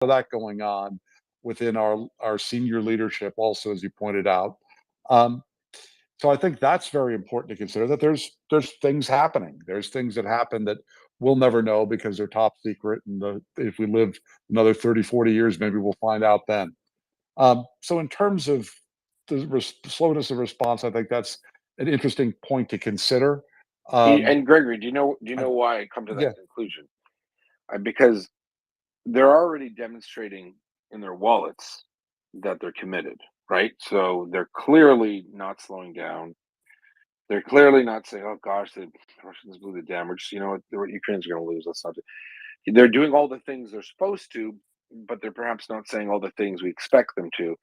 of that going on within our senior leadership also, as you pointed out. Um, so I think that's very important to consider that there's things happening. There's things that happen that we'll never know because they're top secret, and if we live another 30, 40 years, maybe we'll find out then. So in terms of the slowness of response, I think that's an interesting point to consider. Um, And Gregory, do you I, know why I come to that yeah, conclusion? Because they're already demonstrating in their wallets that they're committed, right? So they're clearly not slowing down. They're clearly not saying, "Oh gosh, the Russians blew the dam." We're just, what Ukraine's going to lose. Let's not. They're doing all the things they're supposed to, but they're perhaps not saying all the things we expect them to,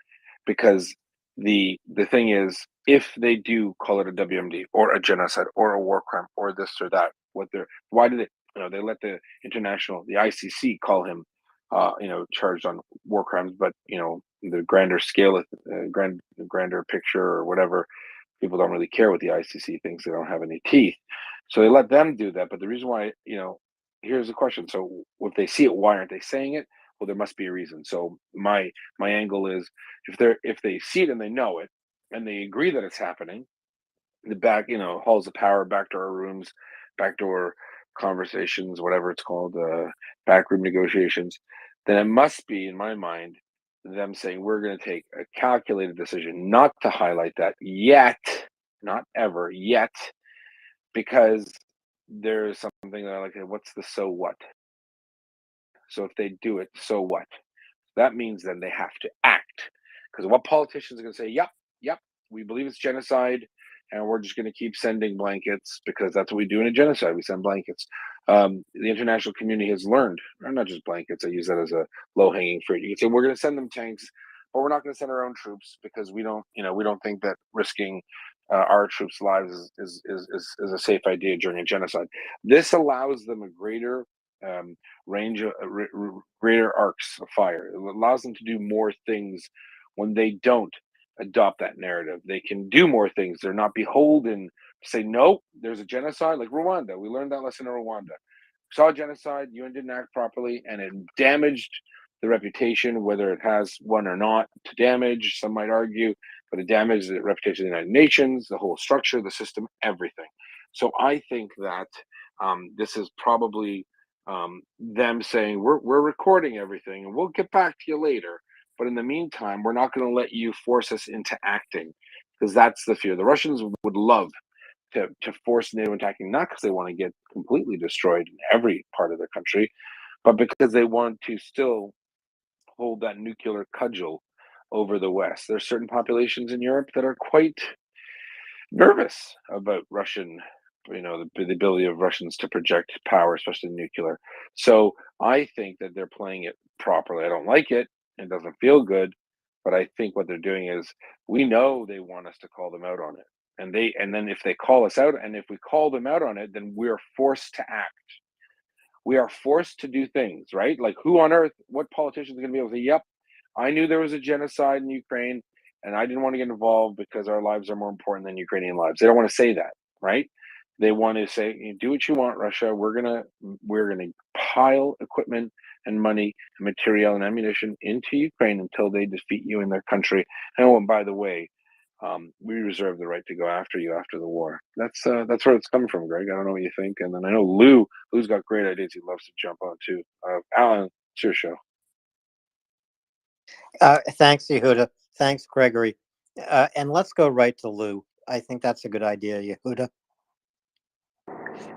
because the thing is, if they do call it a WMD or a genocide or a war crime or this or that, why do they? They let the ICC call him, charged on war crimes, but the grander scale, the grander picture or whatever, people don't really care what the ICC thinks. They don't have any teeth, so they let them do that. But the reason why, here's the question: so if they see it, why aren't they saying it? Well, there must be a reason. So my angle is, if they see it and they know it and they agree that it's happening, the halls of power, backdoor rooms, backdoor conversations, whatever it's called, backroom negotiations, then it must be, in my mind, them saying we're going to take a calculated decision not to highlight that yet, not ever yet, because there's something that I like. What's the so what? So if they do it, so what? That means then they have to act. Because what politicians are going to say, yep, yep, we believe it's genocide, and we're just going to keep sending blankets because that's what we do in a genocide. We send blankets. The international community has learned, or not just blankets, I use that as a low hanging fruit. You can say, we're going to send them tanks, but we're not going to send our own troops because we don't think that risking our troops' lives is a safe idea during a genocide. This allows them a greater um, range of greater arcs of fire. It allows them to do more things when they don't adopt that narrative. They can do more things. They're not beholden to say, no, there's a genocide like Rwanda. We learned that lesson in Rwanda. Saw genocide, UN didn't act properly, and it damaged the reputation, whether it has one or not to damage, some might argue, but it damaged the reputation of the United Nations, the whole structure, the system, everything. So I think that this is probably them saying we're recording everything and we'll get back to you later, but in the meantime we're not going to let you force us into acting, because that's the fear. The Russians would love to force NATO attacking, not because they want to get completely destroyed in every part of their country, but because they want to still hold that nuclear cudgel over the West. There's certain populations in Europe that are quite nervous about Russian, the ability of Russians to project power, especially nuclear. So I think that they're playing it properly. I don't like it. It doesn't feel good, but I think what they're doing is, we know they want us to call them out on it. And then if they call us out, and if we call them out on it, then we're forced to act. We are forced to do things, right? Like, who on earth, what politician is going to be able to say, yep, I knew there was a genocide in Ukraine and I didn't want to get involved because our lives are more important than Ukrainian lives. They don't want to say that, right? They want to say, do what you want, Russia. We're gonna pile equipment and money and material and ammunition into Ukraine until they defeat you in their country. And oh, and by the way, we reserve the right to go after you after the war. That's where it's coming from, Greg. I don't know what you think. And then I know Lou's got great ideas. He loves to jump on too. Alan, it's your show. Thanks, Yehuda. Thanks, Gregory. And let's go right to Lou. I think that's a good idea, Yehuda.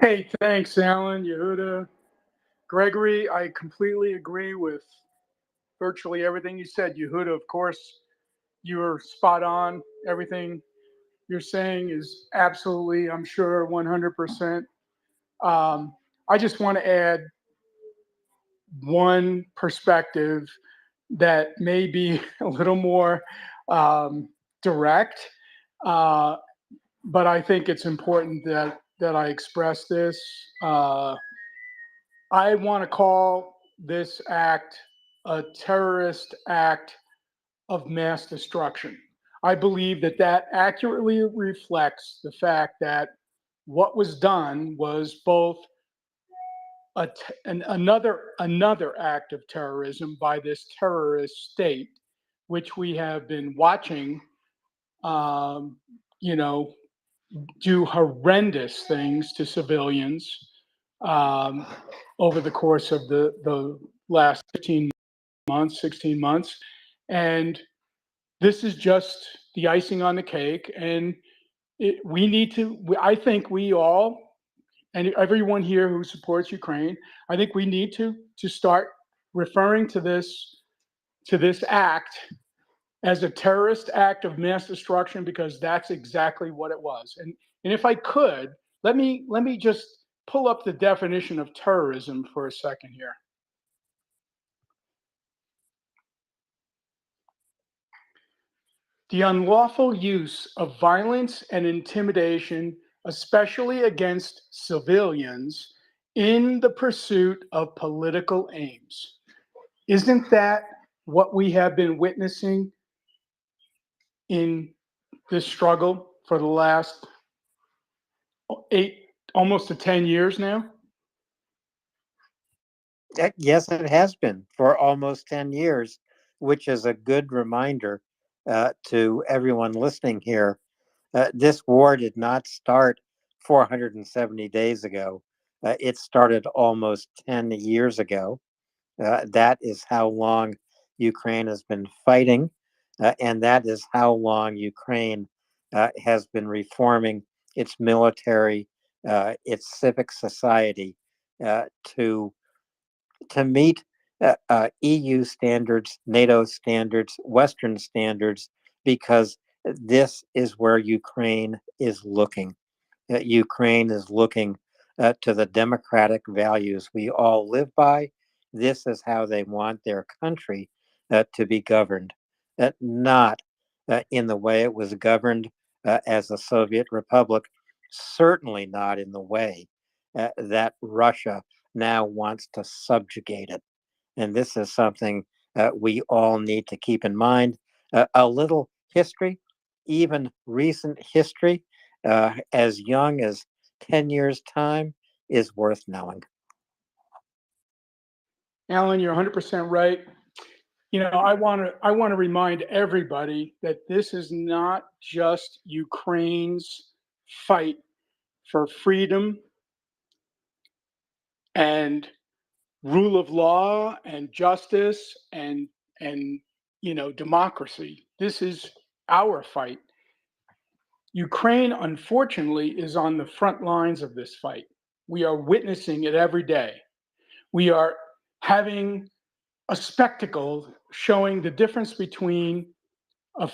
Hey, thanks, Alan, Yehuda, Gregory. I completely agree with virtually everything you said. Yehuda, of course, you are spot on. Everything you're saying is absolutely, I'm sure, 100%. I just want to add one perspective that may be a little more direct, uh, but I think it's important that I express this. I want to call this act a terrorist act of mass destruction. I believe that accurately reflects the fact that what was done was both another act of terrorism by this terrorist state, which we have been watching, um, you know, do horrendous things to civilians um, over the course of the last 15 months, 16 months. And this is just the icing on the cake. And we need to, I think we all, and everyone here who supports Ukraine, I think we need to start referring to this act as a terrorist act of mass destruction, because that's exactly what it was. And if I could, let me just pull up the definition of terrorism for a second here. The unlawful use of violence and intimidation, especially against civilians, in the pursuit of political aims. Isn't that what we have been witnessing in this struggle for the last almost to 10 years now? Yes, it has been for almost 10 years, which is a good reminder to everyone listening here. This war did not start 470 days ago. It started almost 10 years ago. That is how long Ukraine has been fighting, and that is how long Ukraine has been reforming its military, its civic society to meet EU standards, NATO standards, Western standards, because this is where Ukraine is looking. Ukraine is looking to the democratic values we all live by. This is how they want their country to be governed, not in the way it was governed as a Soviet republic, certainly not in the way that Russia now wants to subjugate it. And this is something we all need to keep in mind. A little history, even recent history, as young as 10 years' time, is worth knowing. Alan, you're 100% right. You know, I want to remind everybody that this is not just Ukraine's fight for freedom and rule of law and justice and democracy. This is our fight. Ukraine, unfortunately, is on the front lines of this fight. We are witnessing it every day. We are having a spectacle showing the difference between a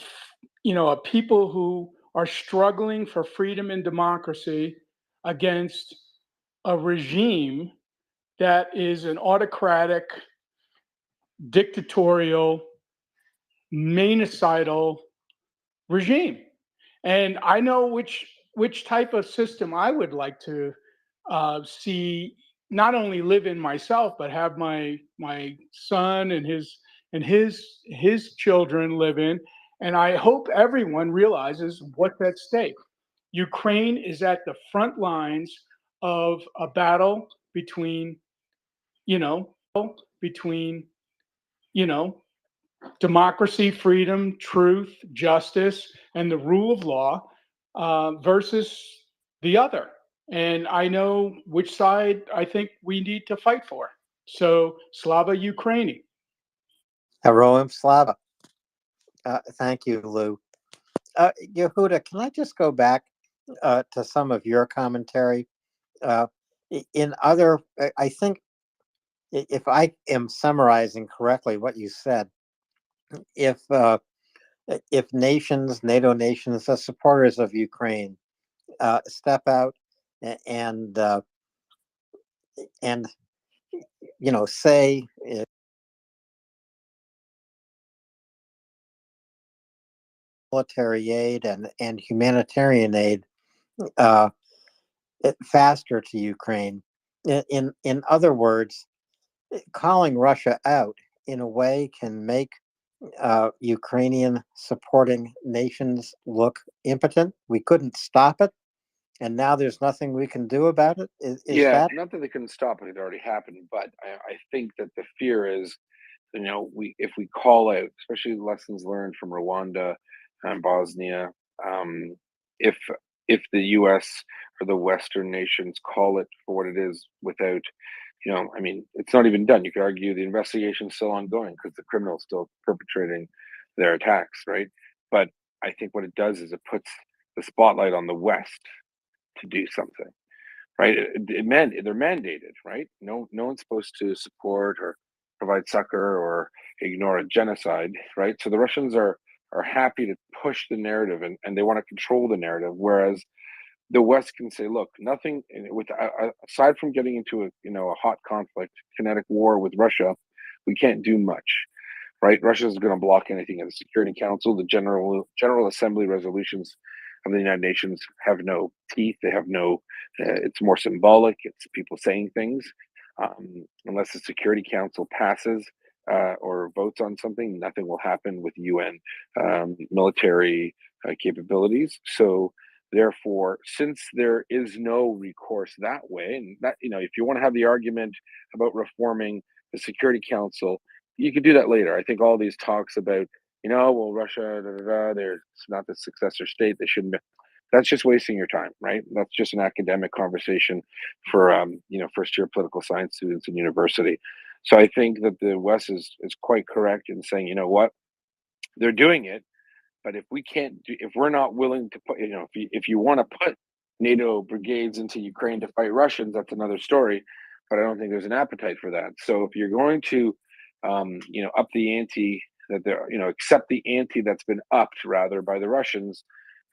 people who are struggling for freedom and democracy against a regime that is an autocratic, dictatorial, manicidal regime. And I know which type of system I would like to see not only live in myself, but have my son and his children live in. And I hope everyone realizes what's at stake. Ukraine is at the front lines of a battle between, you know, between, you know, democracy, freedom, truth, justice, and the rule of law versus the other. And I know which side I think we need to fight for. So, Slava Ukraini. Heroim Slava. Thank you, Lou. Yehuda, can I just go back to some of your commentary? In other, I think if I am summarizing correctly what you said, if nations, NATO nations, the supporters of Ukraine, step out and and say military aid and humanitarian aid faster to Ukraine. In other words, calling Russia out in a way can make Ukrainian supporting nations look impotent. We couldn't stop it, and now there's nothing we can do about it. Is Yeah, that not that they couldn't stop it; it already happened. But I think that the fear is, we if we call out, especially lessons learned from Rwanda and Bosnia, um, if the U.S. or the Western nations call it for what it is without, I mean, it's not even done. You could argue the investigation's still ongoing because the criminal's still perpetrating their attacks, right? But I think what it does is it puts the spotlight on the West to do something, right? They're mandated, right? No one's supposed to support or provide succor or ignore a genocide, right? So the Russians are happy to push the narrative, and they want to control the narrative, whereas the West can say, look, nothing aside from getting into a hot conflict, kinetic war with Russia, we can't do much, right? Russia is going to block anything in the Security Council. The General Assembly resolutions of the United Nations have no teeth. They have no. It's more symbolic. It's people saying things. Unless the Security Council passes or votes on something, nothing will happen with UN military capabilities. So therefore, since there is no recourse that way, and that, if you want to have the argument about reforming the Security Council, you could do that later. I think all these talks about, well, Russia, they're not the successor state. They shouldn't be. That's just wasting your time, right? That's just an academic conversation for, first year political science students in university. So I think that the West is quite correct in saying, you know what, they're doing it, but if we're not willing to put, if you want to put NATO brigades into Ukraine to fight Russians, that's another story. But I don't think there's an appetite for that. So if you're going to, up the ante, accept the ante that's been upped rather by the Russians,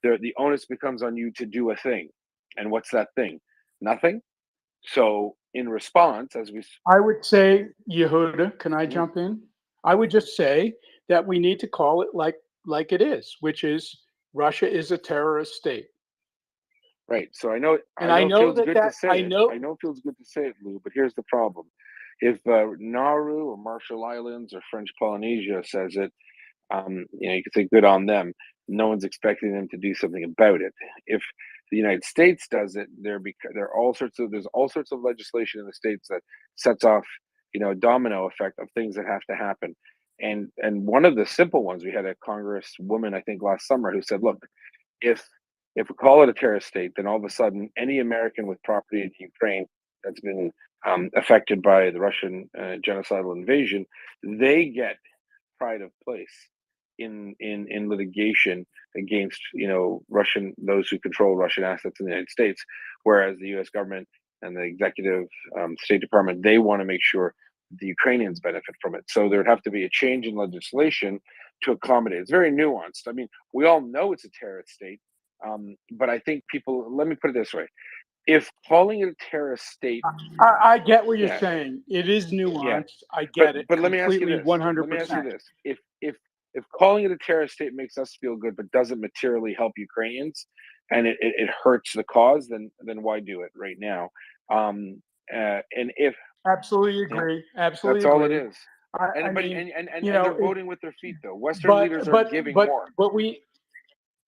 the onus becomes on you to do a thing. And what's that thing? Nothing. So in response, I would say, Yehuda, can I Mhm. jump in? I would just say that we need to call it like it is, which is Russia is a terrorist state. Right. So And I I know it know feels that good to that say I it. know I know it feels good to say it, Lou, but here's the problem. If Nauru or Marshall Islands or French Polynesia says it, you could say good on them. No one's expecting them to do something about it. If the United States does it, there's all sorts of legislation in the states that sets off, a domino effect of things that have to happen. And one of the simple ones, we had a congresswoman, I think last summer, who said, look, if we call it a terrorist state, then all of a sudden any American with property in Ukraine that's been affected by the Russian genocidal invasion, they get pride of place in litigation against those who control Russian assets in the United States, whereas the U.S. government and the executive State Department, they want to make sure the Ukrainians benefit from it. So there'd have to be a change in legislation to accommodate. It's very nuanced. I mean, we all know it's a terrorist state, but I think people. Let me put it this way: if calling it a terrorist state, I get what you're yeah, saying. It is yeah, nuanced. I but get it let me ask you completely, this. Let me ask you 100%. this: if calling it a terrorist state makes us feel good, but doesn't materially help Ukrainians, and it hurts the cause, then why do it right now? And if Absolutely you know, agree. Absolutely that's all it agree. is. I And but mean, and they're it, voting with their feet though. Western leaders but are but giving but more. but we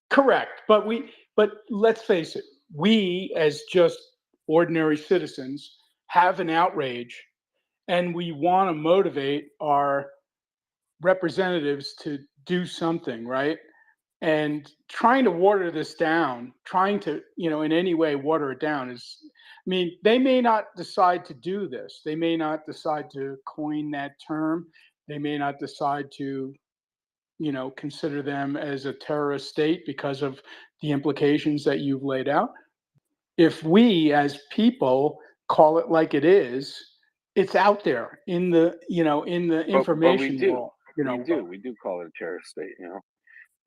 correct. But let's face it. We, as just ordinary citizens, have an outrage, and we want to motivate our representatives to do something, right? And trying to water this down, trying to, in any way water it down is, I mean, they may not decide to do this. They may not decide to coin that term. They may not decide to, consider them as a terrorist state because of the implications that you've laid out. If we as people call it like it is, it's out there in the But we information do. wall, We do call it a terrorist state.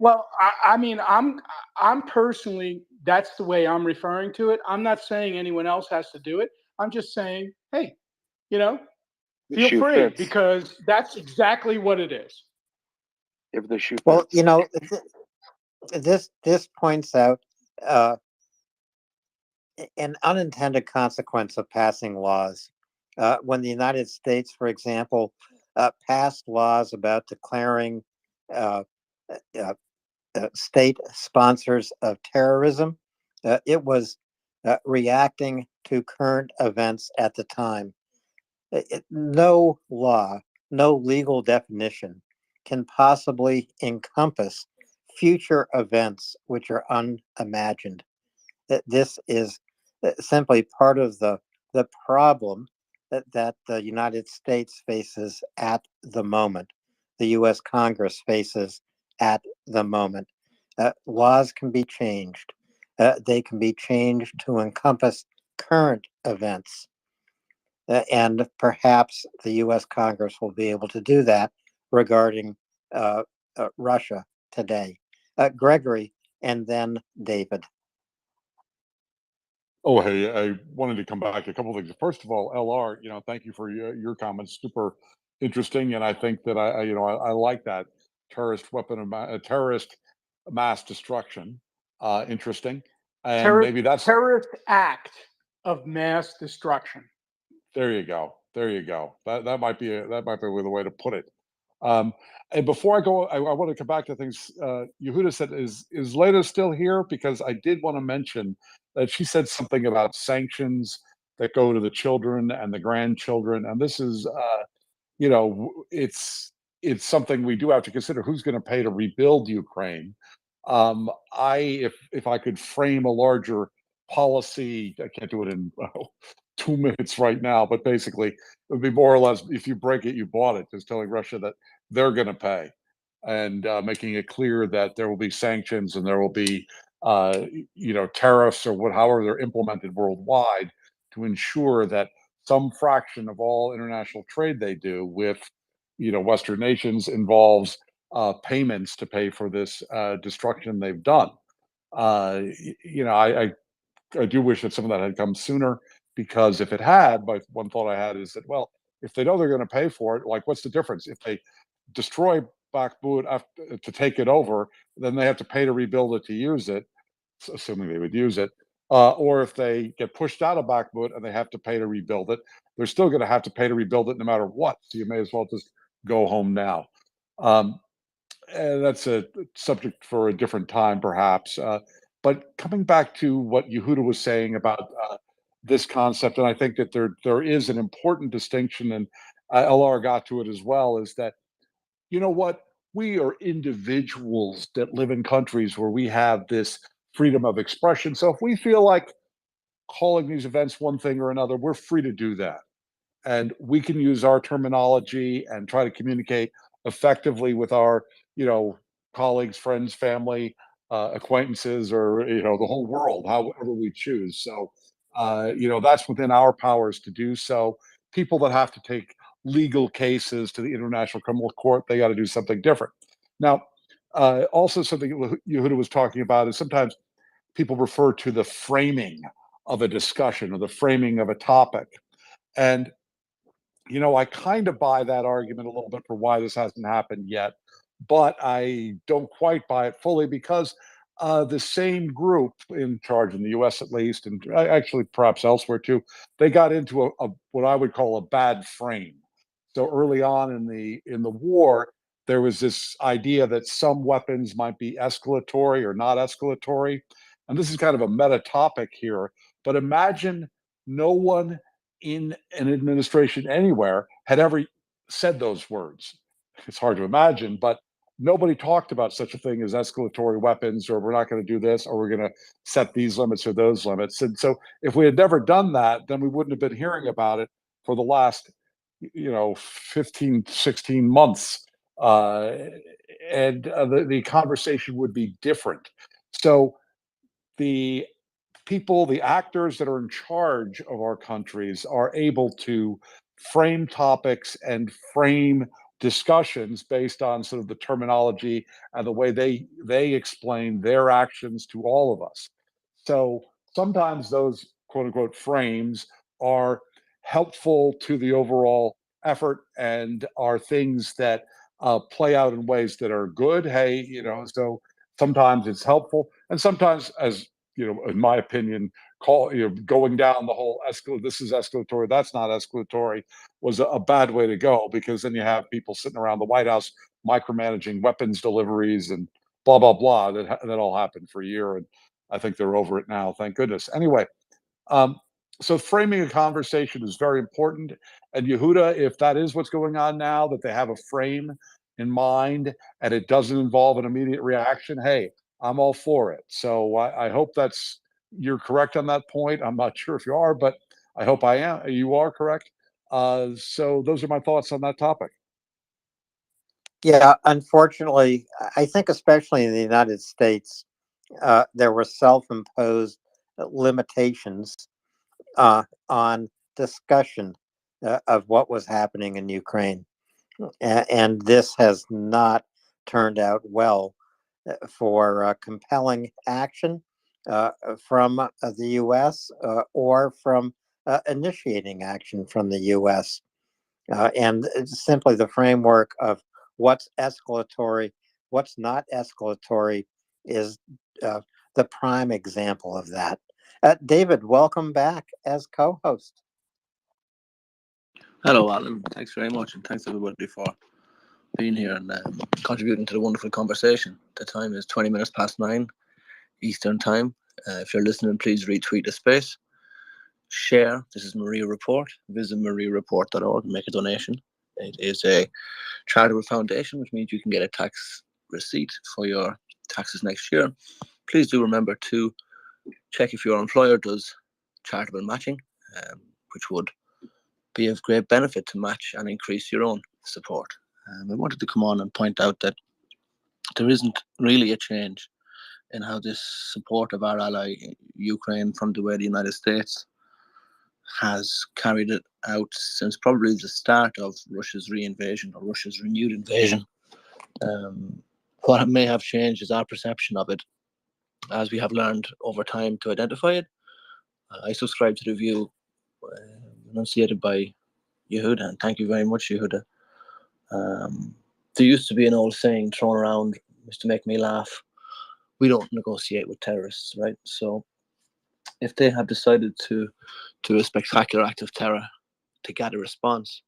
Well, I mean, I'm personally, that's the way I'm referring to it. I'm not saying anyone else has to do it. I'm just saying, hey, you know, The feel shoe free fits. because that's exactly what it is. If the shoe well, fits. this points out uh, an unintended consequence of passing laws. When the United States, for example, passed laws about declaring uh, state sponsors of terrorism, it was reacting to current events at the time. No law, no legal definition can possibly encompass future events which are unimagined. This is simply part of the problem that the United States faces at the moment, the US Congress faces at the moment. Laws can be changed. They can be changed to encompass current events. And perhaps the US Congress will be able to do that regarding Russia today. Gregory, and then David. Oh, hey, I wanted to come back a couple of things. First of all, LR, thank you for your comments. Super interesting, and I think that I like that terrorist mass destruction. Interesting, and Terrorist, maybe that's terrorist act of mass destruction. there. You go, there you go. That might be the way to put it. Um, and before I go, I want to come back to things. Yehuda said, "Is Leda still here?" Because I did want to mention that she said something about sanctions that go to the children and the grandchildren, and this is, it's something we do have to consider. Who's going to pay to rebuild Ukraine? If I could frame a larger policy, I can't do it in 2 minutes right now, but basically, it would be more or less, if you break it, you bought it. Just telling Russia that they're going to pay, and making it clear that there will be sanctions and there will be, tariffs or however they're implemented worldwide to ensure that some fraction of all international trade they do with, Western nations involves payments to pay for this destruction they've done. I do wish that some of that had come sooner, because if it had, my one thought I had is that, well, if they know they're going to pay for it, like, what's the difference if they destroy Bakhmut to take it over? Then they have to pay to rebuild it to use it, assuming they would use it. Or if they get pushed out of Bakhmut and they have to pay to rebuild it, they're still going to have to pay to rebuild it no matter what. So you may as well just go home now. Um, and that's a subject for a different time, perhaps. But coming back to what Yehuda was saying about this concept, and I think that there is an important distinction, and LR got to it as well, is that, you know what, we are individuals that live in countries where we have this freedom of expression. So if we feel like calling these events one thing or another, we're free to do that, and we can use our terminology and try to communicate effectively with our, you know colleagues, friends, family, acquaintances, or the whole world, however we choose. So that's within our powers to do so. People that have to take legal cases to the International Criminal Court, they got to do something different. Now, also something Yehuda was talking about is sometimes people refer to the framing of a discussion or the framing of a topic, and I kind of buy that argument a little bit for why this hasn't happened yet, but I don't quite buy it fully, because the same group in charge in the U.S. at least, and actually perhaps elsewhere too, they got into a what I would call a bad frame. So early on in the war, there was this idea that some weapons might be escalatory or not escalatory, and this is kind of a meta topic here. But imagine no one in an administration anywhere had ever said those words. It's hard to imagine, but nobody talked about such a thing as escalatory weapons, or we're not going to do this, or we're going to set these limits or those limits. And so if we had never done that, then we wouldn't have been hearing about it for the last 15, 16 months. Uh, and the conversation would be different. So the the actors that are in charge of our countries are able to frame topics and frame discussions based on sort of the terminology and the way they explain their actions to all of us. So sometimes those quote unquote frames are helpful to the overall effort and are things that play out in ways that are good. Hey, so sometimes it's helpful, and sometimes, as in my opinion, going down the whole this is escalatory, that's not escalatory, was a bad way to go, because then you have people sitting around the White House micromanaging weapons deliveries and blah blah blah. That all happened for a year, and I think they're over it now, thank goodness. Anyway, Um, so framing a conversation is very important. And Yehuda, if that is what's going on now, that they have a frame in mind and it doesn't involve an immediate reaction, hey, I'm all for it. So I hope that's you're correct on that point. I'm not sure if you are, but I hope I am. You are correct. So those are my thoughts on that topic. Yeah, unfortunately, I think especially in the United States, there were self-imposed limitations on discussion of what was happening in Ukraine, and this has not turned out well for compelling action from the U.S. Or from initiating action from the U.S. And it's simply the framework of what's escalatory, what's not escalatory is uh, the prime example of that. David, welcome back as co-host. Hello, Alan. Thanks very much, and thanks everybody for being here and contributing to the wonderful conversation. The time is 20 minutes past 9 Eastern Time. If you're listening, please retweet the space. Share. This is Maria Report. Visit mariareport.org and make a donation. It is a charitable foundation, which means you can get a tax receipt for your taxes next year. Please do remember to check if your employer does charitable matching, which would be of great benefit to match and increase your own support. I wanted to come on and point out that there isn't really a change in how this support of our ally Ukraine from the way the United States has carried it out since probably the start of Russia's reinvasion or Russia's renewed invasion. What may have changed is our perception of it, as we have learned over time to identify it. I subscribe to the view enunciated by Yehuda, and thank you very much, Yehuda. There used to be an old saying thrown around, used to make me laugh: we don't negotiate with terrorists, right? So if they have decided to do a spectacular act of terror to get a response,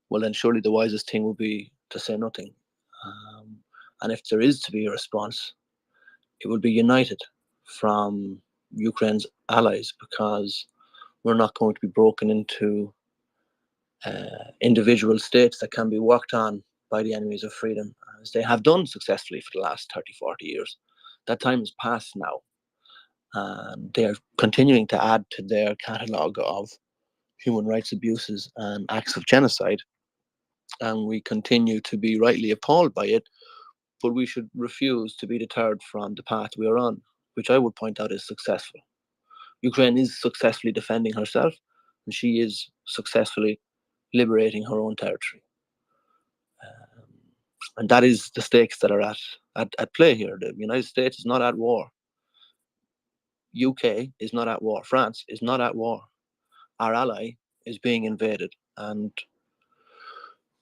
well, then surely the wisest thing would be to say nothing. And if there is to be a response, it would be united from Ukraine's allies, because we're not going to be broken into individual states that can be worked on by the enemies of freedom, as they have done successfully for the last 30, 40 years. That time is past now. They are continuing to add to their catalogue of human rights abuses and acts of genocide. And we continue to be rightly appalled by it, but we should refuse to be deterred from the path we are on, which I would point out is successful. Ukraine is successfully defending herself, and she is successfully liberating her own territory. And that is the stakes that are at play here. The United States is not at war. UK is not at war. France is not at war. Our ally is being invaded, and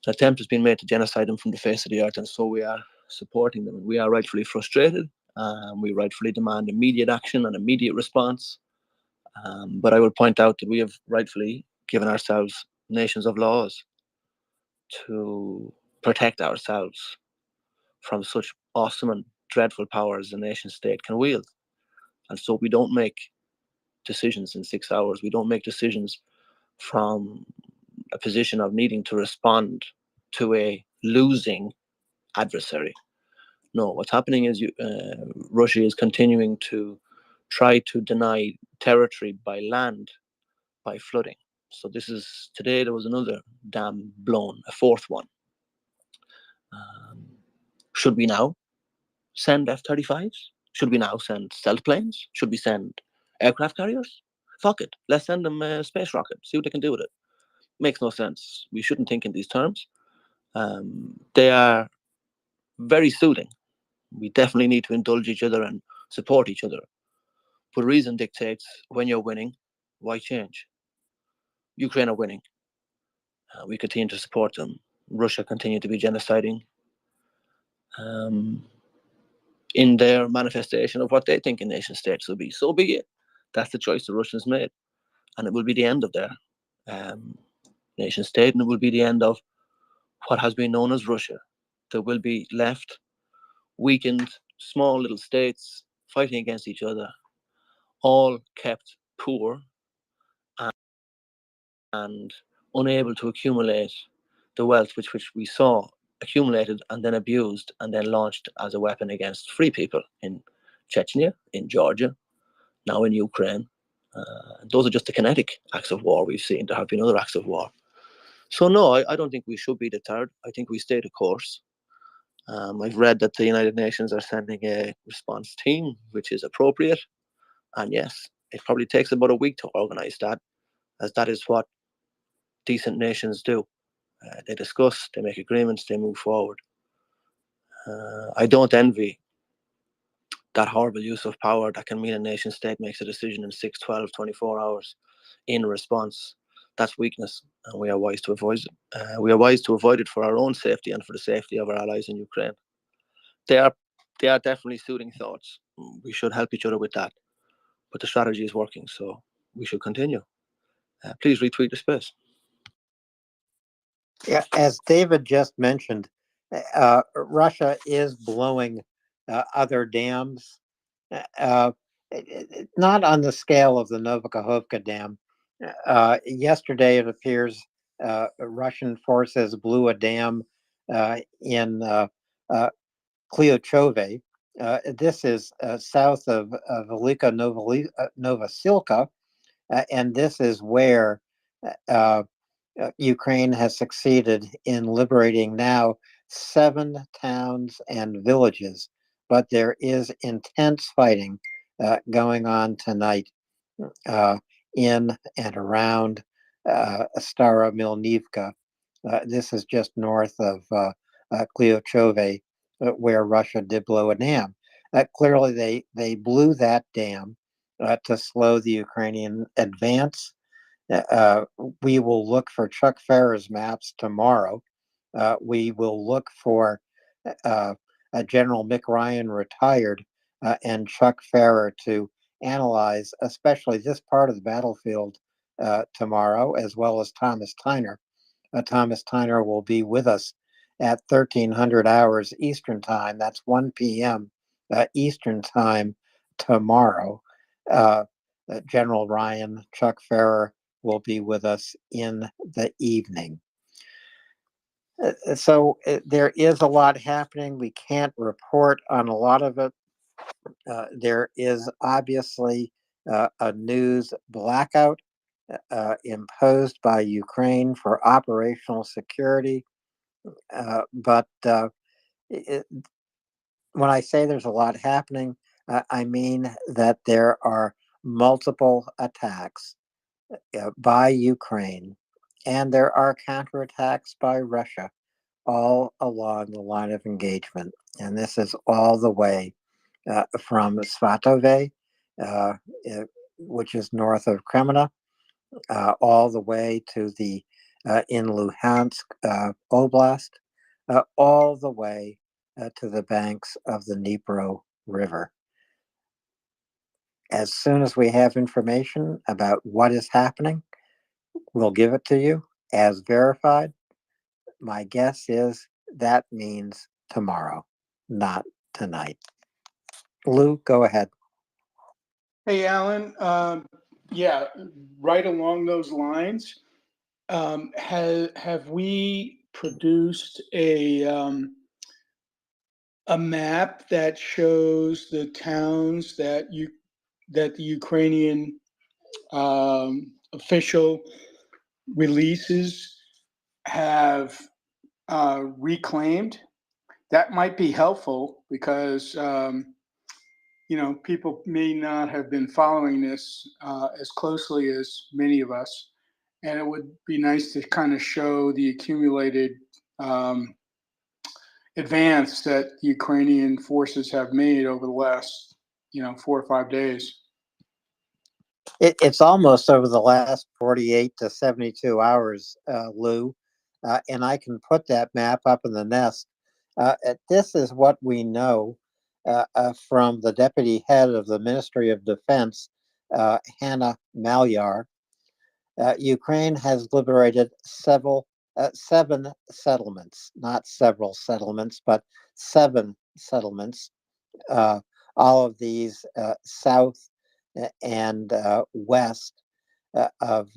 an attempt has been made to genocide them from the face of the earth, and so we are supporting them. We are rightfully frustrated, and we rightfully demand immediate action and immediate response. But I would point out that we have rightfully given ourselves nations of laws to protect ourselves from such awesome and dreadful power as the nation state can wield. And so we don't make decisions in 6 hours. We don't make decisions from a position of needing to respond to a losing adversary. No, what's happening is Russia is continuing to try to deny territory by land by flooding. So this is, today there was another dam blown, a fourth one. Should we now send F-35s? Should we now send stealth planes? Should we send aircraft carriers? Fuck it. Let's send them a space rocket. See what they can do with it. Makes no sense. We shouldn't think in these terms. They are very soothing. We definitely need to indulge each other and support each other. But reason dictates when you're winning, why change? Ukraine are winning. We continue to support them. Russia continue to be genociding in their manifestation of what they think a nation states will be. So be it. That's the choice the Russians made. And it will be the end of their nation state, and it will be the end of what has been known as Russia. There will be left weakened, small little states fighting against each other, all kept poor and unable to accumulate the wealth which we saw accumulated and then abused and then launched as a weapon against free people in Chechnya, in Georgia, now in Ukraine. Those are just the kinetic acts of war we've seen. There have been other acts of war. So no, I don't think we should be deterred. I think we stay the course. I've read that the United Nations are sending a response team, which is appropriate. And yes, it probably takes about a week to organise that, as that is what decent nations do. They discuss, they make agreements, they move forward. I don't envy that horrible use of power that can mean a nation state makes a decision in 6, 12, 24 hours in response. That's weakness, and we are wise to avoid it. We are wise to avoid it for our own safety and for the safety of our allies in Ukraine. They are definitely soothing thoughts. We should help each other with that. But the strategy is working, so we should continue. Please retweet the space. Yeah, as David just mentioned, Russia is blowing other dams, not on the scale of the Novakhovka Dam. Yesterday, it appears Russian forces blew a dam in Kleochove. This is south of Velika Novosilka, and this is where Ukraine has succeeded in liberating now 7 towns and villages, but there is intense fighting going on tonight in and around Stara Milnivka. This is just north of Kleochove, where Russia did blow a dam. Clearly, they blew that dam to slow the Ukrainian advance. We will look for Chuck Farrer's maps tomorrow. We will look for General Mick Ryan, retired, and Chuck Farrer to analyze, especially this part of the battlefield tomorrow, as well as Thomas Tyner. Thomas Tyner will be with us at 1300 hours Eastern Time. That's 1 p.m. Eastern Time tomorrow. General Ryan, Chuck Farrer will be with us in the evening. So there is a lot happening. We can't report on a lot of it. There is obviously a news blackout imposed by Ukraine for operational security. But when I say there's a lot happening, I mean that there are multiple attacks by Ukraine, and there are counterattacks by Russia all along the line of engagement. And this is all the way from Svatove, which is north of Kreminna, all the way to the in Luhansk Oblast, all the way to the banks of the Dnipro River. As soon as we have information about what is happening, we'll give it to you as verified. My guess is that means tomorrow, not tonight. Lou, go ahead. Hey, Alan. Yeah, right along those lines. Have we produced a map that shows the towns that the Ukrainian official releases have reclaimed? That might be helpful because people may not have been following this as closely as many of us, and it would be nice to kind of show the accumulated advance that the Ukrainian forces have made over the last 4 or 5 days. It's almost over the last 48 to 72 hours, Lou, and I can put that map up in the nest. This is what we know from the deputy head of the Ministry of Defense, Hannah Malyar. Ukraine has liberated 7 settlements, not several settlements, but 7 settlements. All of these south and west of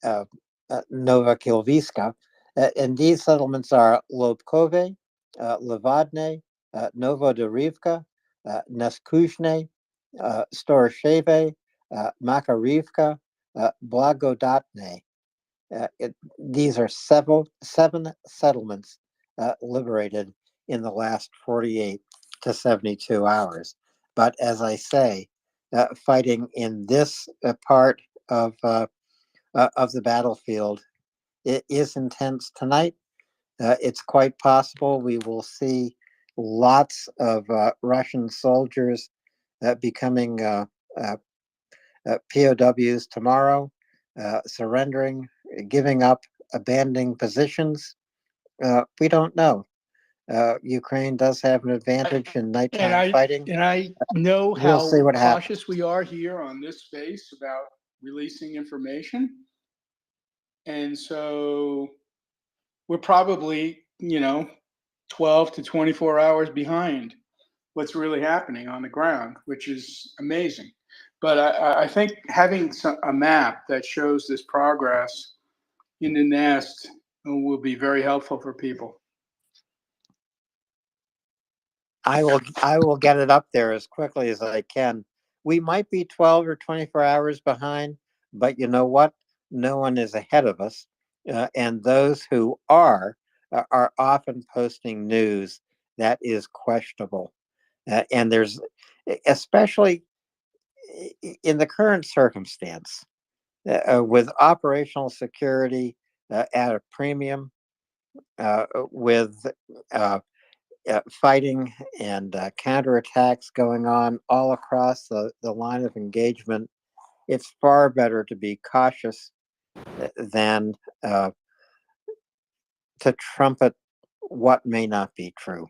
Novokilviska. And these settlements are Lobkove, Levadne, Novodorivka, Neskuzhne, Storsheve, Makarivka, Blagodatne. These are seven settlements liberated in the last 48 to 72 hours. But as I say, fighting in this part of the battlefield, it is intense tonight. It's quite possible we will see lots of Russian soldiers becoming POWs tomorrow, surrendering, giving up, abandoning positions. We don't know. Ukraine does have an advantage in nighttime fighting. And I know We'll how see what happens. cautious we are here on this space about releasing information. And so we're probably, 12 to 24 hours behind what's really happening on the ground, which is amazing. But I think having a map that shows this progress in the nest will be very helpful for people. I will get it up there as quickly as I can. We might be 12 or 24 hours behind, but you know what? No one is ahead of us. And those who are often posting news that is questionable. And there's, especially in the current circumstance, with operational security at a premium, with fighting and counterattacks going on all across the line of engagement, it's far better to be cautious than to trumpet what may not be true.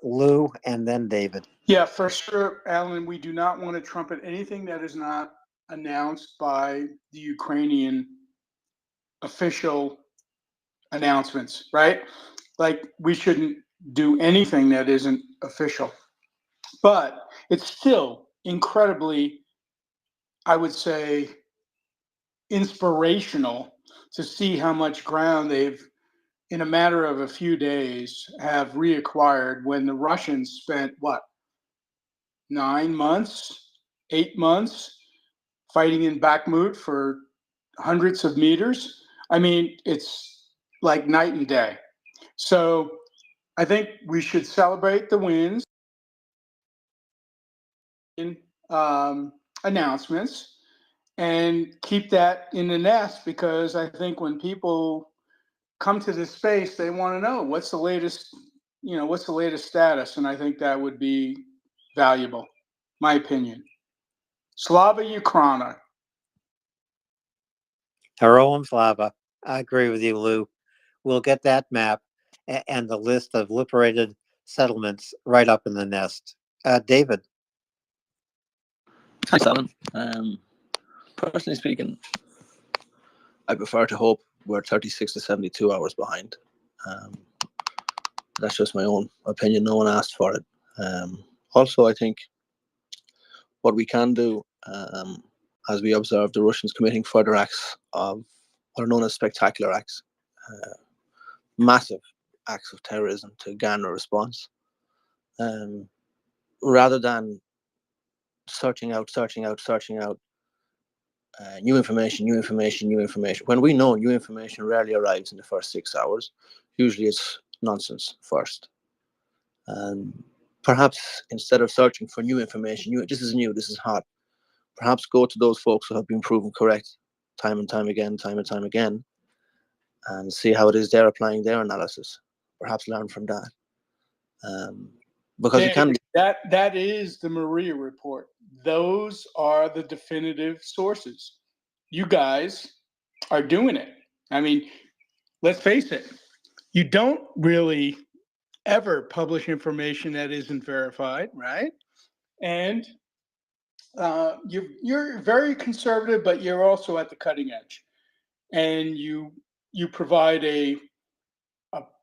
Lou, and then David. Yeah, for sure, Alan. We do not want to trumpet anything that is not announced by the Ukrainian official announcements, right? Like, we shouldn't do anything that isn't official. But it's still incredibly, I would say, inspirational to see how much ground they've, in a matter of a few days, have reacquired when the Russians spent, what, 9 months, 8 months fighting in Bakhmut for hundreds of meters. I mean, it's like night and day. So I think we should celebrate the wins in announcements and keep that in the nest, because I think when people come to this space, they want to know what's the latest, what's the latest status. And I think that would be valuable, my opinion. Slava Ukraina. Heroam Slava. I agree with you, Lou. We'll get that map and the list of liberated settlements right up in the nest. David. Thanks, Alan. Personally speaking, I prefer to hope we're 36 to 72 hours behind. That's just my own opinion. No one asked for it. Also, I think what we can do, as we observe the Russians committing further acts of what are known as spectacular acts, massive acts of terrorism to garner a response, rather than searching out new information. When we know new information rarely arrives in the first 6 hours, usually it's nonsense first. Perhaps instead of searching for new information, this is new, this is hot, perhaps go to those folks who have been proven correct time and time again, and see how it is they're applying their analysis. Perhaps learn from that. Because David, that is the Maria report. Those are the definitive sources. You guys are doing it. I mean, let's face it, you don't really ever publish information that isn't verified, right? And you're very conservative, but you're also at the cutting edge, and you provide a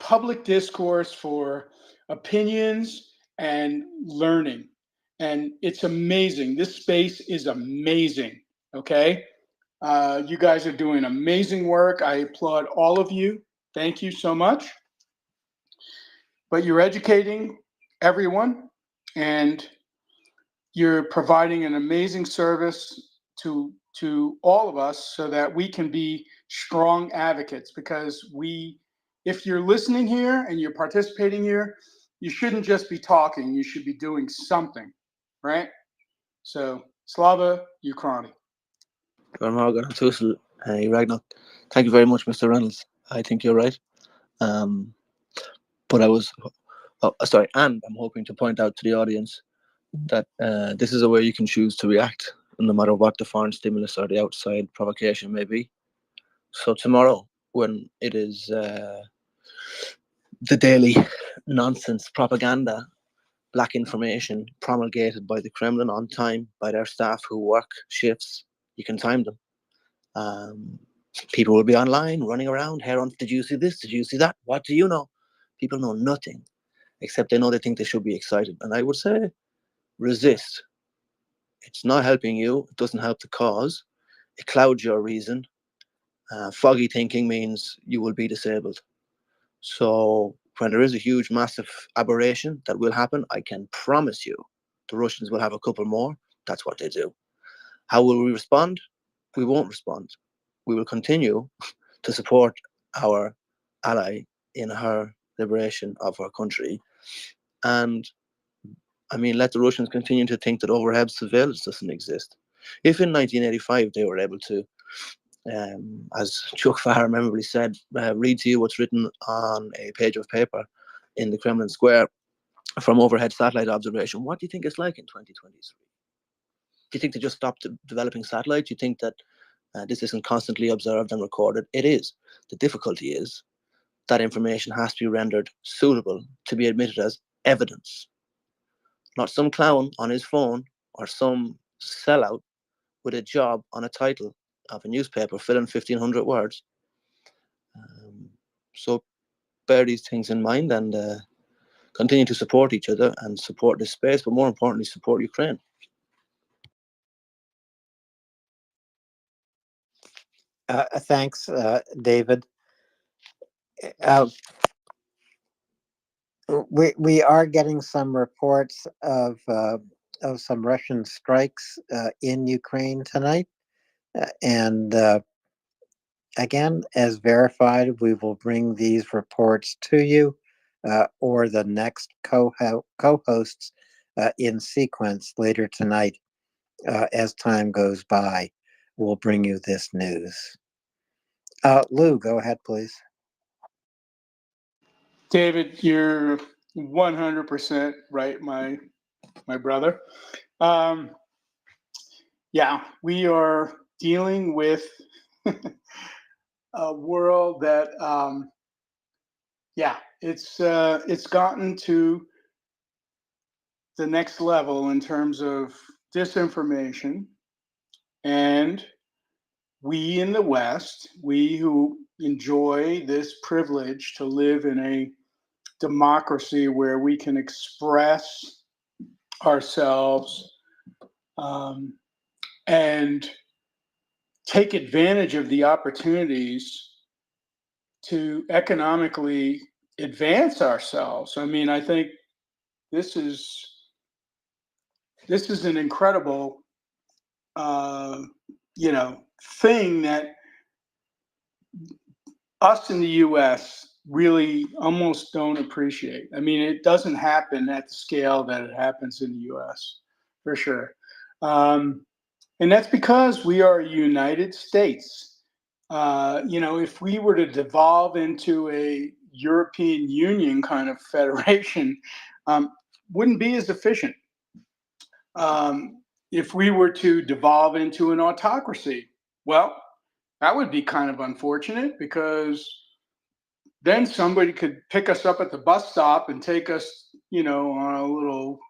public discourse for opinions and learning, and it's amazing. This space is amazing. Okay, You guys are doing amazing work. I applaud all of you. Thank you so much. But you're educating everyone, and you're providing an amazing service to all of us so that we can be strong advocates, because if you're listening here and you're participating here, you shouldn't just be talking, you should be doing something, right? So Slava Ukraini. Thank you very much, Mr. Reynolds. I think you're right. But I was, sorry, and I'm hoping to point out to the audience that this is a way you can choose to react, no matter what the foreign stimulus or the outside provocation may be. So tomorrow, when it is the daily nonsense propaganda, black information promulgated by the Kremlin on time by their staff who work shifts, you can time them. People will be online, running around. Heron, did you see this? Did you see that? What do you know? People know nothing, except they think they should be excited. And I would say, resist. It's not helping you. It doesn't help the cause. It clouds your reason. Foggy thinking means you will be disabled. So when there is a huge, massive aberration that will happen, I can promise you the Russians will have a couple more. That's what they do. How will we respond? We won't respond. We will continue to support our ally in her liberation of her country. And I mean, let the Russians continue to think that overhead surveillance doesn't exist. If in 1985 they were able to, as Chuck Farr memorably said, read to you what's written on a page of paper in the Kremlin Square from overhead satellite observation, what do you think it's like in 2023? Do you think they just stopped developing satellites? Do you think that this isn't constantly observed and recorded? It is. The difficulty is that information has to be rendered suitable to be admitted as evidence. Not some clown on his phone or some sellout with a job on a title of a newspaper filling 1,500 words. So bear these things in mind and continue to support each other and support this space, but more importantly, support Ukraine. Thanks, David. We are getting some reports of some Russian strikes in Ukraine tonight, and again, as verified, we will bring these reports to you or the next co-hosts in sequence later tonight. As time goes by, we'll bring you this news. Lou, go ahead, please. David, you're 100% right, my brother. Yeah, we are dealing with a world that, it's gotten to the next level in terms of disinformation, and we in the West, we who enjoy this privilege to live in a democracy where we can express ourselves and take advantage of the opportunities to economically advance ourselves. I mean, I think this is an incredible, thing that us in the U.S. really almost don't appreciate. I mean, it doesn't happen at the scale that it happens in the U.S. for sure. And that's because we are a United States. If we were to devolve into a European Union kind of federation, wouldn't be as efficient. If we were to devolve into an autocracy, well, that would be kind of unfortunate, because then somebody could pick us up at the bus stop and take us, on a little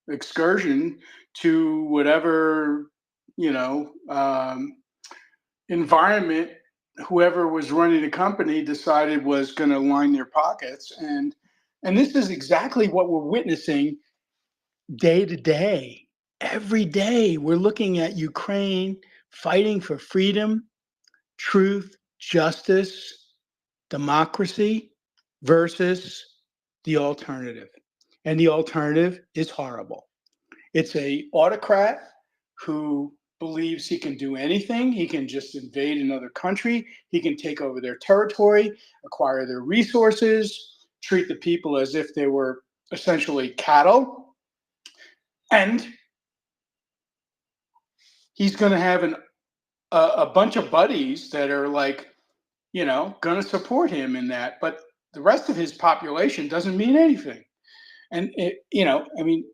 excursion to whatever, environment whoever was running the company decided was going to line their pockets. And this is exactly what we're witnessing day to day. Every day we're looking at Ukraine fighting for freedom, truth, justice, democracy versus the alternative. And the alternative is horrible. It's a autocrat who believes he can do anything. He can just invade another country. He can take over their territory, acquire their resources, treat the people as if they were essentially cattle. And he's going to have a bunch of buddies that are like, going to support him in that. But the rest of his population doesn't mean anything. And,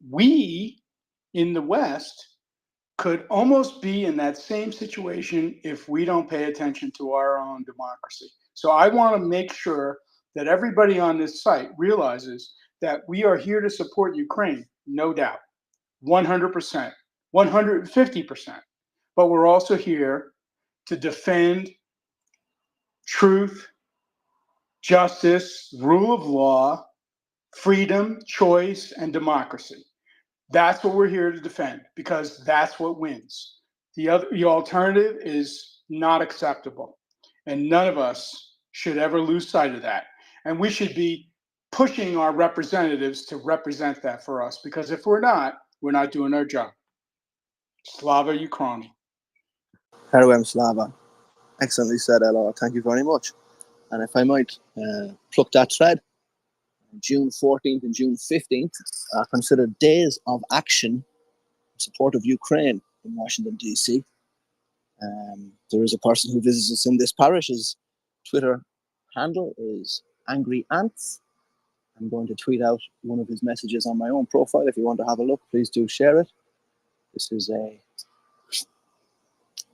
we in the West could almost be in that same situation if we don't pay attention to our own democracy. So I want to make sure that everybody on this site realizes that we are here to support Ukraine, no doubt, 100%, 150%. But we're also here to defend truth, justice, rule of law, freedom, choice, democracy. That's what we're here to defend because that's what wins. The alternative is not acceptable, and none of us should ever lose sight of that. And we should be pushing our representatives to represent that for us because if we're not doing our job. Slava Ukraini. Heroem Slava. Excellently said, Ella. Thank you very much. And if I might pluck that thread, June 14th and June 15th are considered days of action in support of Ukraine in Washington, D.C. There is a person who visits us in this parish. His Twitter handle is Angry Ants. I'm going to tweet out one of his messages on my own profile. If you want to have a look, please do share it. This is a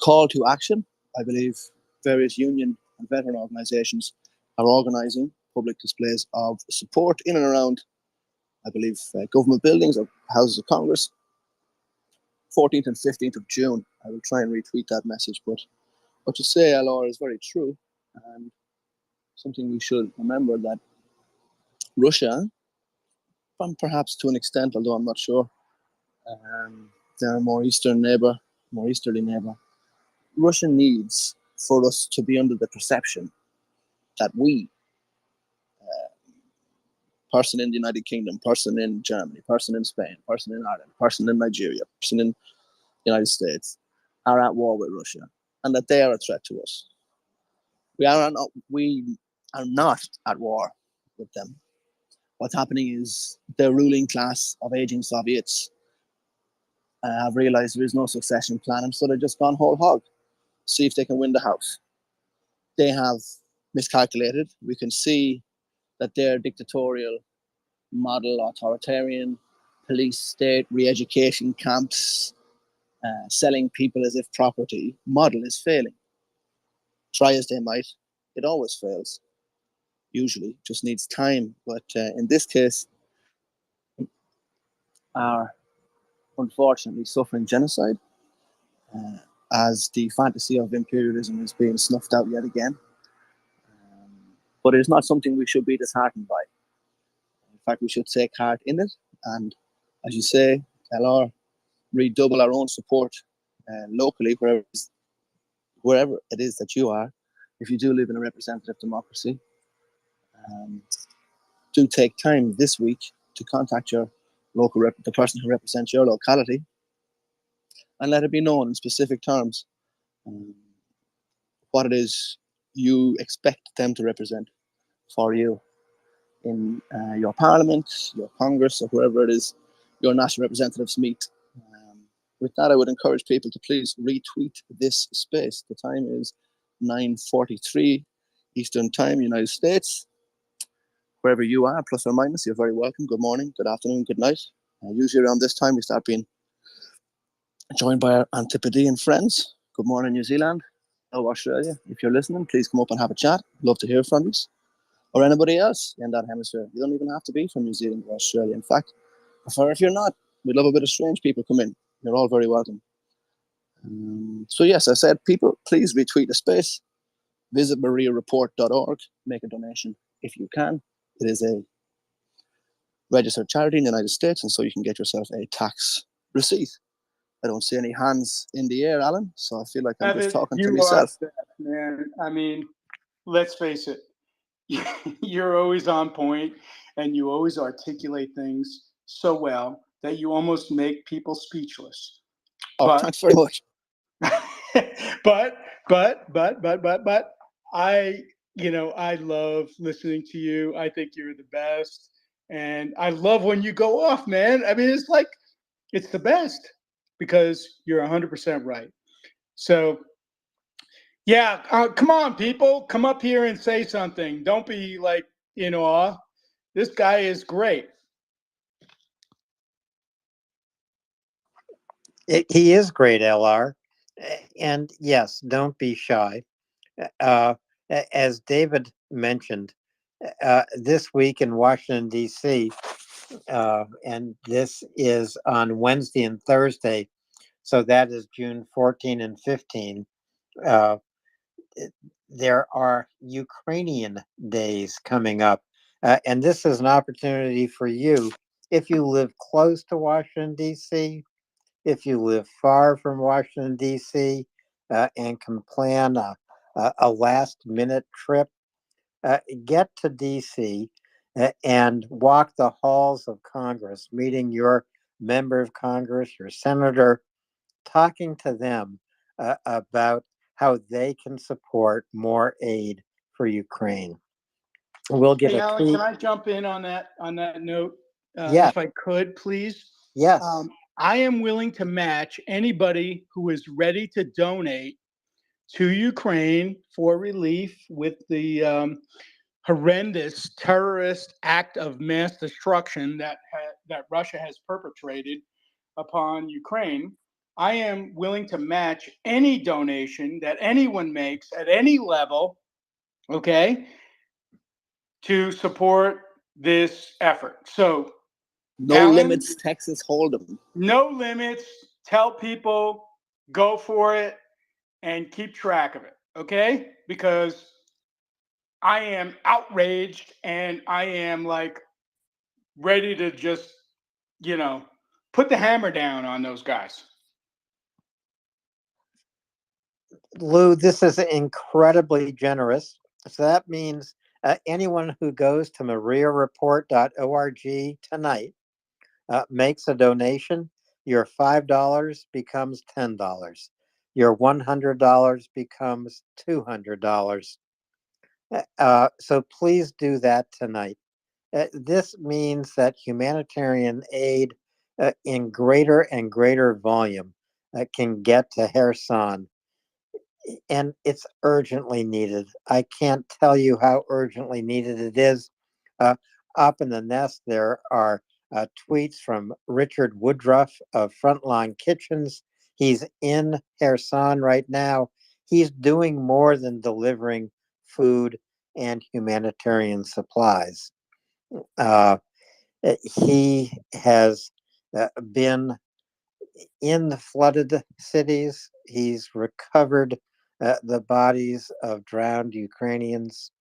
call to action. I believe various union and veteran organizations are organizing public displays of support in and around, I believe, government buildings or houses of Congress. 14th and 15th of June. I will try and retweet that message, but what you say, Alor, is very true. And something we should remember that Russia, from perhaps to an extent, although I'm not sure, they're a more easterly neighbor. Russia needs for us to be under the perception that we, person in the United Kingdom, person in Germany, person in Spain, person in Ireland, person in Nigeria, person in the United States, are at war with Russia, and that they are a threat to us. We are not at war with them. What's happening is the ruling class of aging Soviets have realized there is no succession plan, and so they've just gone whole hog, see if they can win the house. They have miscalculated. We can see that their dictatorial model, authoritarian police state, re-education camps, selling people as if property model is failing. Try as they might, it always fails. Usually, just needs time. But in this case, are unfortunately suffering genocide as the fantasy of imperialism is being snuffed out yet again. But it is not something we should be disheartened by. In fact, we should take heart in it. And as you say, LR, redouble our own support locally, wherever it is that you are. If you do live in a representative democracy, do take time this week to contact your local the person who represents your locality, and let it be known in specific terms what it is you expect them to represent for you in your parliament, your Congress, or wherever it is your national representatives meet. With that, I would encourage people to please retweet this space. The time is 9:43 Eastern Time, United States. Wherever you are, plus or minus, you're very welcome. Good morning, good afternoon, good night. Usually around this time, we start being joined by our Antipodean friends. Good morning, New Zealand. Hello, Australia. If you're listening, please come up and have a chat. Love to hear from you. Or anybody else in that hemisphere. You don't even have to be from New Zealand or Australia. In fact, prefer if you're not. We'd love a bit of strange people come in. You're all very welcome. So yes, I said, people, please retweet the space. Visit mariareport.org. Make a donation if you can. It is a registered charity in the United States, and so you can get yourself a tax receipt. I don't see any hands in the air, Alan. So I feel like I'm just Evan, talking to you are myself. the best, man. I mean, let's face it, you're always on point and you always articulate things so well that you almost make people speechless. Oh, But thanks very much. but I, I love listening to you. I think you're the best. And I love when you go off, man. I mean, it's like, it's the best because you're 100% right. So, yeah, come on, people, come up here and say something. Don't be like in awe. This guy is great. He is great, LR. And yes, don't be shy. Uh, as David mentioned, this week in Washington, D.C., and this is on Wednesday and Thursday, so that is June 14 and 15. Uh, there are Ukrainian days coming up. And this is an opportunity for you, if you live close to Washington, D.C., if you live far from Washington, D.C., and can plan a last minute trip, get to D.C. And walk the halls of Congress, meeting your member of Congress, your senator, talking to them about how they can support more aid for Ukraine. We'll get Hey, a Alan, tweet. can I jump in on that note, Yes, if I could, please? yes. I am willing to match anybody who is ready to donate to Ukraine for relief with the horrendous terrorist act of mass destruction that Russia has perpetrated upon Ukraine. I am willing to match any donation that anyone makes at any level, okay, to support this effort. So, No Alan, limits, Texas Hold'em. no limits. Tell people, go for it, and keep track of it, okay? Because I am outraged and I am like ready to just, put the hammer down on those guys. Lou, this is incredibly generous. So that means anyone who goes to mariareport.org tonight makes a donation, your $5 becomes $10. Your $100 becomes $200. So please do that tonight. This means that humanitarian aid in greater and greater volume can get to Kherson, and it's urgently needed. I can't tell you how urgently needed it is. Up in the nest, there are tweets from Richard Woodruff of Frontline Kitchens. He's in Kherson right now. He's doing more than delivering food and humanitarian supplies. He has been in the flooded cities. He's recovered the bodies of drowned Ukrainians.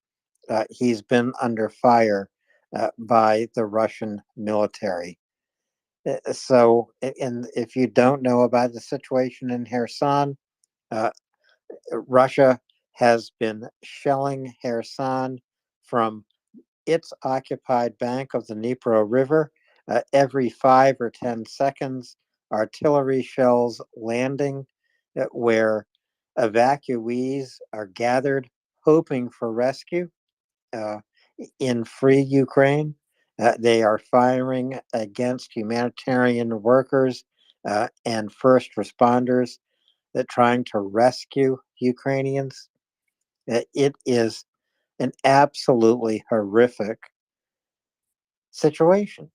He's been under fire by the Russian military. So, and if you don't know about the situation in Kherson, Russia has been shelling Kherson from its occupied bank of the Dnipro River. Every 5 or 10 seconds, artillery shells landing where evacuees are gathered hoping for rescue uh, in free Ukraine. They are firing against humanitarian workers and first responders that trying to rescue Ukrainians. It is an absolutely horrific situation,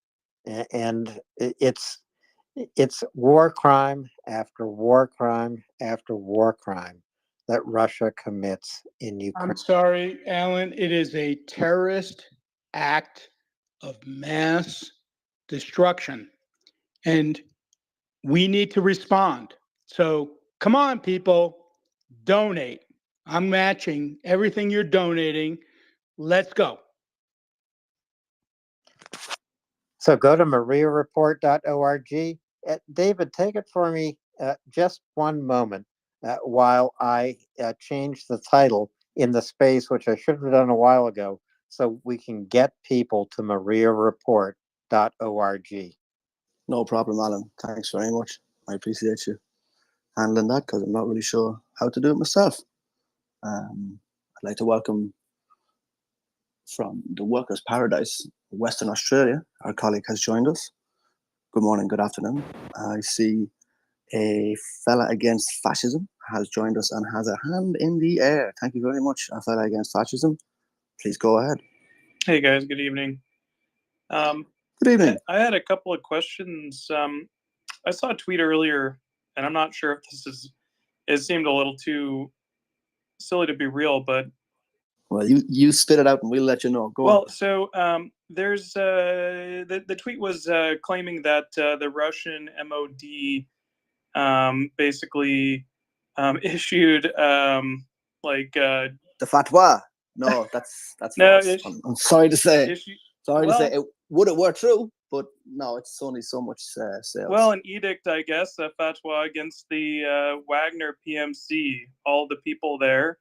and it's war crime after war crime after war crime that Russia commits in Ukraine. I'm sorry, Alan. It is a terrorist act of mass destruction. And we need to respond. So come on, people, donate. I'm matching everything you're donating. Let's go. So go to mariareport.org. David, take it for me just one moment while I change the title in the space, which I should have done a while ago, so we can get people to mariareport.org. No problem, Alan. Thanks very much. I appreciate you handling that because I'm not really sure how to do it myself. I'd like to welcome from the Workers' Paradise, Western Australia. Our colleague has joined us. Good morning, good afternoon. I see a fella against fascism has joined us and has a hand in the air. Thank you very much, a fella against fascism. Please go ahead. Hey guys, good evening. Good evening. I had a couple of questions. I saw a tweet earlier, and I'm not sure if it seemed a little too silly to be real, but Well, you spit it out and we'll let you know. Go on. So there's the tweet was claiming that the Russian MOD basically issued the fatwa. No, that's no, false. I'm sorry to say. To say it would have worked true, but no, it's only so much sales. Well, an edict, I guess, a fatwa against the Wagner PMC. All the people there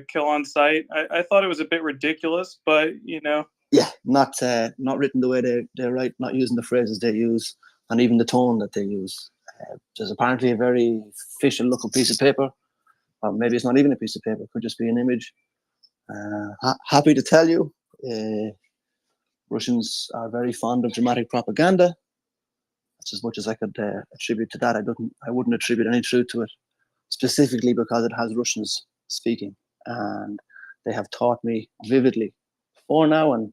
kill on sight. I thought it was a bit ridiculous, but you know. Yeah, not written the way they write, not using the phrases they use, and even the tone that they use. There's apparently a very official-looking piece of paper, or maybe it's not even a piece of paper. It could just be an image. Happy to tell you, Russians are very fond of dramatic propaganda. That's as much as I could attribute to that. I wouldn't attribute any truth to it, specifically because it has Russians speaking, and they have taught me vividly before now and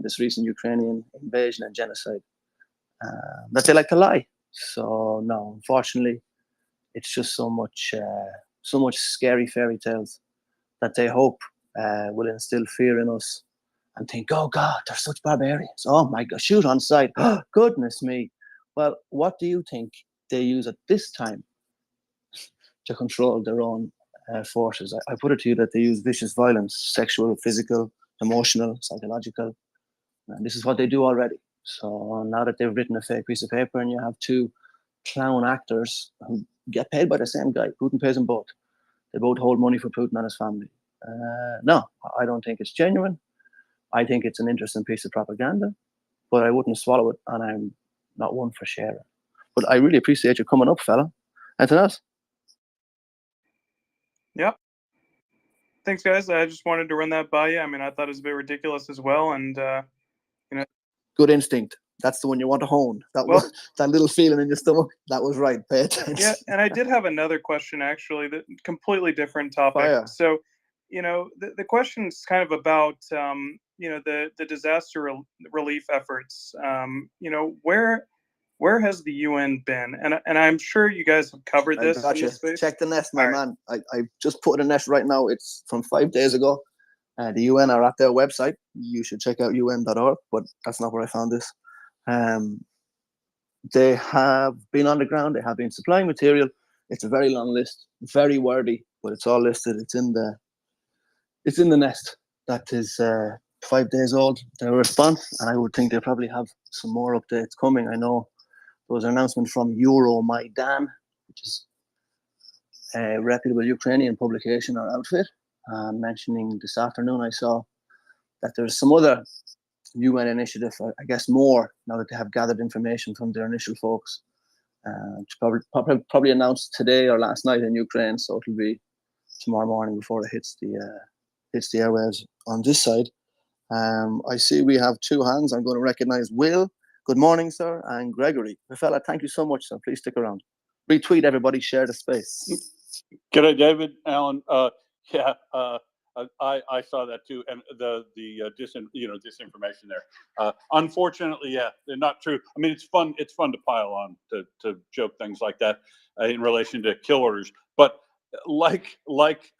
this recent Ukrainian invasion and genocide that they like to lie. So no, unfortunately, it's just so much scary fairy tales that they hope will instill fear in us and think, oh God, they're such barbarians. Oh my God, shoot on sight. Oh, goodness me. Well, what do you think they use at this time to control their own forces? I put it to you that they use vicious violence, sexual, physical, emotional, psychological. And this is what they do already. So now that they've written a fake piece of paper and you have two clown actors who get paid by the same guy, Putin pays them both. They both hold money for Putin and his family. No, I don't think it's genuine. I think it's an interesting piece of propaganda, but I wouldn't swallow it, and I'm not one for sharing. But I really appreciate you coming up, fella. Anything else? Yep. Thanks, guys. I just wanted to run that by you. I mean, I thought it was a bit ridiculous as well, and you know. Good instinct. That's the one you want to hone. That little feeling in your stomach. That was right. Pay attention. Yeah, and I did have another question actually, that completely different topic. Fire. So, you know, the question is kind of about you know, the disaster relief efforts. You know, where has the UN been? And I'm sure you guys have covered this. Gotcha. Check the nest, my man. I just put in a nest right now. It's from 5 days ago. The UN are at their website. You should check out un.org, but that's not where I found this. They have been on the ground. They have been supplying material. It's a very long list, very wordy, but it's all listed. It's in the nest. That is 5 days old. Their response, and I would think they probably have some more updates coming. I know there was an announcement from Euromaidan, which is a reputable Ukrainian publication or outfit, mentioning this afternoon I saw that there's some other UN initiative, I guess more, now that they have gathered information from their initial folks. Probably announced today or last night in Ukraine, so it'll be tomorrow morning before it hits the airwaves on this side. I see we have two hands. I'm going to recognize Will. Good morning, sir, and Gregory. Fella, thank you so much, sir. Please stick around. Retweet, everybody, share the space. G'day, David, Alan. Yeah, I saw that too, and the disinformation there. Unfortunately, yeah, they're not true. I mean, it's fun to pile on to joke things like that in relation to kill orders, but like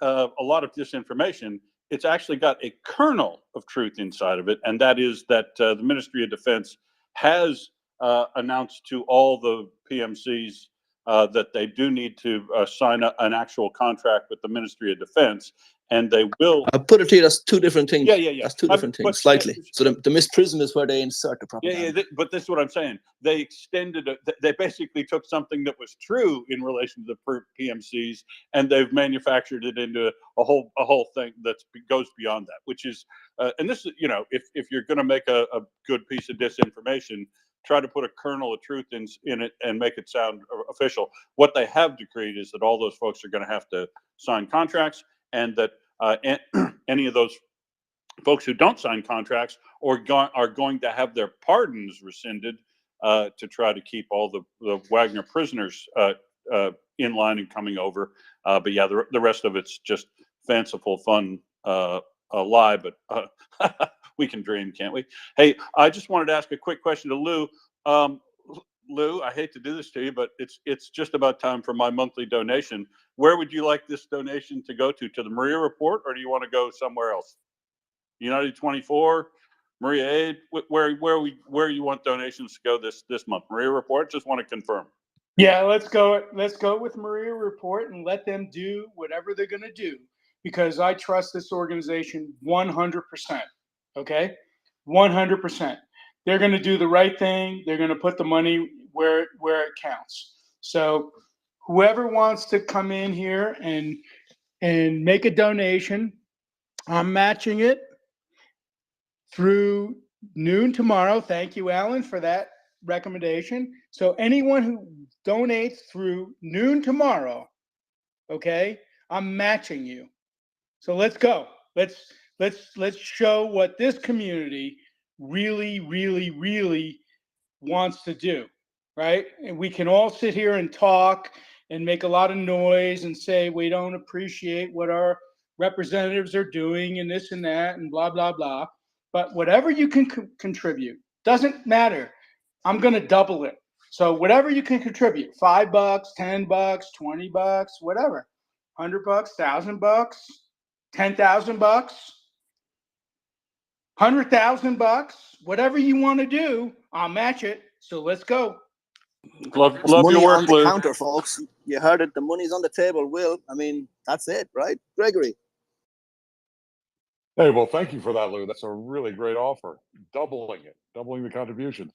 a lot of disinformation, it's actually got a kernel of truth inside of it, and that is that the Ministry of Defense has announced to all the PMCs that they do need to sign an actual contract with the Ministry of Defense, and they will. I put it to you, that's two different things. Yeah. That's two different But things, slightly. So the misprism is where they insert the propaganda. but this is what I'm saying. They extended it. They basically took something that was true in relation to the PMCs, and they've manufactured it into a whole thing that goes beyond that. Which is, and this is, if you're going to make a good piece of disinformation, try to put a kernel of truth in it and make it sound official. What they have decreed is that all those folks are going to have to sign contracts, and that any of those folks who don't sign contracts are going to have their pardons rescinded to try to keep all the Wagner prisoners in line and coming over. But yeah, the rest of it's just fanciful, fun lie. But we can dream, can't we? Hey, I just wanted to ask a quick question to Lou. Lou, I hate to do this to you, but it's just about time for my monthly donation. Where would you like this donation to go to the Maria Report, or do you want to go somewhere else? United 24, Maria Aid, where you want donations to go this month? Maria Report, just want to confirm. Yeah, let's go with Maria Report and let them do whatever they're going to do, because I trust this organization 100%. Okay, 100%. They're going to do the right thing. They're going to put the money where it counts. So whoever wants to come in here and make a donation, I'm matching it through noon tomorrow. Thank you, Alan, for that recommendation. So anyone who donates through noon tomorrow, okay, I'm matching you. So let's go. Let's show what this community really, really, really wants to do, right? And we can all sit here and talk and make a lot of noise and say we don't appreciate what our representatives are doing and this and that and blah, blah, blah. But whatever you can contribute, doesn't matter. I'm going to double it. So whatever you can contribute, $5, $10, $20, whatever, $100, $1,000, $10,000, $100,000, whatever you want to do, I'll match it. So let's go. Love money your work, on the Lou. counter, folks. You heard it. The money's on the table. Will, I mean, that's it, right, Gregory? Hey, well, thank you for that, Lou. That's a really great offer. Doubling the contributions.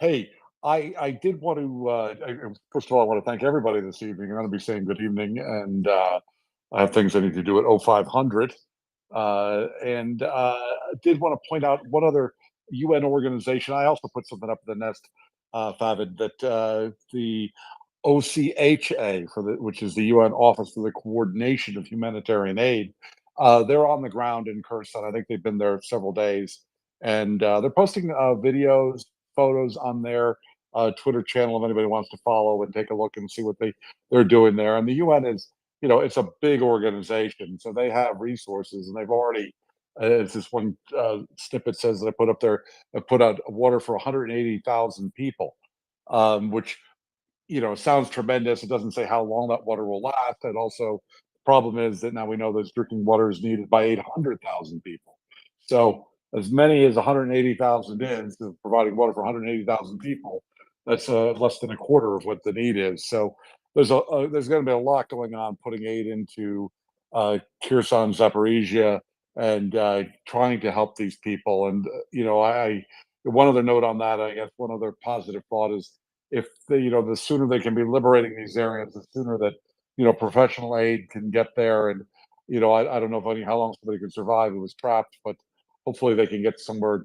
Hey, I did want to, first of all, I want to thank everybody this evening. I'm going to be saying good evening, and I have things I need to do at 0500. And did want to point out one other UN organization. I also put something up in the nest, Favid, that the OCHA, which is the UN Office for the Coordination of Humanitarian Aid, they're on the ground in Kherson. I think they've been there several days, and they're posting videos, photos on their Twitter channel if anybody wants to follow and take a look and see what they're doing there. And the UN is, it's a big organization, so they have resources, and they've already. It's this one snippet says that I put up there. I put out water for 180,000 people, which sounds tremendous. It doesn't say how long that water will last. And also, the problem is that now we know that drinking water is needed by 800,000 people. So as many as 180,000 is providing water for 180,000 people. That's less than a quarter of what the need is. So there's going to be a lot going on putting aid into Kherson, Zaporizhia, and trying to help these people. And one other note on that, I guess one other positive thought is if the sooner they can be liberating these areas, the sooner that professional aid can get there. And I don't know how long somebody could survive who was trapped, but hopefully they can get somewhere,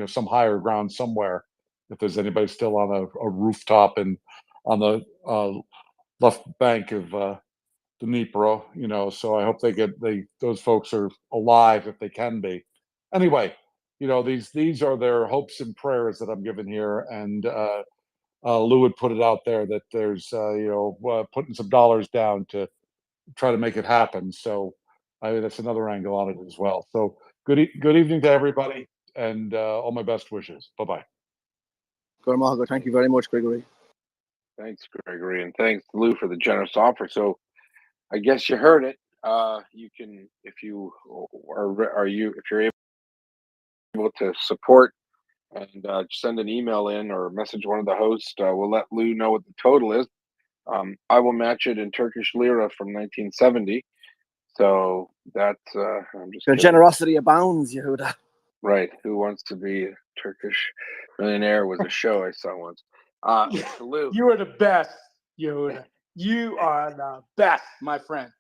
some higher ground somewhere. If there's anybody still on a rooftop and on the left bank of the Dnipro, so I hope those folks are alive if they can be. Anyway, these are their hopes and prayers that I'm giving here, and Lou had put it out there that there's putting some dollars down to try to make it happen. So that's another angle on it as well. So good evening to everybody, and all my best wishes. Bye-bye. Thank you very much, Gregory. Thanks, Gregory, and thanks, Lou, for the generous offer. So I guess you heard it. You can, if you're able to support and send an email in or message one of the hosts, we'll let Lou know what the total is. I will match it in Turkish lira from 1970. So that's I'm just Your kidding. generosity abounds, Yehuda. Right. Who Wants to Be a Turkish Millionaire was a show I saw once. So Lou, You are the best, Yehuda. You are the best, my friend.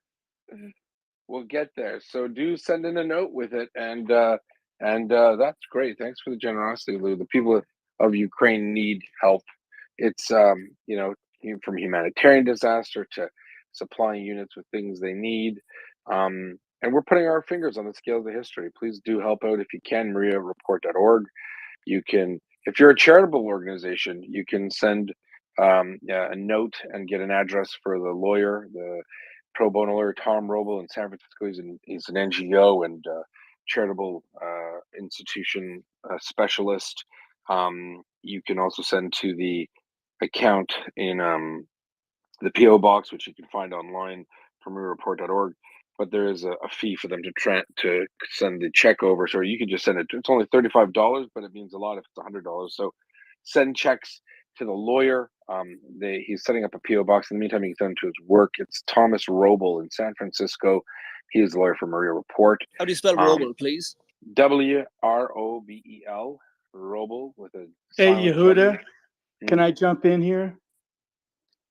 we'll get there. So do send in a note with it, and that's great. Thanks for the generosity, Lou. The people of Ukraine need help. It's from humanitarian disaster to supplying units with things they need. And we're putting our fingers on the scales of history. Please do help out if you can. MariaReport.org. You can, if you're a charitable organization, you can send a note and get an address for the lawyer, the pro bono lawyer Tom Roble in San Francisco. He's an NGO and charitable institution specialist. You can also send to the account in the PO box, which you can find online from report.org. But there is a fee for them to send the check over. So you can just send it. It's only $35, but it means a lot if it's $100. So send checks to the lawyer. He's setting up a PO box. In the meantime, you can send them to his work. It's Thomas Roble in San Francisco. He is the lawyer for Maria Report. How do you spell Roble, please? WROBEL, Roble with a Hey, silent Yehuda, W. can I jump in here?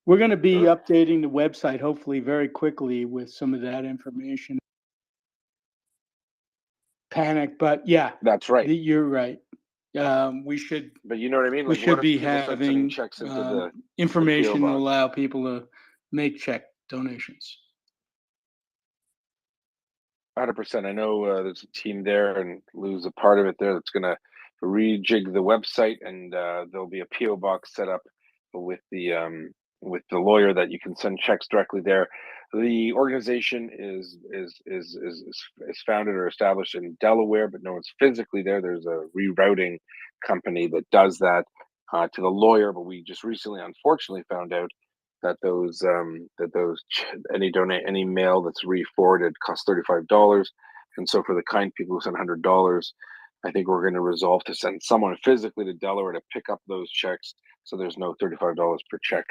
We're going to be Sure. updating the website hopefully very quickly with some of that information. Panic, but yeah, That's right. you're right. We should But you know what I mean? we Like, should what if be people start sending having checks into the PO information to box? allow people to make check donations. 100%. I know there's a team there, and Lou's a part of it there that's going to rejig the website, and there'll be a PO box set up with the lawyer that you can send checks directly there. The organization is founded or established in Delaware, but no one's physically there. There's a rerouting company that does that to the lawyer, but we just recently, unfortunately, found out that any mail that's re-forwarded costs $35, and so for the kind people who send $100, I think we're going to resolve to send someone physically to Delaware to pick up those checks, so there's no $35 per check.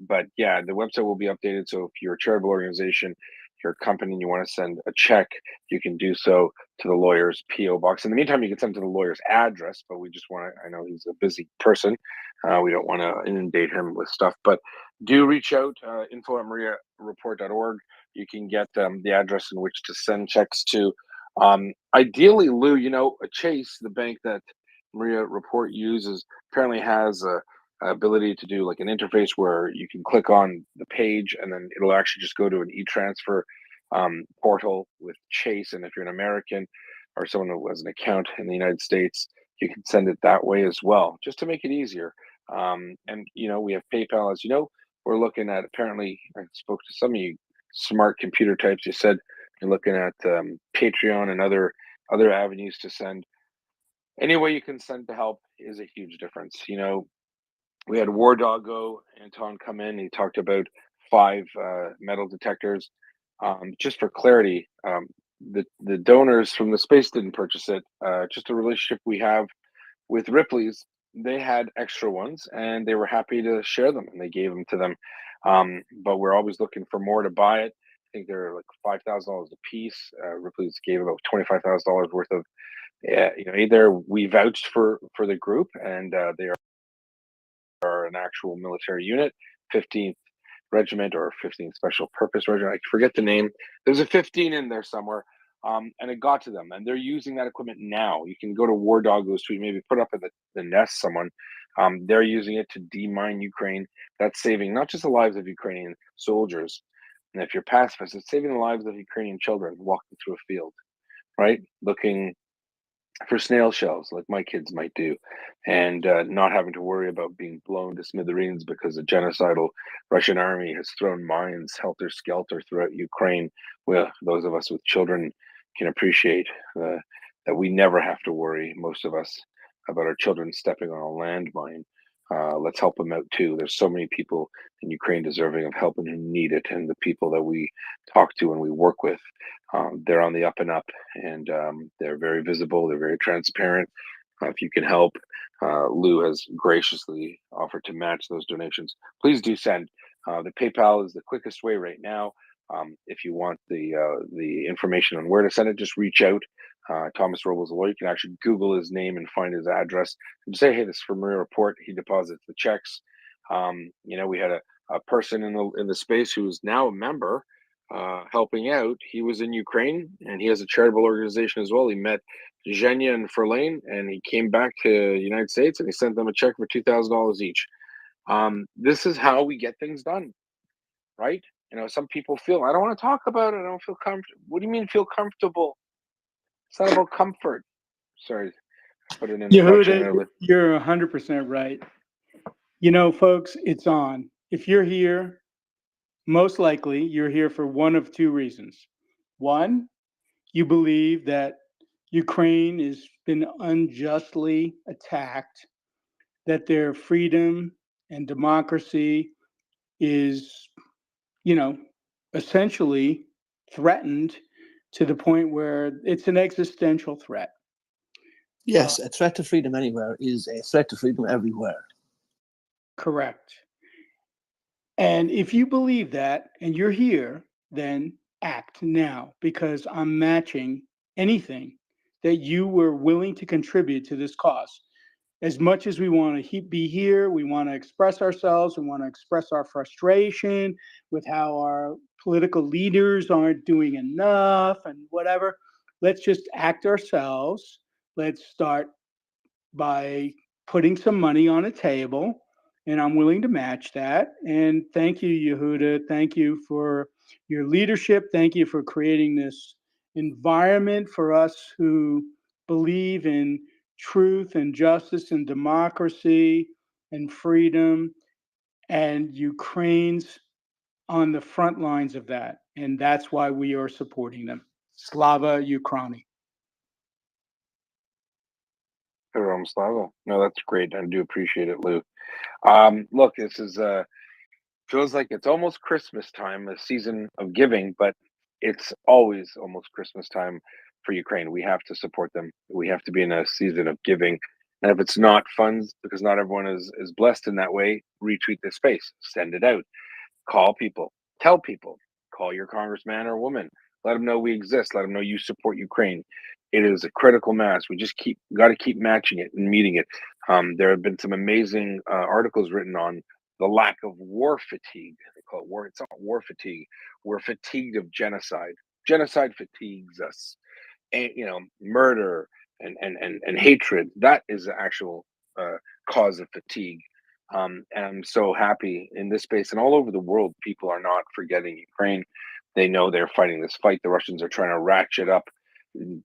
But yeah, the website will be updated. So if you're a charitable organization, you're a company, and you want to send a check, you can do so to the lawyer's PO box. In the meantime, you can send to the lawyer's address, but we just want to. I know he's a busy person. We don't want to inundate him with stuff, but do reach out. Info at mariareport.org. You can get the address in which to send checks to. Ideally, Lou, Chase, the bank that Maria Report uses, apparently has a ability to do like an interface where you can click on the page and then it'll actually just go to an e-transfer portal with Chase. And if you're an American or someone who has an account in the United States, you can send it that way as well, just to make it easier. And we have PayPal, as you know. We're looking at, apparently, I spoke to some of you smart computer types. You said you're looking at Patreon and other avenues to send. Any way you can send to help is a huge difference. We had War Doggo Anton come in. He talked about 5 metal detectors. Just for clarity, the donors from the space didn't purchase it. Just a relationship we have with Ripley's. They had extra ones, and they were happy to share them, and they gave them to them. But we're always looking for more to buy it. I think they're like $5,000 a piece. Ripley's gave about $25,000 worth of. Either we vouched for the group, and they are an actual military unit, 15th Regiment or 15th Special Purpose Regiment. I forget the name. There's a 15 in there somewhere. And it got to them, and they're using that equipment now. You can go to War Doggo's tweet, maybe put up in the nest someone. They're using it to demine Ukraine. That's saving not just the lives of Ukrainian soldiers, and if you're pacifist, it's saving the lives of Ukrainian children walking through a field, right? Looking for snail shells like my kids might do, and not having to worry about being blown to smithereens because a genocidal Russian army has thrown mines helter-skelter throughout Ukraine. Well, those of us with children can appreciate that we never have to worry, most of us, about our children stepping on a landmine. Let's help them out too. There's so many people in Ukraine deserving of help and who need it, and the people that we talk to and we work with, they're on the up and up, and they're very visible. They're very transparent. If you can help, Lou has graciously offered to match those donations. Please do send. The PayPal is the quickest way right now. If you want the information on where to send it, just reach out. Thomas Robles, a lawyer. You can actually Google his name and find his address and say, "Hey, this is from Maria Report." He deposits the checks. We had a person in the space who is now a member, helping out. He was in Ukraine and he has a charitable organization as well. He met Zhenya and Ferlane, and he came back to the United States and he sent them a check for $2,000 each. This is how we get things done, right? Some people feel, I don't want to talk about it. I don't feel comfortable. What do you mean feel comfortable? It's not about comfort. Sorry, put an inflection there. Yehuda, you're 100% right. Folks, it's on. If you're here, most likely you're here for one of two reasons. One, you believe that Ukraine has been unjustly attacked, that their freedom and democracy is, essentially threatened to the point where it's an existential threat. Yes, a threat to freedom anywhere is a threat to freedom everywhere. Correct. And if you believe that and you're here, then act now, because I'm matching anything that you were willing to contribute to this cause. As much as we want to be here, we want to express ourselves, we want to express our frustration with how our political leaders aren't doing enough and whatever. Let's just act ourselves. Let's start by putting some money on a table, and I'm willing to match that. And thank you, Yehuda. Thank you for your leadership. Thank you for creating this environment for us who believe in truth and justice and democracy and freedom. And Ukraine's on the front lines of that. And that's why we are supporting them. Slava Ukraini. Heroam Slava. No, that's great. I do appreciate it, Lou. Look, this is feels like it's almost Christmas time, a season of giving, but it's always almost Christmas time for Ukraine. We have to support them. We have to be in a season of giving. And if it's not funds, because not everyone is blessed in that way, retweet this space, send it out, call people, tell people, call your congressman or woman, let them know we exist, let them know you support Ukraine. It is a critical mass. We just got to keep matching it and meeting it. There have been some amazing articles written on the lack of war fatigue. They call it war. It's not war fatigue. We're fatigued of genocide. Genocide fatigues us. And, murder and hatred. That is the actual cause of fatigue. And I'm so happy in this space and all over the world, people are not forgetting Ukraine. They know they're fighting this fight. The Russians are trying to ratchet up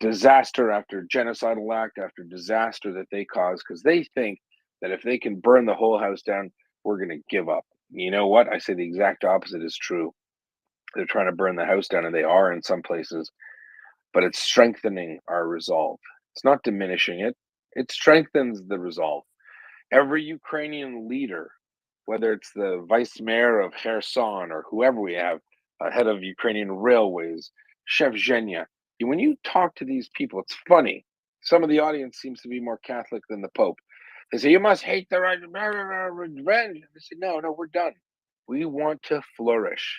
disaster after genocidal act after disaster that they cause because they think that if they can burn the whole house down, we're going to give up. You know what? I say the exact opposite is true. They're trying to burn the house down, and they are in some places, but it's strengthening our resolve. It's not diminishing it, it strengthens the resolve. Every Ukrainian leader, whether it's the vice mayor of Kherson or whoever we have, head of Ukrainian railways, Chef Zhenya, when you talk to these people, it's funny. Some of the audience seems to be more Catholic than the Pope. They say, you must hate the revenge. They say, no, we're done. We want to flourish,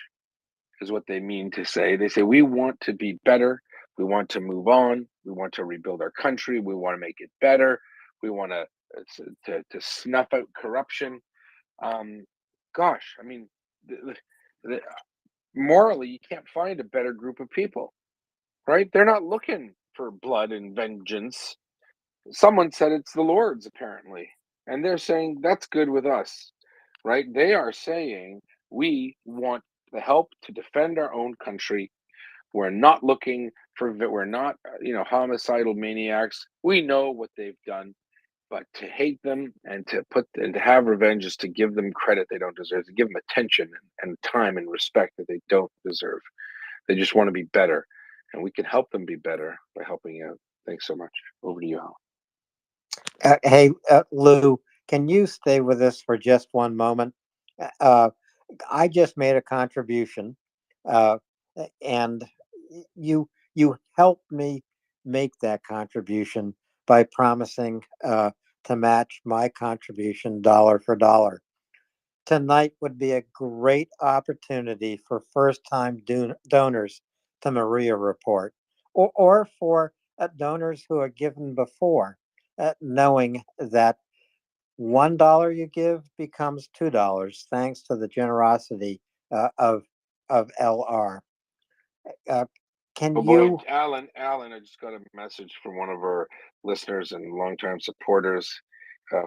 is what they mean to say. They say, we want to be better. We want to move on. We want to rebuild our country. We want to make it better. We want to snuff out corruption. Gosh, I mean, morally, you can't find a better group of people, right? They're not looking for blood and vengeance. Someone said it's the Lord's, apparently. And they're saying that's good with us, right? They are saying we want the help to defend our own country. We're not looking for, we're not, homicidal maniacs. We know what they've done. But to hate them and to have revenge is to give them credit they don't deserve, to give them attention and time and respect that they don't deserve. They just want to be better, and we can help them be better by helping out. Thanks so much. Over to you, Hal. Hey, Lou, can you stay with us for just one moment? I just made a contribution, and you helped me make that contribution by promising to match my contribution dollar for dollar. Tonight would be a great opportunity for first-time donors to Maria Report, or for donors who are given before, knowing that $1 you give becomes $2 thanks to the generosity of LR. Can Oh boy, you? Alan, I just got a message from one of our listeners and longtime supporters.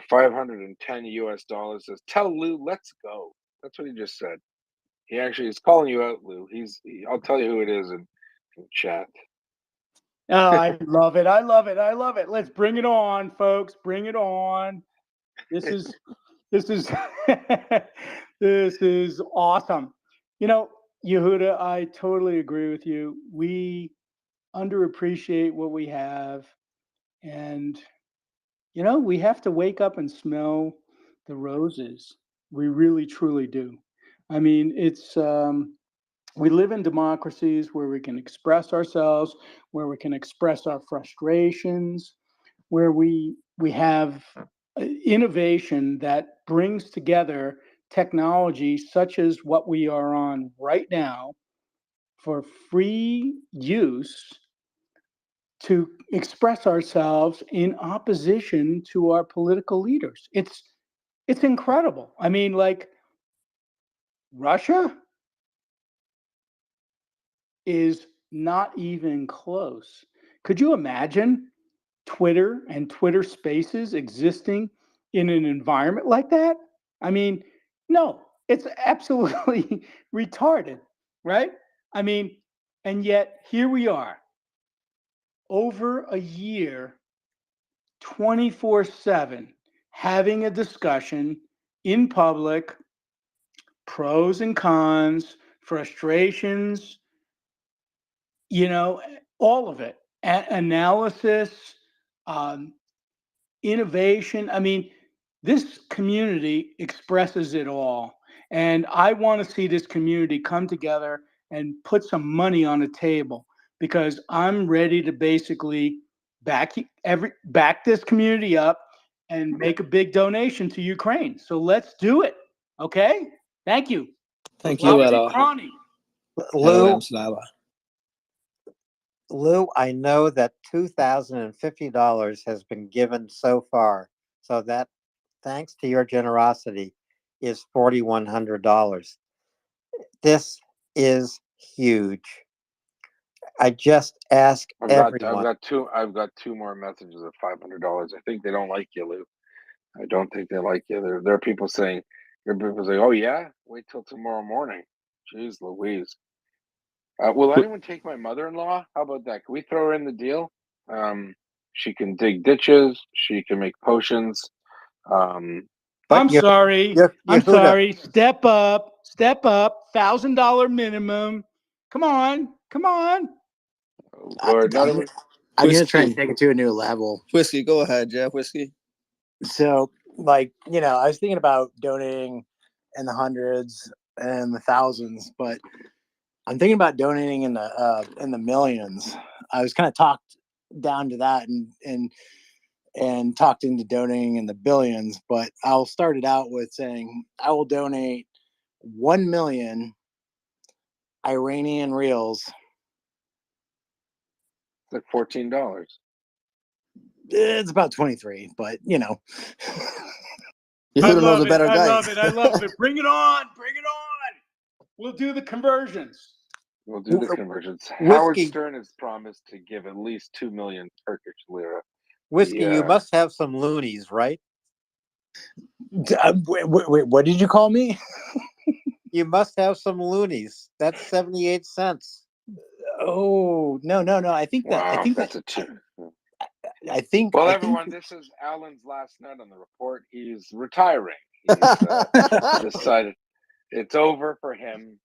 $510 says, "Tell Lou, let's go." That's what he just said. He actually is calling you out, Lou. I'll tell you who it is in chat. Oh, I love it. I love it. I love it. Let's bring it on, folks. Bring it on. This is this is this is awesome. You know, Yehuda, I totally agree with you. We underappreciate what we have, and we have to wake up and smell the roses. We really truly do. I mean, it's we live in democracies where we can express ourselves, where we can express our frustrations, where we have innovation that brings together technology such as what we are on right now for free use to express ourselves in opposition to our political leaders. It's incredible. I mean, like, Russia is not even close. Could you imagine Twitter and Twitter Spaces existing in an environment like that? I mean, no, it's absolutely retarded, right? I mean, and yet here we are, over a year, 24/7, having a discussion in public, pros and cons, frustrations, all of it, analysis, um, innovation. I mean, this community expresses it all. And I want to see this community come together and put some money on the table, because I'm ready to basically back this community up and make a big donation to Ukraine. So let's do it. Okay? Thank you. Thank you, Love LR. Ronnie. Lou, I know that $2,050 has been given so far, so that, thanks to your generosity, is $4,100. This is huge. I just ask everyone. I've got two more messages of $500. I think they don't like you, Lou. I don't think they like you. There are people saying, "Oh yeah, wait till tomorrow morning." Jeez Louise. Will anyone take my mother-in-law? How about that? Can we throw her in the deal? She can dig ditches. She can make potions. But I'm sorry. I'm Yehuda, sorry. Step up. $1,000 minimum. Come on. Lord, not I'm, everyone. I'm gonna try and take it to a new level. Whiskey, go ahead, Jeff. Whiskey. So, like, I was thinking about donating in the hundreds and the thousands, but I'm thinking about donating in the millions. I was kind of talked down to that and talked into donating in the billions, but I'll start it out with saying I will donate 1 million Iranian reals. It's like $14. It's about 23, but I Yehuda knows love a it. better I guy. love it. I love it. Bring it on. We'll do the conversions. We'll do the conversions. Whiskey. Howard Stern has promised to give at least 2 million Turkish lira. Whiskey, you must have some loonies, right? Wait, what did you call me? You must have some loonies. That's 78 cents. Oh, no. I think that's a two. I think. Well, everyone, this is Alan's last night on the report. He's retiring. He's decided it's over for him.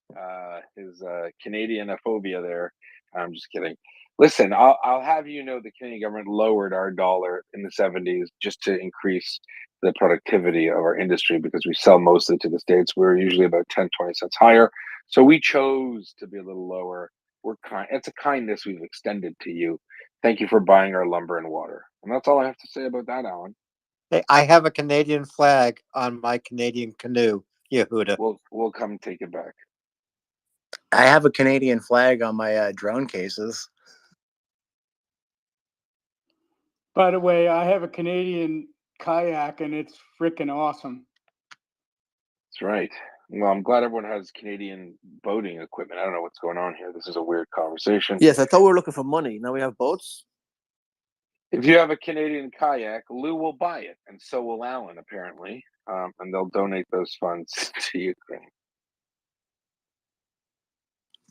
His Canadianophobia there. I'm just kidding. Listen, I'll have you know the Canadian government lowered our dollar in the 70s just to increase the productivity of our industry, because we sell mostly to the States. We're usually about 10, 20 cents higher. So we chose to be a little lower. It's a kindness we've extended to you. Thank you for buying our lumber and water. And that's all I have to say about that, Alan. Hey, I have a Canadian flag on my Canadian canoe, Yehuda. We'll come take it back. I have a Canadian flag on my drone cases. By the way, I have a Canadian kayak and it's freaking awesome. That's right. Well, I'm glad everyone has Canadian boating equipment. I don't know what's going on here. This is a weird conversation. Yes, I thought we were looking for money. Now we have boats. If you have a Canadian kayak, Lou will buy it, and so will Alan, apparently, and they'll donate those funds to Ukraine.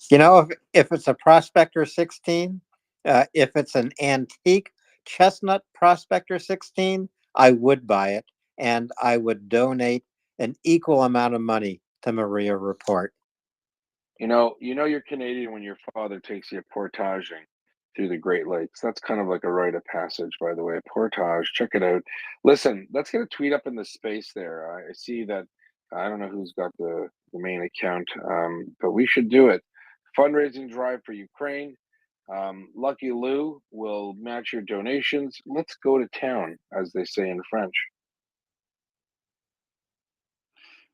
You know, if it's a Prospector 16, if it's an antique chestnut Prospector 16, I would buy it, and I would donate an equal amount of money to Maria Report. You know you're Canadian when your father takes you portaging through the Great Lakes. That's kind of like a rite of passage, by the way. Portage, check it out. Listen, let's get a tweet up in the space there. I see that. I don't know who's got the main account, but we should do it. Fundraising drive for Ukraine. Lucky Lou will match your donations. Let's go to town, as they say in French.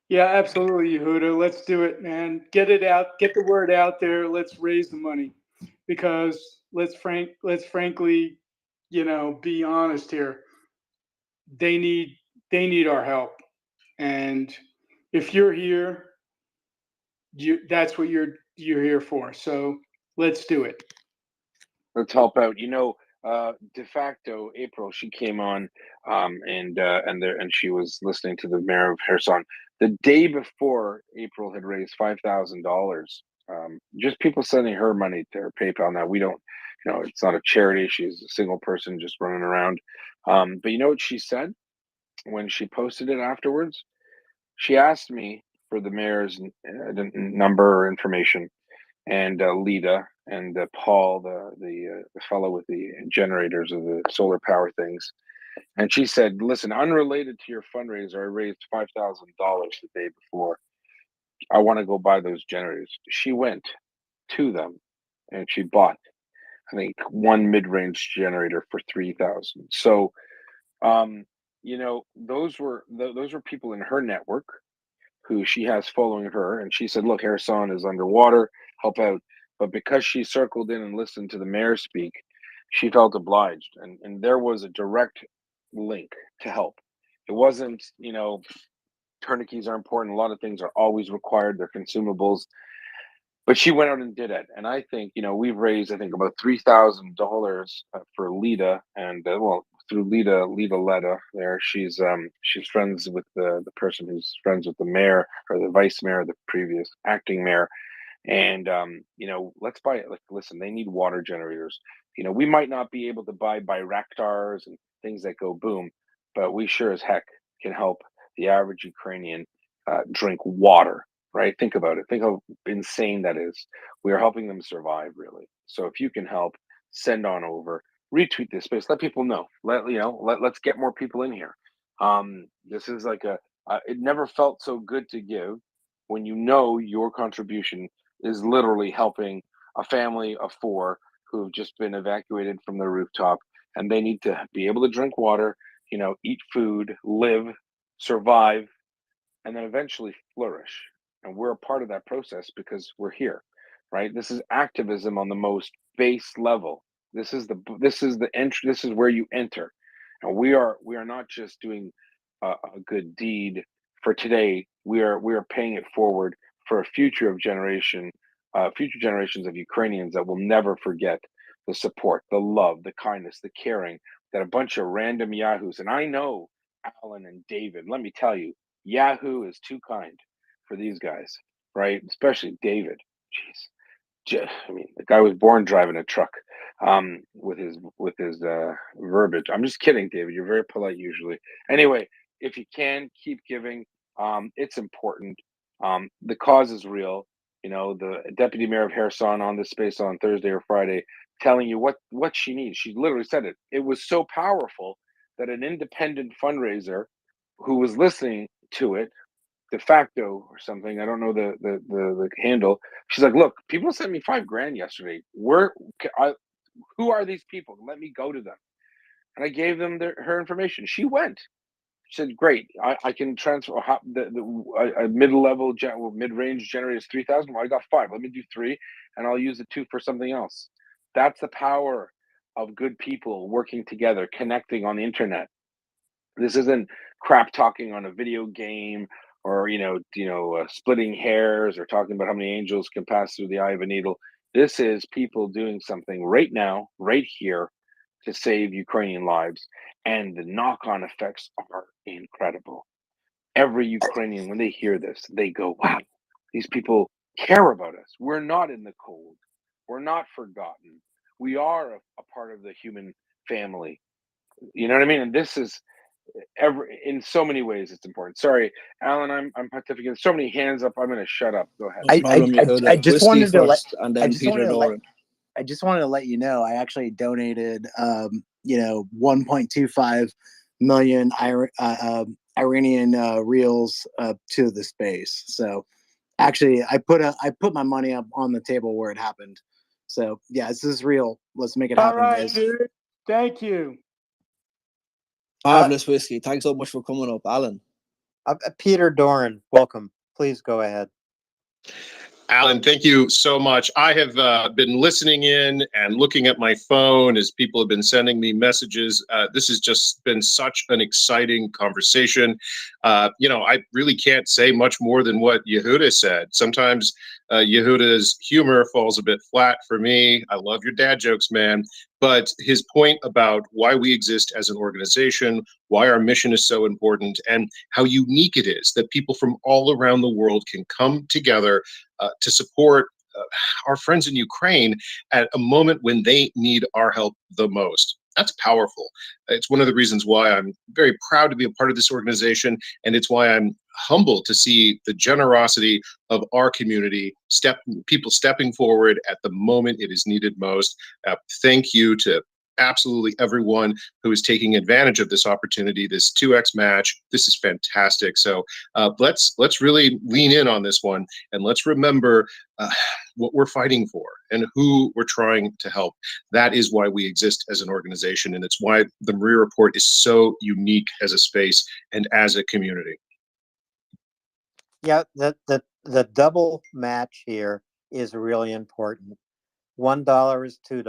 Yeah, absolutely, Yehuda. Let's do it, man. Get it out. Get the word out there. Let's raise the money, because let's frankly, be honest here. They need our help, and if you're here, that's what you're here for. So let's do it. Let's help out. De facto April, she came on, and she was listening to the mayor of Kherson. The day before, April had raised $5,000. Just people sending her money to her PayPal. Now we don't, it's not a charity. She's a single person just running around. But you know what she said when she posted it afterwards? She asked me for the mayor's number or information, and Lita and Paul, the fellow with the generators of the solar power things. And she said, "Listen, unrelated to your fundraiser, I raised $5,000 the day before. I want to go buy those generators." She went to them, and she bought, I think, one mid-range generator for $3,000. So, those were people in her network who she has following her, and she said, "Look, Kherson is underwater. Help out." But because she circled in and listened to the mayor speak, she felt obliged, and there was a direct link to help. It wasn't, tourniquets are important. A lot of things are always required. They're consumables. But she went out and did it, and I think we've raised about $3,000 for Lita, and through Lita Letta. There, she's friends with the person who's friends with the mayor or the vice mayor, the previous acting mayor, and let's buy it. Like, listen, they need water generators. We might not be able to buy Bayraktars and things that go boom, but we sure as heck can help the average Ukrainian drink water. Right? Think about it. Think how insane that is. We are helping them survive, really. So if you can help, send on over, retweet this space, let people know. Let's get more people in here. This is like it never felt so good to give when your contribution is literally helping a family of 4 who've just been evacuated from the rooftop, and they need to be able to drink water, eat food, live, survive, and then eventually flourish. And we're a part of that process because we're here, right? This is activism on the most base level. This is the entry. This is where you enter, and we are not just doing a good deed for today. We are paying it forward for a future generations of Ukrainians that will never forget the support, the love, the kindness, the caring that a bunch of random yahoos, and I know Alan and David. Let me tell you, Yahoo is too kind for these guys, right? Especially David. Jeez, I mean, the guy was born driving a truck. With his verbiage. I'm just kidding, David. You're very polite usually. Anyway, if you can keep giving, it's important. The cause is real. The deputy mayor of Kherson on this space on Thursday or Friday, telling you what she needs. She literally said it. It was so powerful that an independent fundraiser who was listening to it, de facto or something, I don't know the handle. She's like, "Look, people sent me $5,000 yesterday. Who are these people? Let me go to them." And I gave them her information. She went. said, "Great, I can transfer a mid-level, mid-range generator is 3,000. Well, I got 5. Let me do 3, and I'll use the 2 for something else." That's the power of good people working together, connecting on the internet. This isn't crap talking on a video game, or splitting hairs, or talking about how many angels can pass through the eye of a needle. This is people doing something right now, right here, to save Ukrainian lives, and the knock-on effects are incredible. Every Ukrainian, when they hear this, they go, "Wow, these people care about us. We're not in the cold. We're not forgotten. We are a part of the human family." You know what I mean? And this is in so many ways it's important. Sorry, Alan, I'm pontificating. So many hands up. I'm going to shut up. Go ahead. No problem, Yehuda. I just Whiskey wanted to let first, and I then just Peter wanted to let Doran. I just wanted to let you know I actually donated 1.25 million Iranian reals to the space. So actually I put my money up on the table where it happened. So yeah, this is real. Let's make it All happen, right, guys. dude. Thank you. Marvelous whiskey. Thanks so much for coming up, Alan. Peter Doran, welcome. Please go ahead. Alan, thank you so much. I have been listening in and looking at my phone as people have been sending me messages. This has just been such an exciting conversation. I really can't say much more than what Yehuda said. Sometimes Yehuda's humor falls a bit flat for me. I love your dad jokes, man. But his point about why we exist as an organization, why our mission is so important, and how unique it is that people from all around the world can come together to support our friends in Ukraine at a moment when they need our help the most. That's powerful. It's one of the reasons why I'm very proud to be a part of this organization, and it's why I'm humbled to see the generosity of our community, people stepping forward at the moment it is needed most. Thank you to absolutely everyone who is taking advantage of this opportunity, this 2x match. This is fantastic. So let's really lean in on this one, and let's remember what we're fighting for and who we're trying to help. That is why we exist as an organization, and it's why the Maria Report is so unique as a space and as a community. Yeah, the double match here is really important. $1 is $2,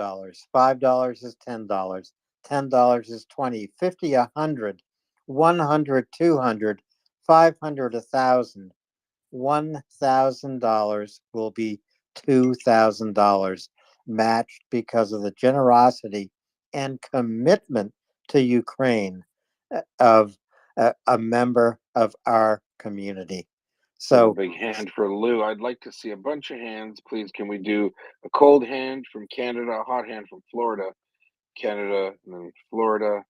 $5 is $10, $10 is 20, 50, 100, 100, 200, 500, 1,000. $1,000 will be $2,000 matched because of the generosity and commitment to Ukraine of a member of our community. So, big hand for Lou. I'd like to see a bunch of hands, please. Can we do a cold hand from Canada, a hot hand from Florida, Canada, and then Florida,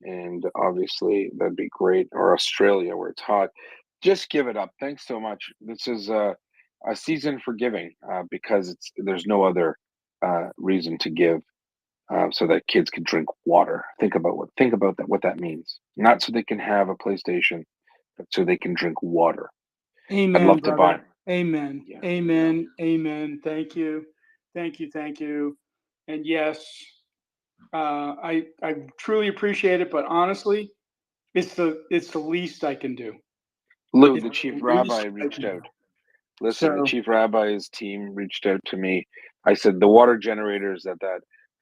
and obviously that'd be great, or Australia where it's hot. Just give it up. Thanks so much. This is a season for giving, because there's no other reason to give, so that kids can drink water. Think about what that means. Not so they can have a PlayStation, but so they can drink water. Amen, I'd love to buy. brother. Amen. Yeah. Amen. Amen. Thank you. Thank you. Thank you. And yes, I truly appreciate it, but honestly, it's the least I can do. Lou, It's the chief the rabbi, least I reached can out. do. Listen, the So chief rabbi's team reached out to me. I said the water generators that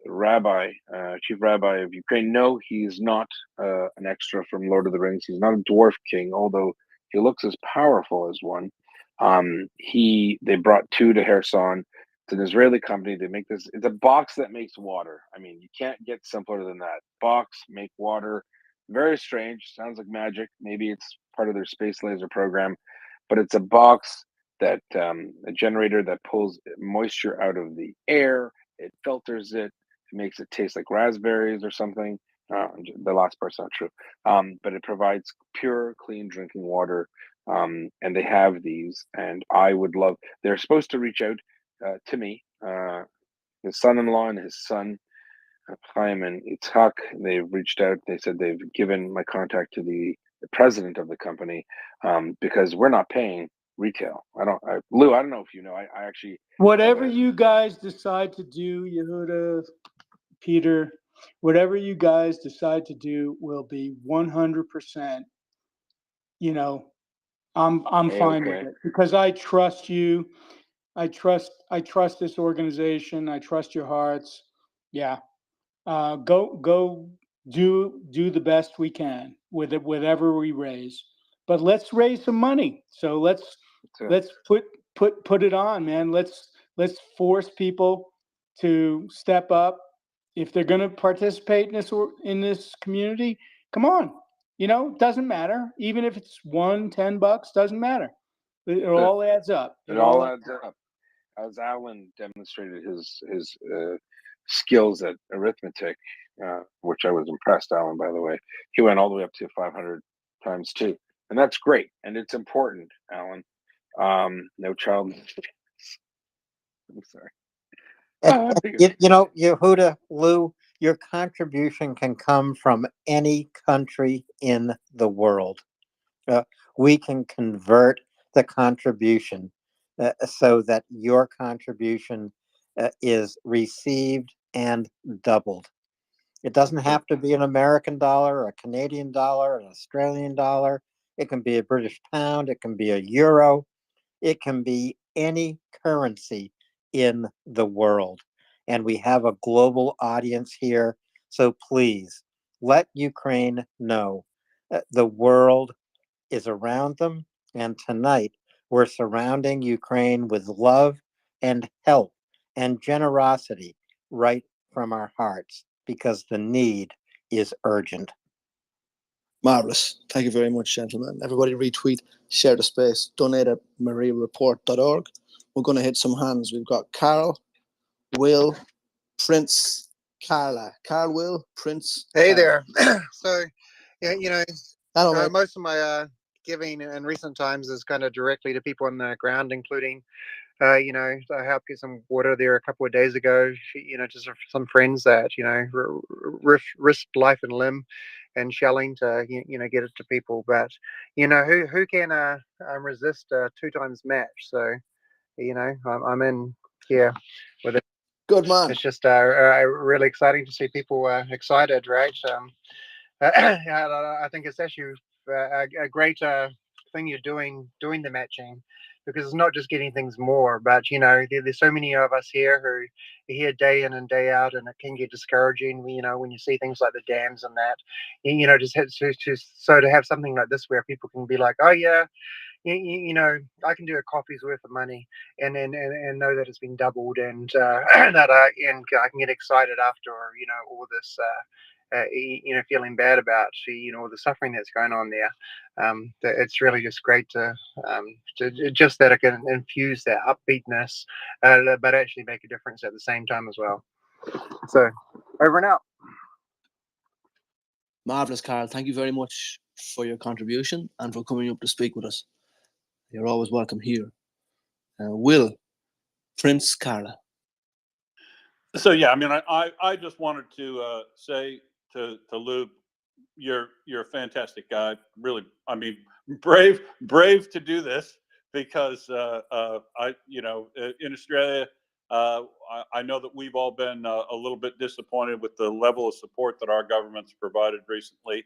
rabbi, chief rabbi of Ukraine. No, he's not an extra from Lord of the Rings. He's not a dwarf king, although he looks as powerful as one. They brought 2 to Kherson. It's an Israeli company. They make this. It's a box that makes water. I mean, you can't get simpler than that. Box, make water. Very strange. Sounds like magic. Maybe it's part of their space laser program, but it's a box that a generator that pulls moisture out of the air. It filters it. It makes it taste like raspberries or something. The last part's not true, but it provides pure, clean drinking water. And they have these, and I would love. They're supposed to reach out to me, his son-in-law and his son, Chaim and Itzhak. They've reached out. They said they've given my contact to the president of the company, because we're not paying retail. Lou, I don't know if you know. I actually whatever you guys decide to do, Yehuda, Peter, whatever you guys decide to do will be 100% I'm fine with okay. it because I trust you. I trust this organization. I trust your hearts. Yeah. Go do the best we can with it, whatever we raise. But let's raise some money. So So, let's put it on, man. Let's force people to step up if they're going to participate in this community. Come on, doesn't matter. Even if it's $10, doesn't matter. It so all adds up. it all adds up. As Alan demonstrated his skills at arithmetic, which I was impressed, Alan, by the way. He went all the way up to 500 times 2. And that's great. And it's important, Alan. No child. I'm sorry. Yehuda, Lou, your contribution can come from any country in the world. We can convert the contribution so that your contribution is received and doubled. It doesn't have to be an American dollar, a Canadian dollar, an Australian dollar. It can be a British pound. It can be a euro. It can be any currency in the world. And we have a global audience here. So please let Ukraine know the world is around them. And tonight, we're surrounding Ukraine with love and help and generosity right from our hearts because the need is urgent. Marvelous. Thank you very much, gentlemen. Everybody retweet, share the space, donate at mariareport.org. We're going to hit some hands. We've got Carl, Will, Prince, Carla. Carl, Will, Prince. Hey Carla. there. So, yeah, Hello, mate. most of my giving in recent times is kind of directly to people on the ground, including, I helped get some water there a couple of days ago. Just some friends that risked life and limb and shelling to get it to people. But who can resist a 2 times match? So I'm in here with it. Good man. It's just really exciting to see people excited, right? I think it's actually a great thing you're doing the matching, because it's not just getting things more, but there's so many of us here who are here day in and day out, and it can get discouraging. When you see things like the dams and that, just to have something like this where people can be like, oh yeah, I can do a coffee's worth of money, and know that it's been doubled, and that I can get excited after all this. Feeling bad about the suffering that's going on there. It's really just great to just that it can infuse that upbeatness, but actually make a difference at the same time as well. So, over and out. Marvelous, Carl. Thank you very much for your contribution and for coming up to speak with us. You're always welcome here. Will, Prince, Carla. So yeah, I mean, I just wanted to say to Lou, you're a fantastic guy. Really, I mean, brave to do this, because in Australia, I know that we've all been a little bit disappointed with the level of support that our government's provided recently,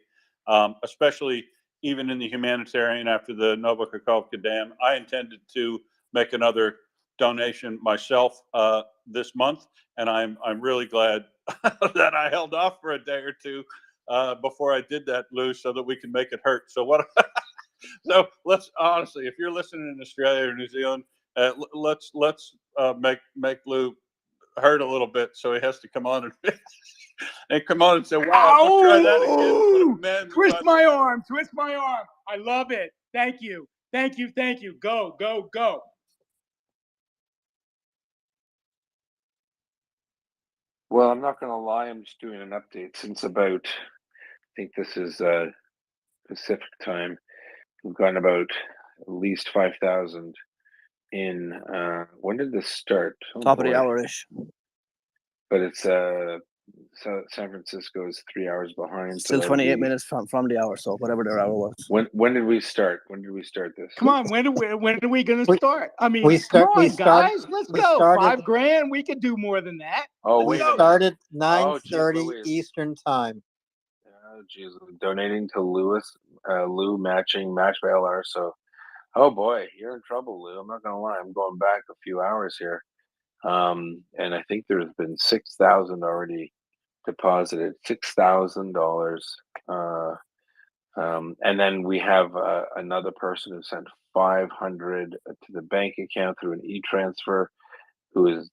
especially even in the humanitarian after the Novakakovka Dam. I intended to make another donation myself this month, and I'm really glad that I held off for a day or two before I did that, Lou, so that we can make it hurt. So so let's honestly, if you're listening in Australia or New Zealand, let's make Lou hurt a little bit, so he has to come on and come on and say, "Wow, I'm gonna try that again." Man, twist my arm. I love it. Thank you. Go. well, I'm not going to lie. I'm just doing an update since about, I think this is Pacific time. We've gotten about at least 5,000 in. When did this start? Top of the hour-ish. But it's San Francisco is 3 hours behind. Still so 28 minutes from the hour, so whatever their hour was. When did we start? When did we start this? Come on, when are we going to start? I mean, guys, let's go. $5,000. We could do more than that. Oh, We wait a minute. started Oh, geez 9:30 Louise. Eastern time. Oh, geez. Donating to Lewis. Lou matching match by LR. So, oh boy, you're in trouble, Lou. I'm not gonna lie. I'm going back a few hours here, and I think there's been 6,000 already deposited. $6,000. And then we have another person who sent 500 to the bank account through an e-transfer, who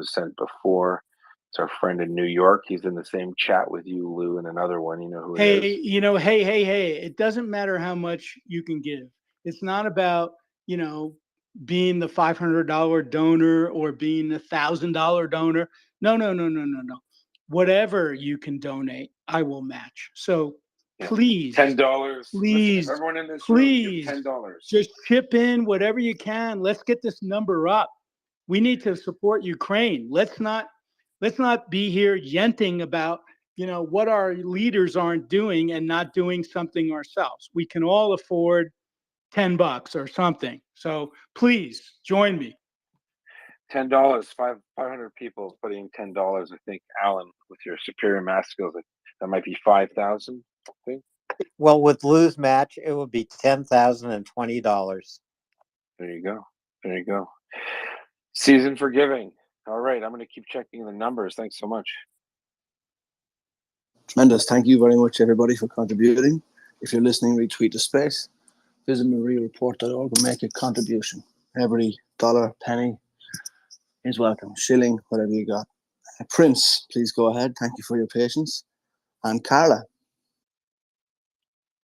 sent before. It's our friend in New York. He's in the same chat with you, Lou, and another one. You know who it is. Hey, it doesn't matter how much you can give. It's not about, being the $500 donor or being the $1,000 donor. No. Whatever you can donate, I will match. So please, $10. please, everyone in this please, room, give $10. just chip in whatever you can. Let's get this number up. We need to support Ukraine. Let's not be here yenting about, what our leaders aren't doing and not doing something ourselves. We can all afford $10 or something. So please join me. $10. 500 people putting $10. I think, Alan, with your superior math skills, that might be 5,000. I think. Well, with Lou's match, it would be $10,020. There you go. Season for giving. All right, I'm going to keep checking the numbers. Thanks so much. Tremendous. Thank you very much, everybody, for contributing. If you're listening, retweet the space. Visit mariareport.org and make a contribution. Every dollar, penny is welcome. Shilling, whatever you got. Prince, please go ahead. Thank you for your patience. And Carla.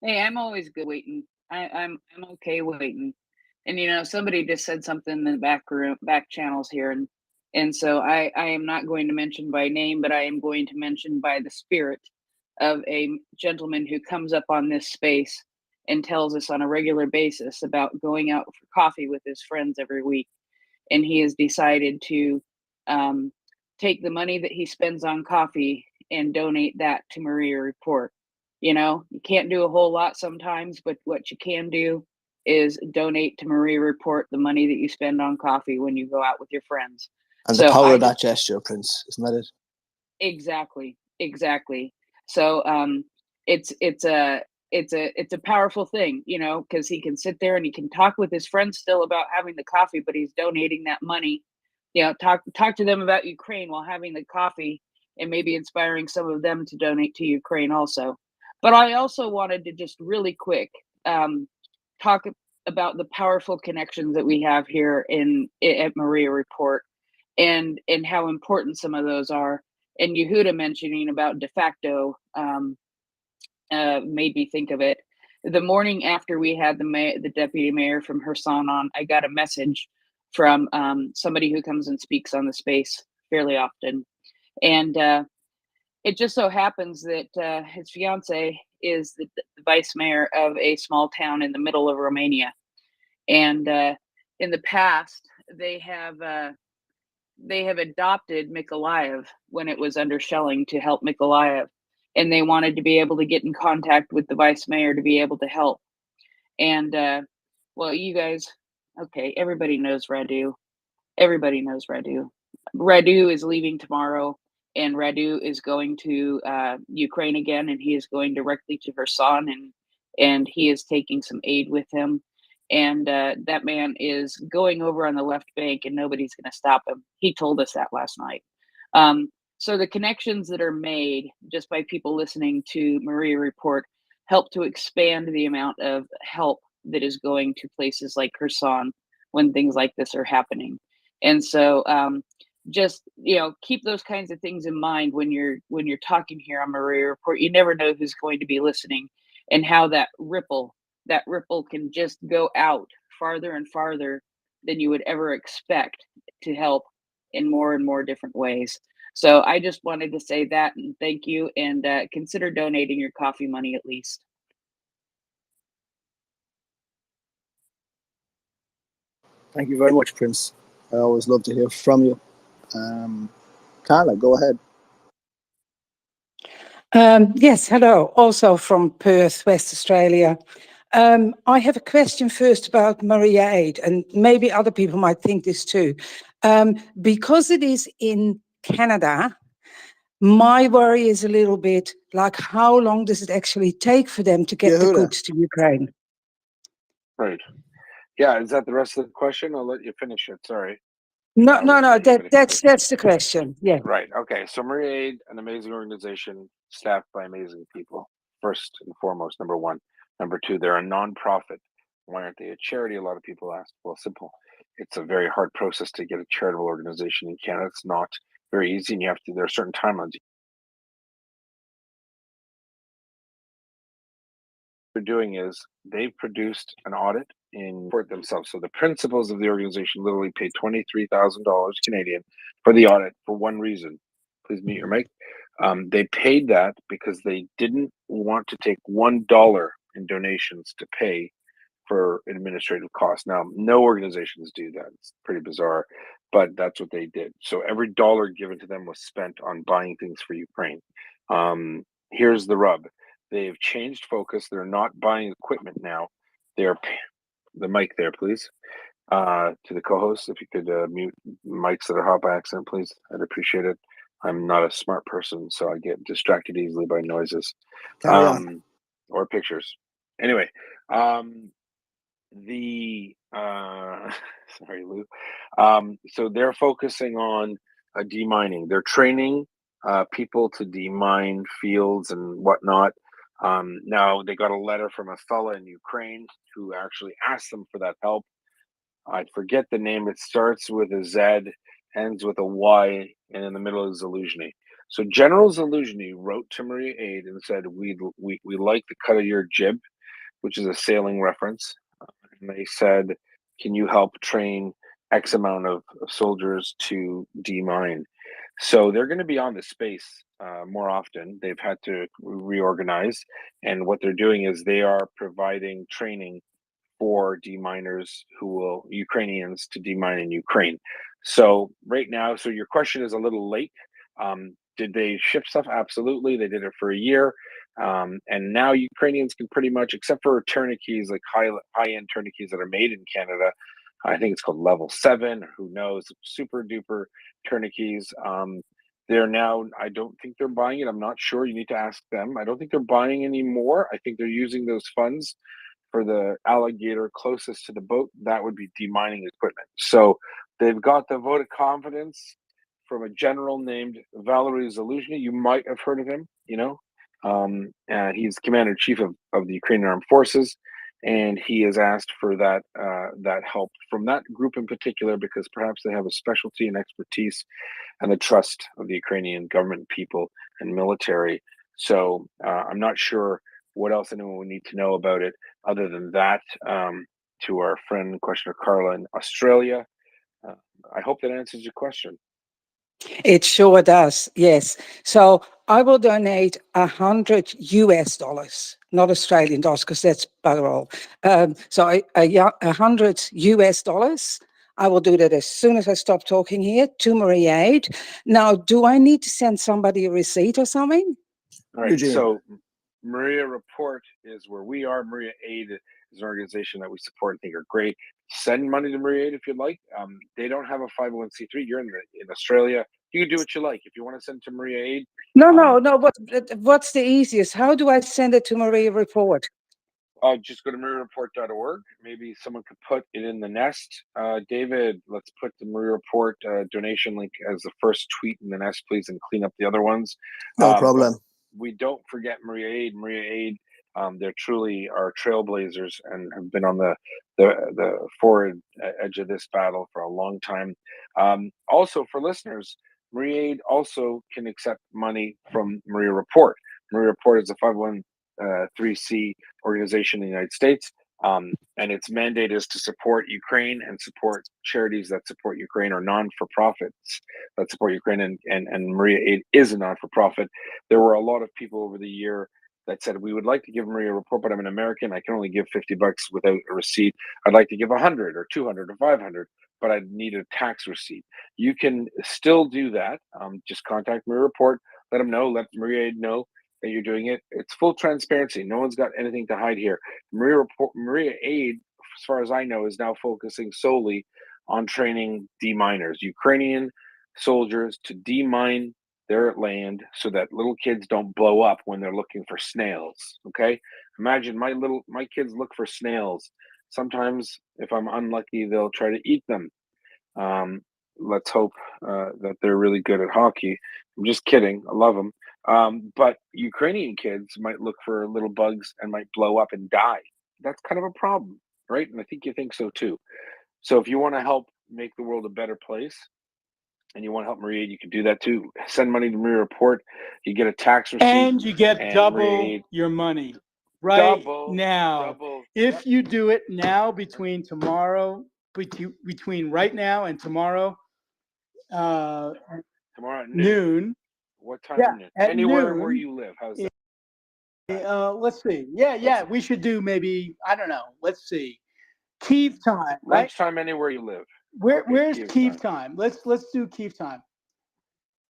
Hey, I'm always good waiting. I'm okay waiting. And somebody just said something in the back channels here, and so I am not going to mention by name, but I am going to mention by the spirit of a gentleman who comes up on this space and tells us on a regular basis about going out for coffee with his friends every week. And he has decided to take the money that he spends on coffee and donate that to Maria Report. You can't do a whole lot sometimes, but what you can do is donate to Maria Report the money that you spend on coffee when you go out with your friends. And the power of that gesture, Prince, isn't that it? Exactly. So it's a powerful thing, because he can sit there and he can talk with his friends still about having the coffee, but he's donating that money. Talk to them about Ukraine while having the coffee, and maybe inspiring some of them to donate to Ukraine also. But I also wanted to just really quick talk about the powerful connections that we have here at Maria Report, and how important some of those are. And Yehuda mentioning about de facto made me think of it. The morning after we had the deputy mayor from Kherson on, I got a message from somebody who comes and speaks on the space fairly often, and it just so happens that his fiance is the vice mayor of a small town in the middle of Romania, and in the past they have adopted Mykolaiv when it was under shelling to help Mykolaiv, and they wanted to be able to get in contact with the vice mayor to be able to help. And well, you guys, okay, everybody knows Radu. Radu is leaving tomorrow, and Radu is going to Ukraine again, and he is going directly to Kherson, and he is taking some aid with him. And that man is going over on the left bank, and nobody's going to stop him. He told us that last night. So the connections that are made just by people listening to Maria Report help to expand the amount of help that is going to places like Kherson when things like this are happening. And so just keep those kinds of things in mind when you're talking here on Maria Report. You never know who's going to be listening, and how that ripple can just go out farther and farther than you would ever expect to help in more and more different ways. So I just wanted to say that, and thank you, and consider donating your coffee money at least. Thank you very much, Prince. I always love to hear from you. Carla, go ahead. Yes, hello. Also from Perth, West Australia. I have a question first about Maria Aid, and maybe other people might think this too. Because it is in Canada, My worry is a little bit like, how long does it actually take for them to get the Yehuda. goods to Ukraine? Right. Yeah. Is that the rest of the question? I'll let you finish it. Sorry. No, I wasn't ready, but if you did. that's the question. Yeah. Right. Okay. So Maria Aid, an amazing organization staffed by amazing people. First and foremost, number one. Number two, they're a nonprofit. Why aren't they a charity? A lot of people ask. Well, simple. It's a very hard process to get a charitable organization in Canada. It's not very easy, and you have to. There are certain timelines. They're doing is they've produced an audit for it themselves. So the principals of the organization literally paid $23,000 Canadian for the audit for one reason. Please mute your mic. They paid that because they didn't want to take $1 in donations to pay for administrative costs. Now, no organizations do that. It's pretty bizarre, but that's what they did. So every dollar given to them was spent on buying things for Ukraine. Here's the rub. They've changed focus. They're not buying equipment now. They're the mic there, please. To the co-host, if you could mute mics that are hot by accident, please. I'd appreciate it. I'm not a smart person, so I get distracted easily by noises Carry on. or pictures. Anyway, the sorry, Lou. So they're focusing on demining. They're training people to demine fields and whatnot. Now they got a letter from a fella in Ukraine who actually asked them for that help. I forget the name. It starts with a Z, ends with a Y, and in the middle is Zaluzhny. So General Zaluzhny wrote to Maria Aid and said, we like the cut of your jib, which is a sailing reference. And they said, can you help train X amount of soldiers to demine? So they're going to be on the space more often. They've had to reorganize. And what they're doing is they are providing training for deminers Ukrainians to demine in Ukraine. So right now, so your question is a little late. Did they ship stuff? Absolutely. They did it for a year. And now Ukrainians can pretty much, except for tourniquets, like high-end tourniquets that are made in Canada, I think it's called level 7, who knows, super duper tourniquets. They're now, I don't think they're buying it. I'm not sure. You need to ask them. I don't think they're buying anymore. I think they're using those funds for the alligator closest to the boat. That would be demining equipment. So they've got the vote of confidence from a general named Valery Zaluzhny. You might have heard of him, he's commander-in-chief of the Ukrainian Armed Forces, and he has asked for that help from that group in particular because perhaps they have a specialty and expertise and the trust of the Ukrainian government, people, and military. So I'm not sure what else anyone would need to know about it other than that. To our friend, questioner Carla in Australia, I hope that answers your question. It sure does, yes. So I will donate $100, not Australian dollars, because that's bugger all. So $100. I will do that as soon as I stop talking here to Maria Aid. Now, do I need to send somebody a receipt or something? All right, Eugene. so Maria Report is where we are. Maria Aid is an organization that we support and think are great. Send money to Maria Aid if you'd like. They don't have a 501c3. You're in Australia. You can do what you like. If you want to send to Maria Aid. No. What's the easiest? How do I send it to Maria Report? Just go to mariareport.org. Maybe someone could put it in the nest. David, let's put the Maria Report donation link as the first tweet in the nest, please, and clean up the other ones. No problem. We don't forget Maria Aid. Maria Aid, they're truly our trailblazers and have been on the forward edge of this battle for a long time. Also, for listeners, Maria Aid also can accept money from Maria Report. Maria Report is a 501(c) organization in the United States. And its mandate is to support Ukraine and support charities that support Ukraine or non-for-profits that support Ukraine. And Maria Aid is a non-for-profit. There were a lot of people over the year that said, we would like to give Maria a report, but I'm an American. I can only give $50 without a receipt. I'd like to give 100 or 200 or 500, but I need a tax receipt. You can still do that. Just contact Maria Report. Let them know. Let Maria Aid know that you're doing it. It's full transparency. No one's got anything to hide here. Maria Aid, as far as I know, is now focusing solely on training deminers, Ukrainian soldiers to demine their land so that little kids don't blow up when they're looking for snails. Okay, imagine my kids look for snails. Sometimes, if I'm unlucky, they'll try to eat them. Um, let's hope that they're really good at hockey. I'm just kidding. I love them. But Ukrainian kids might look for little bugs and might blow up and die. That's kind of a problem, right? And I think you think so too. So if you want to help make the world a better place and you want to help Maria, you can do that too. Send money to Maria Report. You get a tax receipt. And you get and double Maria, your money right double. now. If you do it now between right now and tomorrow, tomorrow at noon. What time? Yeah, Noon? at Anywhere noon. where you live. How's that? Let's see. Yeah. We should do maybe, I don't know. Let's see. Kiev time, right? Lunchtime anywhere you live. Where's Kiev time? Let's do Kiev time.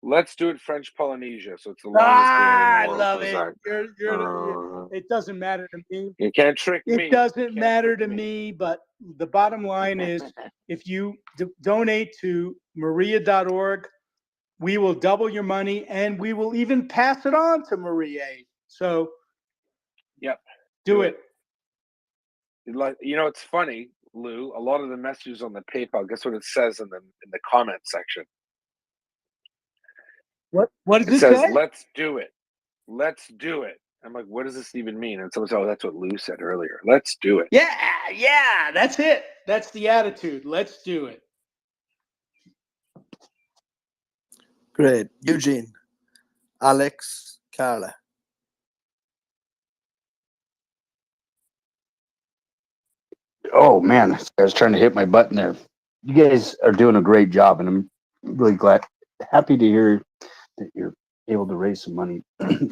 Let's do it French Polynesia, so it's the longest day in I the world. love it. It doesn't matter to me. You can't trick me. It doesn't matter to me, but the bottom line is if you donate to maria.org, we will double your money and we will even pass it on to Maria. So, yep, do it. Like, it's funny, Lou. A lot of the messages on the PayPal. Guess what it says in the comment section? What does it says? Say? Let's do it. Let's do it. I'm like, what does this even mean? And someone said, oh, that's what Lou said earlier. Let's do it. Yeah, that's it. That's the attitude. Let's do it. Great. Eugene, Alex, Carla. Oh man, I was trying to hit my button there. You guys are doing a great job, and I'm really happy to hear that you're able to raise some money.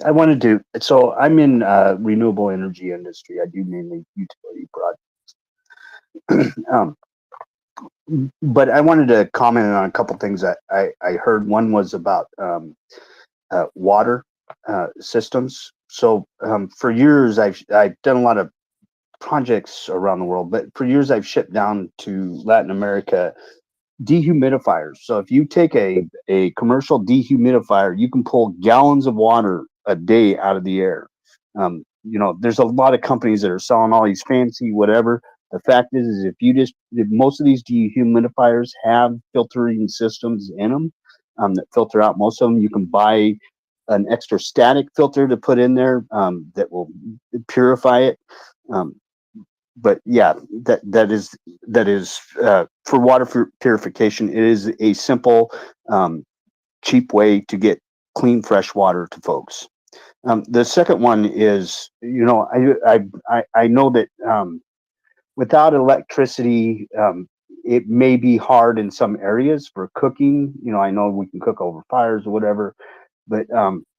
I wanted to. So I'm in renewable energy industry. I do mainly utility projects. But I wanted to comment on a couple things that I heard. One was about water systems. So for years, I've done a lot of projects around the world, but for years I've shipped down to Latin America dehumidifiers. So if you take a commercial dehumidifier, you can pull gallons of water a day out of the air. There's a lot of companies that are selling all these fancy whatever. The fact is if most of these dehumidifiers have filtering systems in them that filter out most of them. You can buy an extra static filter to put in there that will purify it. But yeah, that is for water purification. It is a simple, cheap way to get clean, fresh water to folks. The second one is, I know that without electricity, it may be hard in some areas for cooking. I know we can cook over fires or whatever. But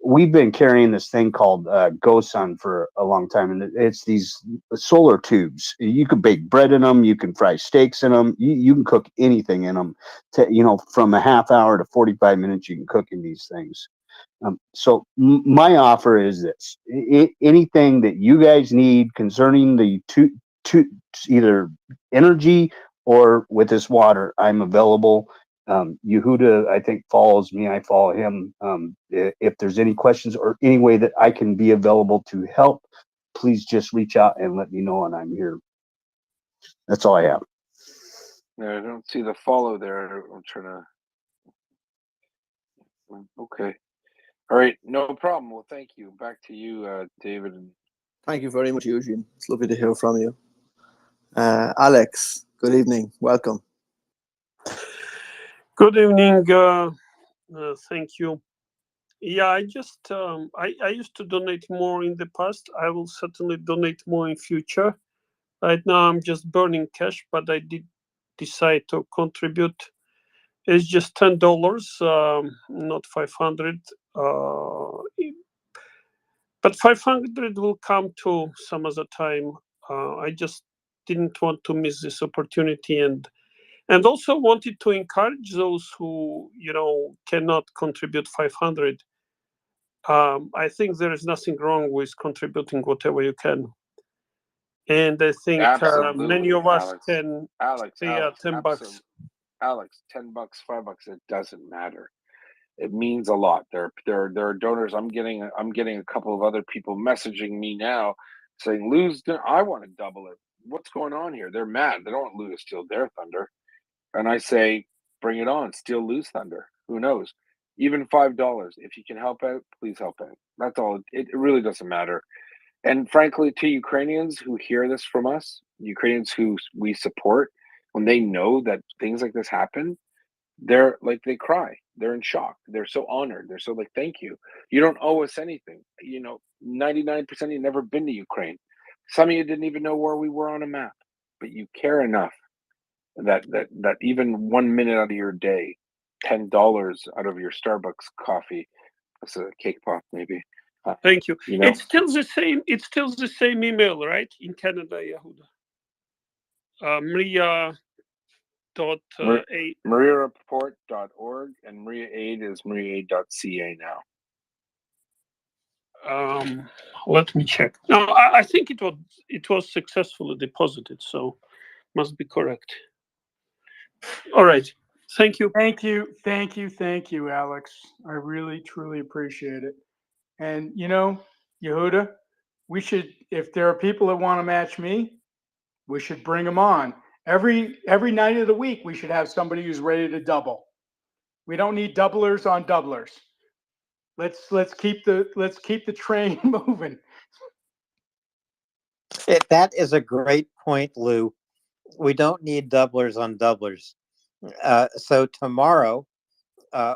we've been carrying this thing called GoSun for a long time, and it's these solar tubes. You can bake bread in them, you can fry steaks in them, you can cook anything in them. From a half hour to 45 minutes, you can cook in these things. So my offer is this: anything that you guys need concerning the either energy or with this water, I'm available. Yehuda, I think, follows me. I follow him. If there's any questions or any way that I can be available to help, please just reach out and let me know, and I'm here. That's all I have. I don't see the follow there. I'm trying to. Okay. All right. No problem. Well, thank you. Back to you, David. Thank you very much, Eugene. It's lovely to hear from you. Alex, good evening. Welcome. Good evening. Thank you. Yeah, I just I used to donate more in the past. I will certainly donate more in future. Right now, I'm just burning cash, but I did decide to contribute. It's just $10, not 500. But 500 will come to some other time. I just didn't want to miss this opportunity, and also wanted to encourage those who cannot contribute 500. I think there is nothing wrong with contributing whatever you can, and I think many of us can Alex, pay $10. Alex, $10, $5, it doesn't matter. It means a lot. There are donors. I'm getting a couple of other people messaging me now saying, "Lou's, I want to double it. What's going on here?" They're mad. They don't want Lou to steal their thunder. And I say, bring it on. Steal Lou's thunder. Who knows? Even $5. If you can help out, please help out. That's all. It really doesn't matter. And frankly, to Ukrainians who hear this from us, Ukrainians who we support, when they know that things like this happen, they're like, they cry. They're in shock. They're so honored. They're so like, thank you. You don't owe us anything. 99% of you never been to Ukraine. Some of you didn't even know where we were on a map, but you care enough that even 1 minute out of your day, $10 out of your Starbucks coffee, that's a cake pop maybe. Thank you. You know, It's still the same. It's still the same email, right? In Canada, Yehuda. Maria dot a. mariareport.org, and Maria Aid is mariaaid.ca now. Let me check. No, I think it was successfully deposited, so must be correct. All right. Thank you. Thank you, Alex. I really, truly appreciate it. And Yehuda, we should, if there are people that want to match me, we should bring them on. Every night of the week, we should have somebody who's ready to double. We don't need doublers on doublers. Let's keep the train moving. That is a great point, Lou. We don't need doublers on doublers. So tomorrow,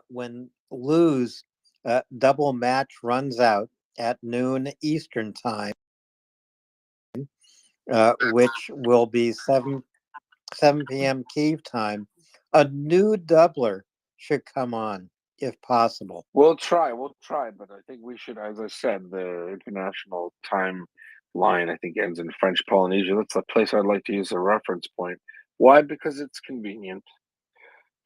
when Lou's double match runs out at noon Eastern time, which will be 7 p.m. Kiev time, a new doubler should come on if possible. We'll try, but I think we should, as I said, the international time line, I think, ends in French Polynesia. That's a place I'd like to use as a reference point. Why? Because it's convenient.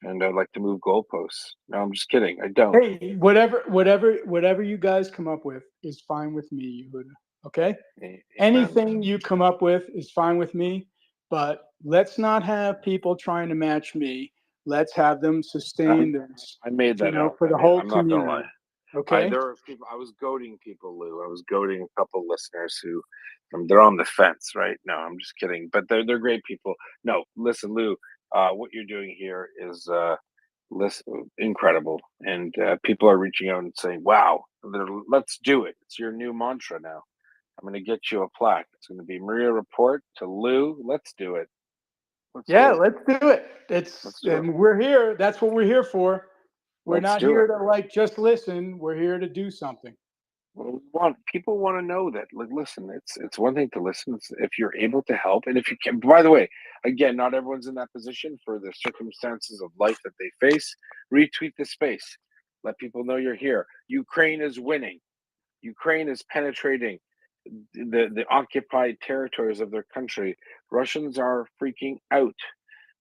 And I'd like to move goalposts. No, I'm just kidding. I don't. Hey, whatever you guys come up with is fine with me, Yehuda. Okay? Anything you come up with is fine with me, but let's not have people trying to match me. Let's have them sustain this. I made that up. For the whole I'm not gonna community. lie. Okay? There are people. I was goading people, Lou. I was goading a couple listeners who, they're on the fence, right? No, I'm just kidding. But they're great people. No, listen, Lou. What you're doing here is incredible, and people are reaching out and saying, "Wow, let's do it." It's your new mantra now. I'm going to get you a plaque. It's going to be Maria Report to Lou. Let's do it. Let's do it. And we're here. That's what we're here for. We're not here to just listen. We're here to do something. Well, people want to know that. Like, listen, it's one thing to listen. If you're able to help, and if you can. By the way, again, not everyone's in that position for the circumstances of life that they face. Retweet the space. Let people know you're here. Ukraine is winning. Ukraine is penetrating the occupied territories of their country. Russians are freaking out.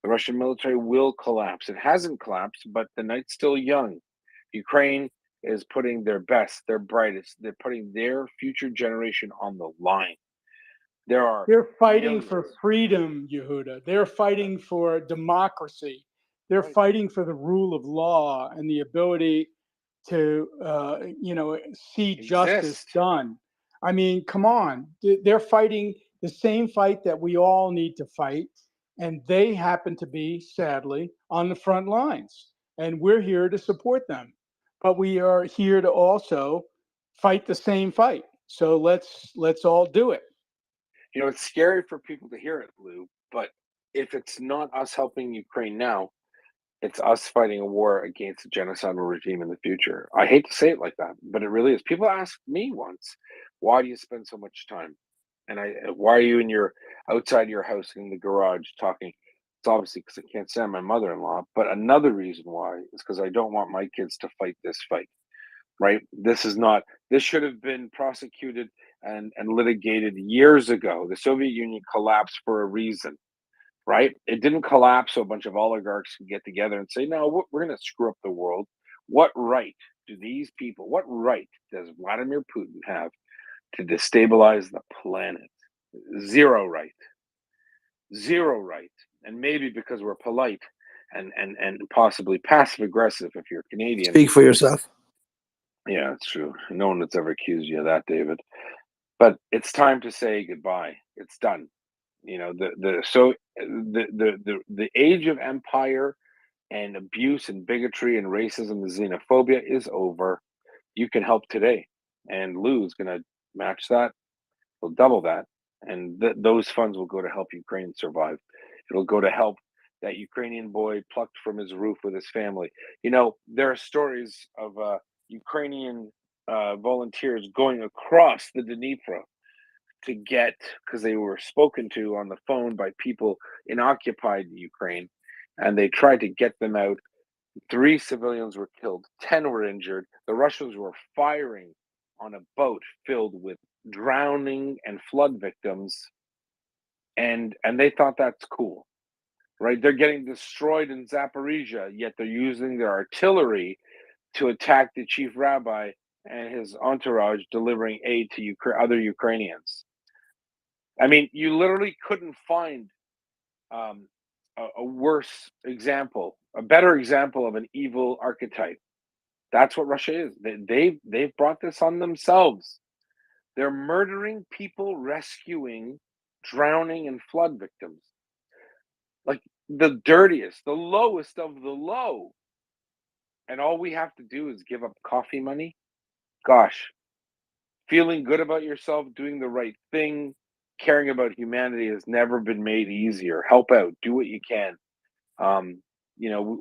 The Russian military will collapse. It hasn't collapsed, but the night's still young. Ukraine is putting their best, their brightest, they're putting their future generation on the line. They're fighting for freedom, Yehuda. They're fighting for democracy. They're fighting for the rule of law and the ability to, see justice done. I mean, come on. They're fighting the same fight that we all need to fight. And they happen to be, sadly, on the front lines. And we're here to support them. But we are here to also fight the same fight. So let's all do it. It's scary for people to hear it, Lou, but if it's not us helping Ukraine now, it's us fighting a war against a genocidal regime in the future. I hate to say it like that, but it really is. People asked me once, why do you spend so much time? And why are you outside your house in the garage talking? It's obviously because I can't stand my mother-in-law, but another reason why is because I don't want my kids to fight this fight, right? This should have been prosecuted and litigated years ago. The Soviet Union collapsed for a reason. Right? It didn't collapse so a bunch of oligarchs can get together and say, no, we're going to screw up the world. What right what right does Vladimir Putin have to destabilize the planet? Zero right. Zero right. And maybe because we're polite and possibly passive aggressive if you're Canadian. Speak for yourself. Yeah, it's true. No one that's ever accused you of that, David. But it's time to say goodbye. It's done. The age of empire and abuse and bigotry and racism and xenophobia is over. You can help today, and Lou's going to match that. He'll double that, and those funds will go to help Ukraine survive. It'll go to help that Ukrainian boy plucked from his roof with his family. There are stories of Ukrainian volunteers going across the Dnipro to get, because they were spoken to on the phone by people in occupied Ukraine, and they tried to get them out. 3 civilians were killed, 10 were injured. The Russians were firing on a boat filled with drowning and flood victims, and they thought that's cool, right? They're getting destroyed in Zaporizhia, yet they're using their artillery to attack the chief rabbi and his entourage, delivering aid to other Ukrainians. I mean, you literally couldn't find a worse example, a better example of an evil archetype. That's what Russia is. They've brought this on themselves. They're murdering people, rescuing drowning and flood victims. Like the dirtiest, the lowest of the low. And all we have to do is give up coffee money. Gosh, feeling good about yourself, doing the right thing, caring about humanity has never been made easier. Help out, do what you can.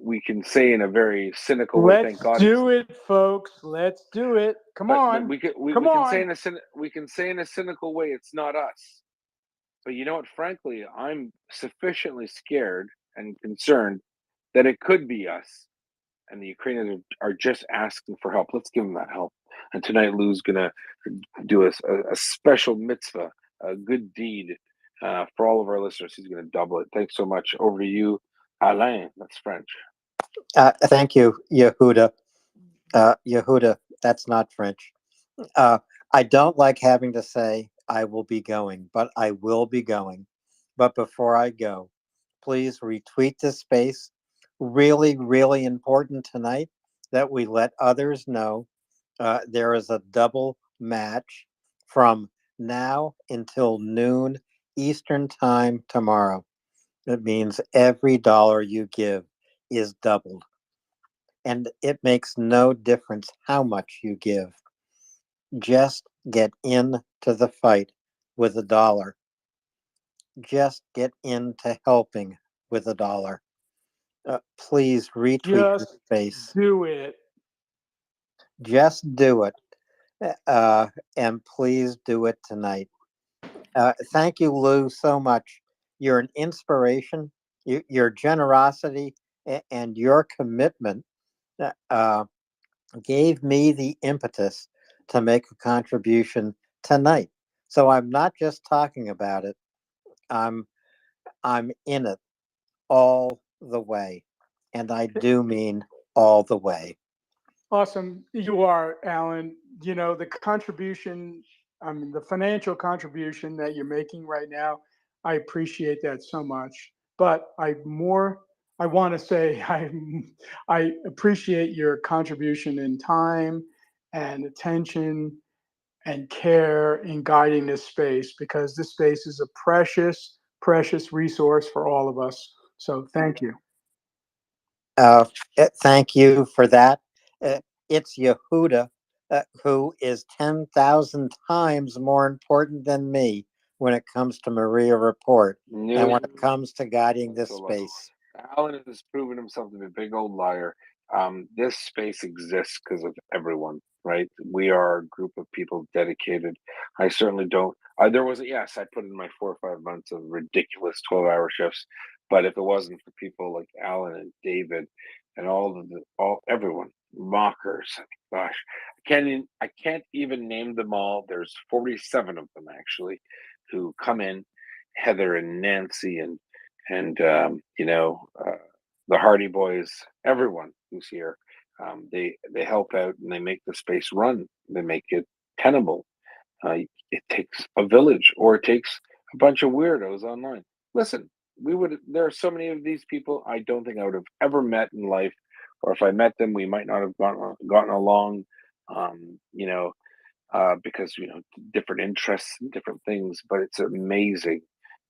We can say in a very cynical way, Let's thank God. do it, folks. Let's do it. Come on. We Come can on. say in a cynical way, it's not us. But you know what? Frankly, I'm sufficiently scared and concerned that it could be us. And the Ukrainians are just asking for help. Let's give them that help. And tonight, Lou's going to do a special mitzvah, a good deed for all of our listeners. He's going to double it. Thanks so much. Over to you, Alain. That's French. Thank you, Yehuda. Yehuda, that's not French. I don't like having to say I will be going, but I will be going. But before I go, please retweet this space. Really, really important tonight that we let others know there is a double match from now until noon Eastern time tomorrow. It means every dollar you give is doubled. And it makes no difference how much you give. Just get into the fight with a dollar. Just get into helping with a dollar. Please retweet this Just space. do it. Just do it. And please do it tonight. Thank you, Lou, so much. You're an inspiration. Your generosity and your commitment gave me the impetus to make a contribution tonight. So I'm not just talking about it. I'm in it all the way. And I do mean all the way. Awesome. You are, Alan. The contribution, the financial contribution that you're making right now, I appreciate that so much. But I want to say I appreciate your contribution in time and attention and care in guiding this space, because this space is a precious, precious resource for all of us. So thank you. Thank you for that. It's Yehuda who is 10,000 times more important than me when it comes to Maria Report and when it comes to guiding this space. Alan has proven himself to be a big old liar. This space exists because of everyone, right? We are a group of people dedicated. I certainly don't. I put in my 4 or 5 months of ridiculous 12-hour shifts, but if it wasn't for people like Alan and David and everyone, mockers, gosh, I can't even name them all. There's 47 of them actually, who come in, Heather and Nancy and the Hardy Boys, everyone who's here. They help out and they make the space run. They make it tenable. It takes a village, or it takes a bunch of weirdos online. Listen, there are so many of these people I don't think I would have ever met in life, or if I met them, we might not have gotten along, you know, because, you know, different interests and different things. But it's amazing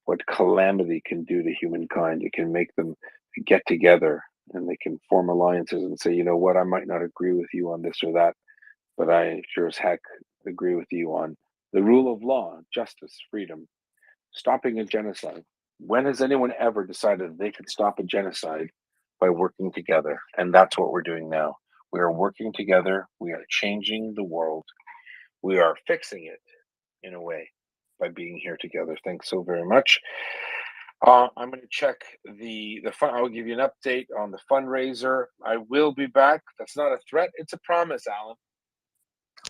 what calamity can do to humankind. It can make them get together and they can form alliances and say, you know what, I might not agree with you on this or that, but I sure as heck agree with you on the rule of law, justice, freedom, stopping a genocide. When has anyone ever decided they could stop a genocide by working together? And that's what we're doing now. We are working together. We are changing the world. We are fixing it in a way by being here together. Thanks so very much. I'm going to check the fund. I'll give you an update on the fundraiser. I will be back. That's not a threat. It's a promise, Alan.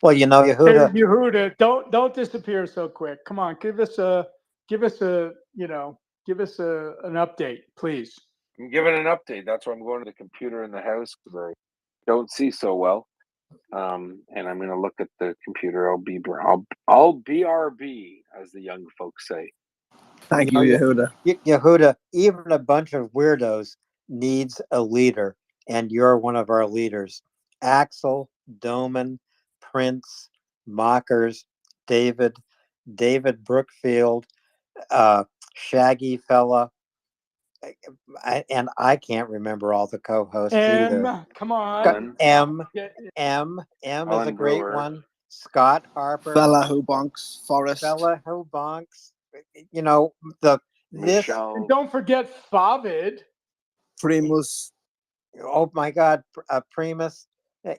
Well, you know, Hey, Yehuda, Yehuda, don't disappear so quick. Come on, give us a an update, please. I'm giving an update. That's why I'm going to the computer in the house because I don't see so well. And I'm going to look at the computer. I'll BRB, as the young folks say. Thank you, Yehuda. Yehuda, even a bunch of weirdos needs a leader, and you're one of our leaders. Axel, Doman, Prince, Mockers, David Brookfield, Shaggy Fella, and I can't remember all the co-hosts either. Come on. M is a great Brewer. one. Scott Harper, Fella who bonks, Forrest. Fella who bonks. You know, Michelle. And don't forget Favid. Primus. Oh my God, Primus.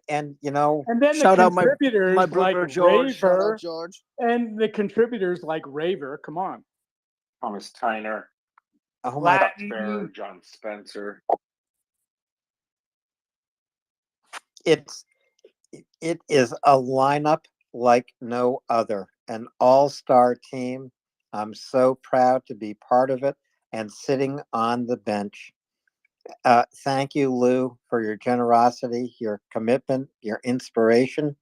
And you know, and then shout the out contributors my brother like George. Shout Raver, out George. and the contributors like Raver. Come on, Thomas Tyner. Oh my God. Fair, John Spencer. It is a lineup like no other, an all-star team. I'm so proud to be part of it and sitting on the bench. Thank you, Lou, for your generosity, your commitment, your inspiration.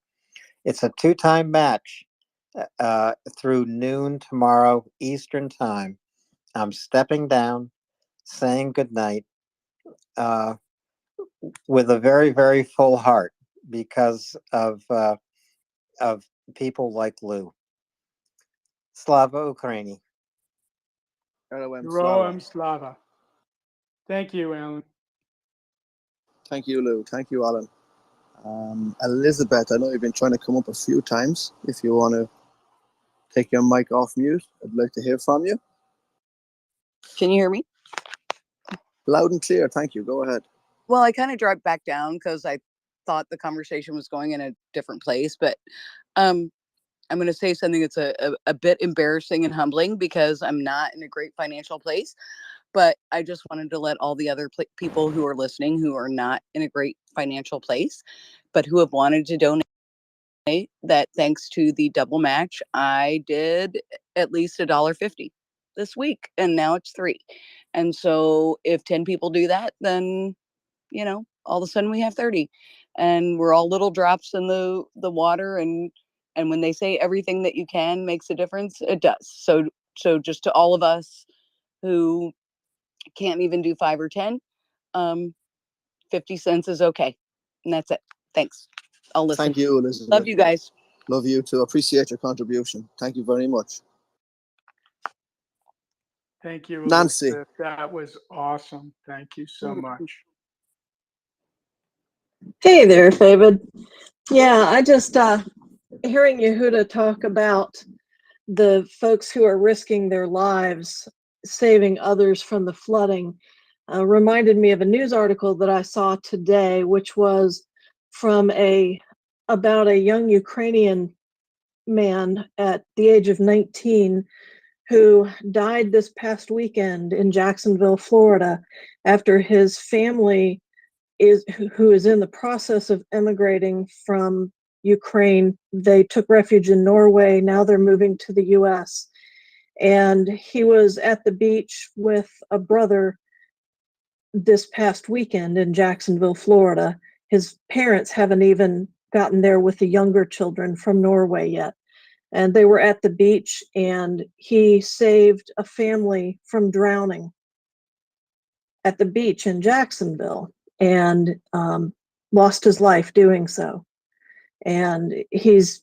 It's a 2-time match through noon tomorrow Eastern time. I'm stepping down, saying goodnight with a very, very full heart because of people like Lou. Slava Ukraini. Heroem Slava. Thank you, Alan. Thank you, Lou. Thank you, Alan. Elizabeth, I know you've been trying to come up a few times. If you want to take your mic off mute, I'd like to hear from you. Can you hear me? Loud and clear. Thank you. Go ahead. Well, I kind of dropped back down because I thought the conversation was going in a different place. But I'm going to say something that's a bit embarrassing and humbling because I'm not in a great financial place. But I just wanted to let all the other people who are listening who are not in a great financial place, but who have wanted to donate, that thanks to the double match, I did at least $1.50 this week, and now it's $3. And so if 10 people do that, then, you know, all of a sudden we have 30, and we're all little drops in the water. And when they say everything that you can makes a difference, it does. So just to all of us who can't even do 5 or 10, 50 cents is okay. And that's it. Thanks. I'll listen. Thank you, Elizabeth. Love you guys. Love you too. Appreciate your contribution. Thank you very much. Thank you, Nancy. Elizabeth. That was awesome. Thank you so much. Hey there, David. Yeah, I just hearing Yehuda talk about the folks who are risking their lives saving others from the flooding reminded me of a news article that I saw today, which was from about a young Ukrainian man at the age of 19 who died this past weekend in Jacksonville, Florida, after his family who is in the process of emigrating from Ukraine. They took refuge in Norway. Now they're moving to the US. And he was at the beach with a brother this past weekend in Jacksonville, Florida. His parents haven't even gotten there with the younger children from Norway yet. And they were at the beach, and he saved a family from drowning at the beach in Jacksonville and lost his life doing so. And he's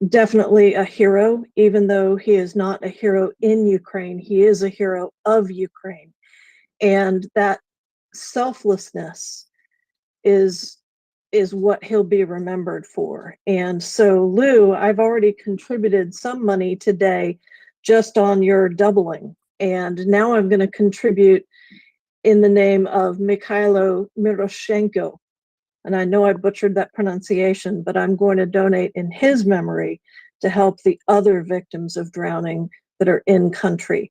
definitely a hero, even though he is not a hero in Ukraine. He is a hero of Ukraine. And that selflessness is what he'll be remembered for. And so, Lou, I've already contributed some money today just on your doubling. And now I'm going to contribute in the name of Mikhailo Miroshenko. And I know I butchered that pronunciation, but I'm going to donate in his memory to help the other victims of drowning that are in country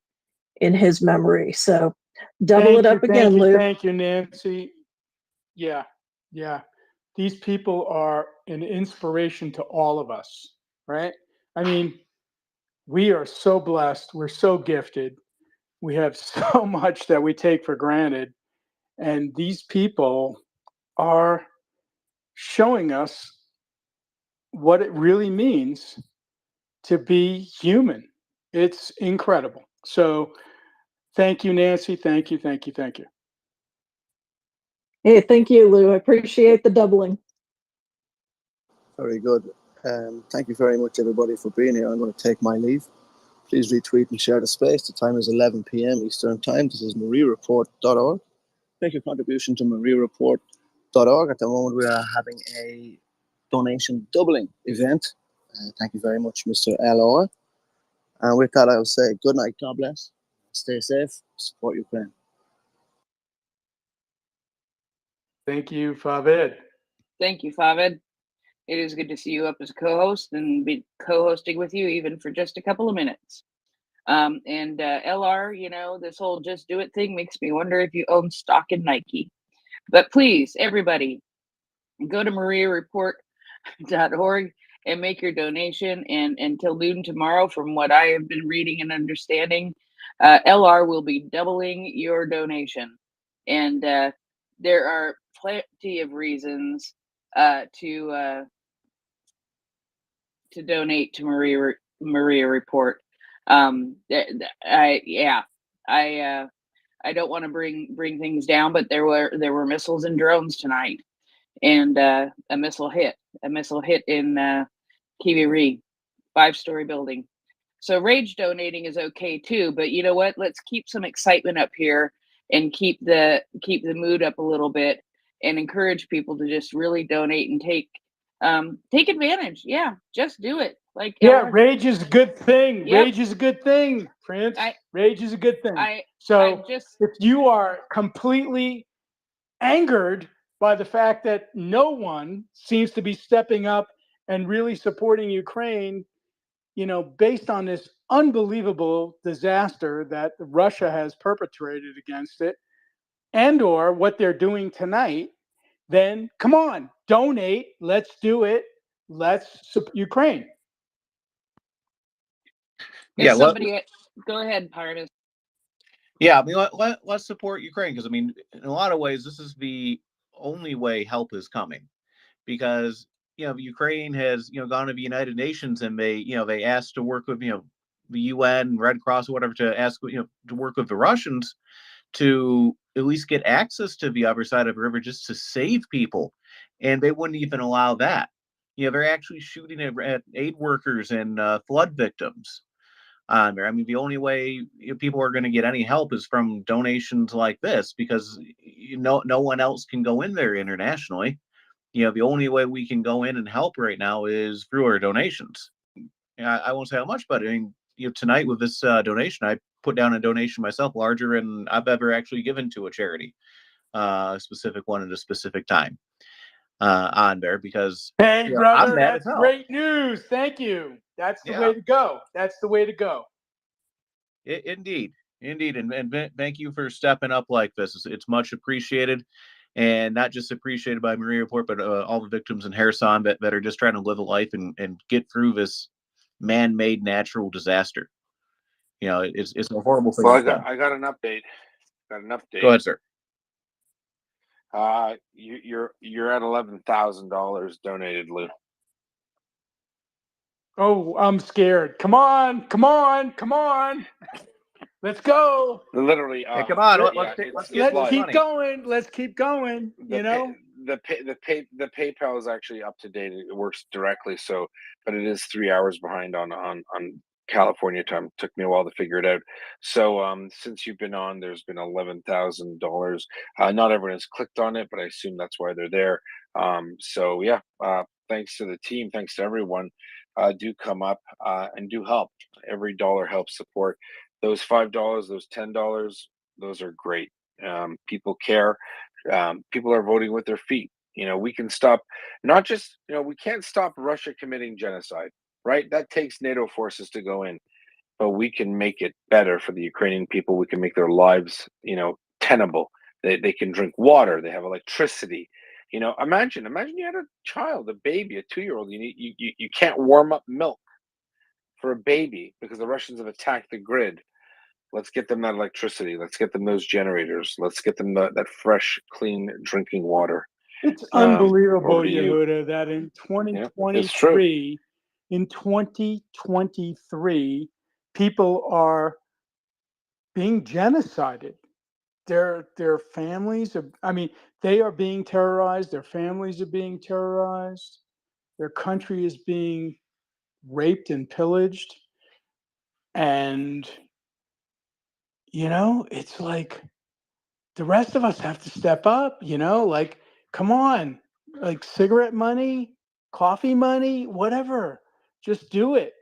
in his memory. So double it up again, Lou. Thank you, Nancy. Yeah, yeah. These people are an inspiration to all of us, right? I mean, we are so blessed. We're so gifted. We have so much that we take for granted. And these people are showing us what it really means to be human. It's incredible. So thank you, Nancy. Thank you, thank you, thank you. Hey, thank you, Lou. I appreciate the doubling. Very good. Thank you very much, everybody, for being here. I'm going to take my leave. Please retweet and share the space. The time is 11 p.m. Eastern Time. This is mariareport.org. Make your contribution to mariareport.org. At the moment, we are having a donation doubling event. Thank you very much, Mr. L.R. And with that, I will say good night, God bless, stay safe, support Ukraine. Thank you, Favid. Thank you, Favid. It is good to see you up as a co-host and be co-hosting with you even for just a couple of minutes. And LR, you know, this whole just do it thing makes me wonder if you own stock in Nike. But please, everybody, go to mariareport.org and make your donation. And until noon tomorrow, from what I have been reading and understanding, LR will be doubling your donation. And there are plenty of reasons to donate to Maria Report. I don't want to bring things down, but there were missiles and drones tonight, and a missile hit in Kiwi 5-story building. So rage donating is okay too, but you know what? Let's keep some excitement up here and keep the mood up a little bit and encourage people to just really donate and take advantage. Yeah, just do it. Like Yeah, rage is a good thing. Yep. Rage is a good thing, Prince. Rage is a good thing. If you are completely angered by the fact that no one seems to be stepping up and really supporting Ukraine, you know, based on this unbelievable disaster that Russia has perpetrated against it, and or what they're doing tonight, then come on, donate. Let's do it. Let's support Ukraine. If somebody, go ahead, Partis. Yeah, I mean, let's support Ukraine, because I mean, in a lot of ways, this is the only way help is coming, because Ukraine has gone to the United Nations and they asked to work with the UN, Red Cross, or whatever, to ask to work with the Russians to at least get access to the other side of the river just to save people, and they wouldn't even allow that. They're actually shooting at aid workers and flood victims on there. I mean, the only way people are going to get any help is from donations like this, because no one else can go in there internationally. The only way we can go in and help right now is through our donations. I won't say how much, but I mean, tonight with this donation, I put down a donation myself larger than I've ever actually given to a charity, a specific one at a specific time on there, because hey, brother, I'm mad that's as hell. great news. Thank you. That's the way to go. That's the way to go. Indeed, and thank you for stepping up like this. It's much appreciated, and not just appreciated by Maria Report, but all the victims in Kherson that are just trying to live a life and get through this man-made natural disaster. It's a horrible thing. Well, I got an update. Go ahead, sir. You're at $11,000 donated, Lou. Oh, I'm scared. Come on. Let's go. Literally, Yeah, come on, Let- yeah, let's it's get Let's this keep money. going. Let's keep going. the You know, the PayPal is actually up to date. It works directly, so but it is 3 hours behind on California time. Took me a while to figure it out. So since you've been on, there's been $11,000. Not everyone has clicked on it, but I assume that's why they're there. So yeah, thanks to the team, thanks to everyone. Do come up and do help. Every dollar helps support. Those $5, those $10, those are great. People care. People are voting with their feet. We can stop, not just, we can't stop Russia committing genocide, right? That takes NATO forces to go in, but we can make it better for the Ukrainian people. We can make their lives, tenable. They can drink water. They have electricity. Imagine you had a child, a baby, a 2-year-old. You can't warm up milk for a baby because the Russians have attacked the grid. Let's get them that electricity. Let's get them those generators. Let's get them that fresh, clean drinking water. it's Over unbelievable, to you. Yehuda, that in Yeah, it's true. 2023, people are being genocided. Their families are. I mean, they are being terrorized. Their families are being terrorized. Their country is being raped and pillaged. And it's like the rest of us have to step up, like, come on, like cigarette money, coffee money, whatever. Just do it.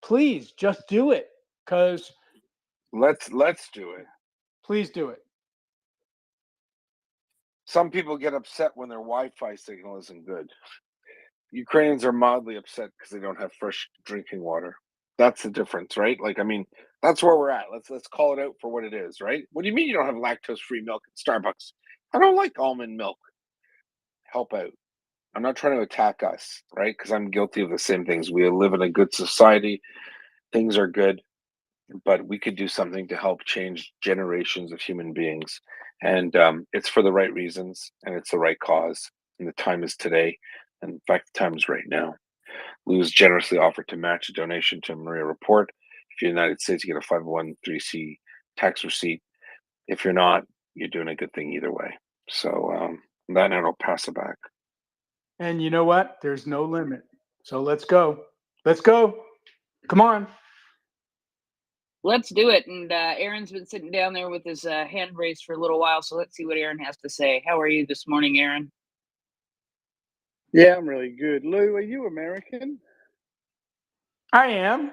Please, just do it. Because Let's do it. please do it. Some people get upset when their Wi-Fi signal isn't good. Ukrainians are mildly upset because they don't have fresh drinking water. That's the difference, right? That's where we're at. Let's call it out for what it is, right? What do you mean you don't have lactose-free milk at Starbucks? I don't like almond milk. Help out. I'm not trying to attack us, right? Because I'm guilty of the same things. We live in a good society. Things are good, but we could do something to help change generations of human beings. And it's for the right reasons and it's the right cause. And the time is today. And in fact, the time is right now. Lou's generously offered to match a donation to Maria Report. If you're in the United States, you get a 501(c)(3) tax receipt. If you're not, you're doing a good thing either way. So that and I'll pass it back. And you know what? There's no limit. So let's go. Let's go. Come on. Let's do it. And Aaron's been sitting down there with his hand raised for a little while. So let's see what Aaron has to say. How are you this morning, Aaron? Yeah, I'm really good. Lou, are you American? I am.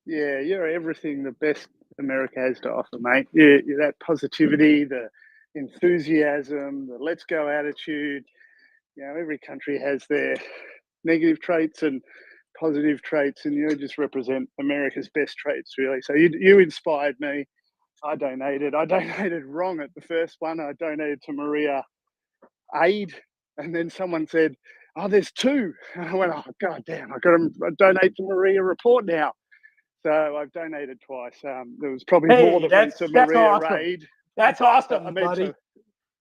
Yeah, you're everything the best America has to offer, mate. You're that positivity, the enthusiasm, the let's go attitude. Every country has their negative traits and positive traits, and you just represent America's best traits, really. So you inspired me. I donated wrong at the first one. I donated to Maria Aid, and then someone said, "Oh, there's two." And I went, "Oh, god damn! I got to donate to Maria Report now." So I've donated twice. There was probably more Hey, that went to Maria awesome. Aid. That's awesome, buddy.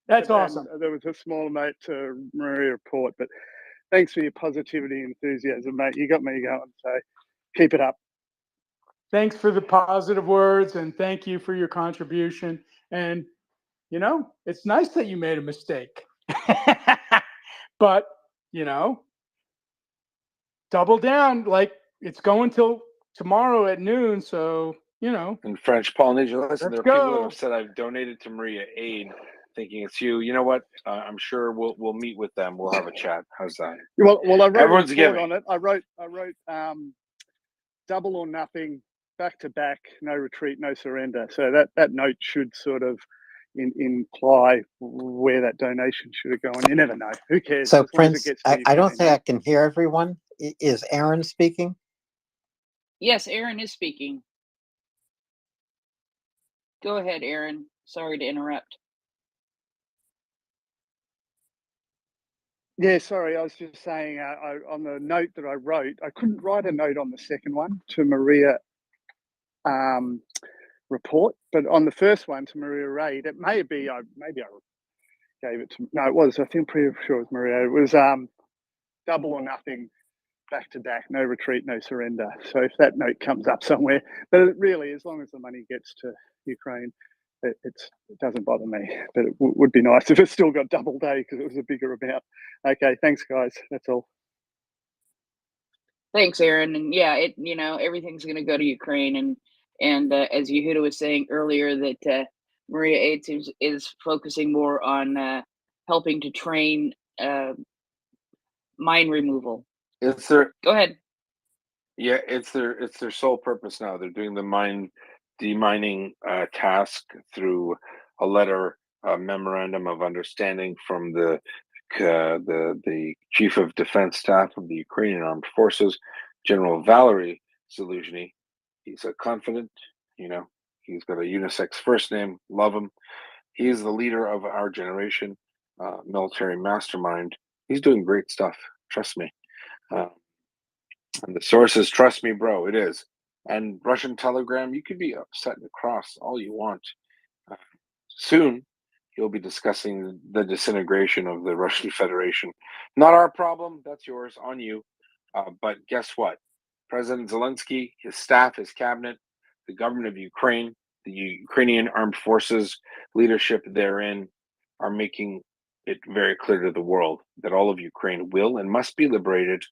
That's awesome. There was a small amount to Maria Report, but thanks for your positivity and enthusiasm, mate. You got me going, so keep it up. Thanks for the positive words, and thank you for your contribution. And it's nice that you made a mistake. But double down. Like, it's going till tomorrow at noon, so In French Polynesia, listen, there are let's people that go. have said I've donated to Maria Aid, thinking it's you. You know what? I'm sure we'll meet with them. We'll have a chat. How's that? Well, I wrote Everyone's a report giving. on it. I wrote double or nothing, back to back, no retreat, no surrender. So that note should sort of imply where that donation should have gone. You never know. Who cares? So, As long as it Prince, gets to I don't Ukraine, think I can hear everyone. Is Aaron speaking? Yes, Aaron is speaking. Go ahead, Aaron. Sorry to interrupt. Yeah, sorry. I was just saying on the note that I wrote, I couldn't write a note on the second one to Maria Report, but on the first one to Maria Raid, it may be maybe I gave it to. No, it was. I think pretty sure it was Maria. It was double or nothing. back to back, no retreat, no surrender. So if that note comes up somewhere, but really, as long as the money gets to Ukraine, it doesn't bother me. But it would be nice if it still got double day because it was a bigger amount. Okay, thanks, guys. That's all. Thanks, Aaron. And yeah, everything's going to go to Ukraine, and as Yehuda was saying earlier, that Maria Aids is focusing more on helping to train mine removal. It's their Go ahead. Yeah, it's their sole purpose now. They're doing the demining task through a letter, a memorandum of understanding from the chief of defense staff of the Ukrainian Armed Forces, General Valery Zaluzhny. He's a confident, he's got a unisex first name. Love him. He is the leader of our generation, military mastermind. He's doing great stuff. Trust me. And the sources, trust me, bro, it is. And Russian Telegram, you can be upset and cross all you want. Soon, you'll be discussing the disintegration of the Russian Federation. Not our problem. That's yours, on you. But guess what? President Zelensky, his staff, his cabinet, the government of Ukraine, the Ukrainian armed forces, leadership therein are making it very clear to the world that all of Ukraine will and must be liberated.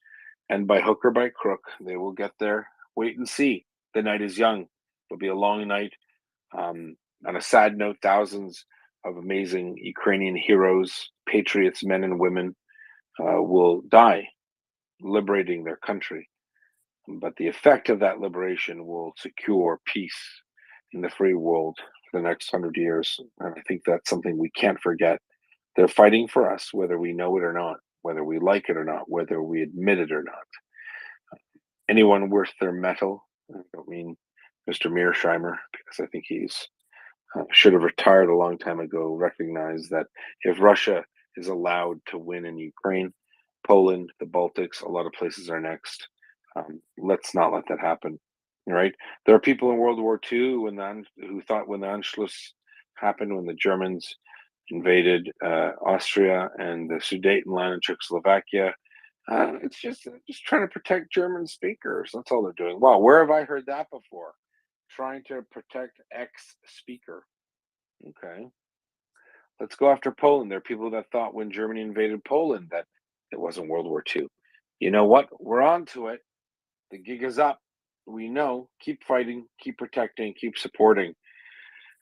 And by hook or by crook, they will get there. Wait and see. The night is young. It'll be a long night. On a sad note, thousands of amazing Ukrainian heroes, patriots, men and women, will die liberating their country. But the effect of that liberation will secure peace in the free world for the next 100 years. And I think that's something we can't forget. They're fighting for us, whether we know it or not, whether we like it or not, whether we admit it or not. Anyone worth their mettle, I don't mean Mr. Mearsheimer, because I think he's should have retired a long time ago, recognize that if Russia is allowed to win in Ukraine, Poland, the Baltics, a lot of places are next. Let's not let that happen. Right? There are people in World War II who thought when the Anschluss happened, when the Germans invaded Austria and the Sudetenland and Czechoslovakia, it's just trying to protect German speakers. That's all they're doing. Wow, where have I heard that before? Trying to protect ex-speaker. Okay. Let's go after Poland. There are people that thought when Germany invaded Poland that it wasn't World War II. You know what? We're on to it. The gig is up. We know. Keep fighting, keep protecting, keep supporting.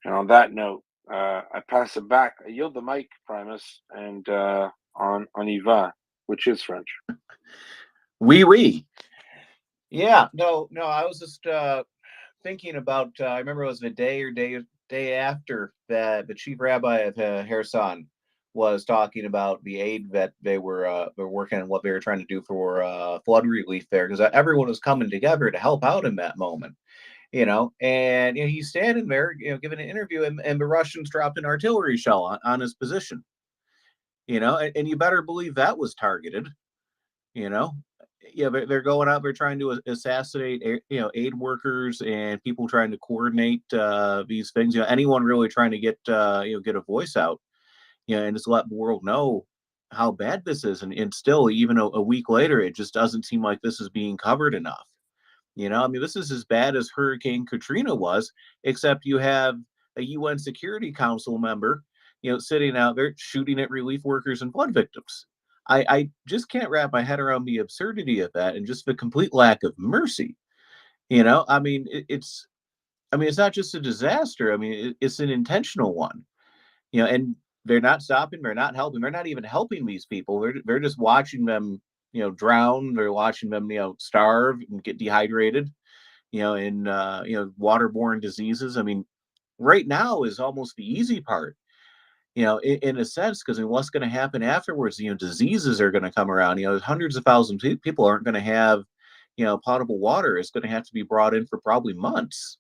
And on that note, I pass it back. I yield the mic, Primus, and on y va, which is French. Oui. Yeah, no, I was just thinking about, I remember it was the day after that the chief rabbi of Kherson was talking about the aid that they were working on, what they were trying to do for flood relief there, because everyone was coming together to help out in that moment, and he's standing there, giving an interview, and the Russians dropped an artillery shell on his position, and you better believe that was targeted, yeah, they're going out. They're trying to assassinate, aid workers and people trying to coordinate these things. Anyone really trying to get get a voice out, and just let the world know how bad this is. And still, even a week later, it just doesn't seem like this is being covered enough. This is as bad as Hurricane Katrina was, except you have a UN Security Council member, sitting out there shooting at relief workers and flood victims. I just can't wrap my head around the absurdity of that and just the complete lack of mercy. It's not just a disaster. It's an intentional one. And they're not stopping. They're not helping. They're not even helping these people. They're just watching them, drown. They're watching them, starve and get dehydrated. In waterborne diseases. Right now is almost the easy part. In a sense, because what's going to happen afterwards? Diseases are going to come around. Hundreds of thousands of people aren't going to have, potable water. It's going to have to be brought in for probably months.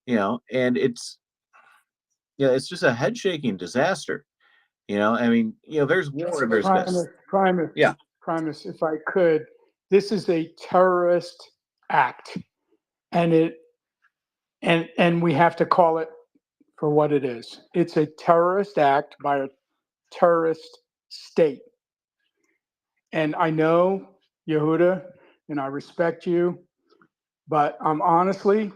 And it's just a head shaking disaster. There's war and there's this. Primus, Yeah. Primus, if I could, this is a terrorist act, and we have to call it for what it is. It's a terrorist act by a terrorist state. And I know, Yehuda, and I respect you. But honestly,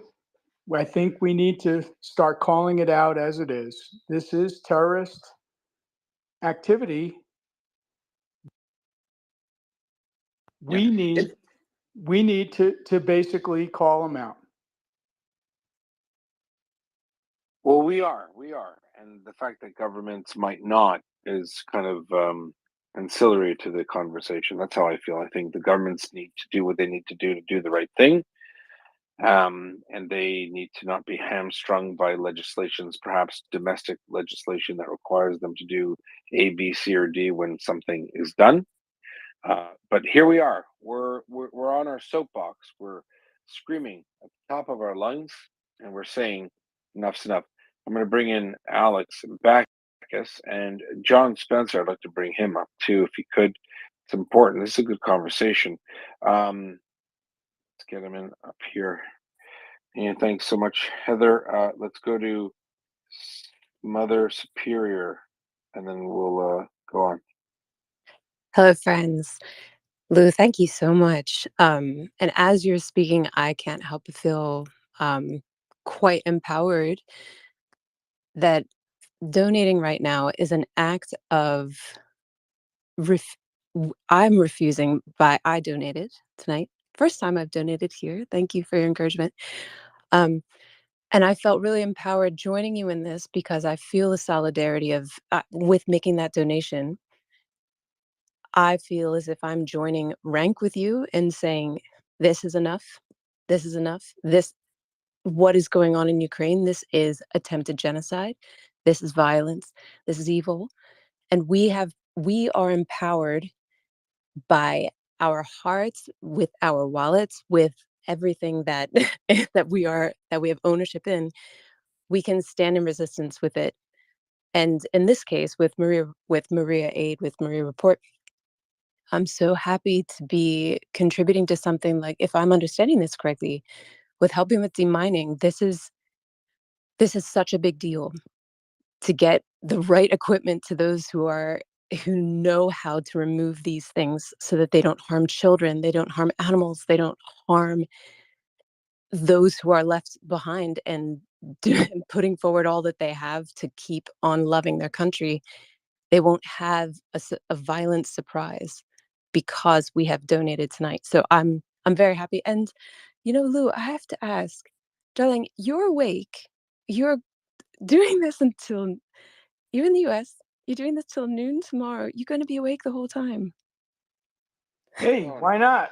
I think we need to start calling it out as it is. This is terrorist activity. We need to basically call them out. Well, we are, and the fact that governments might not is kind of ancillary to the conversation. That's how I feel. I think the governments need to do what they need to do the right thing, and they need to not be hamstrung by legislations, perhaps domestic legislation that requires them to do A, B, C, or D when something is done. But here we are. We're on our soapbox. We're screaming at the top of our lungs, and we're saying enough's enough. I'm going to bring in Alex Backus and John Spencer. I'd like to bring him up too, if he could. It's important. This is a good conversation. Let's get him in up here. And thanks so much, Heather. Let's go to Mother Superior, and then we'll go on. Hello, friends. Lou, thank you so much. And as you're speaking, I can't help but feel quite empowered that donating right now is an act of I'm refusing, but I donated tonight. First time I've donated here. Thank you for your encouragement. And I felt really empowered joining you in this because I feel the solidarity of with making that donation. I feel as if I'm joining rank with you and saying, this is enough. This is enough. What is going on in Ukraine? This is attempted genocide. This is violence. This is evil. And we are empowered by our hearts, with our wallets, with everything that that we have ownership in. We can stand in resistance with it. And in this case, with Maria Aid, with Maria Report, I'm so happy to be contributing to something like, if I'm understanding this correctly, with helping with demining. This is such a big deal to get the right equipment to those who know how to remove these things so that they don't harm children, they don't harm animals, they don't harm those who are left behind, and putting forward all that they have to keep on loving their country. They won't have a violent surprise because we have donated tonight. So I'm very happy. And Lou, I have to ask, darling, you're awake. You're doing this until you're in the US. You're doing this till noon tomorrow. You're going to be awake the whole time. Hey, why not?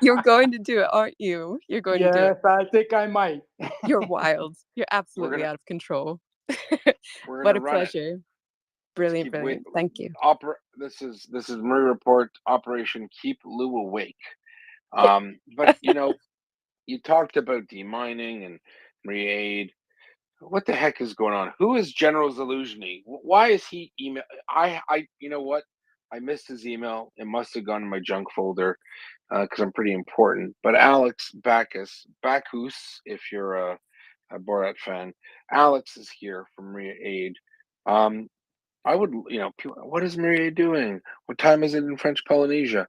You're going to do it, aren't you? You're going to do it. Yes, I think I might. You're wild. You're absolutely out of control. We're What gonna a run it. pleasure. Brilliant. Thank you. This is Marie Report, Operation Keep Lou Awake. But you talked about demining and Marie Aid. What the heck is going on? Who is General Zaluzhny? Why is he email? You know what? I missed his email. It must have gone in my junk folder because I'm pretty important. But Alex Backus, if you're a Borat fan, Alex is here from Maria Aid. I would, what is Maria doing? What time is it in French Polynesia?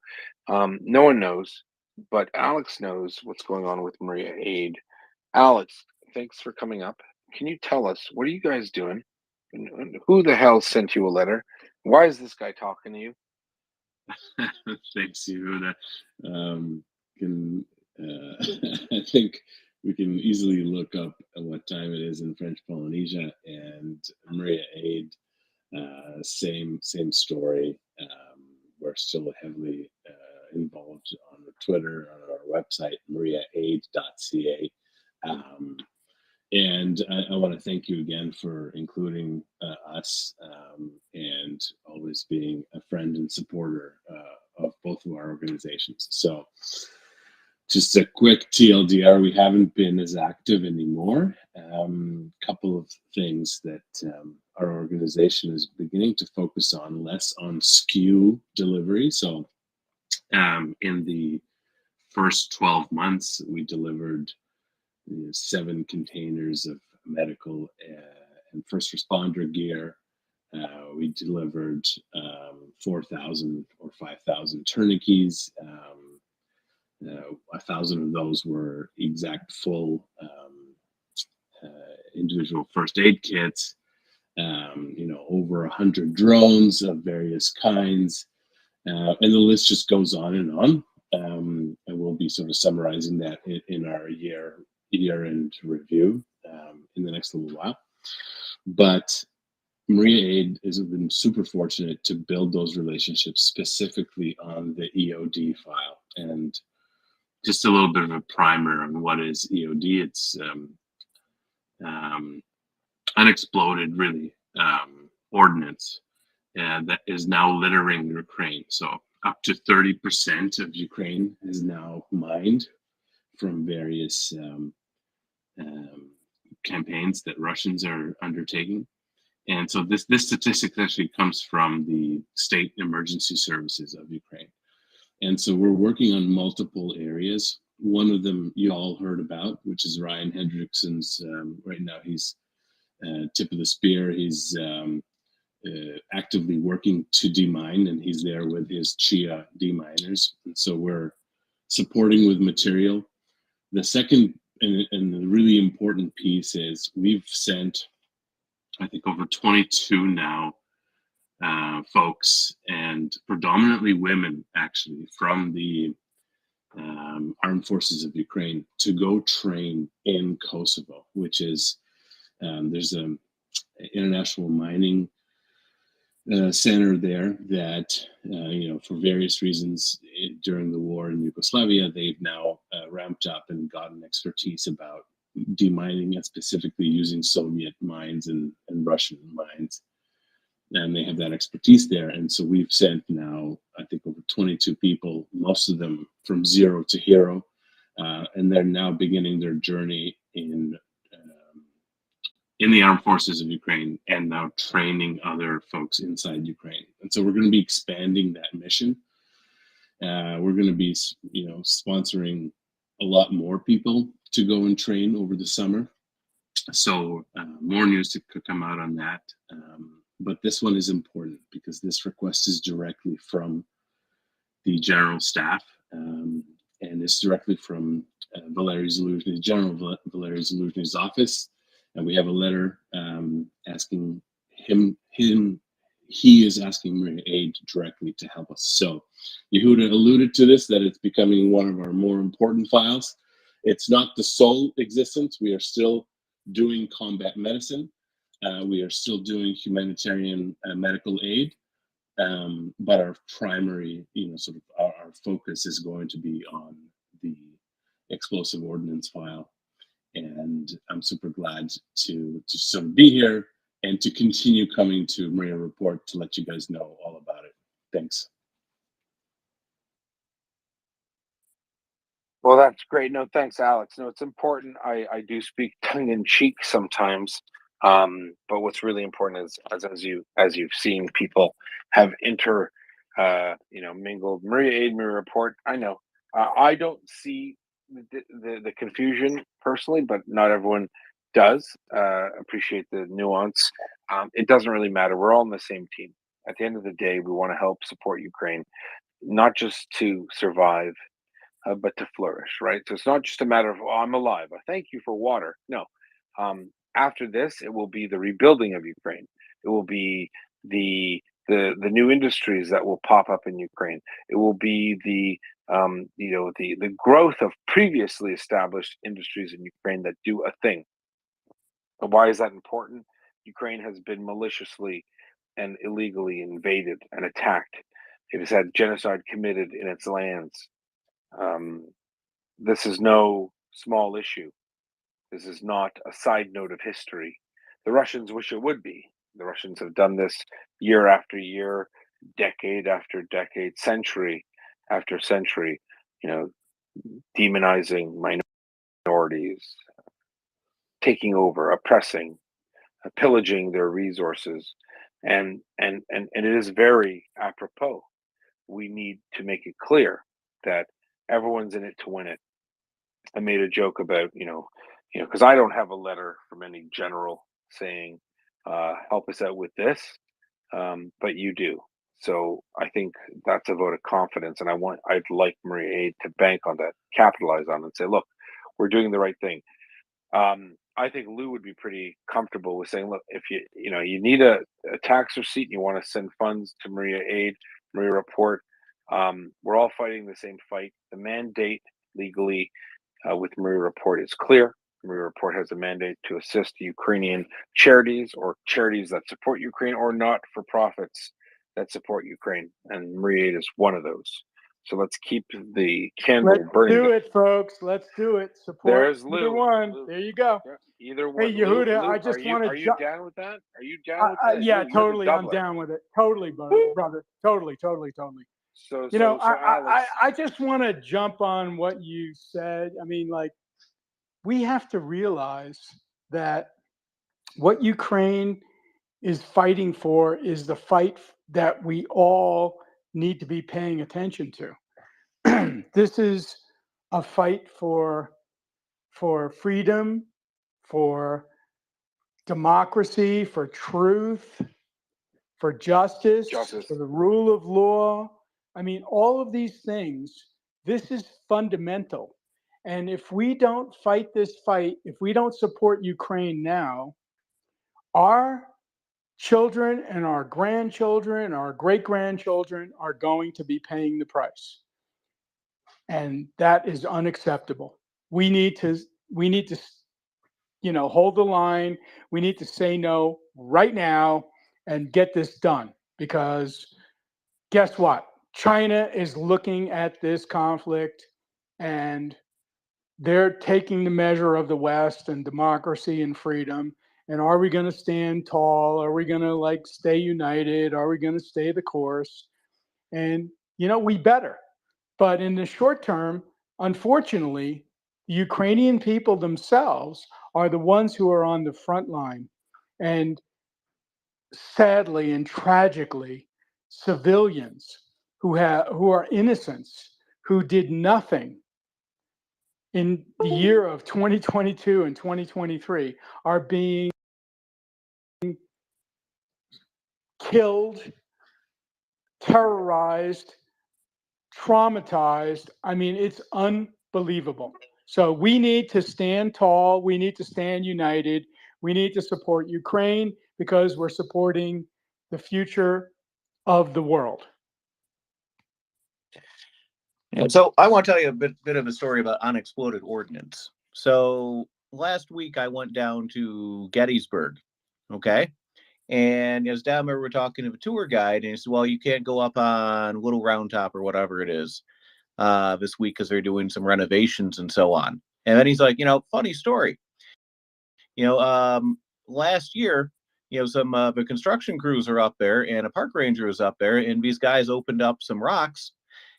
No one knows, but Alex knows what's going on with Maria Aid. Alex, thanks for coming up. Can you tell us, what are you guys doing? And who the hell sent you a letter? Why is this guy talking to you? Thanks, Yehuda. I think we can easily look up at what time it is in French Polynesia, and Maria Aid, same story. We're still heavily involved on Twitter, on our website, mariaaid.ca. And I want to thank you again for including us and always being a friend and supporter of both of our organizations. So just a quick TLDR, we haven't been as active anymore. Couple of things that our organization is beginning to focus on, less on SKU delivery. So in the first 12 months, we delivered 7 containers of medical and first responder gear. We delivered 4,000 or 5,000 tourniquets. 1,000 of those were exact full individual first aid kits. Over 100 drones of various kinds, and the list just goes on and on. And we'll be sort of summarizing that in our year-end review in the next little while. But Maria Aid has been super fortunate to build those relationships specifically on the EOD file. And just a little bit of a primer on what is EOD. It's unexploded, really, ordnance that is now littering Ukraine. So up to 30% of Ukraine is now mined from various campaigns that Russians are undertaking. And so this statistic actually comes from the state emergency services of Ukraine. And so we're working on multiple areas. One of them you all heard about, which is Ryan Hendrickson's. Right now he's tip of the spear. He's actively working to demine, and he's there with his Chia deminers. And so we're supporting with material. The second and the really important piece is we've sent, I think, over 22 now folks, and predominantly women, actually, from the armed forces of Ukraine to go train in Kosovo, which is there's a international mining center there that for various reasons during the war in Yugoslavia, they've now ramped up and gotten expertise about demining, and specifically using Soviet mines and Russian mines. And they have that expertise there. And so we've sent now, I think, over 22 people, most of them from zero to hero. And they're now beginning their journey in the armed forces of Ukraine, and now training other folks inside Ukraine. And so we're going to be expanding that mission. We're going to be, sponsoring a lot more people to go and train over the summer. So more news to come out on that. But this one is important because this request is directly from the general staff, and it's directly from Valery Zaluzhny, General Valery Zaluzhny's office. And we have a letter asking he is asking Maria Aid directly to help us. So Yehuda alluded to this, that it's becoming one of our more important files. It's not the sole existence. We are still doing combat medicine. We are still doing humanitarian medical aid. But our primary, sort of our focus is going to be on the explosive ordnance file. And I'm super glad to sort of be here and to continue coming to Maria Report to let you guys know all about it. Thanks. Well, that's great. No, thanks, Alex. No, it's important. I do speak tongue in cheek sometimes, but what's really important is, as you've seen, people have mingled. Maria Aid, Maria Report. I know. I don't see the confusion personally, but not everyone does appreciate the nuance. It doesn't really matter. We're all on the same team. At the end of the day, we want to help support Ukraine, not just to survive, but to flourish, right? So it's not just a matter of, oh, I'm alive. Thank you for water. No. After this, it will be the rebuilding of Ukraine. It will be the new industries that will pop up in Ukraine. It will be the growth of previously established industries in Ukraine that do a thing. And why is that important? Ukraine has been maliciously and illegally invaded and attacked. It has had genocide committed in its lands. This is no small issue. This is not a side note of history. The Russians wish it would be. The Russians have done this year after year, decade after decade, century after century, demonizing minorities, taking over, oppressing, pillaging their resources. And it is very apropos. We need to make it clear that everyone's in it to win it. I made a joke about, because I don't have a letter from any general saying, help us out with this, but you do. So I think that's a vote of confidence, and I'd like Maria Aid to bank on that, capitalize on it, and say, look, we're doing the right thing. I think Lou would be pretty comfortable with saying, look, if you need a tax receipt and you want to send funds to Maria Aid, Maria Report, we're all fighting the same fight. The mandate legally with Maria Report is clear. Maria Report has a mandate to assist Ukrainian charities or charities that support Ukraine or not for profits that support Ukraine, and Maria Aid is one of those. So let's keep the candle Let's burning. do it, folks. Let's do it. Support There's either Lou. one. Lou. There you go. Yeah, either Hey, one. Yehuda, Lou, I just want are to you down with that? Are you down with that? yeah, You're the totally. I'm doublet. down with it. Totally, brother. Totally. So You know, Alex, I just want to jump on what you said. I mean, like, we have to realize that what Ukraine is fighting for is the fight that we all need to be paying attention to. This is a fight for freedom, for democracy, for truth, for justice, for the rule of law. I mean, all of these things, this is fundamental. And if we don't fight this fight, if we don't support Ukraine now, our children and our grandchildren, our great grandchildren are going to be paying the price. And that is unacceptable. We need to, hold the line. We need to say no right now and get this done, because guess what? China is looking at this conflict and they're taking the measure of the West and democracy and freedom. And are we going to stand tall? Are we going to stay united? Are we going to stay the course? And, we better. But in the short term, unfortunately, the Ukrainian people themselves are the ones who are on the front line. And sadly and tragically, civilians who are innocents, who did nothing in the year of 2022 and 2023, are being killed, terrorized, traumatized. I mean, it's unbelievable. So we need to stand tall. We need to stand united. We need to support Ukraine because we're supporting the future of the world. And so I want to tell you a bit of a story about unexploded ordnance. So last week I went down to Gettysburg, okay? And as down there, we're talking to a tour guide, and he said, well, you can't go up on Little Round Top or whatever it is this week because they're doing some renovations and so on. And then he's like, funny story. Last year, some the construction crews are up there and a park ranger was up there, and these guys opened up some rocks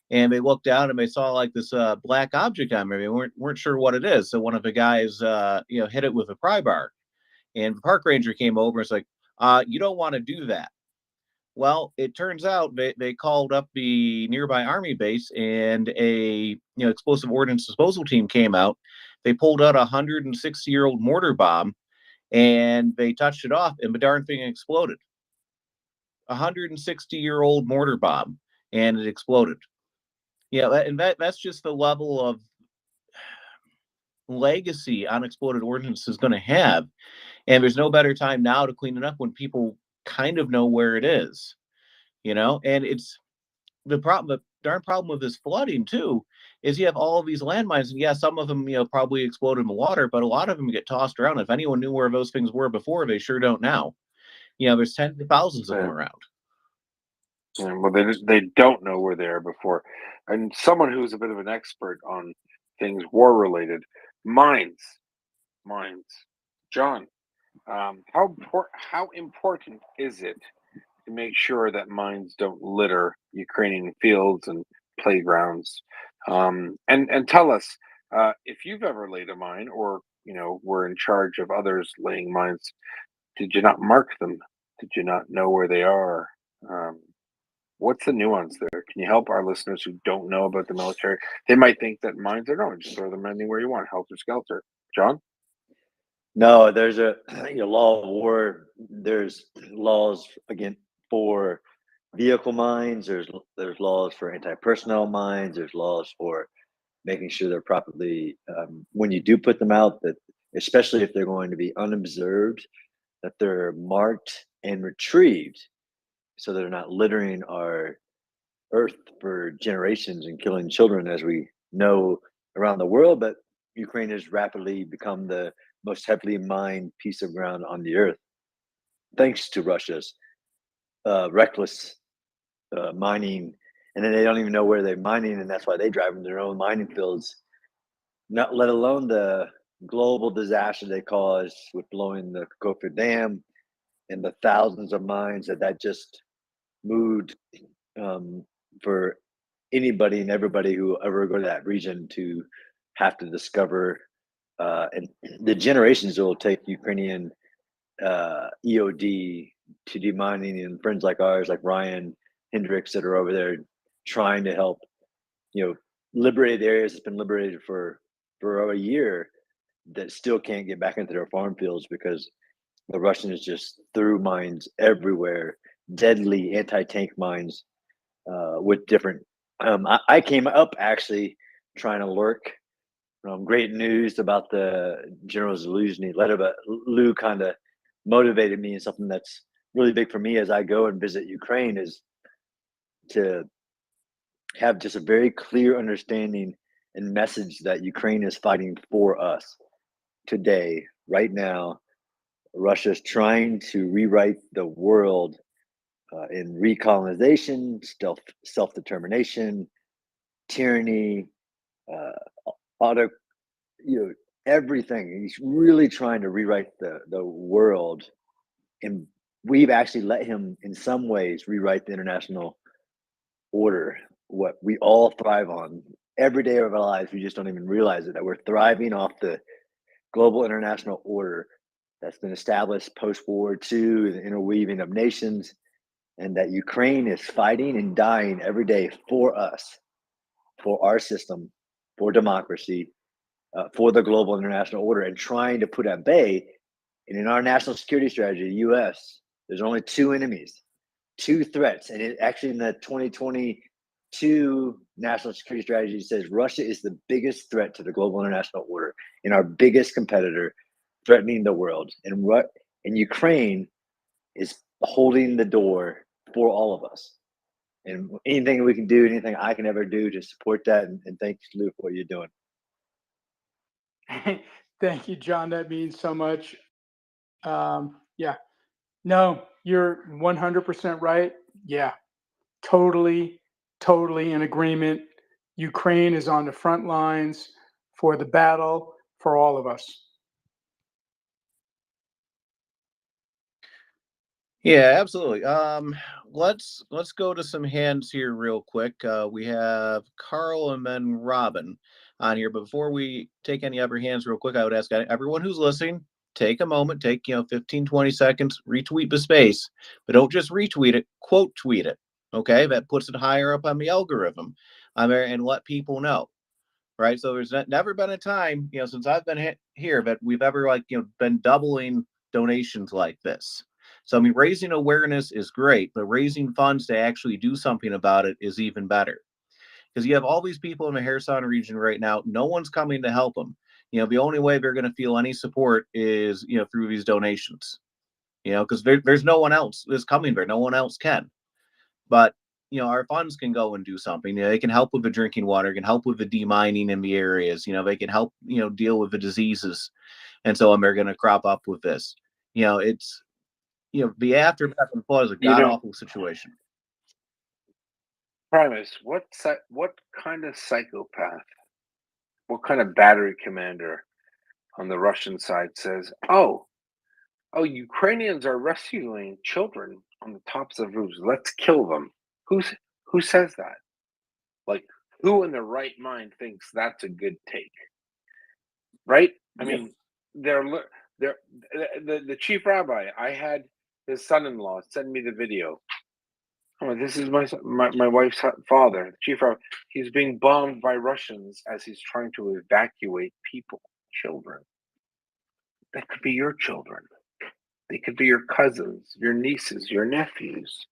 and they looked down and they saw like this black object on there. They weren't sure what it is. So one of the guys, hit it with a pry bar, and the park ranger came over and was like, you don't want to do that. Well, it turns out they called up the nearby army base, and a explosive ordnance disposal team came out. They pulled out a 160-year-old mortar bomb, and they touched it off, and the darn thing exploded. 160-year-old mortar bomb, and it exploded. And that's just the level of legacy unexploded ordnance is going to have. And there's no better time now to clean it up when people kind of know where it is, and it's the darn problem with this flooding too, is you have all of these landmines, and yeah, some of them, probably explode in the water, but a lot of them get tossed around. If anyone knew where those things were before, they sure don't now. There's tens of thousands of them around. Yeah, well, they don't know where they are before. And someone who's a bit of an expert on things war related, mines. John, how important is it to make sure that mines don't litter Ukrainian fields and playgrounds? And tell us if you've ever laid a mine, or were in charge of others laying mines. Did you not mark them? Did you not know where they are? What's the nuance there? Can you help our listeners who don't know about the military? They might think that mines are no, just throw them anywhere you want, helter skelter. John? No, there's a law of war. There's laws again for anti-vehicle mines. There's laws for anti-personnel mines. There's laws for making sure they're properly when you do put them out, that especially if they're going to be unobserved, that they're marked and retrieved so they're not littering our earth for generations and killing children, as we know around the world. But Ukraine has rapidly become the most heavily mined piece of ground on the earth, thanks to Russia's reckless mining. And then they don't even know where they're mining, and that's why they drive in their own mining fields. Not let alone the global disaster they caused with blowing the Kofor Dam and the thousands of mines that just moved, for anybody and everybody who ever go to that region to have to discover, and the generations it will take Ukrainian EOD to do mining, and friends like ours, like Ryan Hendricks, that are over there trying to help, liberated areas that's been liberated for a year, that still can't get back into their farm fields because the Russians just threw mines everywhere, deadly anti-tank mines, with different. I came up actually trying to lurk. Great news about the General Zaluzhny letter, but Lou kind of motivated me, and something that's really big for me as I go and visit Ukraine is to have just a very clear understanding and message that Ukraine is fighting for us today, right now. Russia's trying to rewrite the world in recolonization, self-determination, tyranny, auto, everything. He's really trying to rewrite the world, and we've actually let him, in some ways, rewrite the international order, what we all thrive on every day of our lives. We just don't even realize it, that we're thriving off the global international order that's been established post-World War II, the interweaving of nations, and that Ukraine is fighting and dying every day for us, for our system, for democracy, for the global international order, and trying to put at bay. And in our national security strategy, the U.S., there's only two enemies, two threats. And it actually, in the 2022 national security strategy, says Russia is the biggest threat to the global international order and our biggest competitor, threatening the world. And Ukraine is holding the door for all of us. And anything we can do, anything I can ever do to support that. And thanks, Lou, for what you're doing. Thank you, John. That means so much. Yeah. No, you're 100% right. Yeah. Totally in agreement. Ukraine is on the front lines for the battle for all of us. Yeah, absolutely. Let's go to some hands here real quick. We have Carl and then Robin on here. But before we take any other hands real quick, I would ask everyone who's listening, take a moment, take 15, 20 seconds, retweet the space, but don't just retweet it, quote tweet it. Okay, that puts it higher up on the algorithm, and let people know. Right. So there's never been a time, since I've been here, that we've ever been doubling donations like this. So, I mean, raising awareness is great, but raising funds to actually do something about it is even better. Because you have all these people in the Kherson region right now. No one's coming to help them. The only way they're going to feel any support is, through these donations. Because there's no one else that's coming there. No one else can. But, our funds can go and do something. They can help with the drinking water, can help with the demining in the areas. They can help, deal with the diseases. And so on, they're going to crop up with this. It's, the aftermath and flood is a god-awful situation. Primus, what kind of psychopath, what kind of battery commander on the Russian side says, oh, Ukrainians are rescuing children on the tops of roofs, let's kill them? Who says that? Like, who in their right mind thinks that's a good take? Right? I mean, the chief rabbi, I had his son-in-law send me the video. Oh, this is my wife's father, the chief rabbi. He's being bombed by Russians as he's trying to evacuate people, children. That could be your children. They could be your cousins, your nieces, your nephews.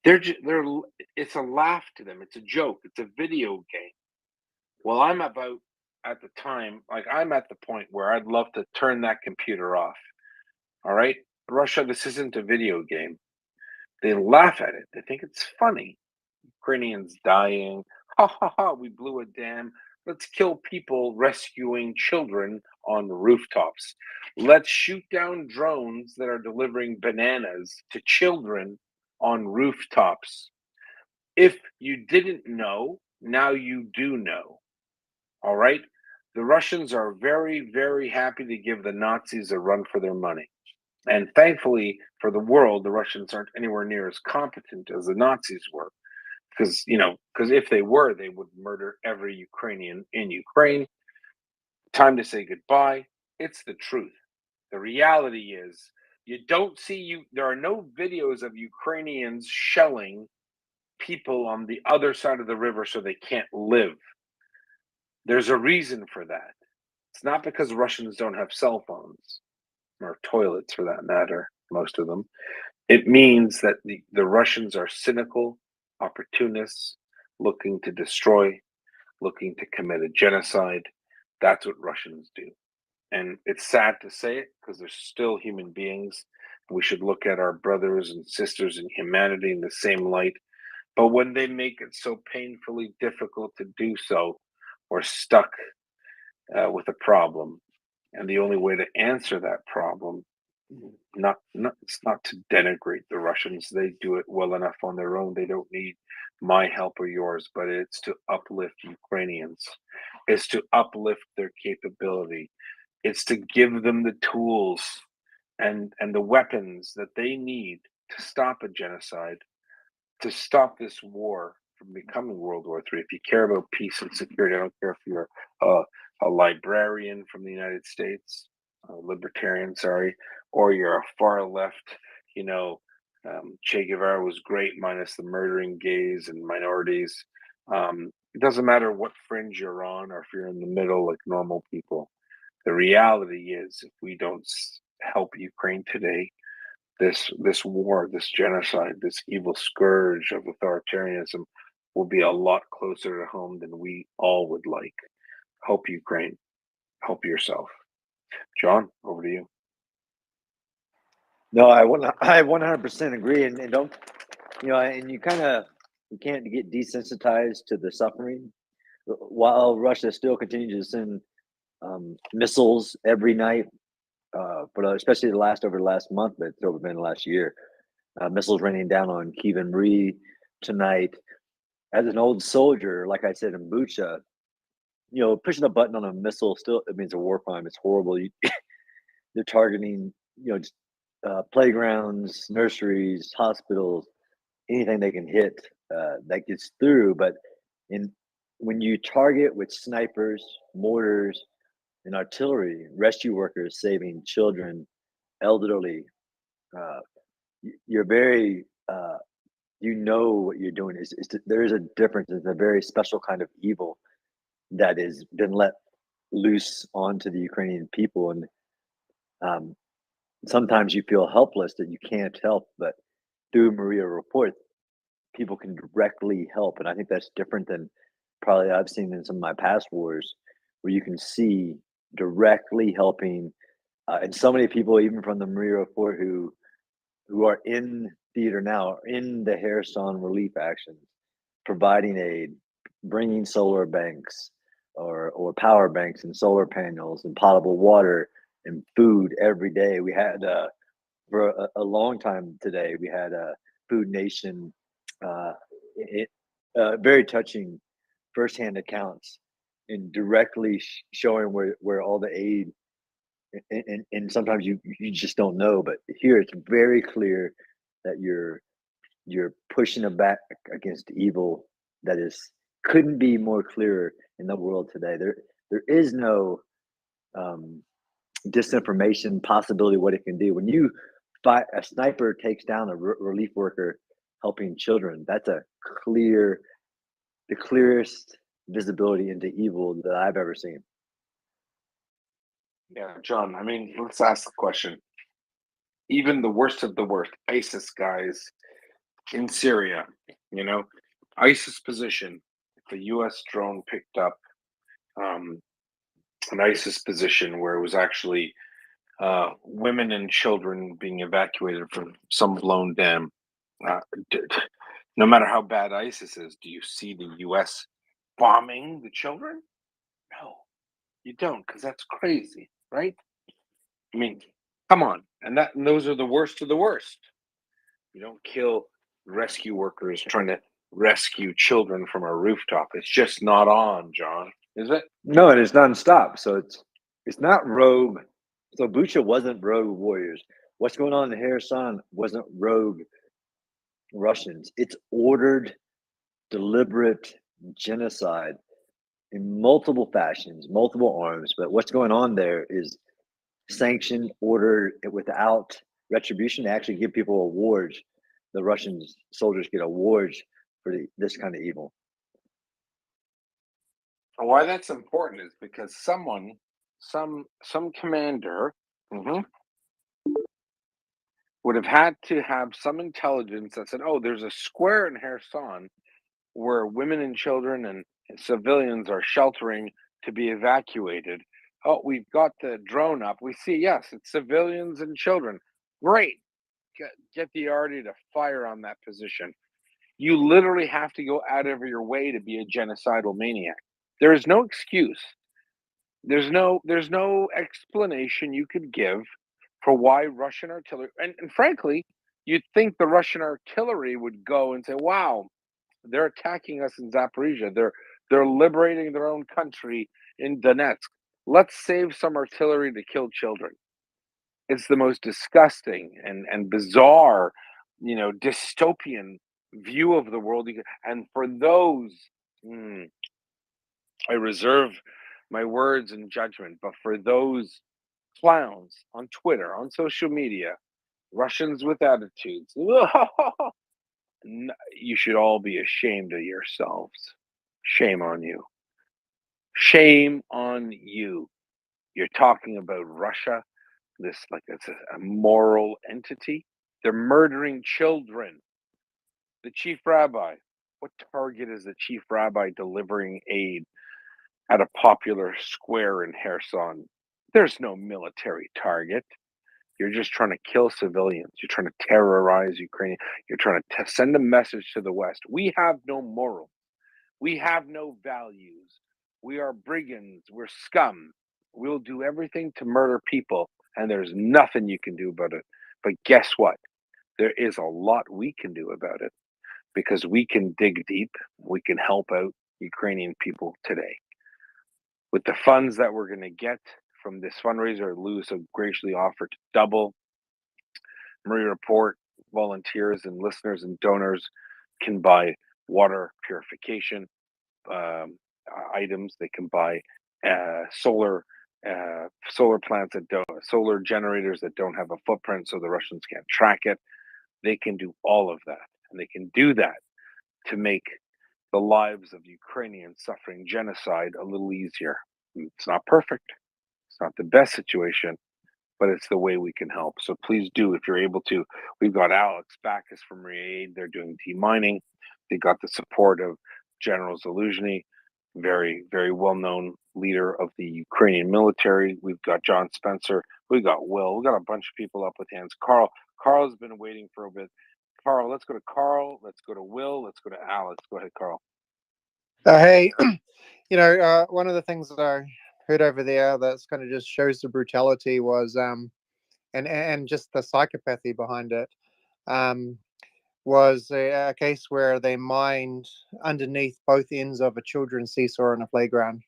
they're it's a laugh to them. It's a joke. It's a video game. Well, I'm about at the time, like I'm at the point where I'd love to turn that computer off. All right, Russia, this isn't a video game. They laugh at it. They think it's funny. Ukrainians dying. Ha ha ha, we blew a dam. Let's kill people rescuing children on rooftops. Let's shoot down drones that are delivering bananas to children on rooftops. If you didn't know, now you do know. All right? The Russians are very, very happy to give the Nazis a run for their money. And thankfully for the world, the Russians aren't anywhere near as competent as the Nazis were. Because if they were, they would murder every Ukrainian in Ukraine. Time to say goodbye. It's the truth. The reality is, there are no videos of Ukrainians shelling people on the other side of the river so they can't live. There's a reason for that. It's not because Russians don't have cell phones or toilets for that matter, most of them. It means that the Russians are cynical, opportunists, looking to destroy, looking to commit a genocide. That's what Russians do. And it's sad to say it because they're still human beings. We should look at our brothers and sisters in humanity in the same light. But when they make it so painfully difficult to do so, we're stuck with a problem. And the only way to answer that problem, it's not to denigrate the Russians. They do it well enough on their own. They don't need my help or yours, but it's to uplift Ukrainians. It's to uplift their capability. It's to give them the tools and the weapons that they need to stop a genocide, to stop this war from becoming World War III. If you care about peace and security, I don't care if you're a librarian from the United States, a libertarian, sorry, or you're a far left, Che Guevara was great, minus the murdering gays and minorities. It doesn't matter what fringe you're on or if you're in the middle like normal people. The reality is, if we don't help Ukraine today, this war, this genocide, this evil scourge of authoritarianism will be a lot closer to home than we all would like. Help Ukraine. Help yourself. John, over to you. No, I 100% agree, and don't and you can't get desensitized to the suffering while Russia still continues to send missiles every night, but especially over the last month, but it's been the last year. Missiles raining down on Kiev and Marie tonight. As an old soldier, like I said in Bucha, pushing a button on a missile it means a war crime. It's horrible. They're targeting, just, playgrounds, nurseries, hospitals, anything they can hit that gets through. But when you target with snipers, mortars, and artillery, rescue workers saving children, elderly, you're very, what you're doing there is a difference. It's a very special kind of evil that has been let loose onto the Ukrainian people. And sometimes you feel helpless that you can't help, but through Maria Report, people can directly help. And I think that's different than probably I've seen in some of my past wars, where you can see directly helping. And so many people, even from the Maria Report, who are in theater now, are in the Kherson relief actions, providing aid, bringing solar banks or power banks and solar panels and potable water and food every day. We had for a long time today, we had a Food Nation, very touching firsthand accounts and directly showing where all the aid, and sometimes you just don't know, but here it's very clear that you're pushing it back against evil that couldn't be more clearer in the world today. There is no disinformation possibility what it can do. When you fight, a sniper takes down a relief worker helping children, that's the clearest visibility into evil that I've ever seen. Yeah, John, let's ask the question. Even the worst of the worst, ISIS guys, in Syria, ISIS position. The U.S. drone picked up um, an ISIS position where it was actually women and children being evacuated from some blown dam. Uh, d- no matter how bad ISIS is, do you see the U.S. bombing the children? No, you don't, because that's crazy, right? I mean, come on, and those are the worst of the worst. You don't kill rescue workers trying to rescue children from a rooftop. It's just not on, John, is it? No, and it's nonstop. So it's not rogue. So Bucha wasn't rogue warriors. What's going on in Kherson wasn't rogue Russians. It's ordered, deliberate genocide in multiple fashions, multiple arms. But what's going on there is sanctioned, ordered, without retribution. They actually give people awards. The Russian soldiers get awards for this kind of evil. Why that's important is because some commander would have had to have some intelligence that said, "Oh, there's a square in Kherson where women and children and civilians are sheltering to be evacuated. Oh, we've got the drone up. We see, yes, it's civilians and children. Great. Get the arty to fire on that position." You literally have to go out of your way to be a genocidal maniac. There is no excuse. There's no explanation you could give for why Russian artillery, and frankly, you'd think the Russian artillery would go and say, "Wow, they're attacking us in Zaporizhia. They're liberating their own country in Donetsk. Let's save some artillery to kill children." It's the most disgusting and bizarre, dystopian view of the world. And for those, I reserve my words and judgment, but for those clowns on Twitter, on social media, Russians with attitudes, you should all be ashamed of yourselves. Shame on you. Shame on you. You're talking about Russia, this like it's a moral entity. They're murdering children. The chief rabbi. What target is the chief rabbi delivering aid at a popular square in Kherson? There's no military target. You're just trying to kill civilians. You're trying to terrorize Ukraine. You're trying to send a message to the West. We have no morals. We have no values. We are brigands. We're scum. We'll do everything to murder people, and there's nothing you can do about it. But guess what? There is a lot we can do about it because we can dig deep. We can help out Ukrainian people today. With the funds that we're going to get from this fundraiser, Lou so graciously offered to double. Marie Report volunteers and listeners and donors can buy water purification items. They can buy solar plants that don't, solar generators that don't have a footprint, so the Russians can't track it. They can do all of that, and they can do that to make the lives of Ukrainians suffering genocide a little easier. It's not perfect. It's not the best situation, but it's the way we can help. So please do, if you're able to. We've got Alex Backus from Re-Aid. They're doing demining. They got the support of General Zaluzhny, very, very well-known leader of the Ukrainian military. We've got John Spencer. We've got Will. We've got a bunch of people up with hands. Carl's been waiting for a bit. Carl, let's go to Carl. Let's go to Will. Let's go to Alex. Go ahead, Carl. Hey, one of the things that I heard over there that's kind of just shows the brutality was and just the psychopathy behind it was a case where they mined underneath both ends of a children's seesaw in a playground.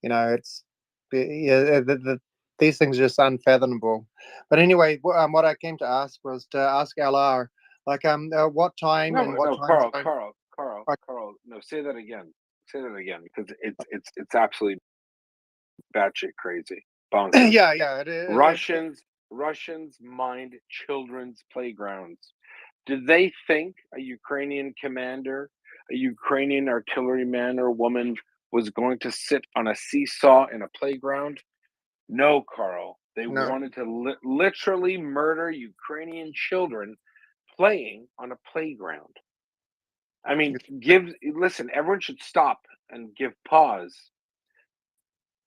It's these things are just unfathomable. But anyway, what I came to ask was to ask LR, like, what time and what time zone? Carl. No, say that again. Say that again, because it's absolutely batshit crazy. Bonkers. Yeah. Russians mined children's playgrounds. Did they think a Ukrainian commander, a Ukrainian artilleryman or woman was going to sit on a seesaw in a playground? No, Carl. They No. wanted to literally murder Ukrainian children playing on a playground. I mean, listen, everyone should stop and give pause.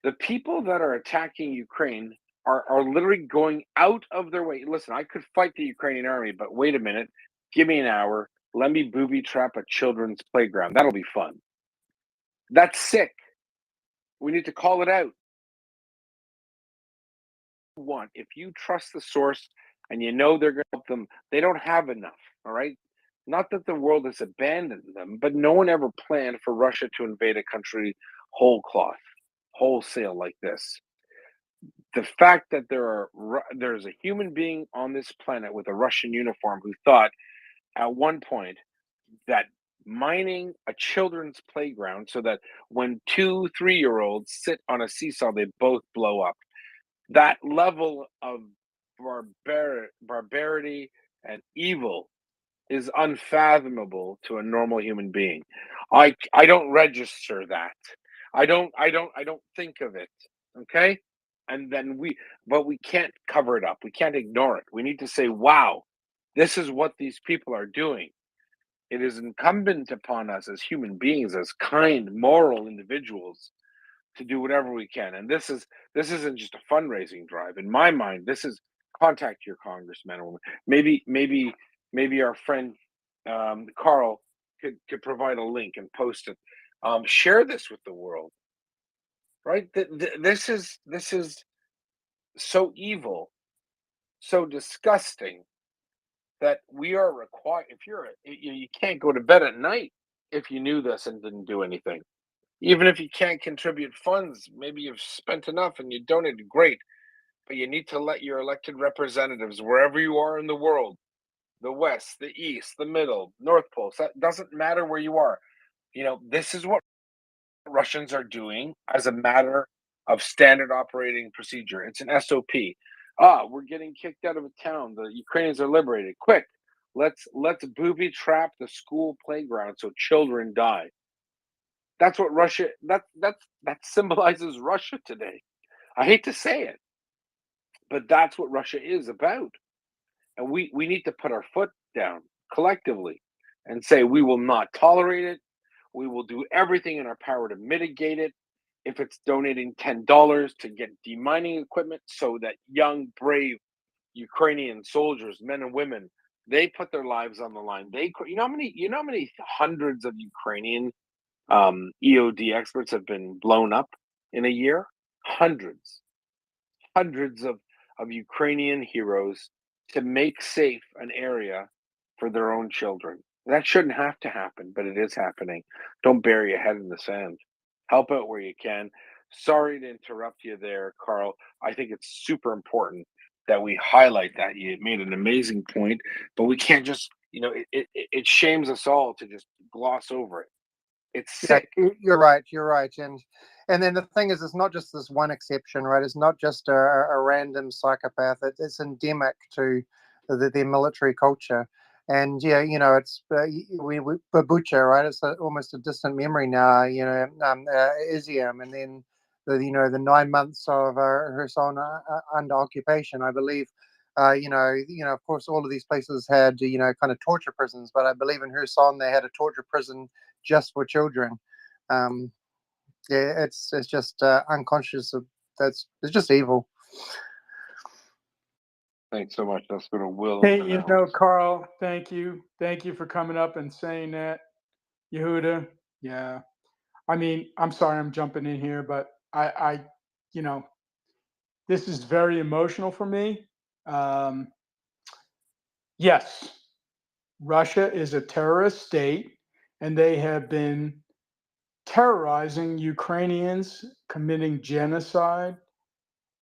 The people that are attacking Ukraine are literally going out of their way. Listen, I could fight the Ukrainian army, but wait a minute, give me an hour. Let me booby trap a children's playground. That'll be fun. That's sick. We need to call it out. If you trust the source and you know they're going to help them, they don't have enough. All right. Not that the world has abandoned them, but no one ever planned for Russia to invade a country wholesale like this. The fact that there's a human being on this planet with a Russian uniform who thought at one point that mining a children's playground so that when 2-3-year-olds sit on a seesaw, they both blow up. That level of barbarity and evil is unfathomable to a normal human being. I don't register that. I don't think of it. Okay? And then we can't cover it up. We can't ignore it. We need to say, wow, this is what these people are doing. It is incumbent upon us as human beings, as kind, moral individuals, to do whatever we can. And this isn't just a fundraising drive. In my mind, this is contact your congressman or woman. Maybe our friend Carl could provide a link and post it. Share this with the world. Right? This is so evil, so disgusting that we are required. If you can't go to bed at night if you knew this and didn't do anything. Even if you can't contribute funds, maybe you've spent enough and you donated, great. But you need to let your elected representatives, wherever you are in the world, the West, the East, the Middle, North Pole, so it doesn't matter where you are. This is what Russians are doing as a matter of standard operating procedure. It's an SOP. We're getting kicked out of a town. The Ukrainians are liberated. Quick, let's booby trap the school playground so children die. That's what Russia. That symbolizes Russia today. I hate to say it, but that's what Russia is about. And we need to put our foot down collectively and say we will not tolerate it. We will do everything in our power to mitigate it. If it's donating $10 to get demining equipment so that young, brave Ukrainian soldiers, men and women, they put their lives on the line. You know how many hundreds of Ukrainian EOD experts have been blown up in a year? Hundreds of Ukrainian heroes to make safe an area for their own children. That shouldn't have to happen, but it is happening. Don't bury your head in the sand. Help out where you can. Sorry to interrupt you there, Carl. I think it's super important that we highlight that. You made an amazing point, but we can't just, it shames us all to just gloss over it. It's sick. Yeah, you're right. And then the thing is, it's not just this one exception, right? It's not just a random psychopath. It's endemic to their military culture. And yeah, it's Babucha, right? It's almost a distant memory now. Izium, and then the 9 months of her son under occupation, I believe. Of course, all of these places had kind of torture prisons, but I believe in Kherson they had a torture prison just for children. Yeah, it's just unconscious of it's just evil. Thanks so much. That's what a will. Hey, Carl, thank you for coming up and saying that. Yehuda, yeah. I mean, I'm sorry I'm jumping in here, but I this is very emotional for me. Yes, Russia is a terrorist state, and they have been terrorizing Ukrainians, committing genocide,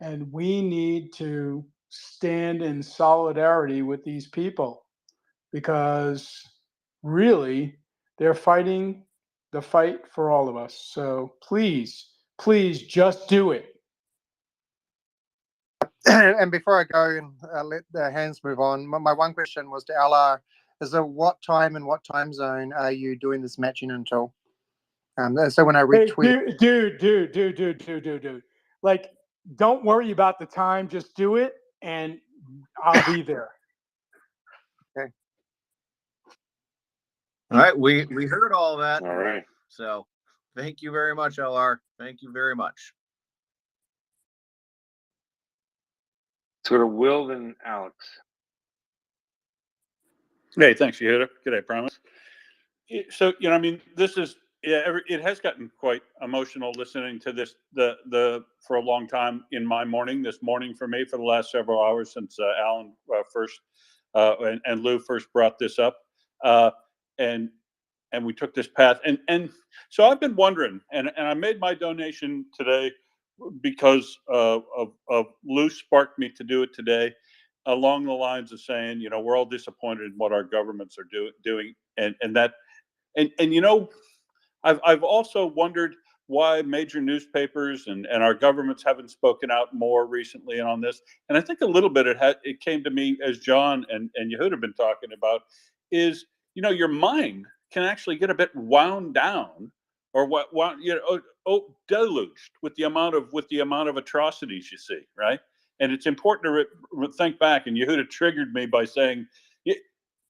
and we need to stand in solidarity with these people because really they're fighting the fight for all of us. So please, just do it. And before I go and let the hands move on, my one question was to Ella: is there what time and what time zone are you doing this matching until? So when I retweet, Dude. Like, don't worry about the time. Just do it, and I'll be there. Okay. All right, we heard all that. All right. So thank you very much, LR. Thank you very much. Let's go to Will, then Alex. Hey, thanks, Yehuda. Good day, Promise. So, I mean, this is, it has gotten quite emotional listening to this, for a long time in my morning, this morning for me, for the last several hours since Alan first, and Lou first brought this up. And we took this path. And so I've been wondering, and I made my donation today because of Lou sparked me to do it today, along the lines of saying, we're all disappointed in what our governments are doing, and that, and I've also wondered why major newspapers and our governments haven't spoken out more recently on this. And I think a little bit it came to me as John and Yehuda have been talking about is, your mind can actually get a bit wound down, or deluged with the amount of atrocities you see, right? And it's important to think back. And Yehuda triggered me by saying,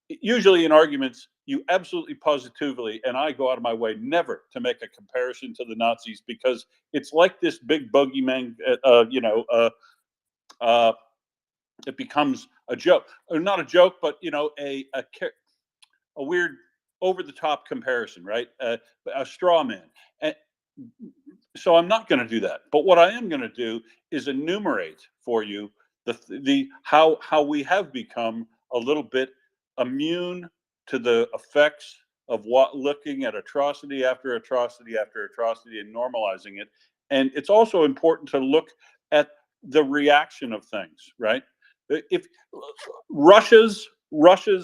usually in arguments, you absolutely positively, and I go out of my way never to make a comparison to the Nazis, because it's like this big bogeyman, it becomes a joke, or not a joke, but a weird over the top comparison, right? A straw man. And so I'm not going to do that. But what I am going to do is enumerate for you how we have become a little bit immune to the effects of looking at atrocity after atrocity after atrocity and normalizing it. And it's also important to look at the reaction of things, right? If Russia's Russia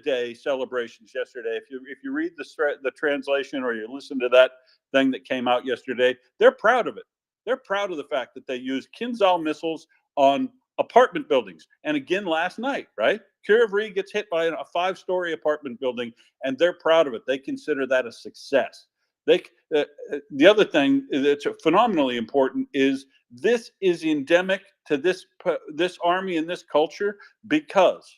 Day celebrations yesterday, if you read the translation, or you listen to that thing that came out yesterday, they're proud of it. They're proud of the fact that they used Kinzhal missiles on apartment buildings. And again last night, right? Kyiv gets hit by a 5-story apartment building, and they're proud of it. They consider that a success. The other thing that's phenomenally important is this is endemic to this army and this culture, because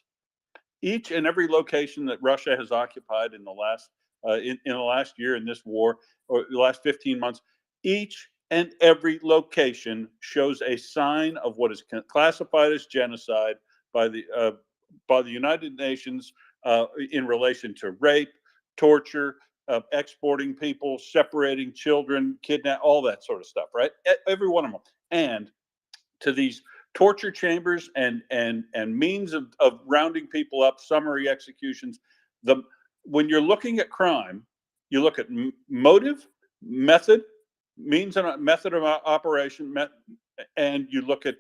each and every location that Russia has occupied in the last in the last year in this war, or the last 15 months, each and every location shows a sign of what is classified as genocide by the United Nations in relation to rape, torture, exporting people, separating children, kidnap, all that sort of stuff, right? Every one of them. And to these torture chambers and means of rounding people up, summary executions. When you're looking at crime, you look at motive, method, means and method of operation, and you look at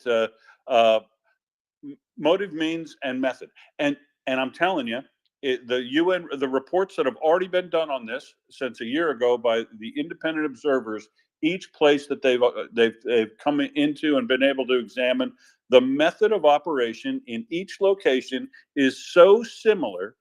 motive, means, and method. And I'm telling you, the reports that have already been done on this since a year ago by the independent observers, each place that they've come into and been able to examine, the method of operation in each location is so similar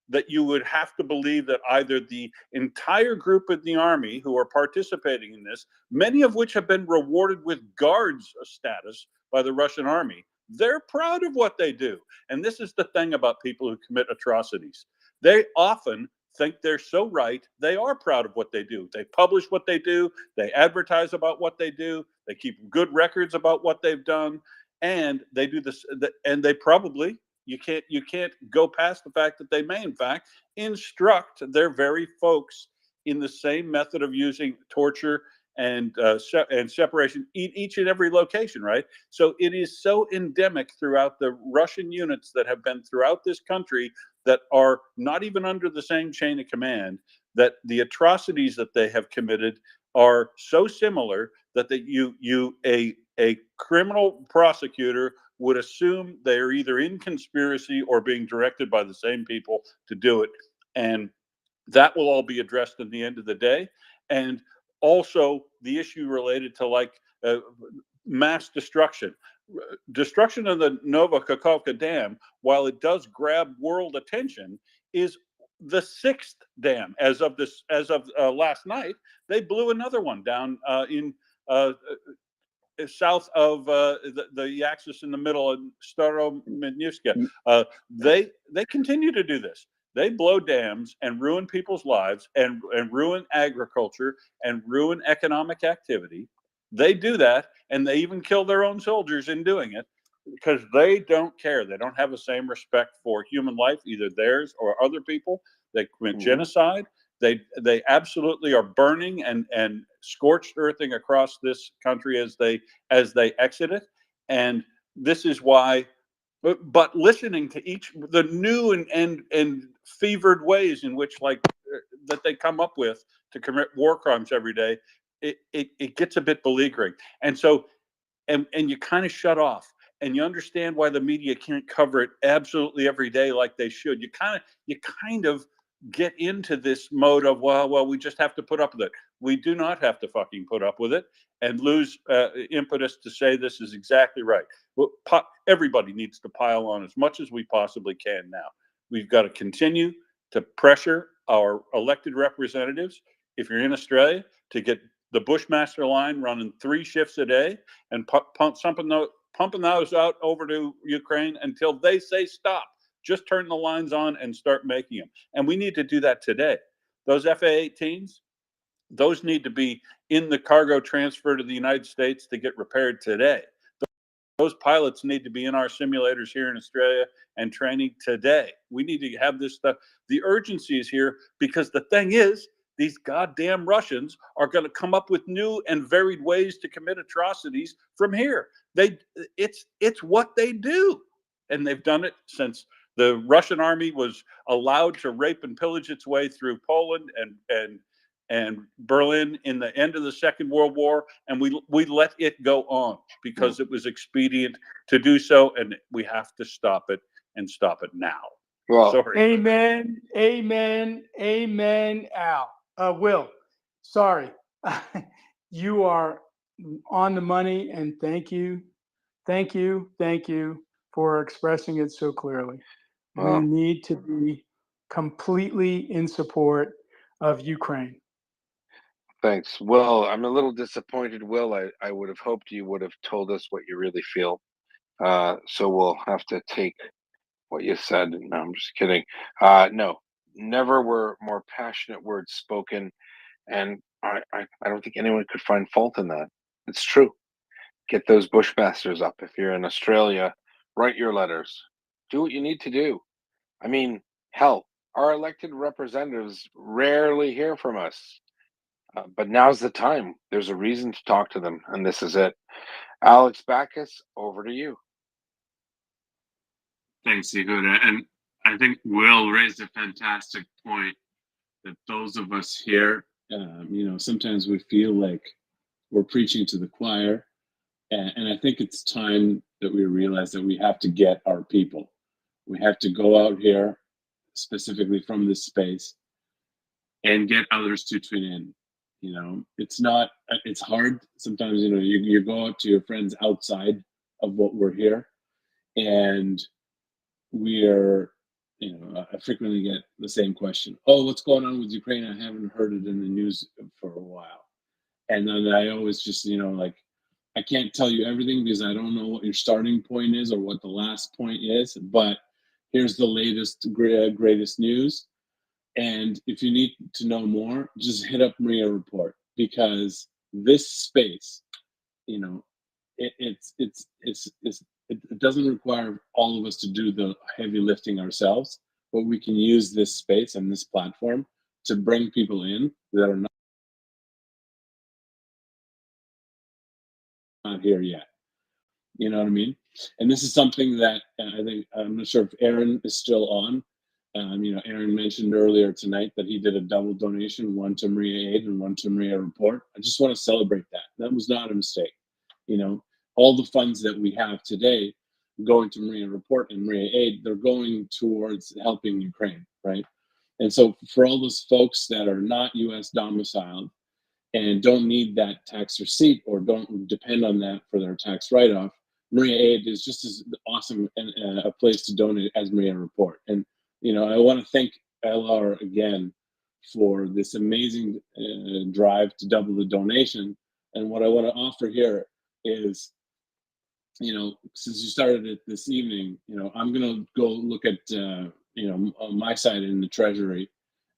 that you would have to believe that either the entire group of the army who are participating in this, many of which have been rewarded with guards status by the Russian army, they're proud of what they do. And this is the thing about people who commit atrocities. They often think they're so right, they are proud of what they do. They publish what they do, they advertise about what they do, they keep good records about what they've done, and they do this, and they probably, you can't go past the fact that they may, in fact, instruct their very folks in the same method of using torture and separation in each and every location, right? So it is so endemic throughout the Russian units that have been throughout this country that are not even under the same chain of command, that the atrocities that they have committed are so similar that a criminal prosecutor would assume they're either in conspiracy or being directed by the same people to do it. And that will all be addressed in the end of the day. And also the issue related to mass destruction. Destruction of the Novokakhovka Dam, while it does grab world attention, is the 6th dam. As of last night, they blew another one down in south of the axis in the middle of Staromynivska. They continue to do this. They blow dams and ruin people's lives and ruin agriculture and ruin economic activity. They do that, and they even kill their own soldiers in doing it because they don't care. They don't have the same respect for human life, either theirs or other people. They commit genocide. They absolutely are burning and scorched earthing across this country as they exit it. And this is why. But listening to each the new and fevered ways in which that they come up with to commit war crimes every day, it gets a bit beleaguering. And so and you kind of shut off, and you understand why the media can't cover it absolutely every day like they should. You kind of get into this mode of well we just have to put up with it. We do not have to fucking put up with it and lose impetus to say this is exactly right. Well, everybody needs to pile on as much as we possibly can now. We've got to continue to pressure our elected representatives, if you're in Australia, to get the Bushmaster line running 3 shifts a day and pumping those out over to Ukraine until they say stop. Just turn the lines on and start making them. And we need to do that today. Those FA-18s, those need to be in the cargo transfer to the United States to get repaired today. Those pilots need to be in our simulators here in Australia and training today. We need to have this stuff. The urgency is here because the thing is, these goddamn Russians are going to come up with new and varied ways to commit atrocities from here. It's what they do. And they've done it since the Russian army was allowed to rape and pillage its way through Poland and Berlin in the end of the Second World War, and we let it go on because it was expedient to do so, and we have to stop it and stop it now. Well, sorry. Amen, amen, amen, Al. Will, sorry. You are on the money, and thank you for expressing it so clearly. Well, we need to be completely in support of Ukraine. thanks. Well, I'm a little disappointed, Will. I would have hoped you would have told us what you really feel. So we'll have to take what you said. No, I'm just kidding. No, never were more passionate words spoken. And I don't think anyone could find fault in that. It's true. Get those Bushmasters up. If you're in Australia, write your letters. Do what you need to do. I mean, hell, our elected representatives rarely hear from us. But now's the time. There's a reason to talk to them, and this is it. Alex Backus, over to you. Thanks, Yehuda. And I think Will raised a fantastic point that those of us here, sometimes we feel like we're preaching to the choir. And I think it's time that we realize that we have to get our people. We have to go out here, specifically from this space, and get others to tune in. It's hard sometimes. You go out to your friends outside of what we're here, and we are, I frequently get the same question. Oh, what's going on with Ukraine? I haven't heard it in the news for a while. And then I always just, I can't tell you everything because I don't know what your starting point is or what the last point is, but here's the latest, greatest news. And if you need to know more, just hit up Maria Report, because this space, it doesn't require all of us to do the heavy lifting ourselves, but we can use this space and this platform to bring people in that are not here yet. You know what I mean? And this is something that I think, I'm not sure if Aaron is still on. Aaron mentioned earlier tonight that he did a double donation, one to Maria Aid and one to Maria Report. I just want to celebrate that. That was not a mistake. All the funds that we have today going to Maria Report and Maria Aid, they're going towards helping Ukraine, right? And so for all those folks that are not U.S. domiciled and don't need that tax receipt or don't depend on that for their tax write-off, Maria Aid is just as awesome a place to donate as Maria Report. And I want to thank LR again for this amazing drive to double the donation. And what I want to offer here is, since you started it this evening, I'm going to go look at on my side in the treasury,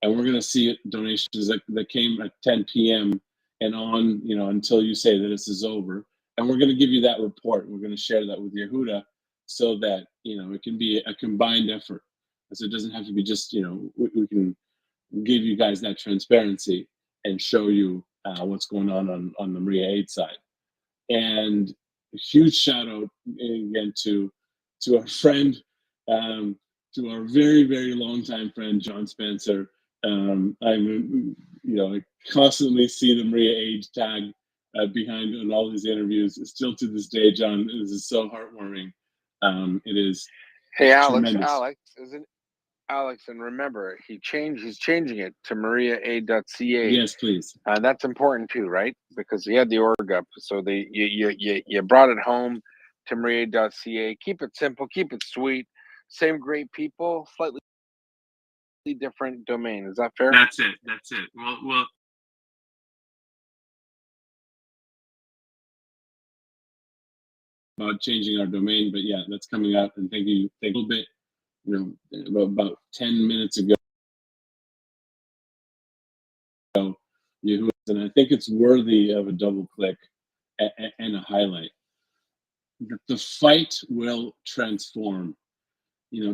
and we're going to see donations that came at 10 p.m. and on, until you say that this is over. And we're going to give you that report. We're going to share that with Yehuda so that, it can be a combined effort. So it doesn't have to be just, we can give you guys that transparency and show you what's going on the Maria Aid side. And a huge shout out again to our friend, to our very, very long time friend, John Spencer. I constantly see the Maria Aid tag behind on all these interviews. Still to this day, John, this is so heartwarming. It is. Hey, Alex, tremendous. Alex, and remember, he's changing it to mariaaid.ca. Yes, please. And that's important too, right? Because he had the org up, so you brought it home to mariaaid.ca. Keep it simple, keep it sweet. Same great people, slightly different domain. Is that fair? That's it. Well. About changing our domain, but yeah, that's coming up. And thank you. A little bit, about 10 minutes ago. Yehuda, and I think it's worthy of a double click and a highlight. The fight will transform.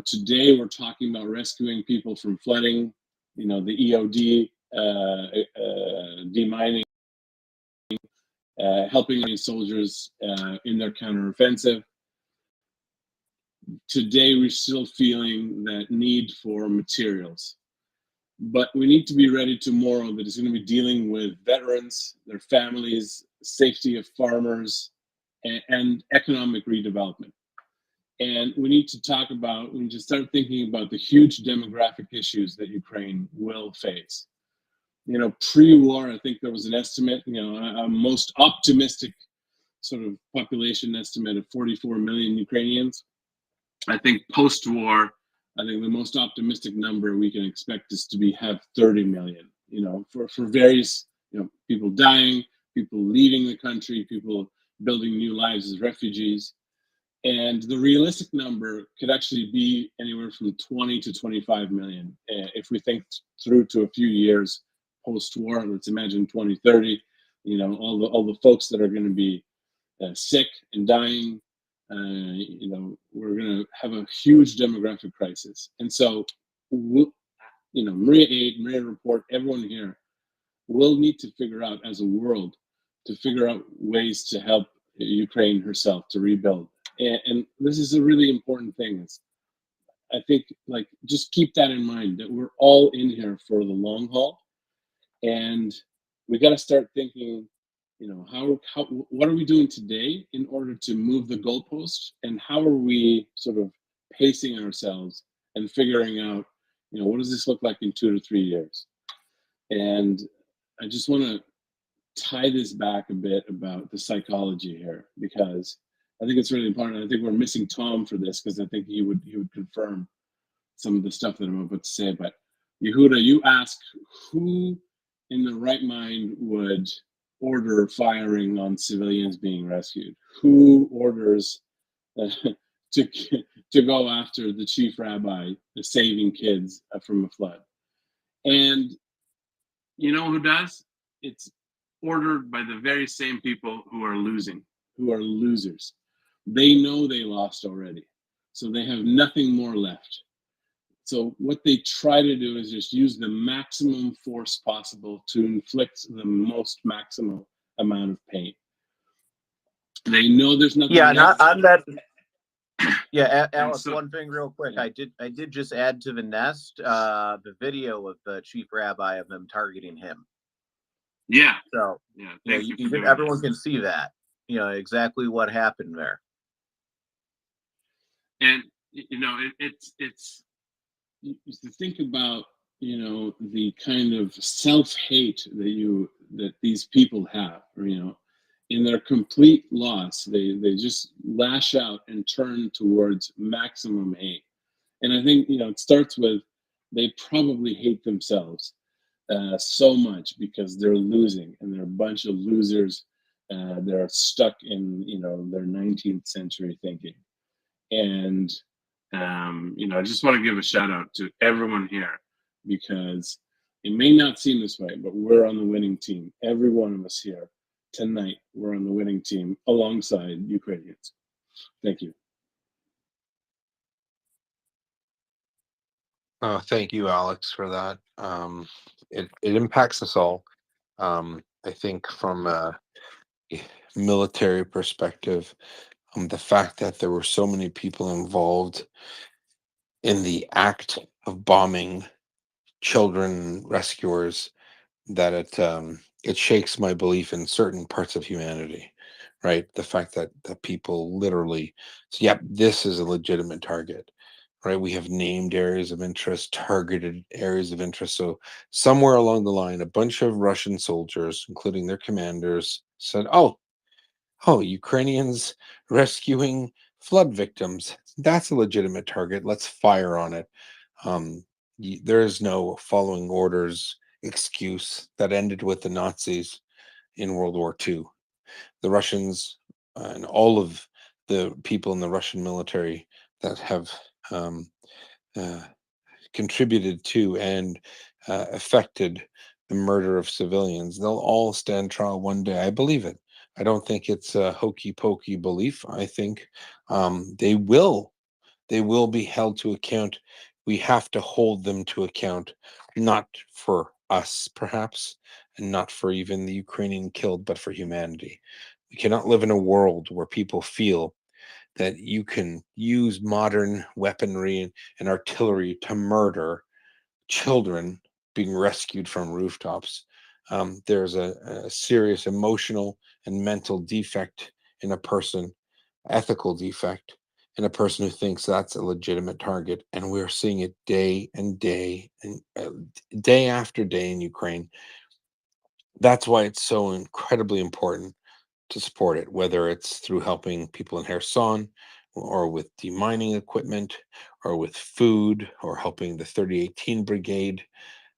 Today we're talking about rescuing people from flooding, the EOD, demining, helping soldiers in their counteroffensive. Today we're still feeling that need for materials. But we need to be ready tomorrow that is going to be dealing with veterans, their families, safety of farmers, and economic redevelopment. And we need to start thinking about the huge demographic issues that Ukraine will face. Pre-war, I think there was an estimate, a most optimistic sort of population estimate of 44 million Ukrainians. I think post-war, the most optimistic number we can expect is to have 30 million, for various, people dying, people leaving the country, people building new lives as refugees. And the realistic number could actually be anywhere from 20 to 25 million. If we think through to a few years post-war, let's imagine 2030, all the folks that are going to be sick and dying, we're going to have a huge demographic crisis. And so, Maria Aid, Maria Report, everyone here will need to figure out as a world to figure out ways to help Ukraine herself to rebuild. And this is a really important thing. I think, just keep that in mind, that we're all in here for the long haul. And we got to start thinking, what are we doing today in order to move the goalposts? And how are we sort of pacing ourselves and figuring out, what does this look like in 2 to 3 years? And I just want to tie this back a bit about the psychology here, because I think it's really important. I think we're missing Tom for this, because I think he would confirm some of the stuff that I'm about to say. But Yehuda, you ask, who in the right mind would order firing on civilians being rescued? Who orders to go after the chief rabbi, saving kids from a flood? And you know who does? It's ordered by the very same people who are losing, who are losers. They know they lost already, so they have nothing more left. So what they try to do is just use the maximum force possible to inflict the most maximum amount of pain. They know there's nothing left. On that. Yeah, Alex, so, one thing real quick. I did just add to the nest the video of the chief rabbi of them targeting him. Yeah. So everyone can see that, exactly what happened there. And it's to think about, the kind of self-hate that these people have, or, in their complete loss, they just lash out and turn towards maximum hate. And I think, it starts with, they probably hate themselves so much because they're losing, and they're a bunch of losers. They're stuck in, their 19th century thinking. And I just want to give a shout out to everyone here because it may not seem this way, but we're on the winning team. Every one of us here tonight, we're on the winning team alongside Ukrainians. Thank you. Thank you, Alex, for that. It impacts us all. I think from a military perspective, the fact that there were so many people involved in the act of bombing children rescuers, that it shakes my belief in certain parts of humanity, right? The fact that people literally, so yep, this is a legitimate target, right? We have named areas of interest, targeted areas of interest. So somewhere along the line, a bunch of Russian soldiers, including their commanders, said, "Oh, Ukrainians rescuing flood victims. That's a legitimate target. Let's fire on it." There is no following orders excuse that ended with the Nazis in World War II. The Russians and all of the people in the Russian military that have um, uh, contributed to and affected the murder of civilians, they'll all stand trial one day. I believe it. I don't think it's a hokey pokey belief. I think they will be held to account. We have to hold them to account, not for us, perhaps, and not for even the Ukrainian killed, but for humanity. We cannot live in a world where people feel that you can use modern weaponry and artillery to murder children being rescued from rooftops. There's a serious emotional and mental defect in a person, ethical defect in a person who thinks that's a legitimate target, and we're seeing it day and day and day after day in Ukraine. That's why it's so incredibly important to support it, whether it's through helping people in Kherson or with demining equipment or with food or helping the 3018 Brigade.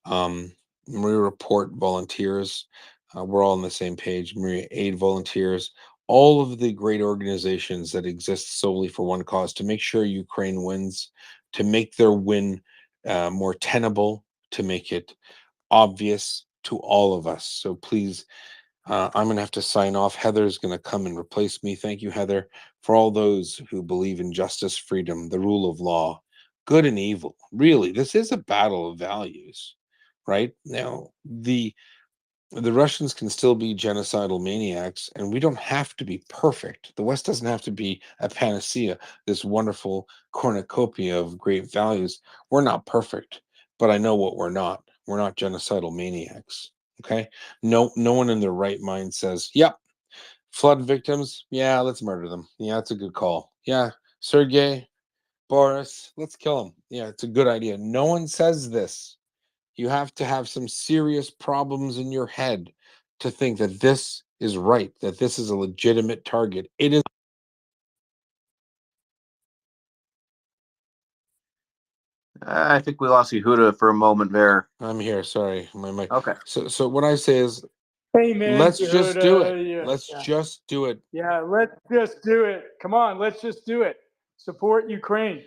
Maria Report volunteers. We're all on the same page. Maria Aid volunteers. All of the great organizations that exist solely for one cause to make sure Ukraine wins, to make their win more tenable, to make it obvious to all of us. So please, I'm going to have to sign off. Heather's going to come and replace me. Thank you, Heather, for all those who believe in justice, freedom, the rule of law, good and evil. Really, this is a battle of values, right? Now, the Russians can still be genocidal maniacs, and we don't have to be perfect. The West doesn't have to be a panacea, this wonderful cornucopia of great values. We're not perfect, but I know what we're not. We're not genocidal maniacs. Okay? No one in their right mind says, "Yep, flood victims, yeah, let's murder them. Yeah, it's a good call. Yeah, Sergey, Boris, let's kill them. Yeah, it's a good idea." No one says this. You have to have some serious problems in your head to think that this is right, that this is a legitimate target. It is. I think we lost Yehuda for a moment there. I'm here. Sorry, my mic. Okay. So what I say is, Amen, let's just do it. Yehuda. Yeah, Let's yeah. just do it. Yeah, let's just do it. Come on, let's just do it. Support Ukraine.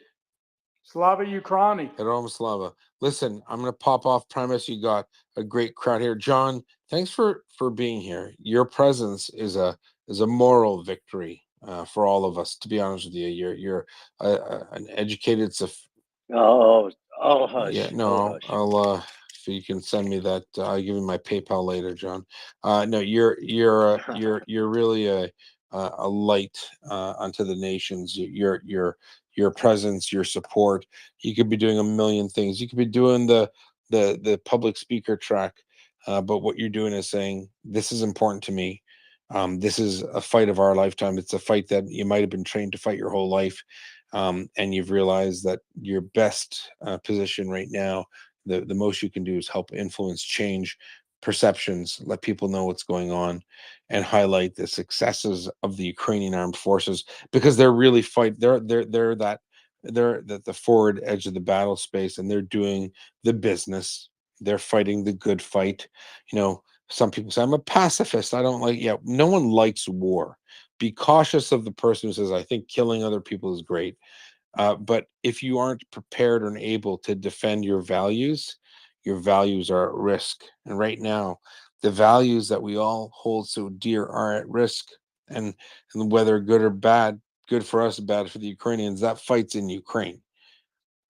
Slava Ukraini. Herom Slava. Listen, I'm gonna pop off. Promise you got a great crowd here. John, thanks for being here. Your presence is a moral victory for all of us. To be honest with you, you're an educated, Oh, oh, yeah, hush. Oh, no, hush. if you can send me that, I'll give you my PayPal later, John. No, you're really a light unto the nations. Your presence, your support. You could be doing a million things. You could be doing the public speaker track, but what you're doing is saying, "This is important to me. This is a fight of our lifetime. It's a fight that you might have been trained to fight your whole life." And you've realized that your best position right now, the most you can do is help influence change perceptions, let people know what's going on, and highlight the successes of the Ukrainian armed forces, because they're really they're the forward edge of the battle space, and they're doing the business. They're fighting the good fight. Some people say, "I'm a pacifist. I don't like," yeah, no one likes war. Be cautious of the person who says, "I think killing other people is great." But if you aren't prepared and able to defend your values are at risk. And right now, the values that we all hold so dear are at risk. And whether good or bad, good for us, bad for the Ukrainians, that fight's in Ukraine.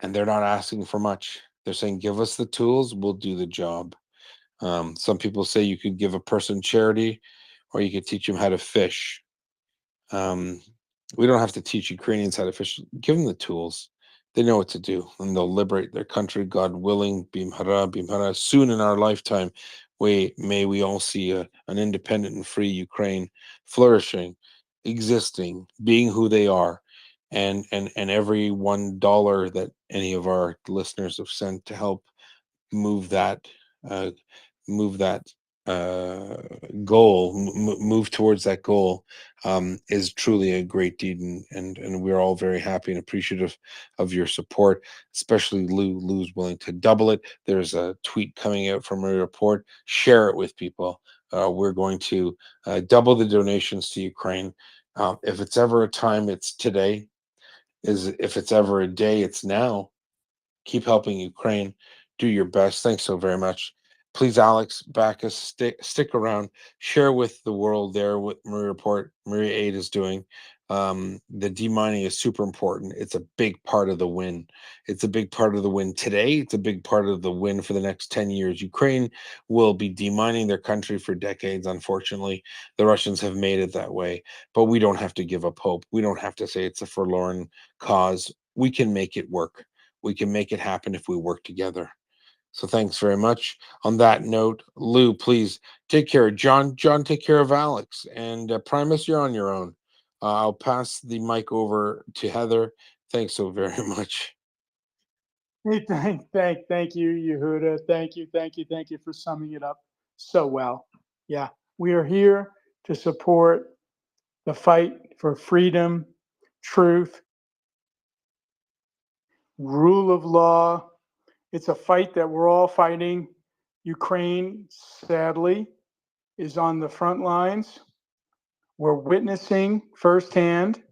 And they're not asking for much. They're saying, give us the tools, we'll do the job. Some people say you could give a person charity, or you could teach them how to fish. We don't have to teach Ukrainians how to fish. Give them the tools. They know what to do, and they'll liberate their country, God willing. Bimhara, bimhara. Soon in our lifetime, may we all see an independent and free Ukraine flourishing, existing, being who they are, and every $1 that any of our listeners have sent to help move that uh, move that goal, move towards that goal, is truly a great deed, and we're all very happy and appreciative of your support, especially Lou. Lou's willing to double it. There's a tweet coming out from a report. Share it with people. We're going to double the donations to Ukraine. If it's ever a time, it's today. If it's ever a day, it's now. Keep helping Ukraine. Do your best. Thanks so very much. Please, Alex, back us, stick around, share with the world there what Maria Aid is doing. The demining is super important. It's a big part of the win. It's a big part of the win today. It's a big part of the win for the next 10 years. Ukraine will be demining their country for decades, unfortunately. The Russians have made it that way, but we don't have to give up hope. We don't have to say it's a forlorn cause. We can make it work. We can make it happen if we work together. So thanks very much. On that note, Lou, please take care of John. John, take care of Alex. And Primus, you're on your own. I'll pass the mic over to Heather. Thanks so very much. Hey, thank you, Yehuda. Thank you for summing it up so well. Yeah, we are here to support the fight for freedom, truth, rule of law. It's a fight that we're all fighting. Ukraine, sadly, is on the front lines. We're witnessing firsthand,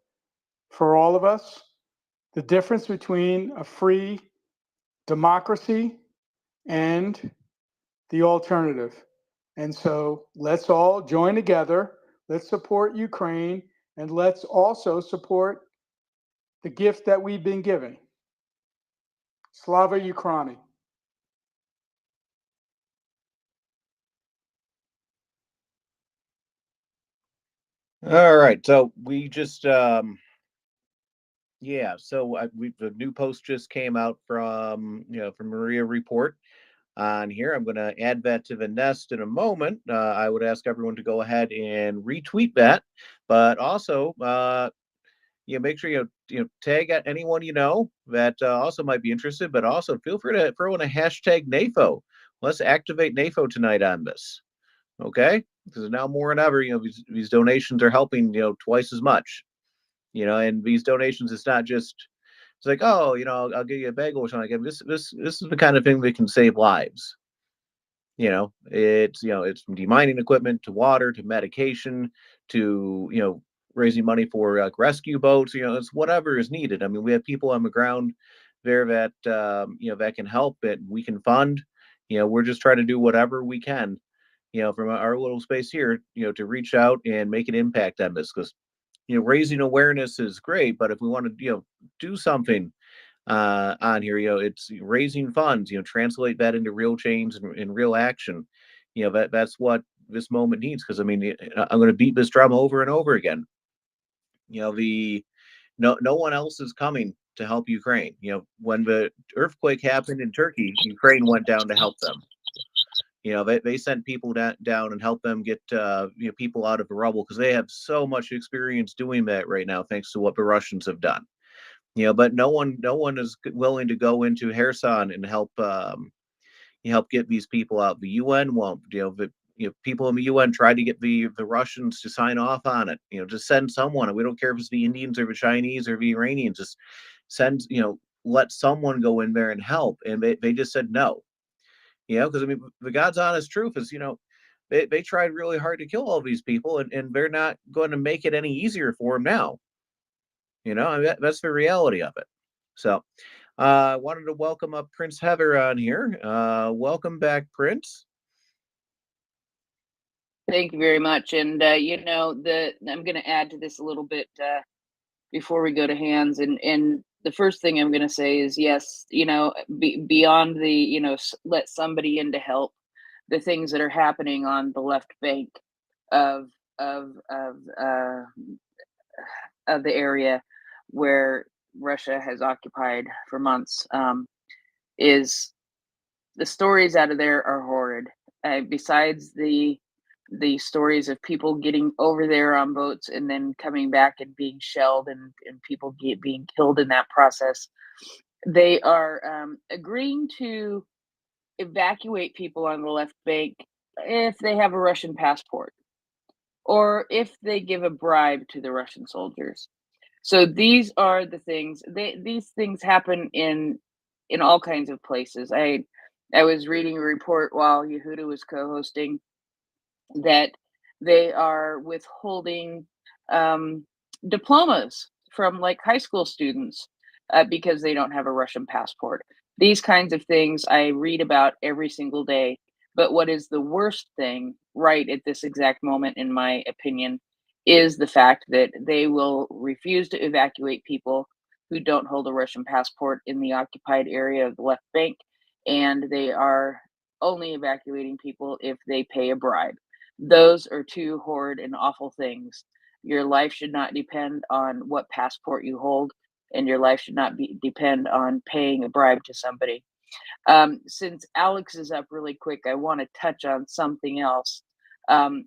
for all of us, the difference between a free democracy and the alternative. And so let's all join together. Let's support Ukraine, and let's also support the gift that we've been given. Slava Ukraini. All right, so we just yeah, so the new post just came out from from Maria Report on here. I'm going to add that to the nest in a moment. I would ask everyone to go ahead and retweet that, but also make sure you tag at anyone you know that also might be interested, but also feel free to throw in a hashtag NAFO. Let's activate NAFO tonight on this. Okay, because now more than ever, these donations are helping twice as much. And these donations, it's not just it's like, oh, I'll give you a bagel or something. Like this is the kind of thing that can save lives. It's from demining equipment to water to medication to raising money for rescue boats. It's whatever is needed. I mean, we have people on the ground there that that can help, that we can fund. We're just trying to do whatever we can from our little space here to reach out and make an impact on this, because raising awareness is great, but if we want to do something on here, it's raising funds, translate that into real change and real action. That's what this moment needs, because I mean, I'm going to beat this drum over and over again. The no one else is coming to help Ukraine. When the earthquake happened in Turkey, Ukraine went down to help them. They sent people down and helped them get people out of the rubble, because they have so much experience doing that right now, thanks to what the Russians have done. But no one is willing to go into Kherson and help get these people out. The UN won't. People in the UN tried to get the Russians to sign off on it. Just send someone, and we don't care if it's the Indians or the Chinese or the Iranians. Just send, let someone go in there and help. And they just said no. Because I mean, the God's honest truth is, they tried really hard to kill all these people, and they're not going to make it any easier for them now. I mean, that's the reality of it. So I wanted to welcome up Prince Heather on here. Welcome back, Prince. Thank you very much. And I'm going to add to this a little bit before we go to hands. And the first thing I'm going to say is yes, beyond the let somebody in to help, the things that are happening on the left bank of of of uh, of the area where Russia has occupied for months, is the stories out of there are horrid. Besides the stories of people getting over there on boats and then coming back and being shelled and people being killed in that process, they are agreeing to evacuate people on the left bank if they have a Russian passport or if they give a bribe to the Russian soldiers. So these are the things. These things happen in all kinds of places. I was reading a report while Yehuda was co-hosting that they are withholding diplomas from like high school students because they don't have a Russian passport. These kinds of things I read about every single day. But what is the worst thing right at this exact moment, in my opinion, is the fact that they will refuse to evacuate people who don't hold a Russian passport in the occupied area of the left bank. And they are only evacuating people if they pay a bribe. Those are two horrid and awful things. Your life should not depend on what passport you hold, and your life should not depend on paying a bribe to somebody. Since Alex is up really quick, I want to touch on something else. And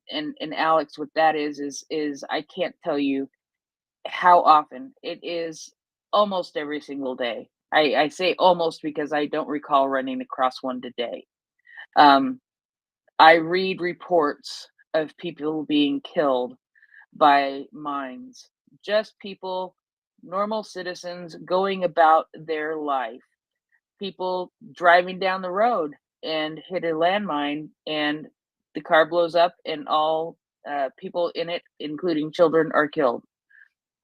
Alex, what that is I can't tell you how often it is. Almost every single day. I say almost because I don't recall running across one today. Um, I read reports of people being killed by mines, just people, normal citizens going about their life, people driving down the road and hit a landmine and the car blows up and all people in it, including children, are killed.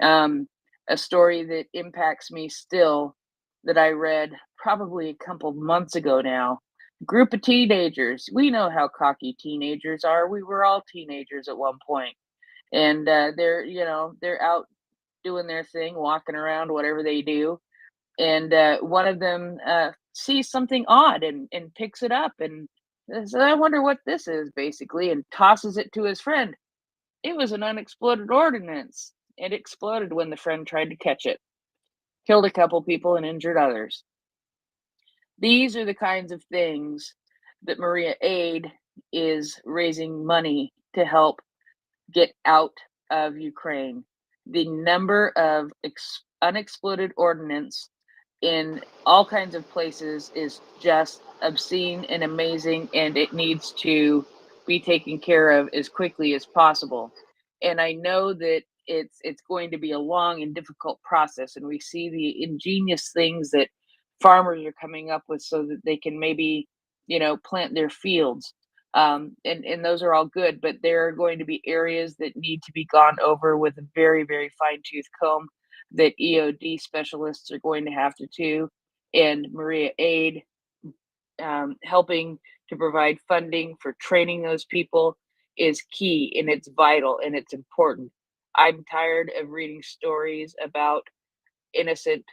Um, a story that impacts me still that I read probably a couple months ago now. Group of teenagers. We know how cocky teenagers are. We were all teenagers at one point, and they're out doing their thing, walking around, whatever they do. And one of them sees something odd and picks it up and says, "I wonder what this is," basically, and tosses it to his friend. It was an unexploded ordnance. It exploded when the friend tried to catch it. Killed a couple people and injured others. These are the kinds of things that Maria Aid is raising money to help get out of Ukraine. The number of unexploded ordnance in all kinds of places is just obscene and amazing, and it needs to be taken care of as quickly as possible. And I know that it's going to be a long and difficult process, and we see the ingenious things that farmers are coming up with so that they can maybe plant their fields, and those are all good, but there are going to be areas that need to be gone over with a very, very fine-tooth comb that EOD specialists are going to have to do, and Maria Aid helping to provide funding for training those people is key, and it's vital and it's important. I'm tired of reading stories about innocent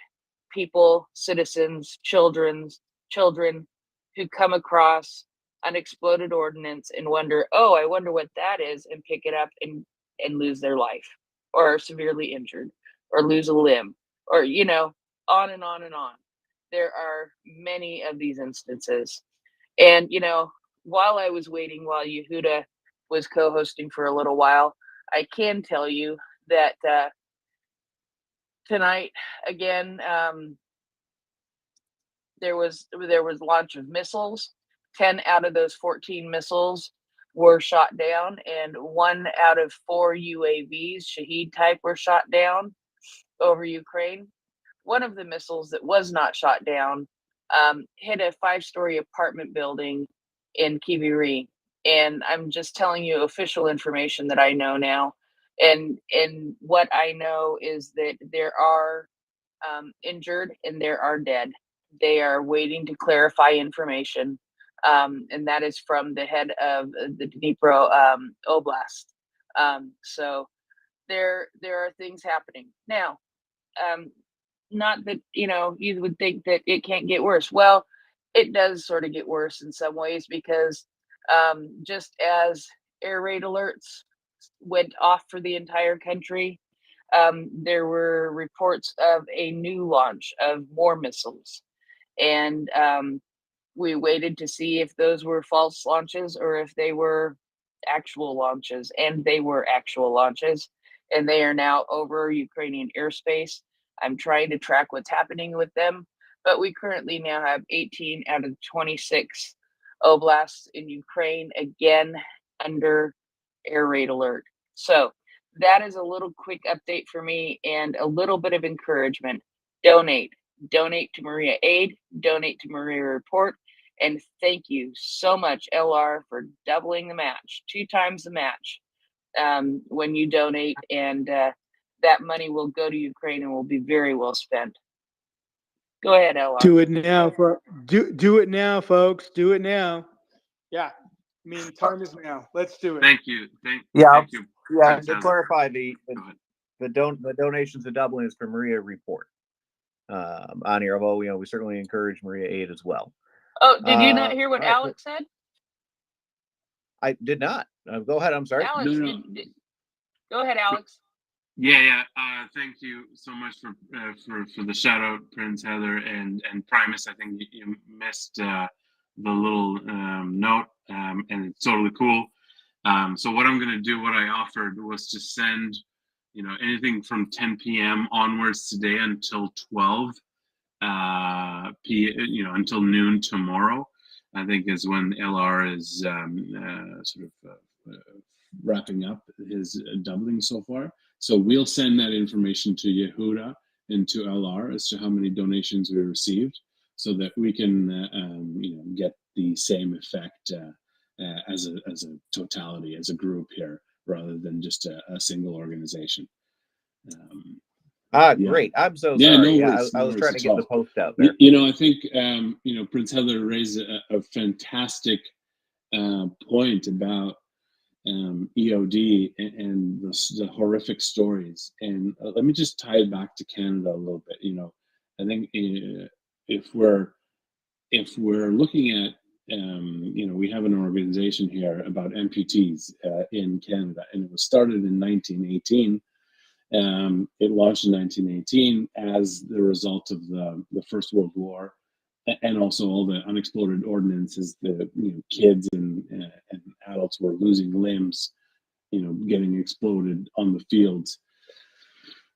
people, citizens, children who come across unexploded ordnance and wonder, oh, I wonder what that is, and pick it up and lose their life, or are severely injured, or lose a limb, or on and on and on. There are many of these instances. And while I was waiting, while Yehuda was co-hosting for a little while, I can tell you that tonight again, there was launch of missiles. 10 out of those 14 missiles were shot down, and 1 out of 4 UAVs, Shahed type, were shot down over Ukraine. One of the missiles that was not shot down hit a 5-story apartment building in Kiviri. And I'm just telling you official information that I know now. And what I know is that there are injured and there are dead. They are waiting to clarify information, and that is from the head of the Dnipro Oblast. So there are things happening now. Not that you would think that it can't get worse. Well, it does sort of get worse in some ways because just as air raid alerts went off for the entire country, there were reports of a new launch of more missiles, and we waited to see if those were false launches or if they were actual launches, and they were actual launches, and they are now over Ukrainian airspace. I'm trying to track what's happening with them, but we currently now have 18 out of 26 oblasts in Ukraine again under air raid alert. So that is a little quick update for me and a little bit of encouragement. Donate to Maria Aid, donate to Maria Report, and thank you so much, LR, for doubling the match, 2 times the match when you donate, and that money will go to Ukraine and will be very well spent. Go ahead, LR. Do it now, do it now, folks. Do it now. Yeah, I mean, time is now. Let's do it. Thank you. Thank Yeah, you. yeah. Prince To Heather. clarify, the donations to Dublin is for Maria Report. On here, although we certainly encourage Maria Aid as well. Oh, did you not hear what all right. Alex said? I did not. Go ahead. I'm sorry. Alex, go ahead, Alex. Yeah. Thank you so much for the shout out, Prince Heather and Primus. I think you missed the little note, and it's totally cool. So what I'm gonna do, what I offered was to send, anything from 10 p.m. onwards today until 12 until noon tomorrow. I think is when LR is wrapping up his doubling so far. So we'll send that information to Yehuda and to LR as to how many donations we received, so that we can get the same effect as a totality, as a group here, rather than just a single organization. Great. I'm so Yeah, sorry. no worries. I was trying to at get the all. post out there. I think Prince Heather raised a fantastic point about EOD and the horrific stories. And let me just tie it back to Canada a little bit. I think if we're looking at we have an organization here about amputees in Canada, and it was started in 1918. It launched in 1918 as the result of the First World War, and also all the unexploded ordnances. The kids and adults were losing limbs, getting exploded on the fields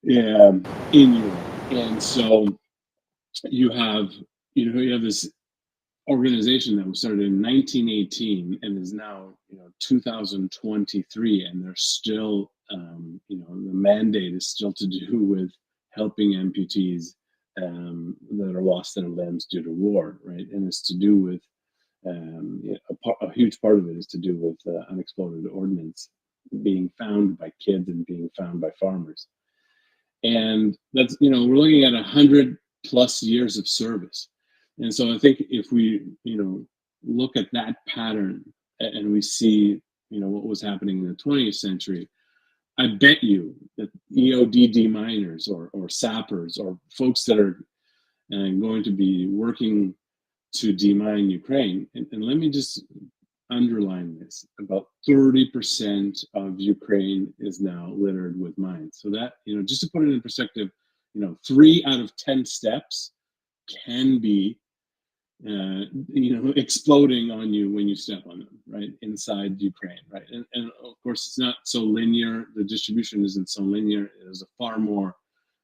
in Europe. And so you have this organization that was started in 1918 and is now 2023, and they're still the mandate is still to do with helping amputees that are lost their limbs due to war, right? And it's to do with a huge part of it is to do with unexploded ordnance being found by kids and being found by farmers. And that's we're looking at 100+ years of service. And so I think if we look at that pattern and we see what was happening in the 20th century, I bet you that EOD miners or sappers or folks that are going to be working to demine Ukraine, and let me just underline this, about 30% of Ukraine is now littered with mines. So that, just to put it in perspective, 3 out of 10 steps can be exploding on you when you step on them, right, inside Ukraine, right? And of course, it's not so linear. The distribution isn't so linear. There's far more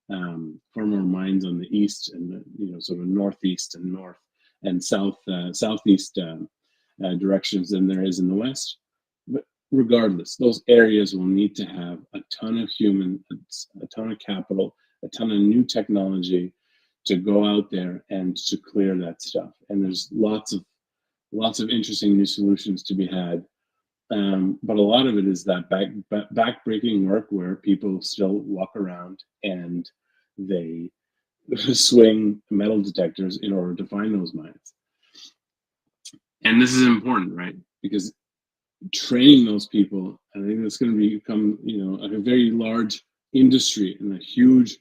mines on the east and the sort of northeast and north and southeast directions than there is in the west. But regardless, those areas will need to have a ton of a ton of capital, a ton of new technology to go out there and to clear that stuff. And there's lots of interesting new solutions to be had. But a lot of it is that back-breaking work where people still walk around and they swing metal detectors in order to find those mines. And this is important, right? Because training those people, I think that's going to become, a very large industry and a huge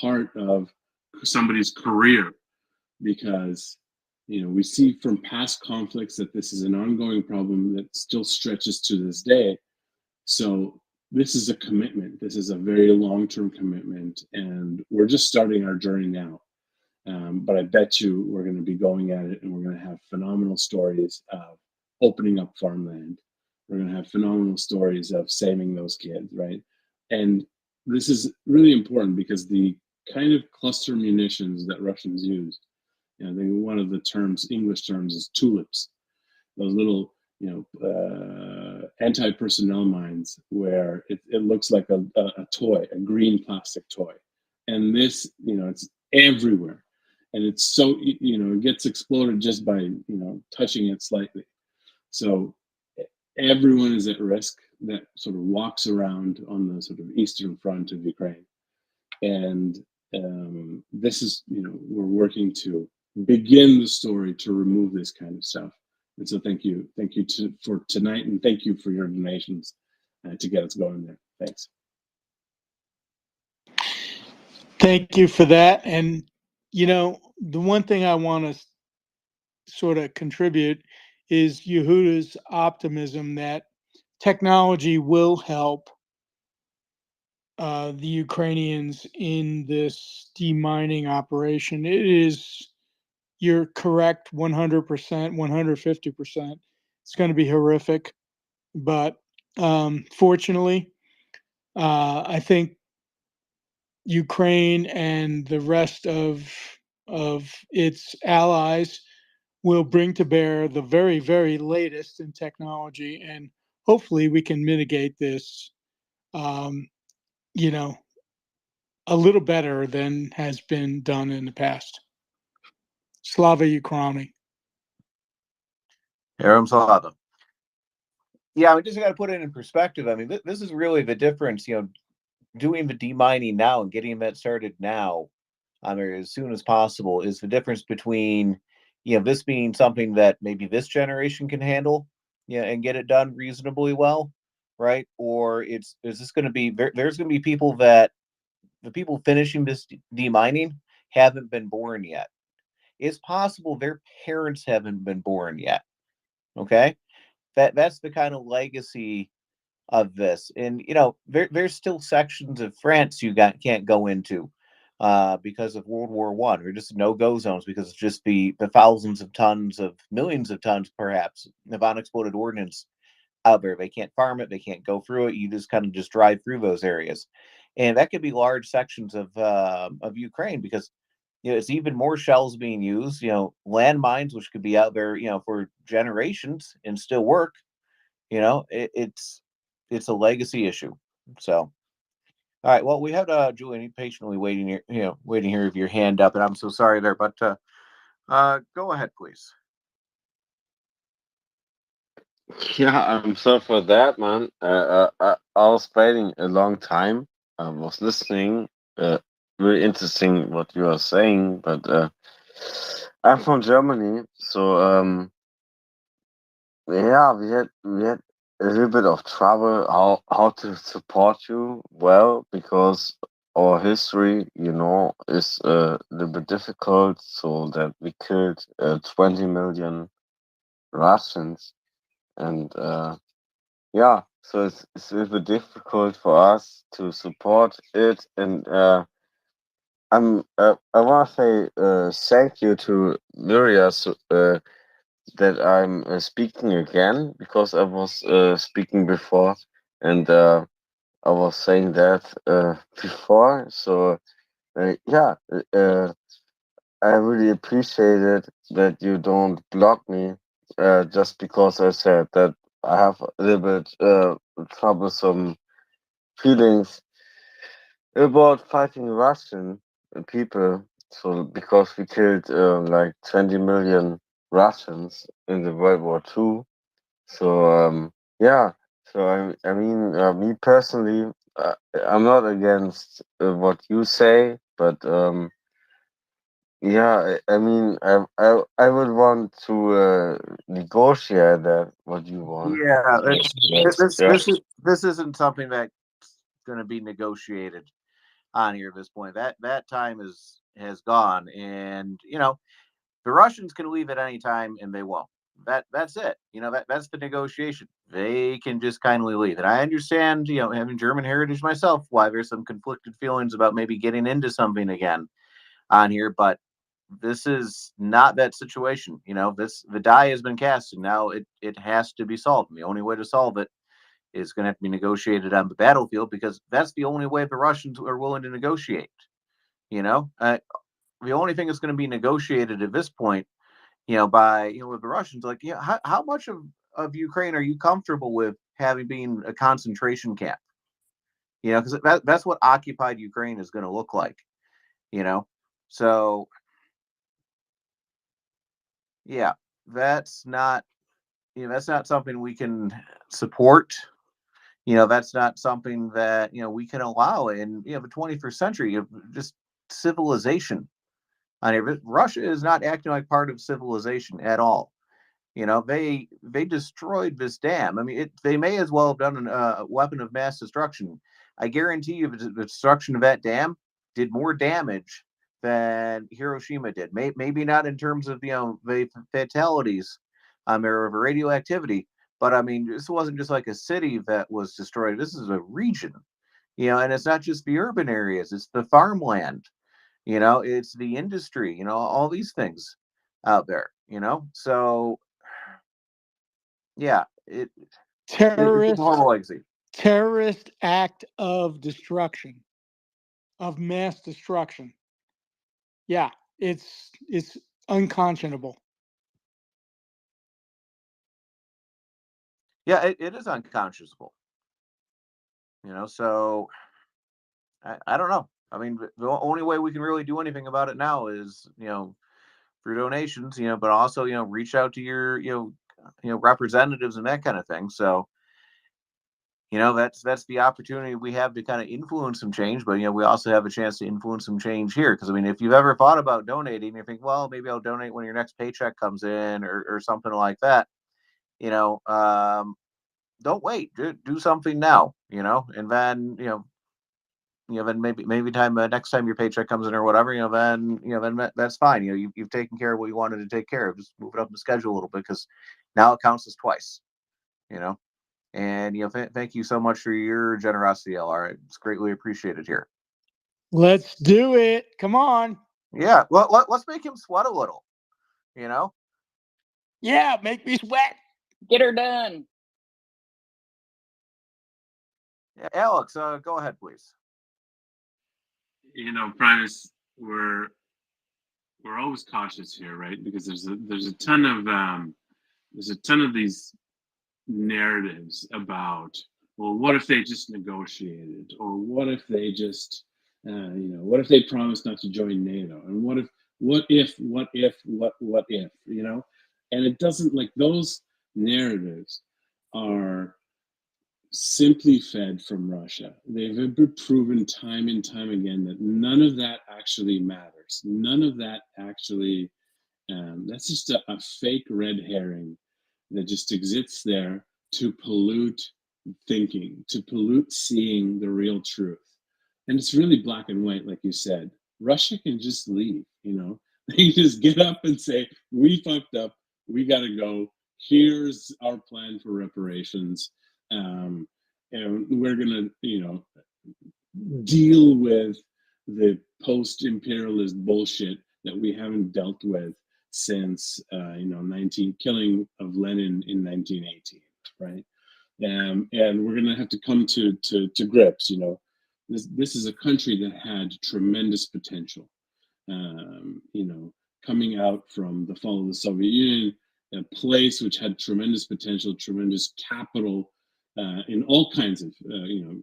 part of somebody's career, because we see from past conflicts that this is an ongoing problem that still stretches to this day. So this is a commitment. This is a very long-term commitment, and we're just starting our journey now. But I bet you we're going to be going at it, and we're going to have phenomenal stories of opening up farmland. We're going to have phenomenal stories of saving those kids, right? And this is really important because the kind of cluster munitions that Russians use, one of the terms, English terms, is tulips. Those little, anti-personnel mines where it looks like a toy, a green plastic toy. And this, it's everywhere. And it's so, it gets exploded just by, touching it slightly. So everyone is at risk that sort of walks around on the sort of eastern front of Ukraine. And this is, we're working to begin the story to remove this kind of stuff. And so thank you for tonight, and thank you for your donations to get us going there. Thanks. Thank you for that. And the one thing I want to sort of contribute is Yehuda's optimism that technology will help the Ukrainians in this demining operation. It is, you're correct, 100%, 150%. It's going to be horrific, but fortunately, I think Ukraine and the rest of its allies will bring to bear the very, very latest in technology, and hopefully we can mitigate this, um, a little better than has been done in the past. Slava Ukraini. Harem Salada. Yeah, we just got to put it in perspective. I mean, this is really the difference, doing the demining now and getting that started now, as soon as possible, is the difference between, this being something that maybe this generation can handle, and get it done reasonably well, right? Or is this going to be, there's going to be people that, the people finishing this demining haven't been born yet. It's possible their parents haven't been born yet. Okay, that's the kind of legacy of this. And there's still sections of France you can't go into because of World War I. Or just no-go zones because it's just the thousands of tons, of millions of tons perhaps, of unexploded ordnance out there. They can't farm it, they can't go through it. You just kind of just drive through those areas. And that could be large sections of Ukraine, because it's even more shells being used, landmines, which could be out there, for generations and still work. It's a legacy issue. So, all right. Well, we have Julian patiently waiting here, waiting here with your hand up, and I'm so sorry there, but go ahead, please. Yeah, I'm sorry for that, man. I was waiting a long time. I was listening. Really interesting what you are saying, but I'm from Germany, so yeah, we had a little bit of trouble how to support you well, because our history, is a little bit difficult. So that we killed 20 million Russians, and yeah, so it's a little bit difficult for us to support it, and I want to say thank you to Miria, that I'm speaking again, because I was speaking before, and I was saying that before. So yeah, I really appreciate it that you don't block me just because I said that I have a little bit troublesome feelings about fighting Russian people. So because we killed like 20 million Russians in the World War II. So yeah. So I mean, me personally, I'm not against what you say, but Yeah, I mean, I would want to negotiate that what you want. Yeah, So this yeah, this is this isn't something that's going to be negotiated on here at this point. That time has gone, and the Russians can leave at any time, and they won't. That's it. That's the negotiation. They can just kindly leave, and I understand. Having German heritage myself, why there's some conflicted feelings about maybe getting into something again on here, but this is not that situation. The die has been cast, and now it has to be solved. And the only way to solve it is going to have to be negotiated on the battlefield, because that's the only way the Russians are willing to negotiate. The only thing that's going to be negotiated at this point, by with the Russians, like, how much of Ukraine are you comfortable with having been a concentration camp? Because that's what occupied Ukraine is going to look like. So yeah, that's not that's not something we can support. That's not something that we can allow in the 21st century. Just civilization. Russia is not acting like part of civilization at all. They destroyed this dam. I mean, they may as well have done a weapon of mass destruction. I guarantee you, the destruction of that dam did more damage than Hiroshima did. Maybe not in terms of the fatalities, or radioactivity, but I mean, this wasn't just like a city that was destroyed. This is a region, and it's not just the urban areas; it's the farmland. It's the industry. All these things out there. So yeah, it's a Terrorist horrible legacy. terrorist act of destruction, of mass destruction. Yeah, it's unconscionable. Yeah, it is unconscionable. So I don't know. I mean, the only way we can really do anything about it now is through donations, but also reach out to your representatives and that kind of thing. So that's the opportunity we have to kind of influence some change, but we also have a chance to influence some change here, because I mean, if you've ever thought about donating, you think, well, maybe I'll donate when your next paycheck comes in, or something like that. you know um don't wait, do something now, and then then maybe time next time your paycheck comes in or whatever, then that's fine. You've taken care of what you wanted to take care of. Just move it up the schedule a little bit, because now it counts as twice. you know and thank you so much for your generosity, LR. It's greatly appreciated here. Let's do it. Come on. Yeah, well, let's make him sweat a little. you know Yeah, make me sweat. Get her done. yeah, Alex, go ahead, please. Primus, we're always cautious here, right? Because there's a ton of these narratives about, well, what if they just negotiated, or what if they just what if they promised not to join NATO, and what if, and it doesn't, like, those narratives are simply fed from Russia. They've been proven time and time again that none of that actually matters. None of that actually, that's just a fake red herring that just exists there to pollute thinking, to pollute seeing the real truth. And it's really black and white, like you said. Russia can just leave. They can just get up and say, we fucked up, we got to go. Here's our plan for reparations. And we're going to, deal with the post-imperialist bullshit that we haven't dealt with since 19 of Lenin in 1918, right? And we're going to have to come to grips. This is a country that had tremendous potential. Coming out from the fall of the Soviet Union, a place which had tremendous potential, tremendous capital, in all kinds of,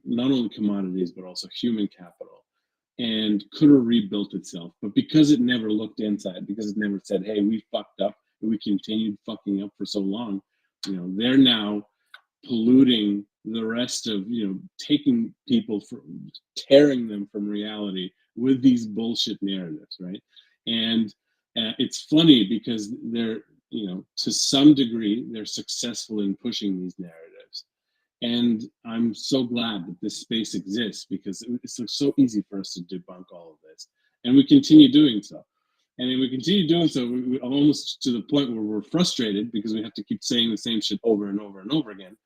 not only commodities, but also human capital, and could have rebuilt itself. But because it never looked inside, because it never said, hey, we fucked up, and we continued fucking up for so long, they're now polluting the rest of, taking people, from tearing them from reality with these bullshit narratives, right? And it's funny because they're, to some degree, they're successful in pushing these narratives. And I'm so glad that this space exists because it's so easy for us to debunk all of this. And we continue doing so. And then we continue doing so almost to the point where we're frustrated because we have to keep saying the same shit over and over and over again.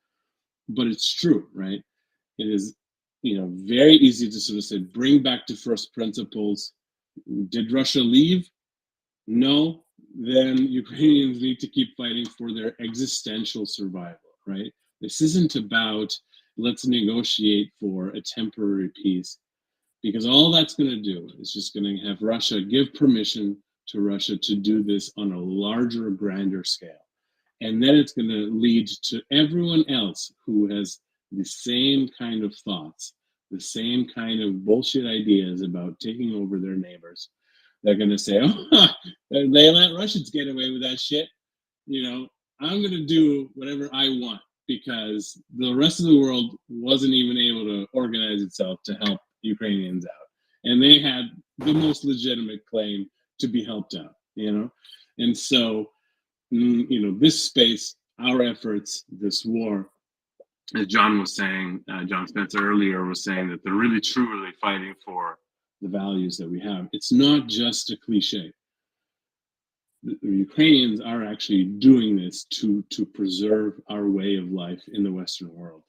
But it's true, right? It is, very easy to sort of say, bring back to first principles. Did Russia leave? No. Then Ukrainians need to keep fighting for their existential survival, right? This isn't about let's negotiate for a temporary peace, because all that's going to do is just going to have Russia give permission to Russia to do this on a larger, grander scale. And then it's going to lead to everyone else who has the same kind of thoughts, the same kind of bullshit ideas about taking over their neighbors. They're going to say, oh, they let Russians get away with that shit. I'm going to do whatever I want because the rest of the world wasn't even able to organize itself to help Ukrainians out. And they had the most legitimate claim to be helped out, And so, this space, our efforts, this war, as John was saying, John Spencer earlier was saying that they're really truly fighting for the values that we have. It's not just a cliche. The Ukrainians are actually doing this to preserve our way of life in the Western world.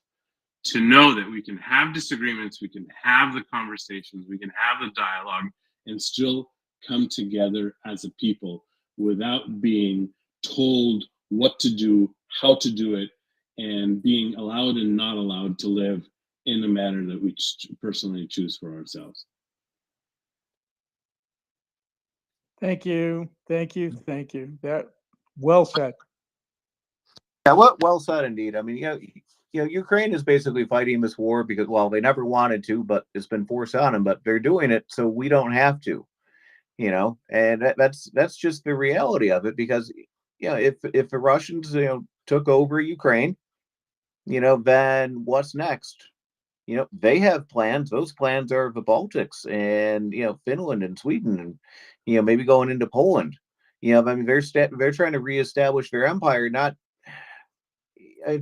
To know that we can have disagreements, we can have the conversations, we can have the dialogue, and still come together as a people without being told what to do, how to do it, and being allowed and not allowed to live in a manner that we personally choose for ourselves. Thank you. Thank you. Thank you. That well said. Yeah, well said indeed. I mean, Ukraine is basically fighting this war because, well, they never wanted to, but it's been forced on them. But they're doing it so we don't have to, and that's just the reality of it. Because, if the Russians, took over Ukraine, then what's next? They have plans. Those plans are the Baltics and Finland and Sweden and maybe going into Poland. I mean, they're trying to reestablish their empire, not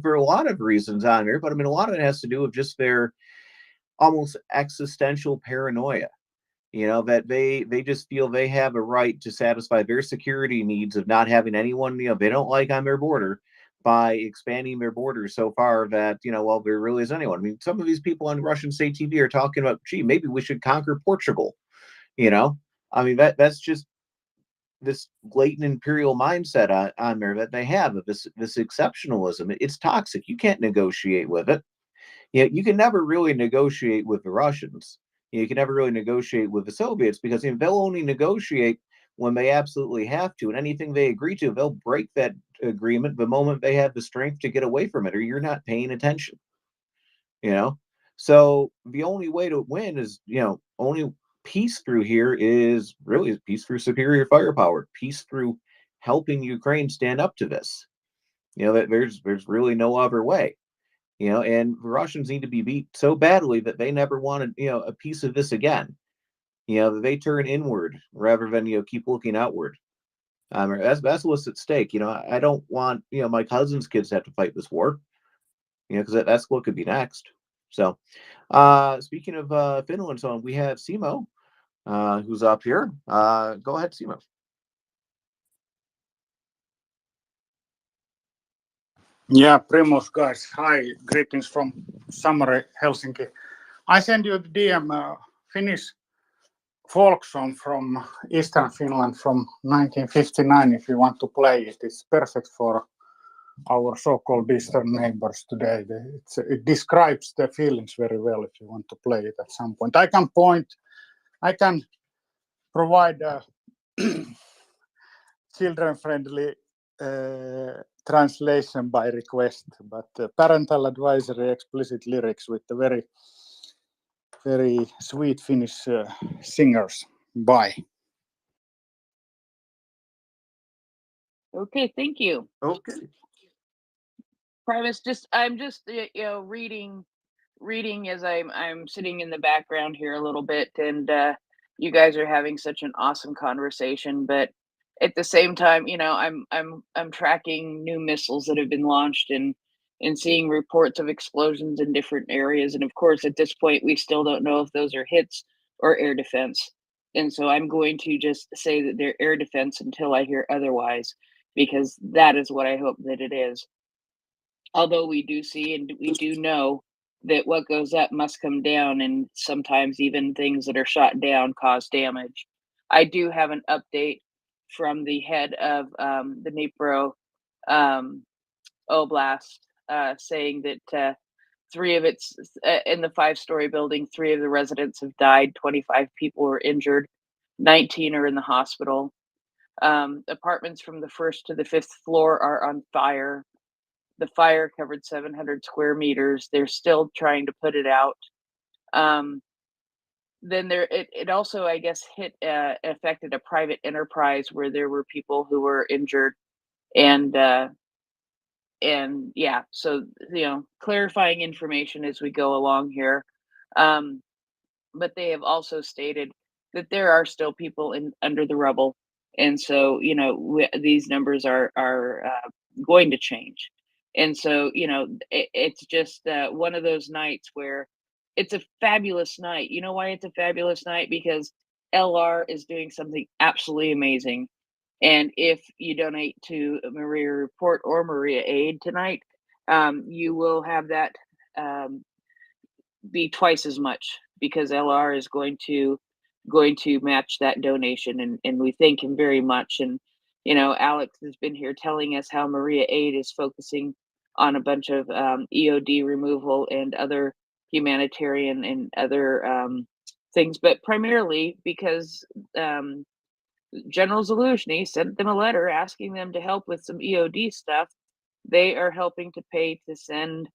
for a lot of reasons on there, but I mean, a lot of it has to do with just their almost existential paranoia. That they just feel they have a right to satisfy their security needs of not having anyone they don't like on their border by expanding their borders so far that well, there really is anyone. I mean, some of these people on Russian state TV are talking about, gee, maybe we should conquer Portugal. I mean, that's just this blatant imperial mindset on there that they have of this exceptionalism. It's toxic. You can't negotiate with it. You can never really negotiate with the Russians. You can never really negotiate with the Soviets because they'll only negotiate when they absolutely have to, and anything they agree to, they'll break that agreement the moment they have the strength to get away from it, or you're not paying attention. So the only way to win is only peace through here is really peace through superior firepower, peace through helping Ukraine stand up to this. That there's really no other way. And the Russians need to be beat so badly that they never wanted a piece of this again. They turn inward rather than keep looking outward. That's what's at stake. I don't want my cousin's kids to have to fight this war. Because that's what could be next. So, speaking of Finland, so we have Simo, who's up here. Go ahead, Simo. Yeah, Primus guys. Hi, greetings from Samari, Helsinki. I send you the DM Finnish folk song from Eastern Finland from 1959 if you want to play it. It's perfect for our so-called Eastern neighbors today. It describes the feelings very well if you want to play it at some point. I can provide a children-friendly translation by request, but parental advisory explicit lyrics with the very, very sweet Finnish singers. Bye. Okay, thank you. Okay. Primus, I'm just reading as I'm sitting in the background here a little bit, and you guys are having such an awesome conversation, but at the same time, I'm tracking new missiles that have been launched and seeing reports of explosions in different areas. And of course, at this point, we still don't know if those are hits or air defense. And so I'm going to just say that they're air defense until I hear otherwise, because that is what I hope that it is. Although we do see and we do know that what goes up must come down, and sometimes even things that are shot down cause damage. I do have an update from the head of the Dnipro um, Oblast saying that three of its in the 5-story building, 3 of the residents have died, 25 people were injured, 19 are in the hospital. Apartments from the 1st to the 5th floor are on fire. The fire covered 700 square meters. They're still trying to put it out. Then it also, I guess, affected a private enterprise where there were people who were injured, and yeah, so clarifying information as we go along here. But they have also stated that there are still people under the rubble, and so these numbers are going to change. And so it's just one of those nights where it's a fabulous night. You know why it's a fabulous night? Because LR is doing something absolutely amazing. And if you donate to Maria Report or Maria Aid tonight, you will have that be twice as much, because LR is going to match that donation, and we thank him very much. And Alex has been here telling us how Maria Aid is focusing on a bunch of EOD removal and other humanitarian and other things, but primarily because General Zaluzhny sent them a letter asking them to help with some EOD stuff. They are helping to pay to send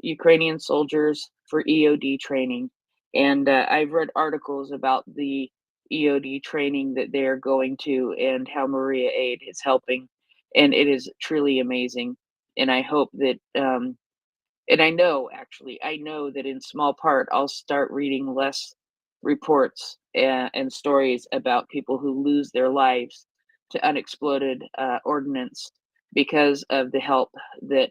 Ukrainian soldiers for EOD training. And I've read articles about the EOD training that they're going to and how Maria Aid is helping. And it is truly amazing. And I hope that, and I know that in small part, I'll start reading less reports and stories about people who lose their lives to unexploded ordnance because of the help that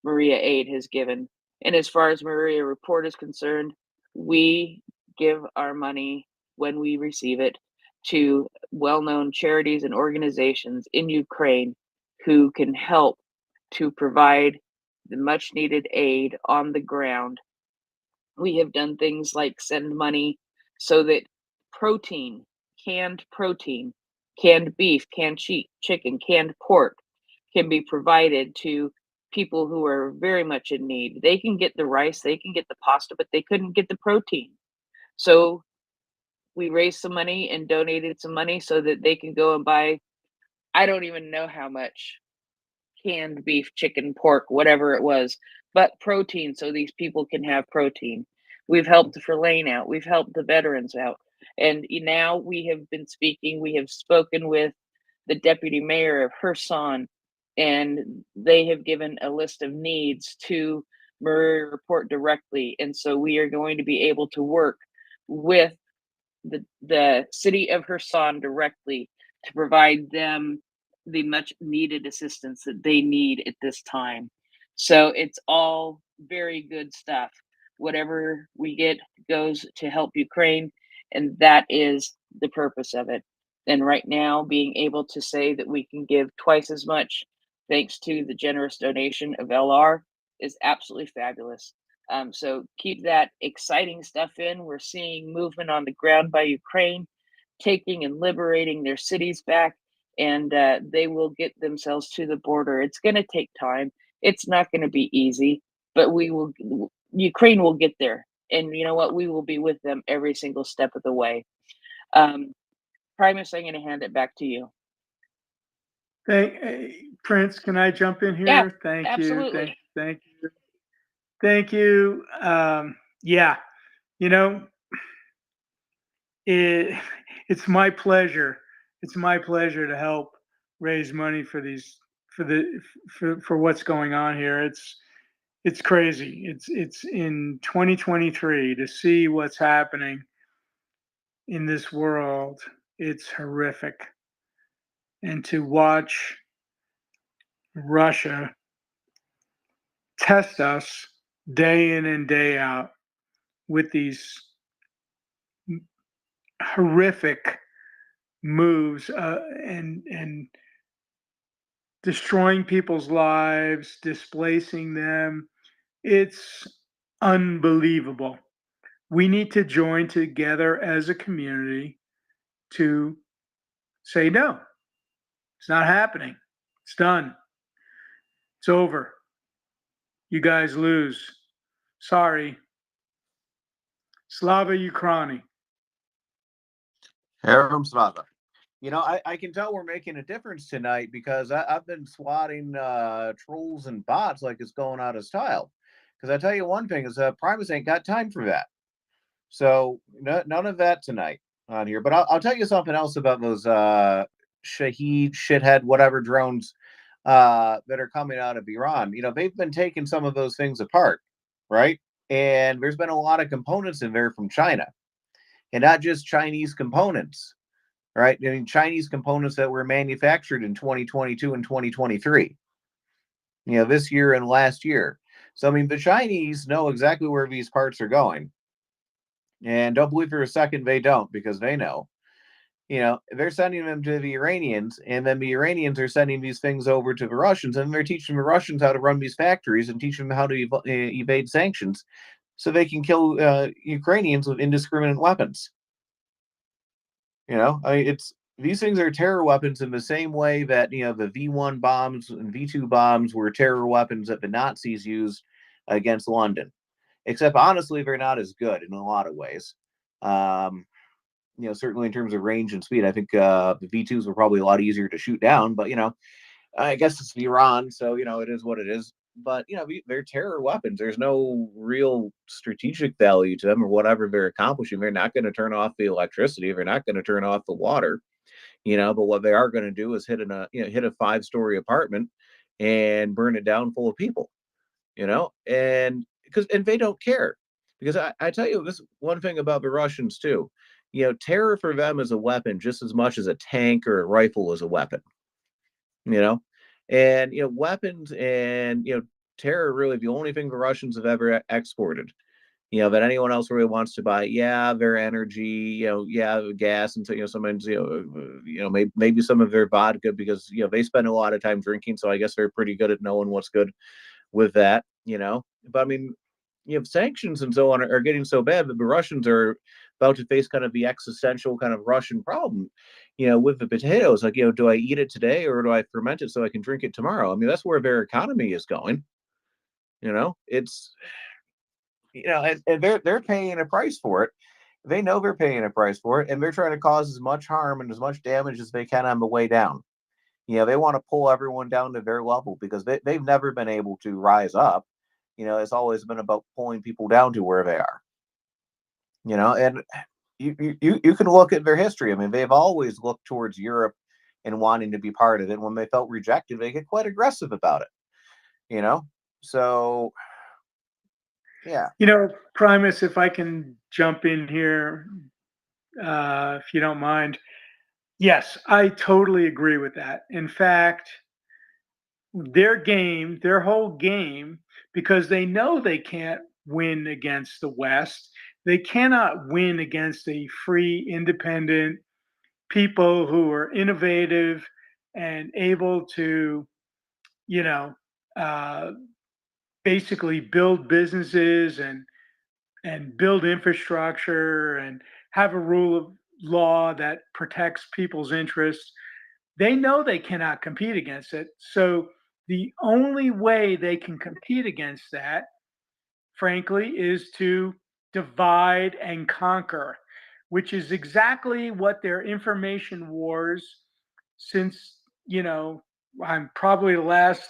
Maria Aid has given. And as far as Maria Report is concerned, we give our money when we receive it to well known charities and organizations in Ukraine who can help to provide the much needed aid on the ground. We have done things like send money so that protein, protein, canned beef, canned chicken, canned pork can be provided to people who are very much in need. They can get the rice, they can get the pasta, but they couldn't get the protein. So we raised some money and donated some money so that they can go and buy, I don't even know how much, canned beef, chicken, pork, whatever it was, but protein so these people can have protein. We've helped the Verlaine out. We've helped the veterans out. And now we have spoken with the deputy mayor of Kherson, and they have given a list of needs to Maria Report directly. And so we are going to be able to work with the city of Kherson directly to provide them the much needed assistance that they need at this time. So it's all very good stuff. Whatever we get goes to help Ukraine, and that is the purpose of it. And right now, being able to say that we can give twice as much thanks to the generous donation of LR is absolutely fabulous. So keep that exciting stuff in. We're seeing movement on the ground by Ukraine, taking and liberating their cities back, and they will get themselves to the border. It's going to take time. It's not going to be easy, but we will. Ukraine will get there, and you know what? We will be with them every single step of the way. Primus, I'm going to hand it back to you. Prince, can I jump in here? Yeah, Thank absolutely. you. Thank you. Yeah, it's my pleasure. It's my pleasure to help raise money for for what's going on here. It's crazy. It's in 2023 to see what's happening in this world, it's horrific. And to watch Russia test us day in and day out with these horrific moves, and destroying people's lives, displacing them. It's unbelievable. We need to join together as a community to say no. It's not happening. It's done. It's over. You guys lose. Sorry. Slava Ukraini. Harem Slava. You know, I can tell we're making a difference tonight because I've been swatting trolls and bots like it's going out of style. Because I tell you one thing is Primus ain't got time for that. So none of that tonight on here. But I'll tell you something else about those Shaheed, shithead, whatever drones that are coming out of Iran. You know, they've been taking some of those things apart, right? And there's been a lot of components in there from China, and not just Chinese components, right? I mean, Chinese components that were manufactured in 2022 and 2023, you know, this year and last year. So, I mean, the Chinese know exactly where these parts are going. And don't believe for a second they don't, because they know. You know, they're sending them to the Iranians, and then the Iranians are sending these things over to the Russians, and they're teaching the Russians how to run these factories and teaching them how to evade sanctions so they can kill Ukrainians with indiscriminate weapons. You know, I mean, it's these things are terror weapons in the same way that, you know, the V1 bombs and V2 bombs were terror weapons that the Nazis used against London. Except honestly, they're not as good in a lot of ways. You know, certainly in terms of range and speed, I think the V2s were probably a lot easier to shoot down. But you know, I guess it's Iran, so you know it is what it is. But you know, they're terror weapons. There's no real strategic value to them or whatever they're accomplishing. They're not going to turn off the electricity. They're not going to turn off the water. You know, but what they are going to do is hit hit a 5-story apartment and burn it down full of people. You know, and they don't care, because I tell you this one thing about the Russians too. You know, terror for them is a weapon just as much as a tank or a rifle is a weapon. You know, and you know, weapons and you know, terror are really the only thing the Russians have ever exported. You know, that anyone else really wants to buy. Yeah, their energy. You know, yeah, gas, and so you know, sometimes maybe some of their vodka, because you know they spend a lot of time drinking. So I guess they're pretty good at knowing what's good with that, you know. But I mean, you know, sanctions and so on are getting so bad that the Russians are about to face kind of the existential kind of Russian problem, you know, with the potatoes. Like, you know, do I eat it today or do I ferment it so I can drink it tomorrow? I mean, that's where their economy is going. You know, it's you know, and they're paying a price for it. They know they're paying a price for it, and they're trying to cause as much harm and as much damage as they can on the way down. You know, they want to pull everyone down to their level because they've never been able to rise up. You know, it's always been about pulling people down to where they are. You know, and you can look at their history. I mean, they've always looked towards Europe and wanting to be part of it. When they felt rejected, they get quite aggressive about it. You know, so yeah. You know, Primus, if I can jump in here, if you don't mind. Yes, I totally agree with that. In fact, their whole game, because they know they can't win against the West, they cannot win against a free, independent people who are innovative and able to, you know, uh, basically build businesses and build infrastructure and have a rule of law that protects people's interests. They know they cannot compete against it. So the only way they can compete against that, frankly, is to divide and conquer, which is exactly what their information wars since, you know, I'm probably the last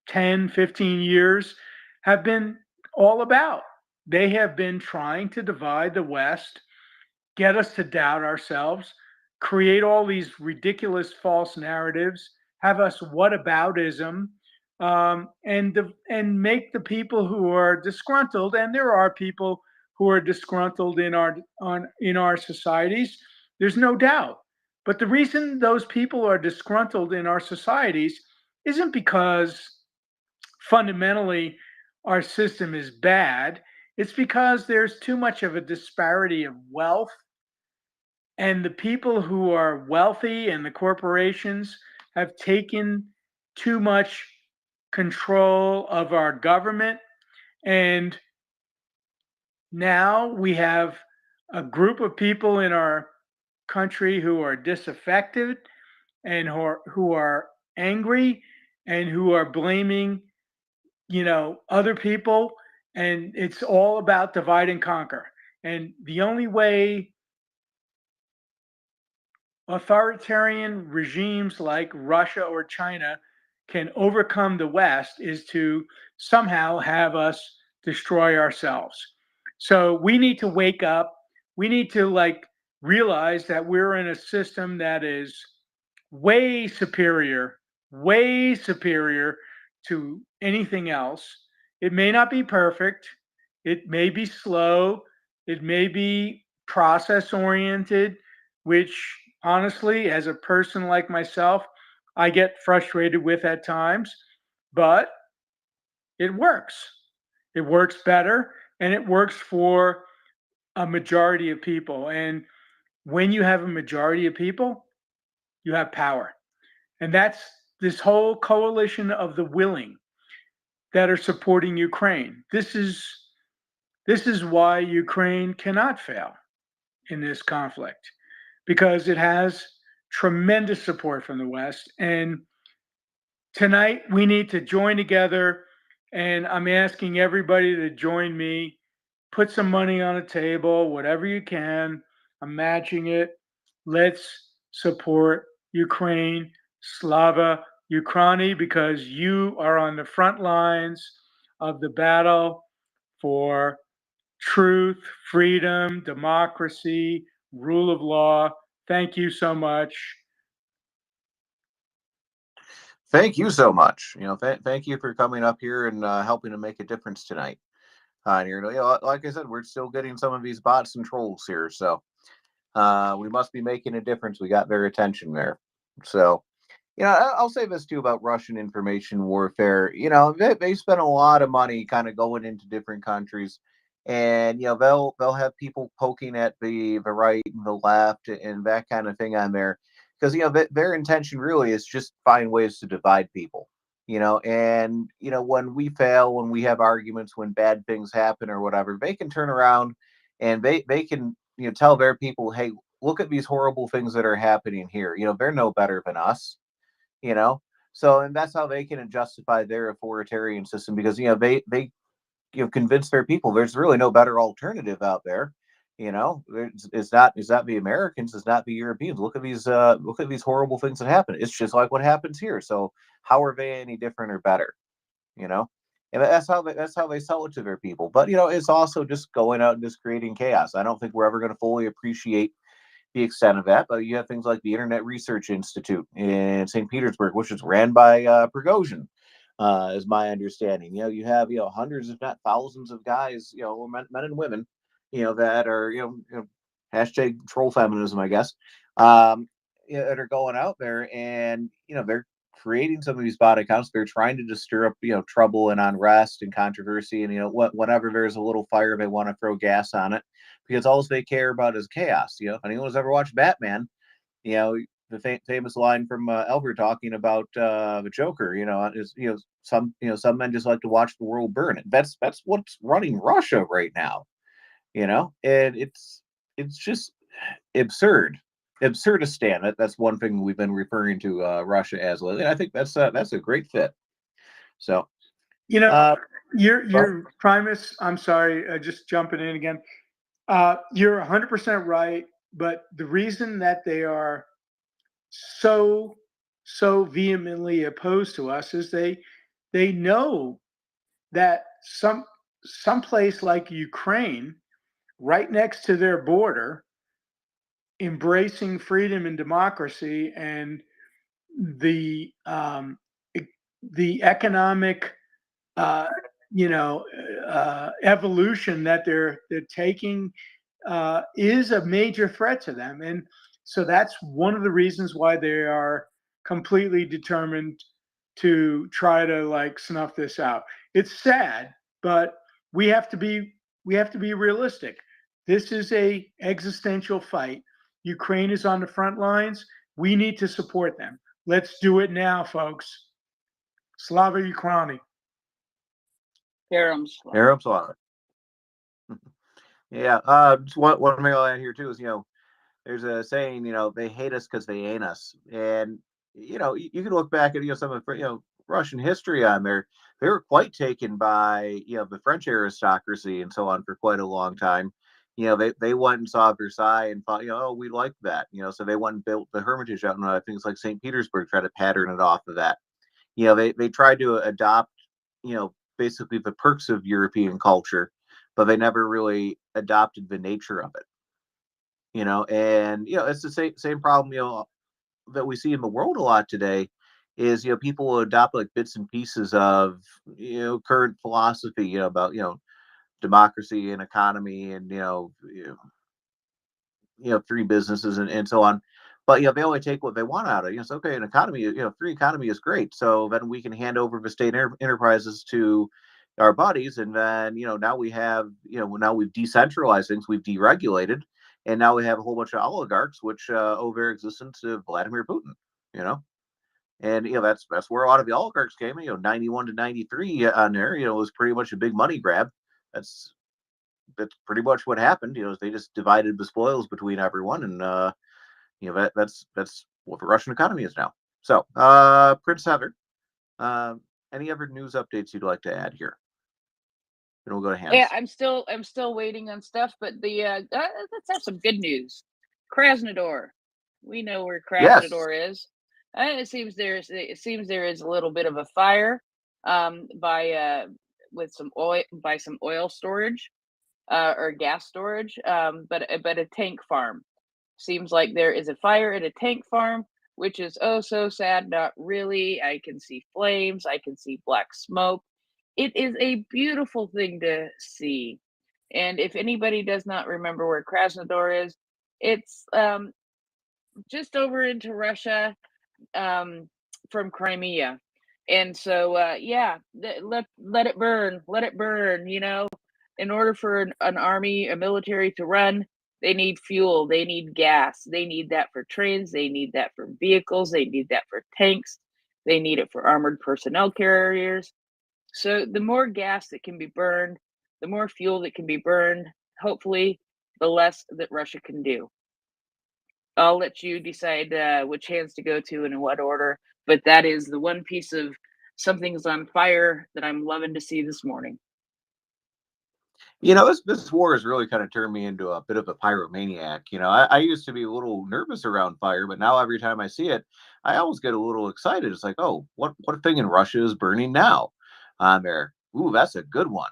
10, 15 years have been all about. They have been trying to divide the West, get us to doubt ourselves, create all these ridiculous false narratives, have us whataboutism, and make the people who are disgruntled, and there are people who are disgruntled in our societies. There's no doubt. But the reason those people are disgruntled in our societies isn't because fundamentally our system is bad. It's because there's too much of a disparity of wealth, and the people who are wealthy and the corporations have taken too much control of our government. And now we have a group of people in our country who are disaffected and who are angry and who are blaming, other people. And it's all about divide and conquer. And the only way authoritarian regimes like Russia or China can overcome the West is to somehow have us destroy ourselves. So we need to wake up. We need to realize that we're in a system that is way way superior to anything else. It may not be perfect. It may be slow. It may be process oriented, which honestly, as a person like myself, I get frustrated with at times, but it works. It works better and it works for a majority of people. And when you have a majority of people, you have power. And that's this whole coalition of the willing that are supporting Ukraine. This is why Ukraine cannot fail in this conflict, because it has tremendous support from the West. And tonight we need to join together. And I'm asking everybody to join me. Put some money on the table, whatever you can. I'm matching it. Let's support Ukraine, Slava Ukraini, because you are on the front lines of the battle for truth, freedom, democracy, rule of law. Thank you so much. Thank you so much. Thank you for coming up here and helping to make a difference tonight. And like I said, we're still getting some of these bots and trolls here, so we must be making a difference. We got their attention there. So, I'll say this too about Russian information warfare. They spend a lot of money kind of going into different countries, and they'll have people poking at the right and the left and that kind of thing on there, because their intention really is just find ways to divide people. And when we fail, when we have arguments, when bad things happen or whatever, they can turn around and they can tell their people, hey, look at these horrible things that are happening here. They're no better than us. you know and that's how they can justify their authoritarian system, because they convince their people there's really no better alternative out there. It's not the Americans, it's not the Europeans. Look at these horrible things that happen. It's just like what happens here, so how are they any different or better? you know and that's how they sell it to their people. But it's also just going out and just creating chaos. I don't think we're ever going to fully appreciate the extent of that. But you have things like the Internet Research Institute in St. Petersburg, which is ran by Prigozhin, is my understanding. You have hundreds, if not thousands, of guys, men and women, that are hashtag troll feminism, I guess, that are going out there and they're creating some of these bot accounts. They're trying to just stir up trouble and unrest and controversy, and whenever there's a little fire, they want to throw gas on it, because all they care about is chaos. If anyone's ever watched Batman, the famous line from Albert talking about the Joker, is some men just like to watch the world burn. That's what's running Russia right now. And it's just absurd. Absurdistan. That's one thing we've been referring to Russia as lately. And I think that's a great fit. So, your Primus. I'm sorry, just jumping in again. You're 100% right, but the reason that they are so vehemently opposed to us is they know that some place like Ukraine, right next to their border, embracing freedom and democracy and the the economic uh, evolution that they're taking is a major threat to them, and so that's one of the reasons why they are completely determined to try to like snuff this out. It's sad, but we have to be we have to be realistic. This is a existential fight. Ukraine is on the front lines. We need to support them. Let's do it now, folks. Slava Ukraini. Harem Harem Slava. Yeah. Just one thing I'll add here too is, there's a saying, they hate us because they ain't us. And, you can look back at, some of, Russian history on there. They were quite taken by, the French aristocracy and so on for quite a long time. They went and saw Versailles and thought, oh, we like that. So they went and built the Hermitage out in things like St. Petersburg, try to pattern it off of that. They tried to adopt, basically the perks of European culture, but they never really adopted the nature of it. And it's the same problem, that we see in the world a lot today is, people will adopt like bits and pieces of, current philosophy, about, democracy and economy and, free businesses and so on. But they only take what they want out of it. It's okay, an economy, free economy is great. So then we can hand over the state enterprises to our buddies, and then now we have now we've decentralized things, we've deregulated, and now we have a whole bunch of oligarchs which owe their existence to Vladimir Putin. And that's where a lot of the oligarchs came. 91 to 93 on there. Was pretty much a big money grab. That's pretty much what happened. They just divided the spoils between everyone, and that's what the Russian economy is now. So, Prince Heather, any other news updates you'd like to add here? Then we'll go to Hans. Yeah, I'm still waiting on stuff, but let's have some good news. Krasnodar, we know where Krasnodar is. It seems there is a little bit of a fire, with some oil storage, or gas storage, but a tank farm. Seems like there is a fire at a tank farm, which is oh so sad. Not really. I can see flames. I can see black smoke. It is a beautiful thing to see. And if anybody does not remember where Krasnodar is, it's just over into Russia, from Crimea. And so, yeah, let it burn, let it burn. In order for an army, a military to run, they need fuel, they need gas, they need that for trains, they need that for vehicles, they need that for tanks, they need it for armored personnel carriers. So the more gas that can be burned, the more fuel that can be burned, hopefully, the less that Russia can do. I'll let you decide which hands to go to and in what order, but that is the one piece of something's on fire that I'm loving to see this morning. This war has really kind of turned me into a bit of a pyromaniac. I used to be a little nervous around fire, but now every time I see it, I always get a little excited. It's like, oh, what thing in Russia is burning now? On there, ooh, that's a good one.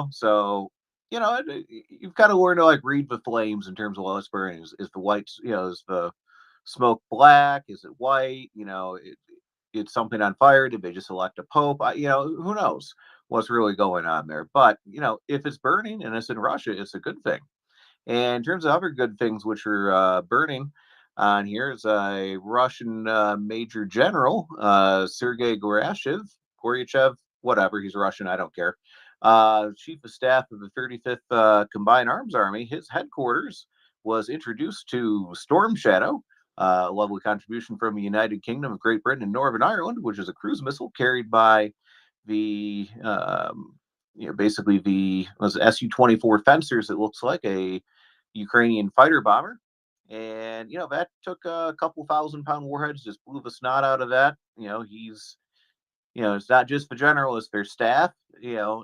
So you've kind of learned to like read the flames in terms of what's burning. Is the white, is the smoke black? Is it white? It's something on fire. Did they just elect a pope? Who knows what's really going on there? But if it's burning and it's in Russia, it's a good thing. And in terms of other good things which are burning on here, is a Russian Major General, Sergei Goryachev, whatever, he's Russian, I don't care. Chief of Staff of the 35th Combined Arms Army, his headquarters was introduced to Storm Shadow, a lovely contribution from the United Kingdom of Great Britain and Northern Ireland, which is a cruise missile carried by the basically the Su-24 Fencers. It looks like a Ukrainian fighter bomber, and that took a couple 1,000-pound warheads, just blew the snot out of that. He's it's not just the general, it's their staff.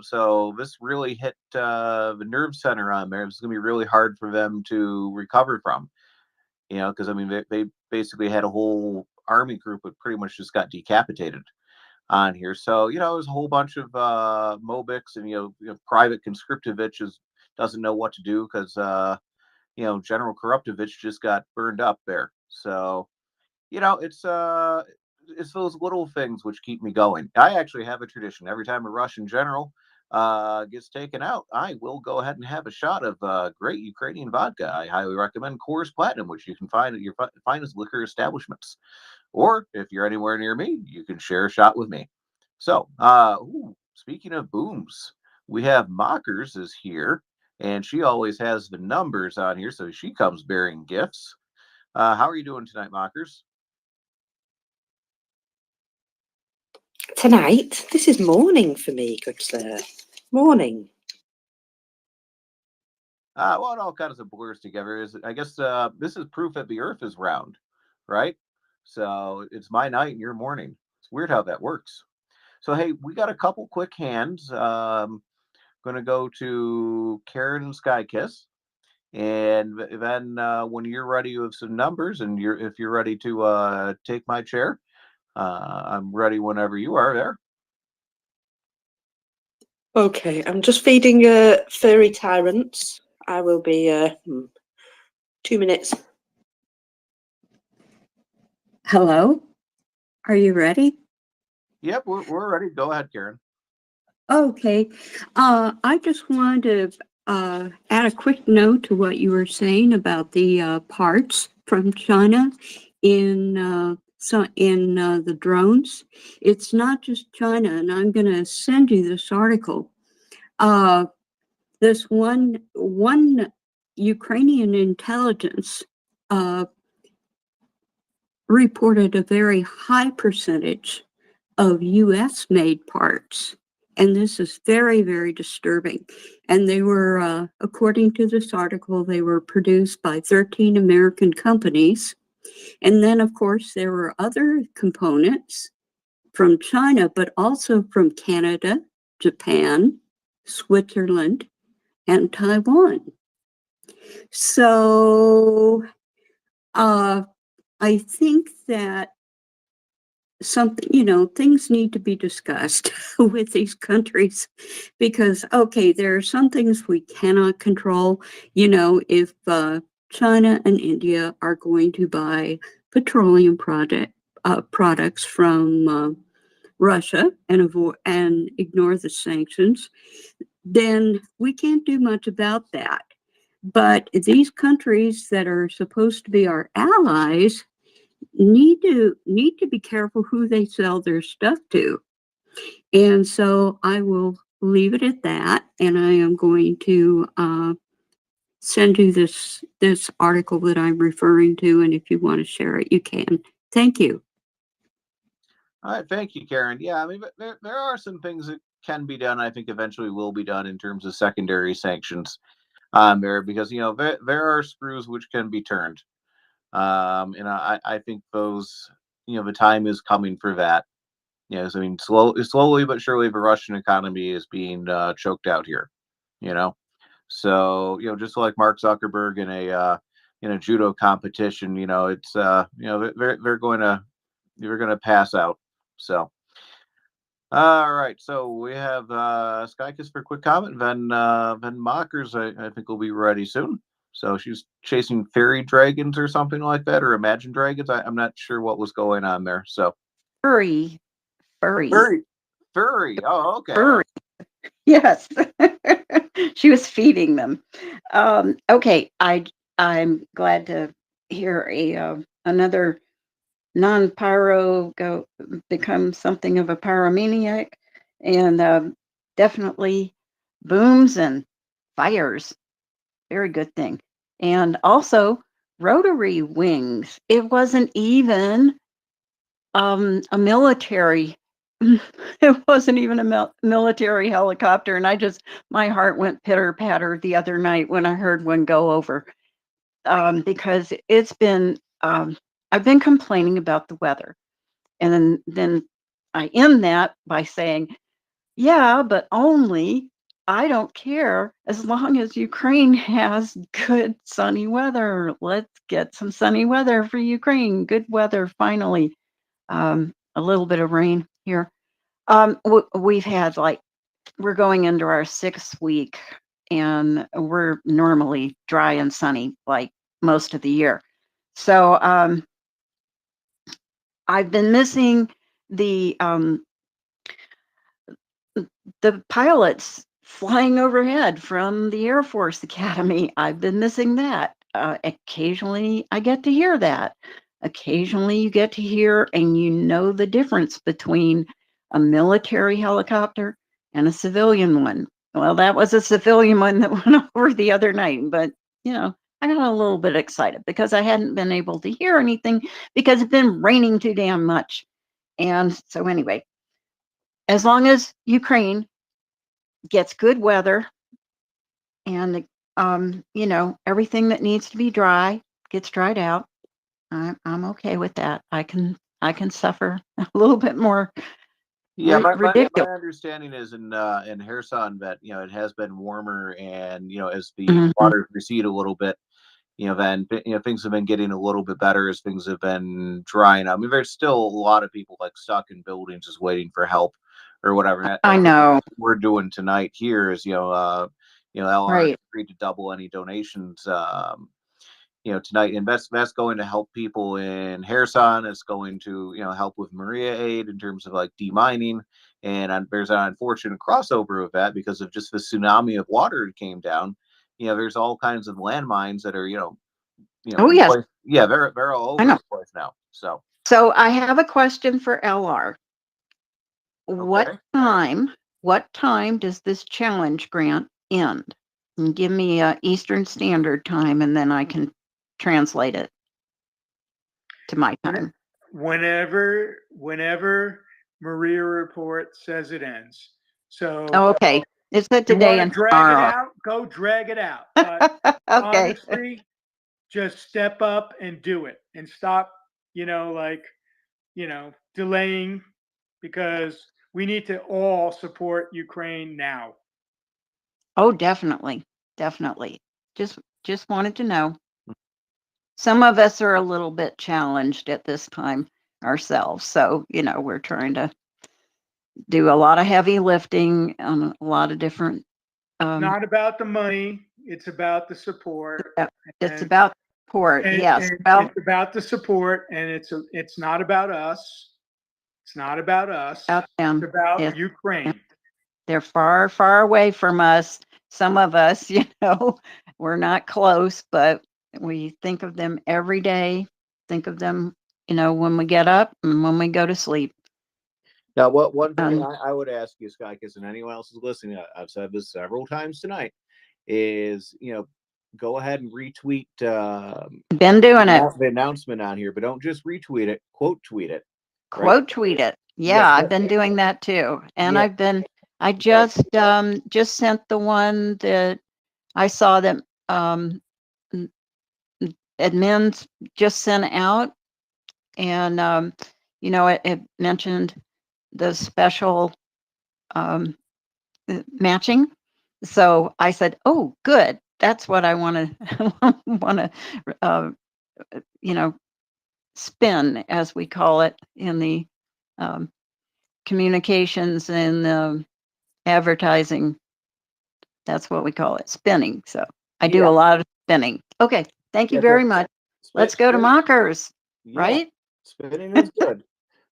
So this really hit the nerve center on there. It's going to be really hard for them to recover from. Because they basically had a whole army group that pretty much just got decapitated on here. So there's a whole bunch of Mobics and Private Conscriptovich doesn't know what to do because General Korruptovich just got burned up there. So it's it's those little things which keep me going. I actually have a tradition. Every time a Russian general gets taken out, I will go ahead and have a shot of great Ukrainian vodka. I highly recommend Coors Platinum, which you can find at your finest liquor establishments. Or if you're anywhere near me, you can share a shot with me. So, speaking of booms, we have Mockers is here, and she always has the numbers on here, so she comes bearing gifts. How are you doing tonight, Mockers? Tonight, this is morning for me, good sir. Morning. Well, it all kind of blurs together. Is I guess this is proof that the Earth is round, right? So it's my night and your morning. It's weird how that works. So hey, we got a couple quick hands. Going to go to Karen and Skykiss, and then when you're ready with some numbers, and if you're ready to take my chair, I'm ready whenever you are there. Okay, I'm just feeding furry tyrants. I will be 2 minutes. Hello? Are you ready? Yep, we're ready. Go ahead, Karen. Okay. I just wanted to add a quick note to what you were saying about the parts from China in the drones. It's not just China, and I'm going to send you this article. This one Ukrainian intelligence reported a very high percentage of US made parts. And this is very, very disturbing. And they were, according to this article, they were produced by 13 American companies. And then, of course, there were other components from China, but also from Canada, Japan, Switzerland, and Taiwan. So I think that things need to be discussed with these countries because, okay, there are some things we cannot control. If China and India are going to buy petroleum products from Russia and ignore the sanctions, then we can't do much about that. But these countries that are supposed to be our allies need to be careful who they sell their stuff to. And so I will leave it at that, and I am going to send you this article that I'm referring to, and if you want to share it, you can. Thank you. All right, thank you, Karen. Yeah, I mean, there are some things that can be done. I think eventually will be done in terms of secondary sanctions there, because there are screws which can be turned. And I think those, the time is coming for that. So, I mean, slowly but surely, the Russian economy is being choked out here. So just like Mark Zuckerberg in a judo competition, it's they're going to pass out. So. All right, so we have Skykiss for a quick comment. Then Mockers, I think, will be ready soon. So she's chasing fairy dragons or something like that, or imagine dragons. I'm not sure what was going on there. So Furry. furry. Oh, okay. Furry. Yes. She was feeding them. Okay, I'm glad to hear another non-pyro become something of a pyromaniac, and definitely booms and fires. Very good thing. And also rotary wings. It wasn't even a military. It wasn't even a military helicopter, and my heart went pitter patter the other night when I heard one go over, because it's been. I've been complaining about the weather, and then I end that by saying, "Yeah, but only I don't care as long as Ukraine has good sunny weather. Let's get some sunny weather for Ukraine. Good weather finally. A little bit of rain here." We've had we're going into our 6th week, and we're normally dry and sunny like most of the year. So I've been missing the pilots flying overhead from the Air Force Academy. I've been missing that. Occasionally, I get to hear that. Occasionally, you get to hear and you know the difference between a military helicopter and a civilian one. Well, that was a civilian one that went over the other night, but I got a little bit excited because I hadn't been able to hear anything because it's been raining too damn much. And so, anyway, as long as Ukraine gets good weather and everything that needs to be dry gets dried out, I'm okay with that. I can suffer a little bit more. Yeah, my Ridiculous. understanding is in Kherson that it has been warmer, and as the Mhm. water recede a little bit, then things have been getting a little bit better as things have been drying up. I mean, there's still a lot of people like stuck in buildings just waiting for help or whatever. And I that's know. what we're doing tonight here is LR Right. agreed to double any donations tonight, and that's going to help people in Kherson. It's going to help with Maria aid in terms of like demining, and there's an unfortunate crossover of that because of just the tsunami of water that came down. There's all kinds of landmines that are Oh, yes. yeah, they're all I over know. the place now. So I have a question for LR. What Okay. time does this challenge grant end? And give me Eastern Standard Time, and then I can translate it to my time. Whenever Maria report says it ends. So Oh, okay. It's good you want today to and drag it tomorrow. out, go drag it out. But Okay. honestly, just step up and do it and stop, delaying, because we need to all support Ukraine now. Oh, definitely. Definitely. Just wanted to know. Some of us are a little bit challenged at this time ourselves. So, we're trying to do a lot of heavy lifting on a lot of different It's not about the money, it's about the support. it's And about support. and, Yes. and Well, it's about the support, and it's not about us. It's not about us. about them. It's about It's Ukraine. they're far, far away from us. Some of us, we're not close, but we think of them every day. Think of them, when we get up and when we go to sleep. Now, one thing Um, I would ask you, Skykis, and anyone else is listening, I've said this several times tonight, is go ahead and retweet Been doing it. the announcement on here, but don't just retweet it, quote tweet it. Right? Quote tweet it. Yeah, I've been doing that too. And Yeah. I just sent the one that I saw that admins just sent out, and it mentioned the special matching. So I said, "Oh, good. That's what I want to want to spin, as we call it in the um, communications and advertising. That's what we call it, spinning. So I do Yeah. a lot of spinning. Okay, thank you Yeah, very much. Let's go to mockers, Yeah, right? spinning is good.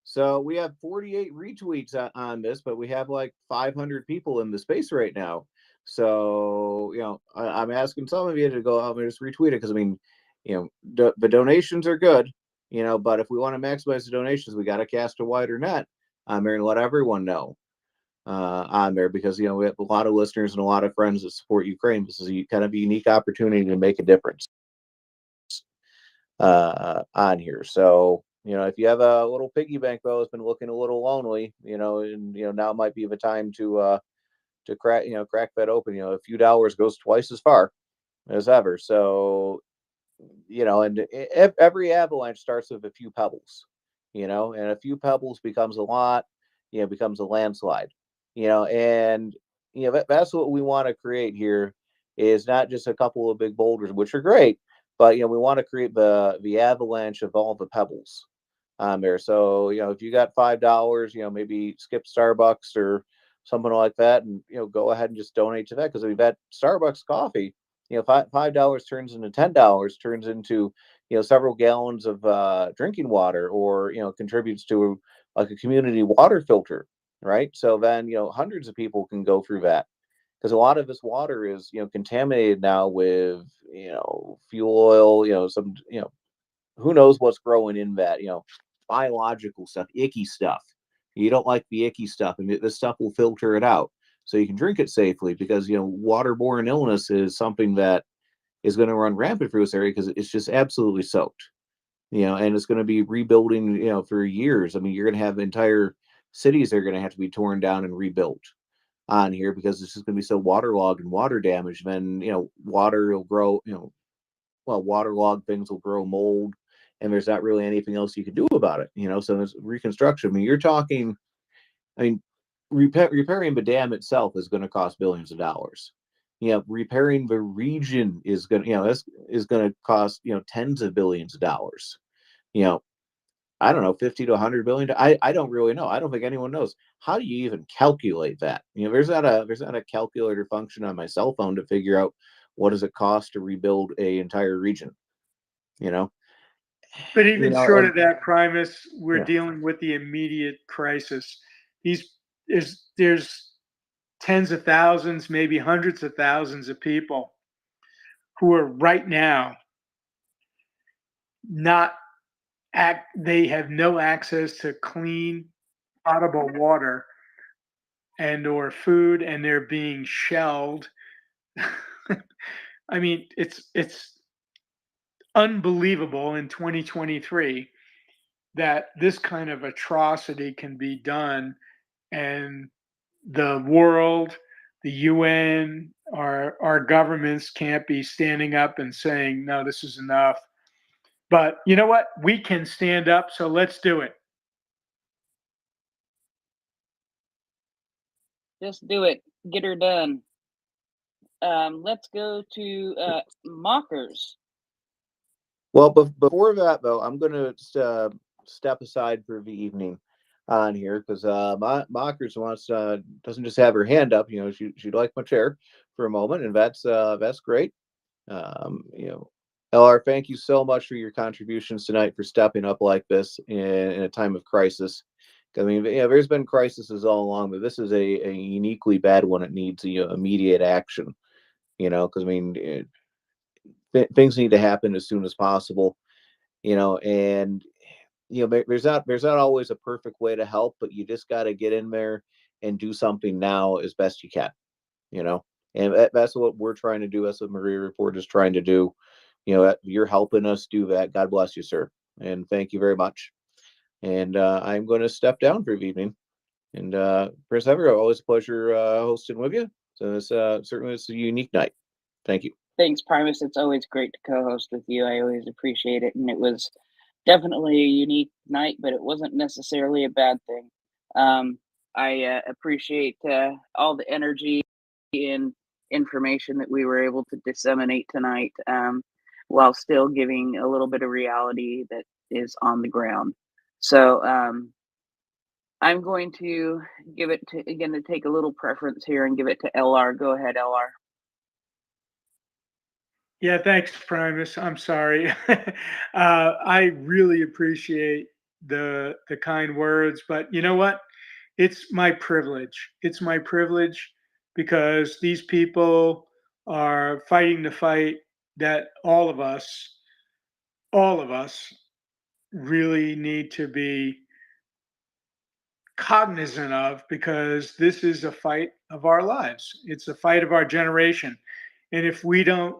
So we have 48 retweets on this, but we have like 500 people in the space right now. So I'm asking some of you to go out and just retweet it because I mean, the donations are good, but if we want to maximize the donations, we got to cast a wider net on there and let everyone know on there because we have a lot of listeners and a lot of friends that support Ukraine. This is a kind of a unique opportunity to make a difference on here. So if you have a little piggy bank though, it's been looking a little lonely, and now might be the time to crack that open. A few dollars goes twice as far as ever. So and every avalanche starts with a few pebbles, and a few pebbles becomes a lot, becomes a landslide, and that's what we want to create here is not just a couple of big boulders, which are great, but we want to create the avalanche of all the pebbles on there. So if you got $5, maybe skip Starbucks or something like that, and go ahead and just donate to that because we've had Starbucks coffee. $5 turns into $10, turns into several gallons of drinking water, or contributes to like a community water filter, right? So then hundreds of people can go through that, because a lot of this water is contaminated now with fuel oil, some who knows what's growing in that, biological stuff, icky stuff. You don't like the icky stuff, and this stuff will filter it out so you can drink it safely, because waterborne illness is something that is going to run rampant through this area because it's just absolutely soaked. And it's going to be rebuilding for years. I mean, you're going to have entire cities that are going to have to be torn down and rebuilt on here, because it's just going to be so waterlogged and water damaged. Then water will grow, waterlogged things will grow mold, and there's not really anything else you can do about it. So there's reconstruction. I mean, you're talking, I mean, repairing the dam itself is going to cost billions of dollars. Repairing the region is going to, is going to cost, tens of billions of dollars. I don't know, 50 to 100 billion. I don't really know. I don't think anyone knows. How do you even calculate that? There's not a calculator function on my cell phone to figure out what does it cost to rebuild a entire region. But even short of And that, Primus, we're yeah. dealing with the immediate crisis. There's tens of thousands, maybe hundreds of thousands of people who are right now they have no access to clean, potable water and or food, and they're being shelled. I mean, it's unbelievable in 2023 that this kind of atrocity can be done, and the world, the UN, our governments can't be standing up and saying, no, this is enough. But you know what? We can stand up, so let's do it. Just do it. Get her done. Let's go to Mockers. Well, before that though, I'm going to step aside for the evening on here, because Mockers doesn't just have her hand up. She'd like my chair for a moment, and that's great. LR, thank you so much for your contributions tonight, for stepping up like this in a time of crisis. I mean, there's been crises all along, but this is a uniquely bad one. It needs immediate action. Because I mean, things need to happen as soon as possible. And there's not always a perfect way to help, but you just got to get in there and do something now as best you can. And that's what we're trying to do. That's what Maria Report is trying to do. You're helping us do that. God bless you, sir, and thank you very much. And I'm going to step down for the evening. And Prince Ever, always a pleasure hosting with you. So it's certainly it's a unique night. Thank you. Thanks, Primus. It's always great to co-host with you. I always appreciate it, and it was definitely a unique night, but it wasn't necessarily a bad thing. I appreciate all the energy and information that we were able to disseminate tonight, while still giving a little bit of reality that is on the ground. So I'm going to give it to take a little preference here and give it to LR. Go ahead, LR. Yeah, thanks, Primus. I'm sorry. I really appreciate the kind words, but you know what? It's my privilege. It's my privilege because these people are fighting the fight that all of us really need to be cognizant of, because this is a fight of our lives. It's a fight of our generation. And if we don't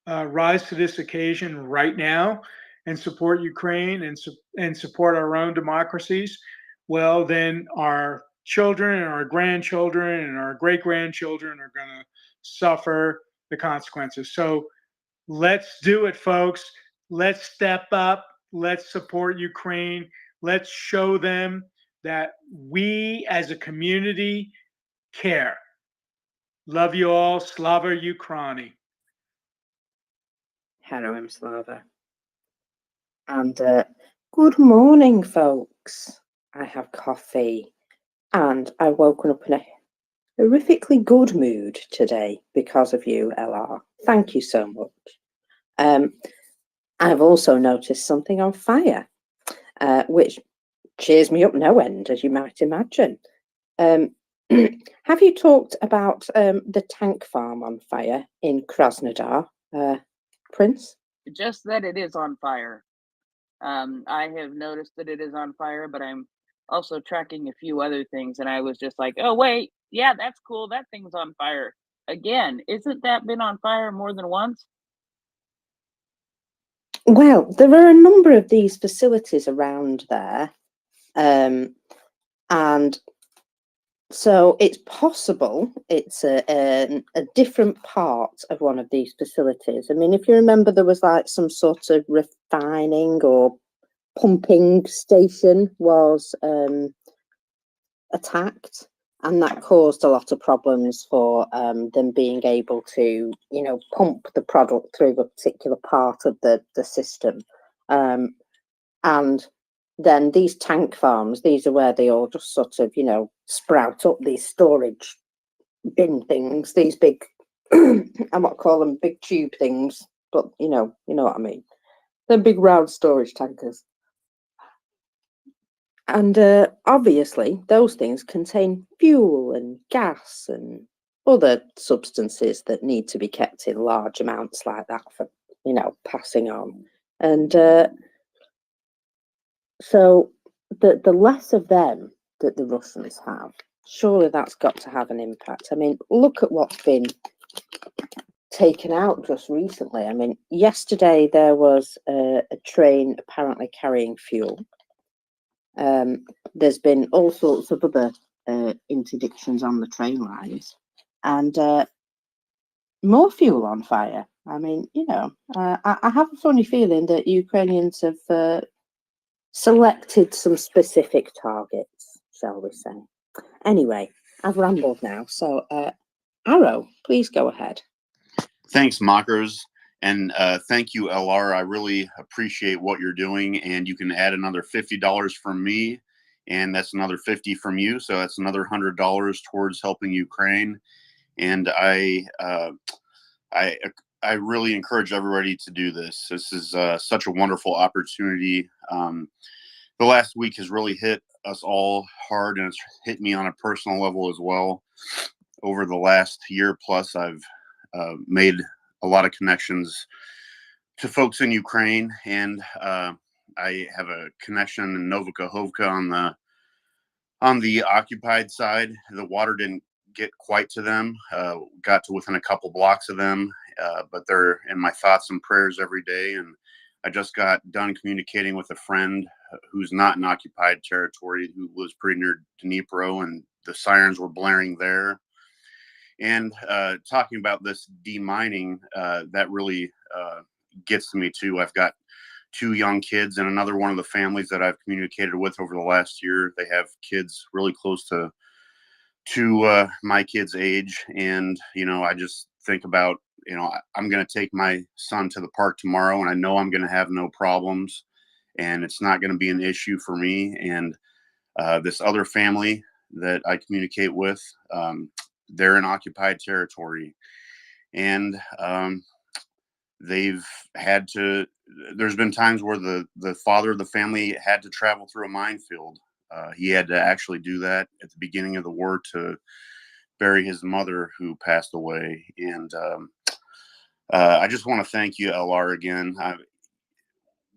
rise to this occasion right now and support Ukraine and support our own democracies, well, then our children and our grandchildren and our great grandchildren are going to suffer the consequences. So let's do it, folks. Let's step up. Let's support Ukraine. Let's show them that we as a community care. Love you all. Slava Ukraini. Hello, Slava. And good morning, folks. I have coffee, and I've woken up in a horrifically good mood today because of you, LR. Thank you so much. I've also noticed something on fire, which cheers me up no end, as you might imagine. Have you talked about the tank farm on fire in Krasnodar, Prince? Just that it is on fire. I have noticed that it is on fire, but I'm also tracking a few other things, and I was just like, oh, wait, yeah, that's cool. That thing's on fire. Again, isn't that been on fire more than once? Well, there are a number of these facilities around there, and so it's possible it's a different part of one of these facilities. I mean, if you remember, there was like some sort of refining or pumping station was attacked, and that caused a lot of problems for them being able to, you know, pump the product through a particular part of the system. And then these tank farms, these are where they all just sort of, you know, sprout up these storage bin things, these big, I might call them big tube things, but you know what I mean. They're big round storage tankers. And obviously, those things contain fuel and gas and other substances that need to be kept in large amounts like that for, you know, passing on. And so the less of them that the Russians have, surely that's got to have an impact. I mean, look at what's been taken out just recently. I mean, yesterday there was a train apparently carrying fuel. There's been all sorts of other interdictions on the train lines, and more fuel on fire. I mean, you know, I have a funny feeling that Ukrainians have selected some specific targets, shall we say. Anyway, I've rambled now, so Arrow, please go ahead. Thanks, Mockers. And thank you, LR. I really appreciate what you're doing. And you can add another $50 from me, and that's another $50 from you. So that's another $100 towards helping Ukraine. And I really encourage everybody to do this. This is such a wonderful opportunity. The last week has really hit us all hard, and it's hit me on a personal level as well. Over the last year plus, I've made a lot of connections to folks in Ukraine, and I have a connection in Novokhovka on the occupied side. The water didn't get quite to them, got to within a couple blocks of them, but they're in my thoughts and prayers every day. And I just got done communicating with a friend who's not in occupied territory, who lives pretty near Dnipro, and the sirens were blaring there. And talking about this demining, that really gets to me too. I've got 2 young kids, and another one of the families that I've communicated with over the last year. They have kids really close to my kids' age, and you know, I just think about, you know, I'm going to take my son to the park tomorrow, and I know I'm going to have no problems, and it's not going to be an issue for me. And this other family that I communicate with, they're in occupied territory, and they've had to, there's been times where the father of the family had to travel through a minefield. He had to actually do that at the beginning of the war to bury his mother, who passed away. And I just want to thank you, LR, again.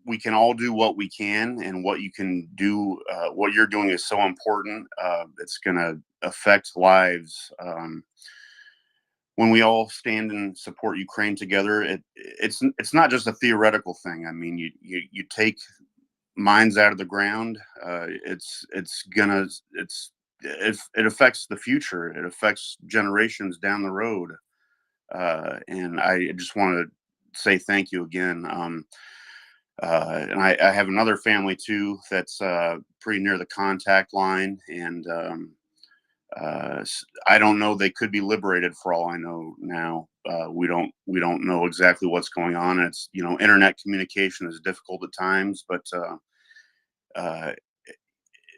We can all do what we can, and what you can do, what you're doing is so important. It's going to affect lives. When we all stand and support Ukraine together, it's not just a theoretical thing. I mean, you take mines out of the ground, it affects the future. It affects generations down the road. And I just want to say thank you again. And I have another family too that's pretty near the contact line, and I don't know. They could be liberated for all I know now. We don't know exactly what's going on. It's, you know, internet communication is difficult at times, but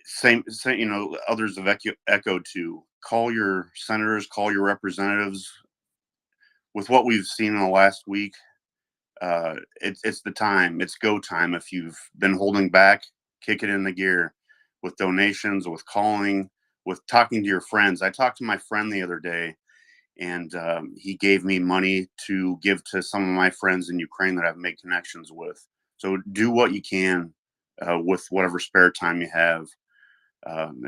same, you know, others have echoed to call your senators, call your representatives. With what we've seen in the last week, it's the time. It's go time. If you've been holding back, kick it in the gear with donations, with calling, with talking to your friends. I talked to my friend the other day, and he gave me money to give to some of my friends in Ukraine that I've made connections with. So do what you can with whatever spare time you have.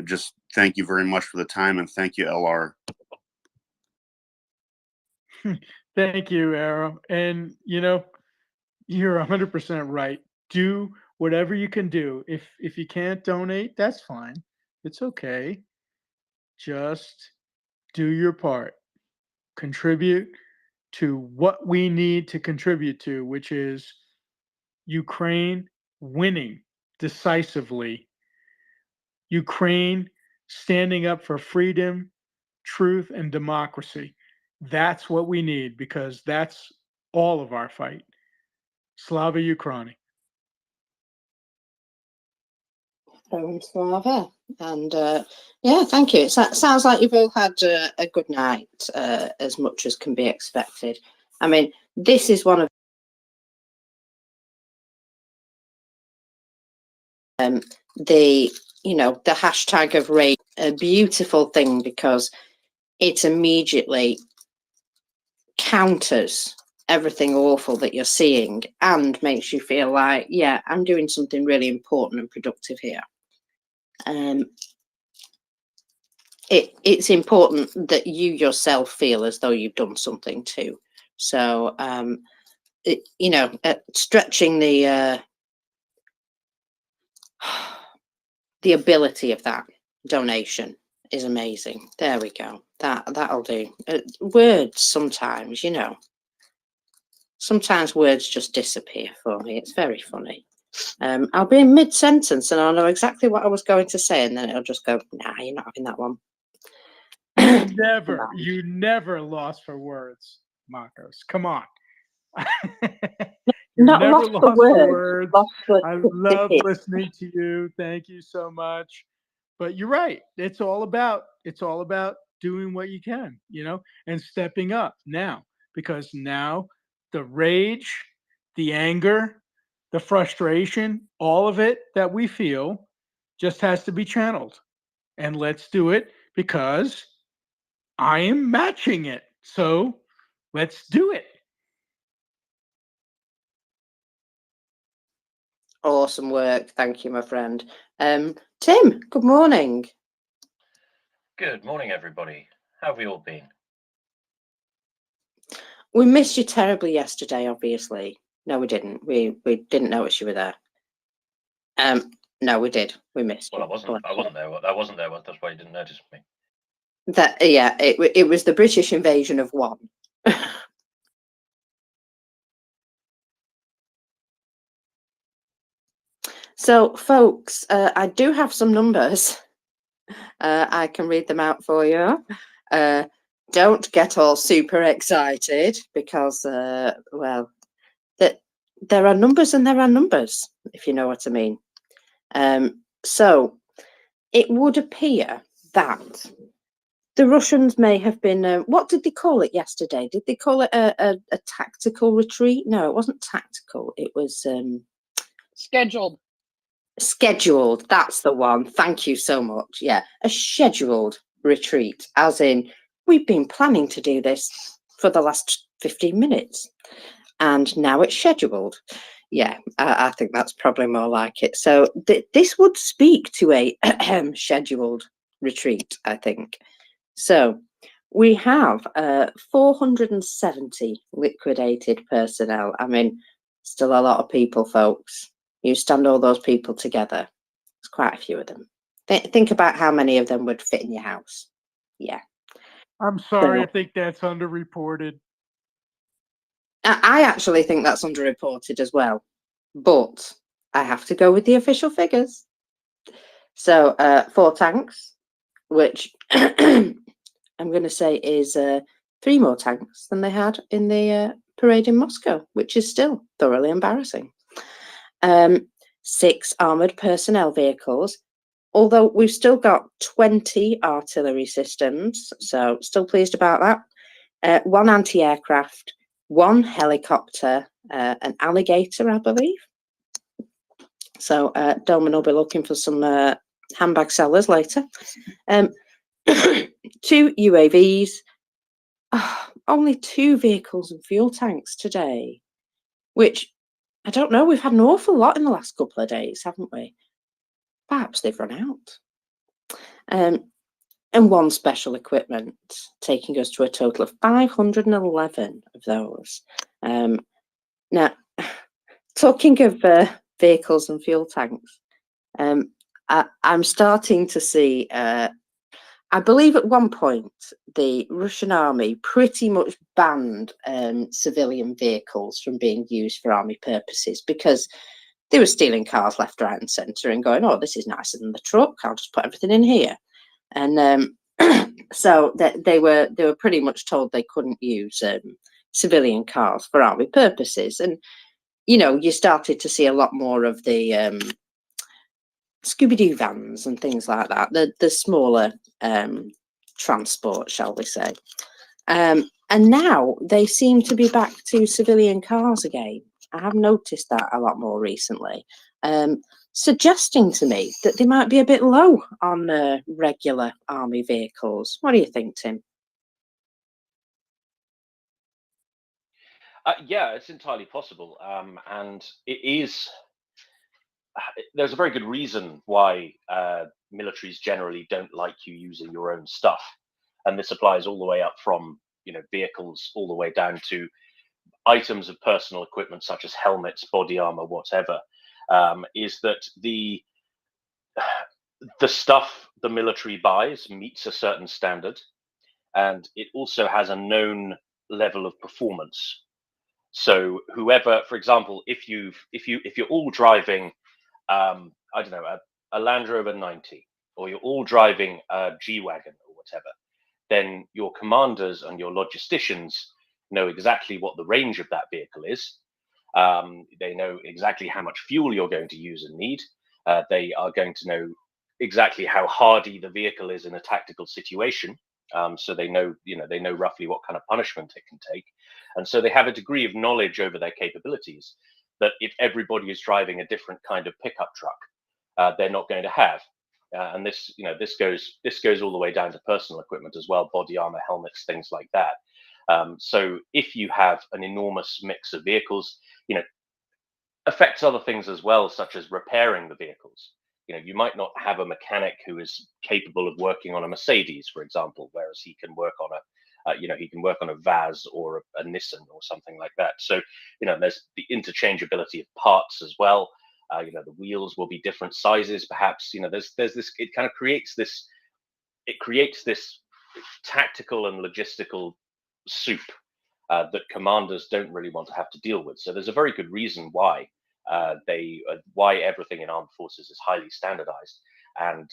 Just thank you very much for the time, and thank you, LR. Thank you, Arrow. And you're 100% right. Do whatever you can do. If you can't donate, that's fine. It's okay. Just do your part. Contribute to what we need to contribute to, which is Ukraine winning decisively, Ukraine standing up for freedom, truth, and democracy. That's what we need because that's all of our fight. Slava Ukraini. Slava. And yeah, thank you. It sounds like you've all had a good night, as much as can be expected. I mean, this is one of the hashtag of rage, a beautiful thing because it immediately counters everything awful that you're seeing and makes you feel like, yeah, I'm doing something really important and productive here. It's important that you yourself feel as though you've done something too. So, stretching the ability of that donation is amazing. There we go. That'll do. Words sometimes, sometimes words just disappear for me. It's very funny. I'll be in mid-sentence and I'll know exactly what I was going to say, and then it'll just go, nah, you're not having that one. You never lost for words, Marcos. Come on. Not never lost for words. Lost for I love listening to you. Thank you so much. But you're right. It's all about doing what you can, and stepping up now, because now the rage, the anger, the frustration, all of it that we feel just has to be channeled. And let's do it because I am matching it. So let's do it. Awesome work. Thank you, my friend. Tim, good morning. Good morning, everybody. How have we all been? We missed you terribly yesterday, obviously. No, we didn't. We didn't notice you were there. No, we did. We missed you. Well, I wasn't there. I wasn't there. That's why you didn't notice me. It was the British invasion of one. So, folks, I do have some numbers. I can read them out for you. Don't get all super excited because, well, there are numbers and there are numbers, if you know what I mean. So, it would appear that the Russians may have been, what did they call it yesterday? Did they call it a tactical retreat? No, it wasn't tactical. It was scheduled. Scheduled, that's the one. Thank you so much. Yeah, a scheduled retreat, as in we've been planning to do this for the last 15 minutes and now it's scheduled. Yeah, I think that's probably more like it. So this would speak to a scheduled retreat, I think. So we have 470 liquidated personnel. I mean, still a lot of people, folks. You stand all those people together. There's quite a few of them. Think about how many of them would fit in your house. Yeah. I'm sorry. I think that's underreported. I actually think that's underreported as well. But I have to go with the official figures. So 4 tanks, which I'm going to say is 3 more tanks than they had in the parade in Moscow, which is still thoroughly embarrassing. 6 armoured personnel vehicles, although we've still got 20 artillery systems, so still pleased about that. 1 anti-aircraft, one helicopter, an alligator, I believe. So Dolman will be looking for some handbag sellers later. 2 UAVs, only 2 vehicles and fuel tanks today, which I don't know, we've had an awful lot in the last couple of days, haven't we? Perhaps they've run out. And 1 special equipment, taking us to a total of 511 of those. Now, talking of vehicles and fuel tanks, I'm starting to see, I believe at one point the Russian army pretty much banned civilian vehicles from being used for army purposes because they were stealing cars left, right, and centre and going, "Oh, this is nicer than the truck. I'll just put everything in here." And so they were pretty much told they couldn't use civilian cars for army purposes. And you started to see a lot more of the Scooby-Doo vans and things like that, the smaller transport, shall we say. And now they seem to be back to civilian cars again. I have noticed that a lot more recently, suggesting to me that they might be a bit low on regular army vehicles. What do you think, Tim? Yeah, it's entirely possible. And it is, there's a very good reason why militaries generally don't like you using your own stuff. And this applies all the way up from, vehicles all the way down to items of personal equipment such as helmets, body armor, whatever, is that the stuff the military buys meets a certain standard, and it also has a known level of performance. So whoever, for example, if you're all driving, I don't know, a Land Rover 90, or you're all driving a G-Wagon or whatever, then your commanders and your logisticians know exactly what the range of that vehicle is. They know exactly how much fuel you're going to use and need. They are going to know exactly how hardy the vehicle is in a tactical situation. So they know roughly what kind of punishment it can take. And so they have a degree of knowledge over their capabilities that if everybody is driving a different kind of pickup truck, they're not going to have. And this goes all the way down to personal equipment as well, body armor, helmets, things like that. So if you have an enormous mix of vehicles, affects other things as well, such as repairing the vehicles. You might not have a mechanic who is capable of working on a Mercedes, for example, whereas he can work on a Vaz or a Nissan or something like that. So there's the interchangeability of parts as well. The wheels will be different sizes, perhaps. There's this. It kind of creates this. It creates this tactical and logistical soup that commanders don't really want to have to deal with. So there's a very good reason why why everything in armed forces is highly standardized, and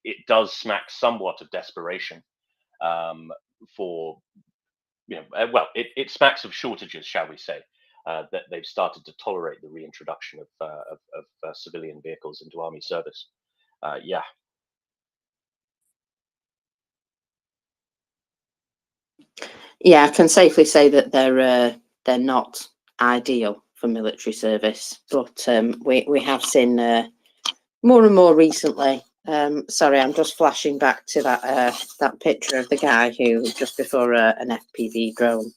it does smack somewhat of desperation for it smacks of shortages, shall we say, that they've started to tolerate the reintroduction of civilian vehicles into army service. Yeah. Yeah, I can safely say that they're not ideal for military service, but we have seen more and more recently. Sorry, I'm just flashing back to that picture of the guy who just before an FPV drone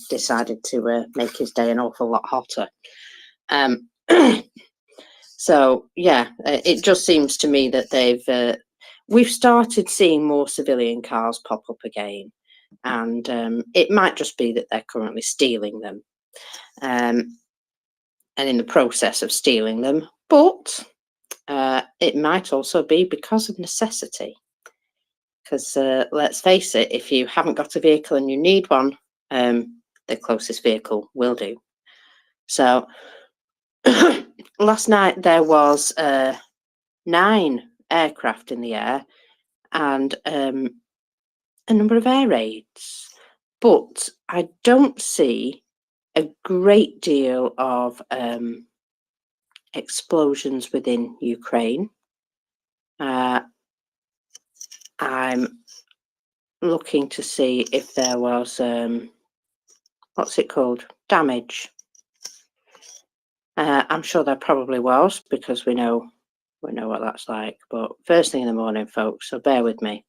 decided to make his day an awful lot hotter. So yeah, it just seems to me that we've started seeing more civilian cars pop up again. And it might just be that they're currently stealing them and in the process of stealing them, but it might also be because of necessity. Because let's face it, if you haven't got a vehicle and you need one, the closest vehicle will do. So last night there was 9 aircraft in the air and a number of air raids. But I don't see a great deal of explosions within Ukraine. I'm looking to see if there was what's it called? Damage. I'm sure there probably was, because we know what that's like. But first thing in the morning, folks, so bear with me.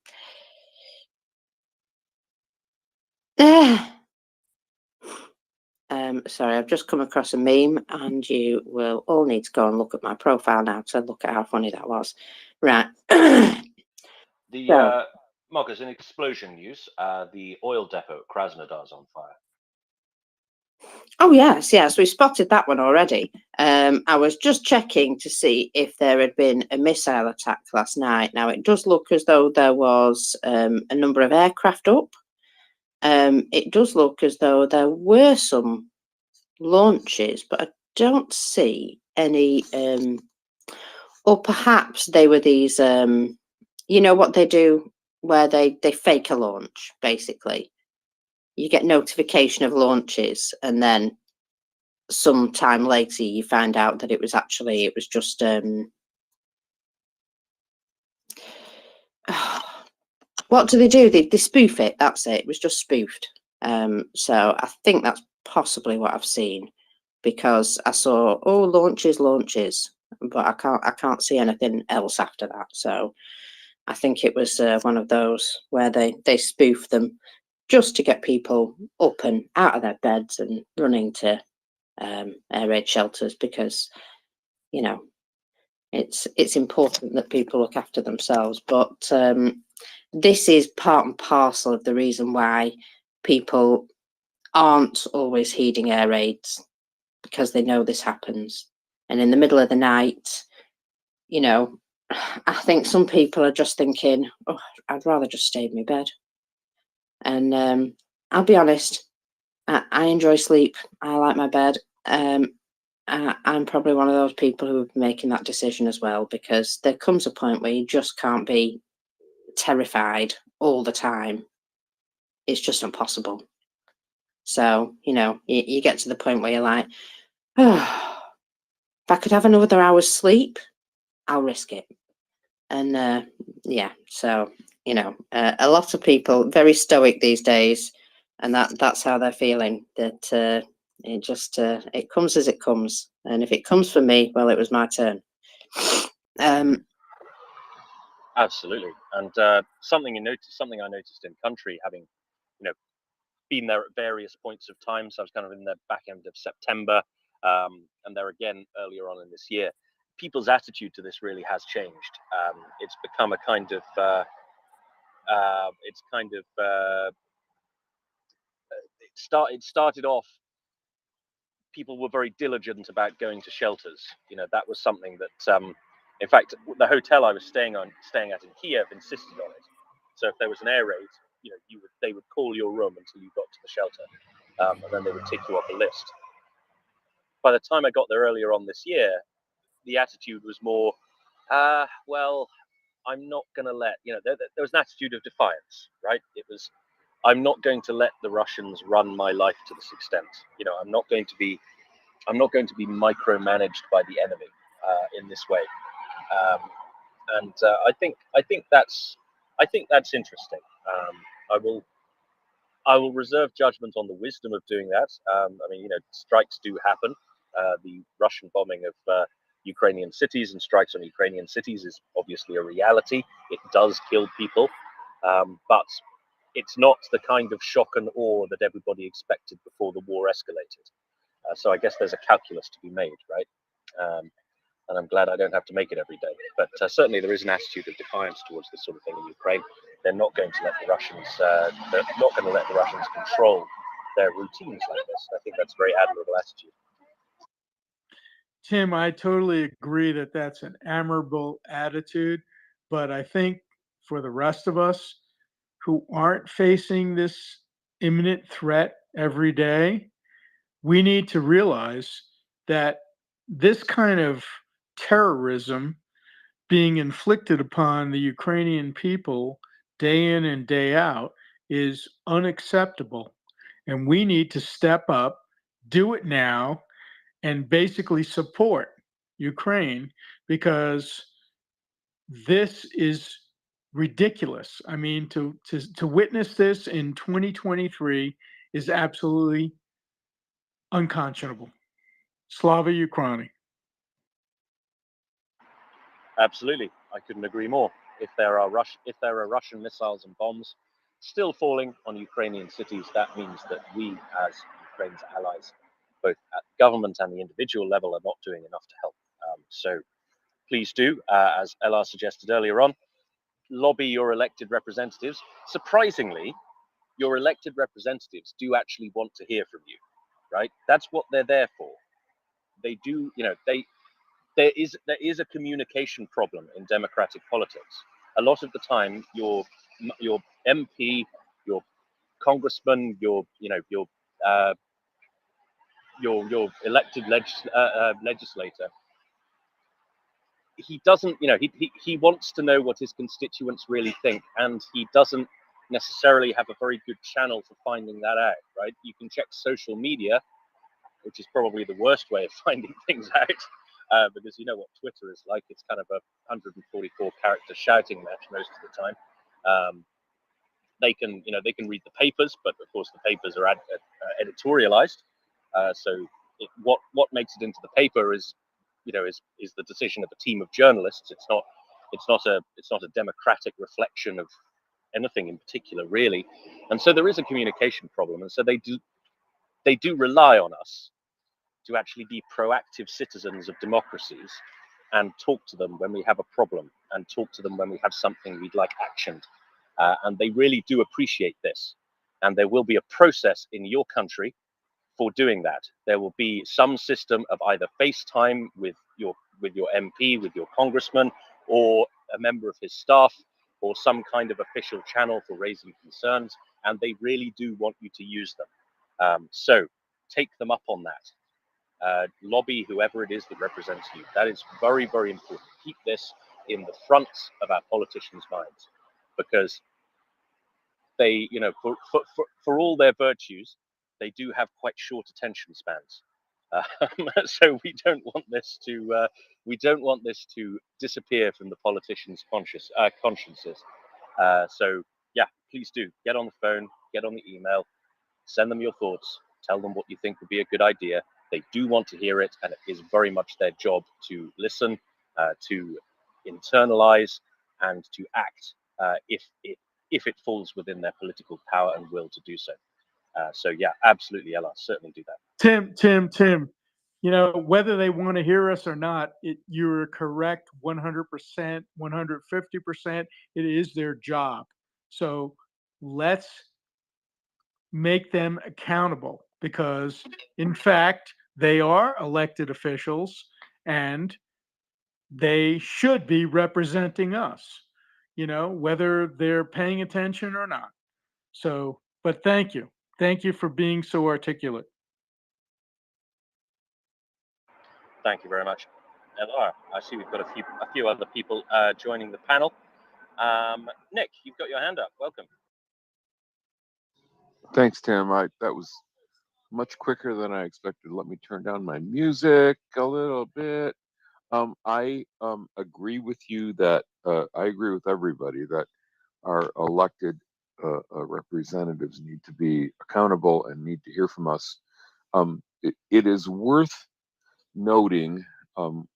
Sorry, I've just come across a meme, and you will all need to go and look at my profile now to look at how funny that was. Right. So, Marcus, in explosion news, the oil depot at Krasnodar's on fire. oh yes, we spotted that one already. I was just checking to see if there had been a missile attack last night. Now it does look as though there was a number of aircraft up. It does look as though there were some launches, but I don't see any. Or perhaps they were these. You know what they do, where they fake a launch. Basically, you get notification of launches, and then some time later you find out that it was just what do? They spoof it. That's it. It was just spoofed. So I think that's possibly what I've seen, because I saw launches, but I can't see anything else after that. So I think it was one of those where they spoof them just to get people up and out of their beds and running to air raid shelters, because it's important that people look after themselves. But this is part and parcel of the reason why people aren't always heeding air raids, because they know this happens. And in the middle of the night, I think some people are just thinking, oh, I'd rather just stay in my bed. And I'll be honest, I enjoy sleep. I like my bed. I'm probably one of those people who are making that decision as well, because there comes a point where you just can't be terrified all the time. It's just impossible. So, you get to the point where you're like, oh, if I could have another hour's sleep, I'll risk it. And so, a lot of people very stoic these days, and that's how they're feeling, that it comes as it comes. And if it comes for me, well, it was my turn. Absolutely, and something I noticed in country, having been there at various points of time. So I was kind of in the back end of September, and there again earlier on in this year. People's attitude to this really has changed. It's become a kind of it started off. People were very diligent about going to shelters. That was something that, in fact, the hotel I was staying at in Kiev insisted on it. So if there was an air raid, they would call your room until you got to the shelter, and then they would tick you off a list. By the time I got there earlier on this year, the attitude was more, well, I'm not going to let, there was an attitude of defiance, right? It was, I'm not going to let the Russians run my life to this extent. I'm not going to be micromanaged by the enemy in this way. And I think that's interesting. I will reserve judgment on the wisdom of doing that. Strikes do happen. The Russian bombing of Ukrainian cities and strikes on Ukrainian cities is obviously a reality. It does kill people, but it's not the kind of shock and awe that everybody expected before the war escalated. So I guess there's a calculus to be made, right? And I'm glad I don't have to make it every day. But certainly there is an attitude of defiance towards this sort of thing in Ukraine. They're not going to let the Russians. They're not going to let the Russians control their routines like this. I think that's a very admirable attitude. Tim, I totally agree that that's an admirable attitude, but I think for the rest of us who aren't facing this imminent threat every day, we need to realize that this kind of terrorism being inflicted upon the Ukrainian people day in and day out is unacceptable. And we need to step up, do it now, and basically support Ukraine, because this is ridiculous. I mean, to witness this in 2023 is absolutely unconscionable. Slava Ukraini. Absolutely, I couldn't agree more. If there are Russian missiles and bombs still falling on Ukrainian cities, that means that we, as Ukraine's allies, both at government and the individual level, are not doing enough to help. So please do, as Ella suggested earlier on, lobby your elected representatives. Surprisingly, your elected representatives do actually want to hear from you, right? That's what they're there for. They do, there is a communication problem in democratic politics. A lot of the time, your MP, your congressman, your elected legislator, he doesn't, he wants to know what his constituents really think, and he doesn't necessarily have a very good channel for finding that out, right? You can check social media, which is probably the worst way of finding things out, because you know what Twitter is like. It's kind of a 144 character shouting match most of the time. They can read the papers, but of course the papers are editorialized. So what makes it into the paper is the decision of a team of journalists. It's not a democratic reflection of anything in particular, really. And so there is a communication problem, and so they do rely on us to actually be proactive citizens of democracies and talk to them when we have a problem and talk to them when we have something we'd like actioned. And they really do appreciate this. And there will be a process in your country for doing that. There will be some system of either FaceTime with your MP, with your congressman, or a member of his staff, or some kind of official channel for raising concerns. And they really do want you to use them. So take them up on that. Lobby whoever it is that represents you. That is very, very important. Keep this in the front of our politicians' minds, because they, for all their virtues, they do have quite short attention spans. So we don't want this to disappear from the politicians' consciences. So yeah, please do get on the phone, get on the email, send them your thoughts, tell them what you think would be a good idea. They do want to hear it, and it is very much their job to listen, to internalize, and to act if it falls within their political power and will to do so. So yeah, absolutely, Ella, certainly do that. Tim, whether they want to hear us or not, you're correct 100%, 150%. It is their job. So let's make them accountable, because, in fact, they are elected officials and they should be representing us, whether they're paying attention or not. So, but thank you. Thank you for being so articulate. Thank you very much. Ella, I see we've got a few other people joining the panel. Nick, you've got your hand up. Welcome. Thanks, Tim. That was much quicker than I expected. Let me turn down my music a little bit. I agree with you that I agree with everybody that our elected representatives need to be accountable and need to hear from us. It is worth noting in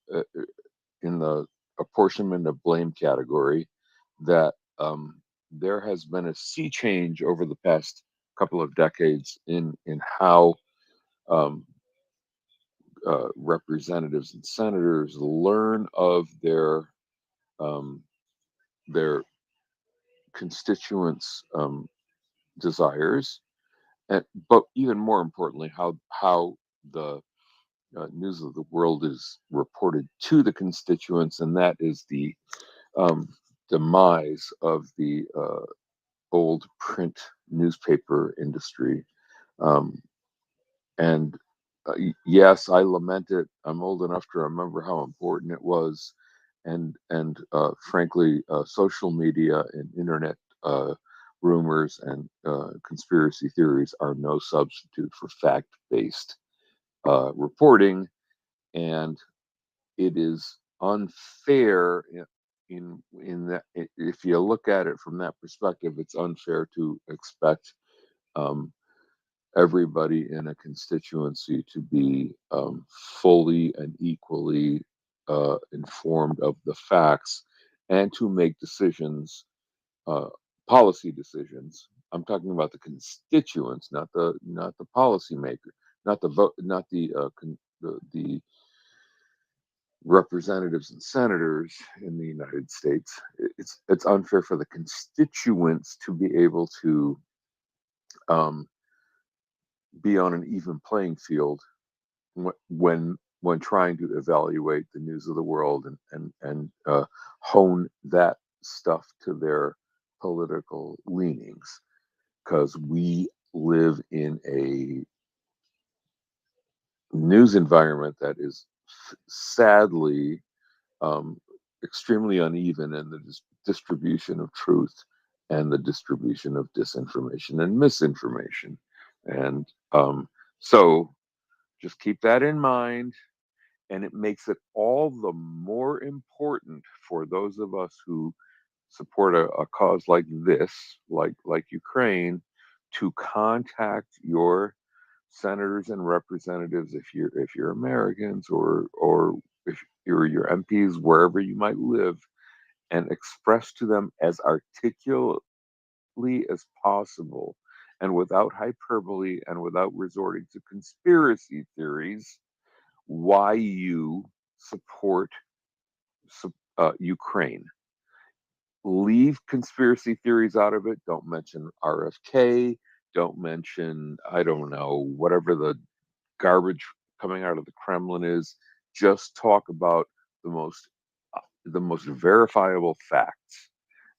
the apportionment of blame category that there has been a sea change over the past couple of decades in how representatives and senators learn of their constituents' desires, but even more importantly, how the news of the world is reported to the constituents, and that is the demise of the old print newspaper industry. And yes, I lament it. I'm old enough to remember how important it was, and frankly, social media and internet rumors and conspiracy theories are no substitute for fact-based reporting, and it is unfair in that if you look at it from that perspective, it's unfair to expect everybody in a constituency to be fully and equally informed of the facts and to make decisions, policy decisions. I'm talking about the constituents, not the policymaker, not the vote, not the representatives and senators in the United States. It's unfair for the constituents to be able to be on an even playing field when trying to evaluate the news of the world and hone that stuff to their political leanings, because we live in a news environment that is sadly extremely uneven in the distribution of truth and the distribution of disinformation and misinformation. And so just keep that in mind. And it makes it all the more important for those of us who support a cause like this, like Ukraine, to contact your senators and representatives if you're Americans, or if you're your MPs wherever you might live, and express to them as articulately as possible and without hyperbole and without resorting to conspiracy theories why you support Ukraine. Leave conspiracy theories out of it. Don't mention RFK. Don't mention, I don't know, whatever the garbage coming out of the Kremlin is. Just talk about the most verifiable facts,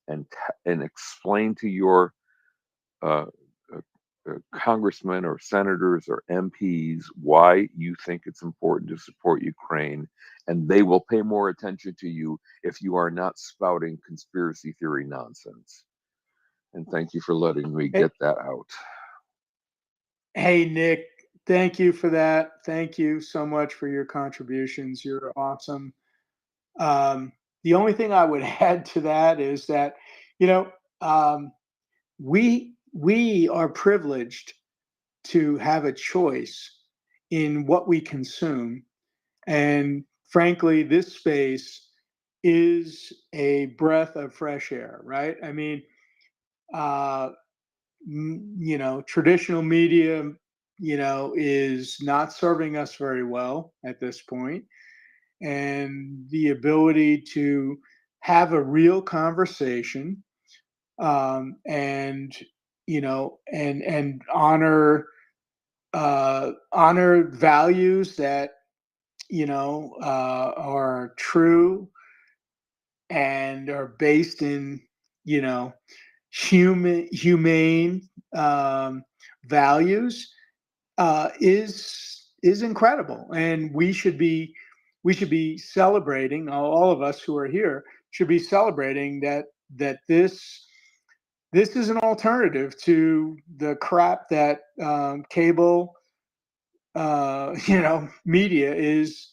and explain to your uh, congressmen or senators or MPs why you think it's important to support Ukraine, and they will pay more attention to you if you are not spouting conspiracy theory nonsense. And thank you for letting me get that out. Hey, Nick, thank you for that. Thank you so much for your contributions. You're awesome. The only thing I would add to that is that, you know, we are privileged to have a choice in what we consume. And frankly, this space is a breath of fresh air, right? I mean, you know, traditional media, you know, is not serving us very well at this point. And the ability to have a real conversation, and you know, and honor values that, you know, are true and are based in, you know, humane values, is incredible, and we should be celebrating. All of us who are here should be celebrating that this is an alternative to the crap that cable, you know, media is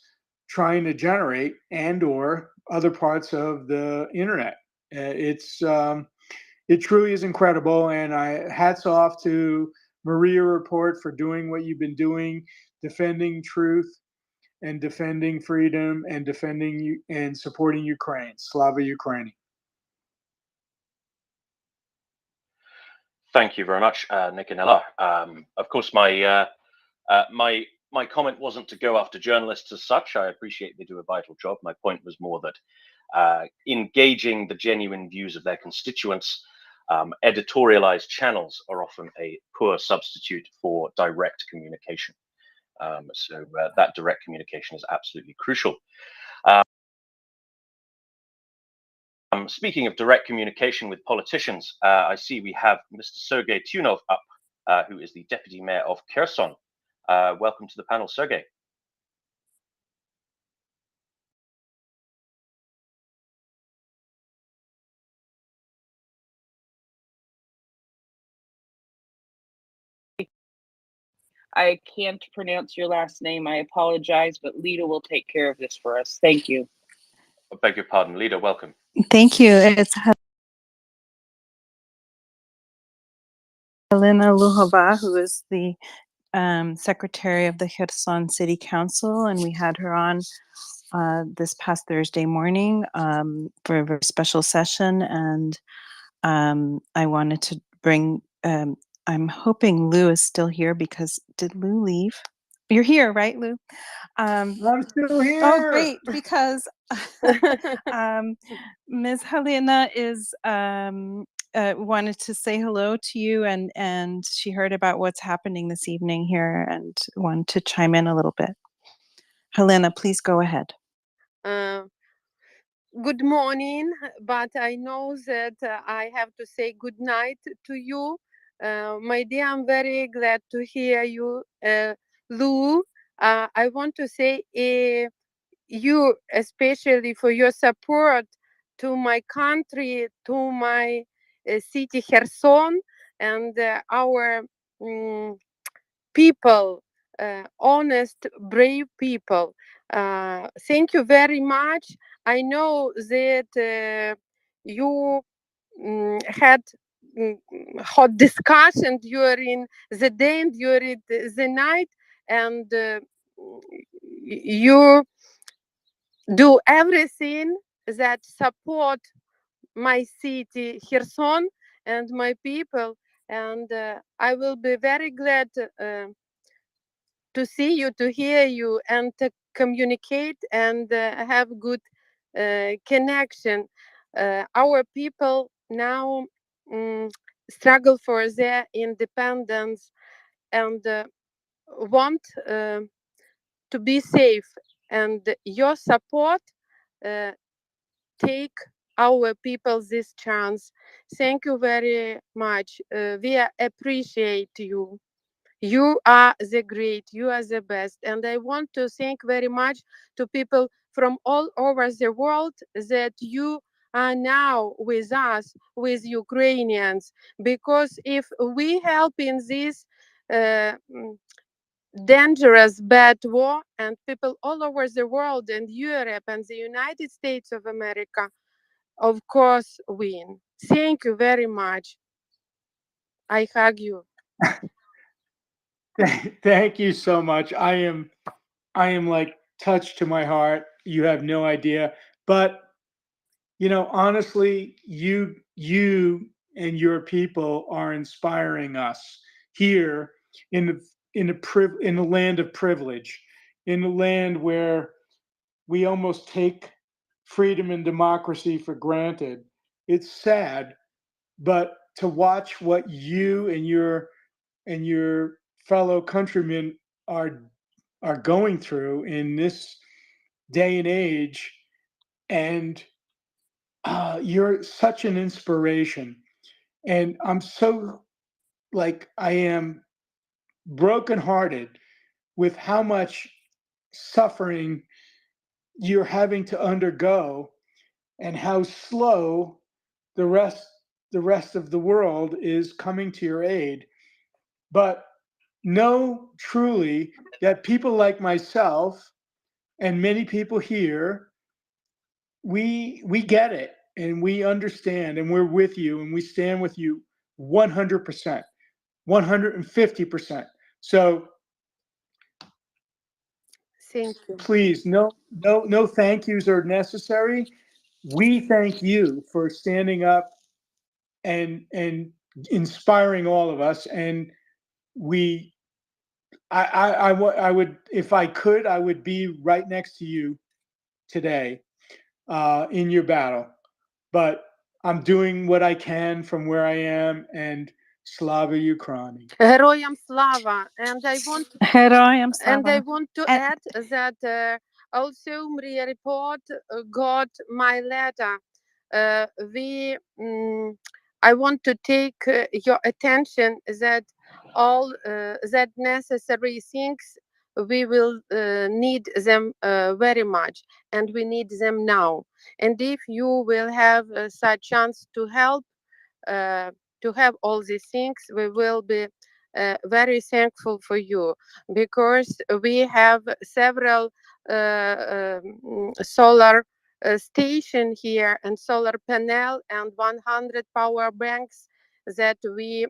trying to generate, and or other parts of the internet. It truly is incredible, and I hats off to Maria Report for doing what you've been doing, defending truth and defending freedom and defending you and supporting Ukraine. Slava Ukraini. Thank you very much, Nick and Ella. Of course, my comment wasn't to go after journalists as such. I appreciate they do a vital job. My point was more that engaging the genuine views of their constituents, editorialized channels are often a poor substitute for direct communication. So that direct communication is absolutely crucial. Speaking of direct communication with politicians, I see we have Mr. Sergei Tunov up, who is the Deputy Mayor of Kherson. Welcome to the panel, Sergei. I can't pronounce your last name. I apologize, but Lita will take care of this for us. Thank you. I beg your pardon, Lita, welcome. Thank you. It's Elena Luhova, who is the secretary of the Kherson City Council, and we had her on this past Thursday morning for a very special session. And I wanted to bring, I'm hoping Lou is still here because did Lou leave? You're here, right, Lou? I'm still here. Oh, great, because Ms. Helena is wanted to say hello to you, and she heard about what's happening this evening here and wanted to chime in a little bit. Helena, please go ahead. Good morning, but I know that I have to say good night to you. My dear, I'm very glad to hear you. Lou, I want to say you, especially for your support to my country, to my city Kherson, and our people, honest, brave people. Thank you very much. I know that you had hot discussion during the day and during the night, and you do everything that support my city Kherson and my people, and I will be very glad to see you, to hear you, and to communicate and have good connection. Our people now struggle for their independence and want to be safe, and your support uh, take our people this chance. Thank you very much. We appreciate you. You are the great, you are the best. And I want to thank very much to people from all over the world that you are now with us, with Ukrainians. Because if we help in this dangerous, bad war, and people all over the world and Europe and the United States of America, of course, win. Thank you very much. I hug you. Thank you so much. I am like touched to my heart. You have no idea. But honestly, you and your people are inspiring us here in the land of privilege, in the land where we almost take freedom and democracy for granted. It's sad, but to watch what you and your fellow countrymen are going through in this day and age, and you're such an inspiration. And I'm so I am brokenhearted with how much suffering you're having to undergo and how slow the rest the rest of the world is coming to your aid. But know truly that people like myself and many people here, we get it and we understand and we're with you and we stand with you 100%, 150%. So thank you. Please, no thank yous are necessary. We thank you for standing up and inspiring all of us. And we I would, if I could, I would be right next to you today in your battle. But I'm doing what I can from where I am, and Slava Ukraini. Героям слава. And I want Героям and I слава. want to add that also Mria Report got my letter. We I want to take your attention that all that necessary things we will need them very much, and we need them now. And if you will have such chance uh, to have all these things, we will be very thankful for you, because we have several solar station here and solar panel and 100 power banks that we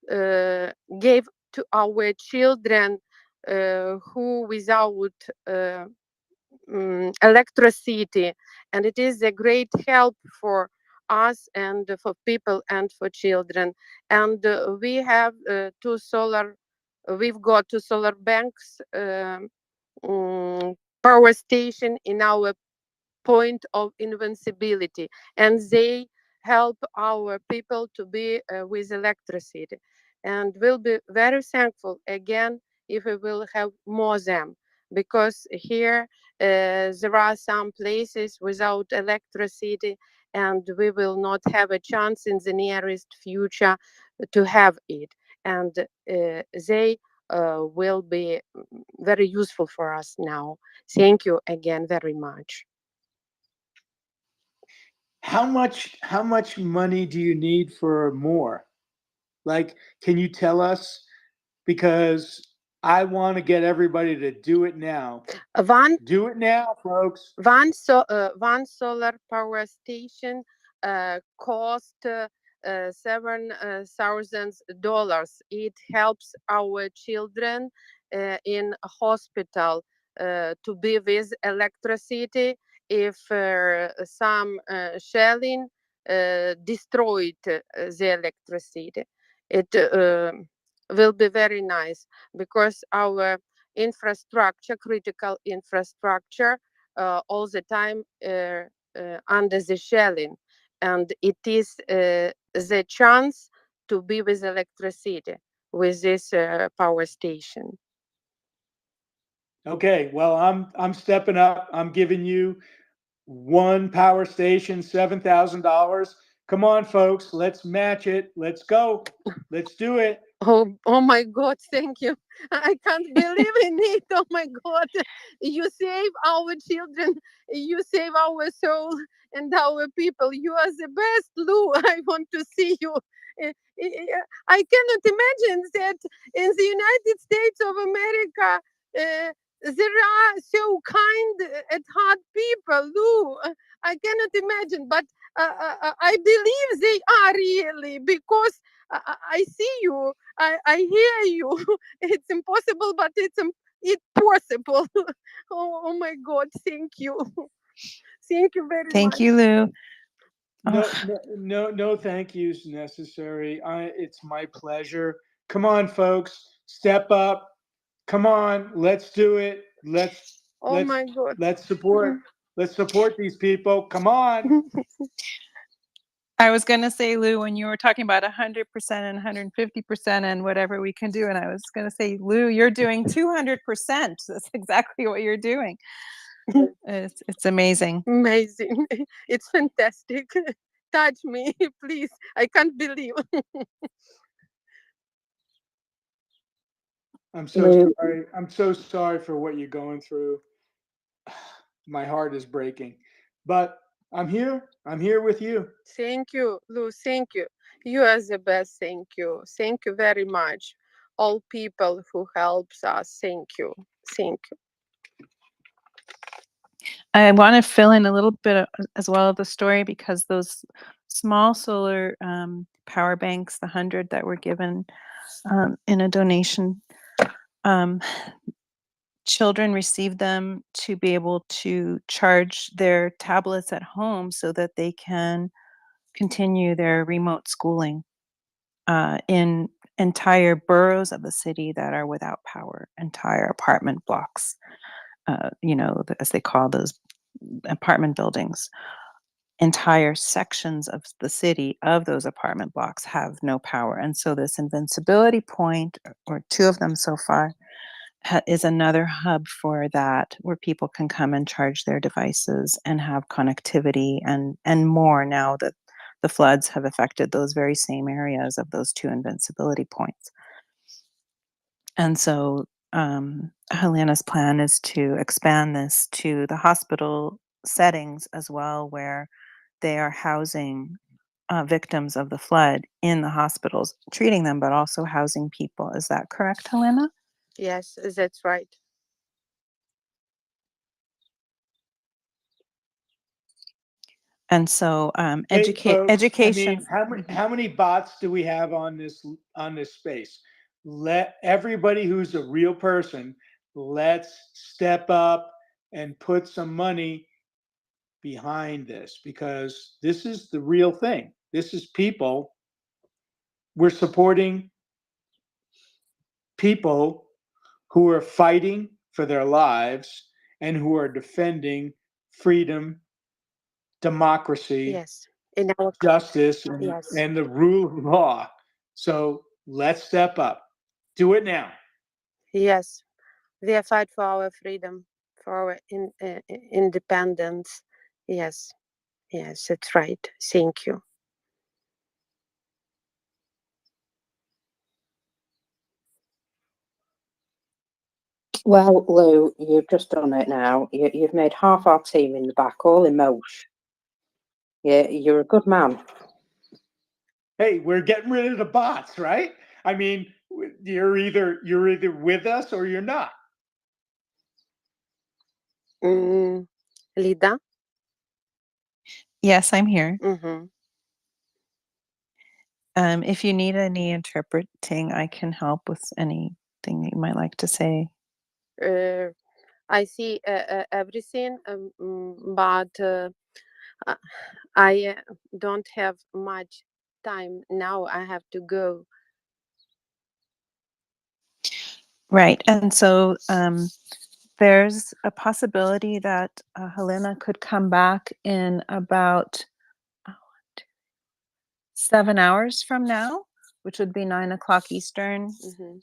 gave to our children who without electricity, and it is a great help for us and for people and for children. And we have we've got two solar banks, power station in our point of invincibility, and they help our people to be with electricity. And we'll be very thankful again if we will have more them, because here there are some places without electricity, and we will not have a chance in the nearest future to have it. And they will be very useful for us now. Thank you again very much. How much money do you need for more? Like, can you tell us? Because I want to get everybody to do it now. Do it now, folks. One solar power station cost $7,000. It helps our children in a hospital to be with electricity if some shelling destroyed the electricity. It will be very nice, because our infrastructure, critical infrastructure, all the time under the shelling, and it is the chance to be with electricity with this power station. Okay, well, I'm stepping up. I'm giving you one power station, $7,000. Come on, folks, let's match it. Let's go. Let's do it. Oh my God, thank you. I can't believe in it. Oh my God. You save our children. You save our soul and our people. You are the best, Lou. I want to see you. Eh, I cannot imagine that in the United States of America, there are so kind and hard people, Lou. I cannot imagine, but I believe they are really, because I see you, I hear you. It's impossible, but it's possible. Oh my God, thank you. Thank you very much. Thank you, Lou. No thank yous necessary. It's my pleasure. Come on, folks, step up. Come on, let's do it. Oh my God. Let's support these people. Come on. I was going to say, Lou, when you were talking about 100% and 150% and whatever we can do, and I was going to say, Lou, you're doing 200%. That's exactly what you're doing. It's amazing. Amazing. It's fantastic. Touch me, please. I can't believe. I'm so sorry. I'm so sorry for what you're going through. My heart is breaking, but I'm here. I'm here with you. Thank you, Lou. Thank you. You are the best. Thank you. Thank you very much. All people who helps us. Thank you. Thank you. I want to fill in a little bit as well of the story, because those small solar power banks, the 100 that were given in a donation, children received them to be able to charge their tablets at home so that they can continue their remote schooling in entire boroughs of the city that are without power, entire apartment blocks, as they call those apartment buildings. Entire sections of the city of those apartment blocks have no power. And so this invincibility point, or two of them so far, is another hub for that, where people can come and charge their devices and have connectivity and more, now that the floods have affected those very same areas of those two invincibility points. And so Helena's plan is to expand this to the hospital settings as well, where they are housing victims of the flood in the hospitals, treating them, but also housing people. Is that correct, Helena? Yes, that's right. And so Hey, folks, education. how many bots do we have on this space? Let everybody who's a real person, let's step up and put some money behind this, because this is the real thing. This is people. We're supporting people who are fighting for their lives and who are defending freedom, democracy, Yes, in our justice, yes, and the rule of law. So let's step up. Do it now. yes, they fight for our freedom, for our independence. Yes, yes, that's right. Thank you. Well, Lou, you've just done it now. You've made half our team in the back all emotion. Yeah, you're a good man. Hey, we're getting rid of the bots, right? I mean, you're either with us or you're not. Lida? Yes, I'm here. Mm-hmm. If you need any interpreting, I can help with anything that you might like to say. I see everything, but I don't have much time now. I have to go. Right. And so there's a possibility that Helena could come back in about 7 hours from now, which would be 9 o'clock Eastern. Mm-hmm.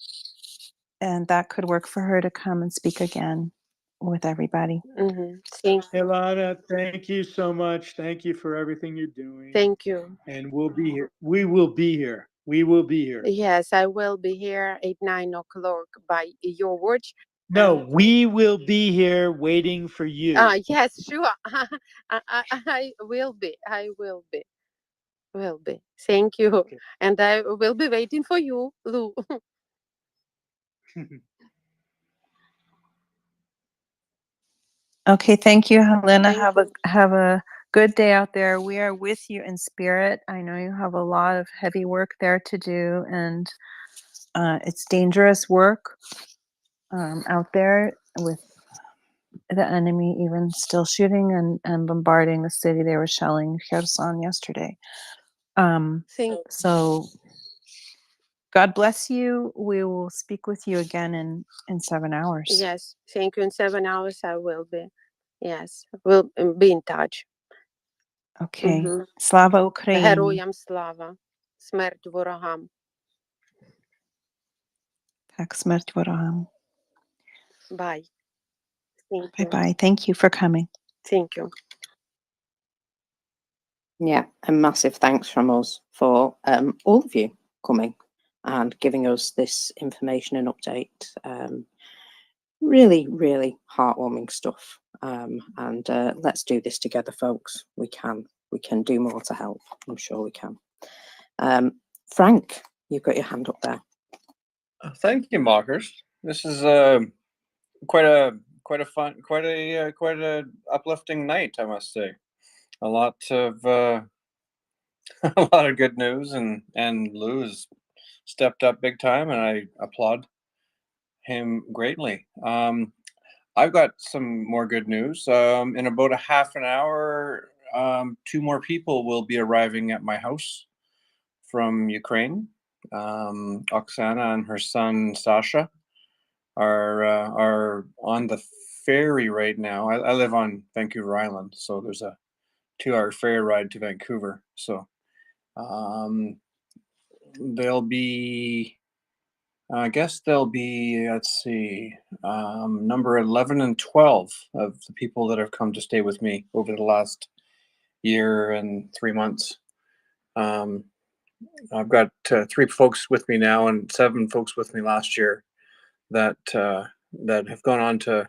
And that could work for her to come and speak again with everybody. Mm-hmm. Thank you. Ilana, thank you so much. Thank you for everything you're doing. Thank you. And we'll be here. We will be here. We will be here. Yes, I will be here at 9 o'clock by your watch. No, we will be here waiting for you. Yes, sure. I will be. I will be. Will be. Thank you. Okay. And I will be waiting for you, Lou. Okay, thank you, Helena. Thank Have a good day out there. We are with you in spirit. I know you have a lot of heavy work there to do, and it's dangerous work out there with the enemy even still shooting and bombarding the city. They were shelling Kherson yesterday. So God bless you. We will speak with you again in 7 hours. Yes, thank you. In 7 hours, I will be. Yes, we'll be in touch. Okay. Мгм. Слава Україні. Героям слава, смерть ворогам. Так, смерть ворогам. Bye. Thank you. Bye-bye. Thank you for coming. Thank you. Yeah, a massive thanks from us for all of you coming and giving us this information and update. Really, really heartwarming stuff. And let's do this together, folks. We can do more to help. I'm sure we can. Frank, you've got your hand up there. Thank you, Markers. This is quite a fun, quite a uplifting night, I must say. A lot of a lot of good news, and Lou has stepped up big time, and I applaud him greatly. I've got some more good news. In about a half an hour, 2 more people will be arriving at my house from Ukraine. Oksana and her son Sasha are on the ferry right now. I live on Vancouver Island, so there's a 2-hour ferry ride to Vancouver. So they'll be, I guess they'll be, let's see, number 11 and 12 of the people that have come to stay with me over the last year and 3 months. I've got 3 folks with me now and 7 folks with me last year that have gone on to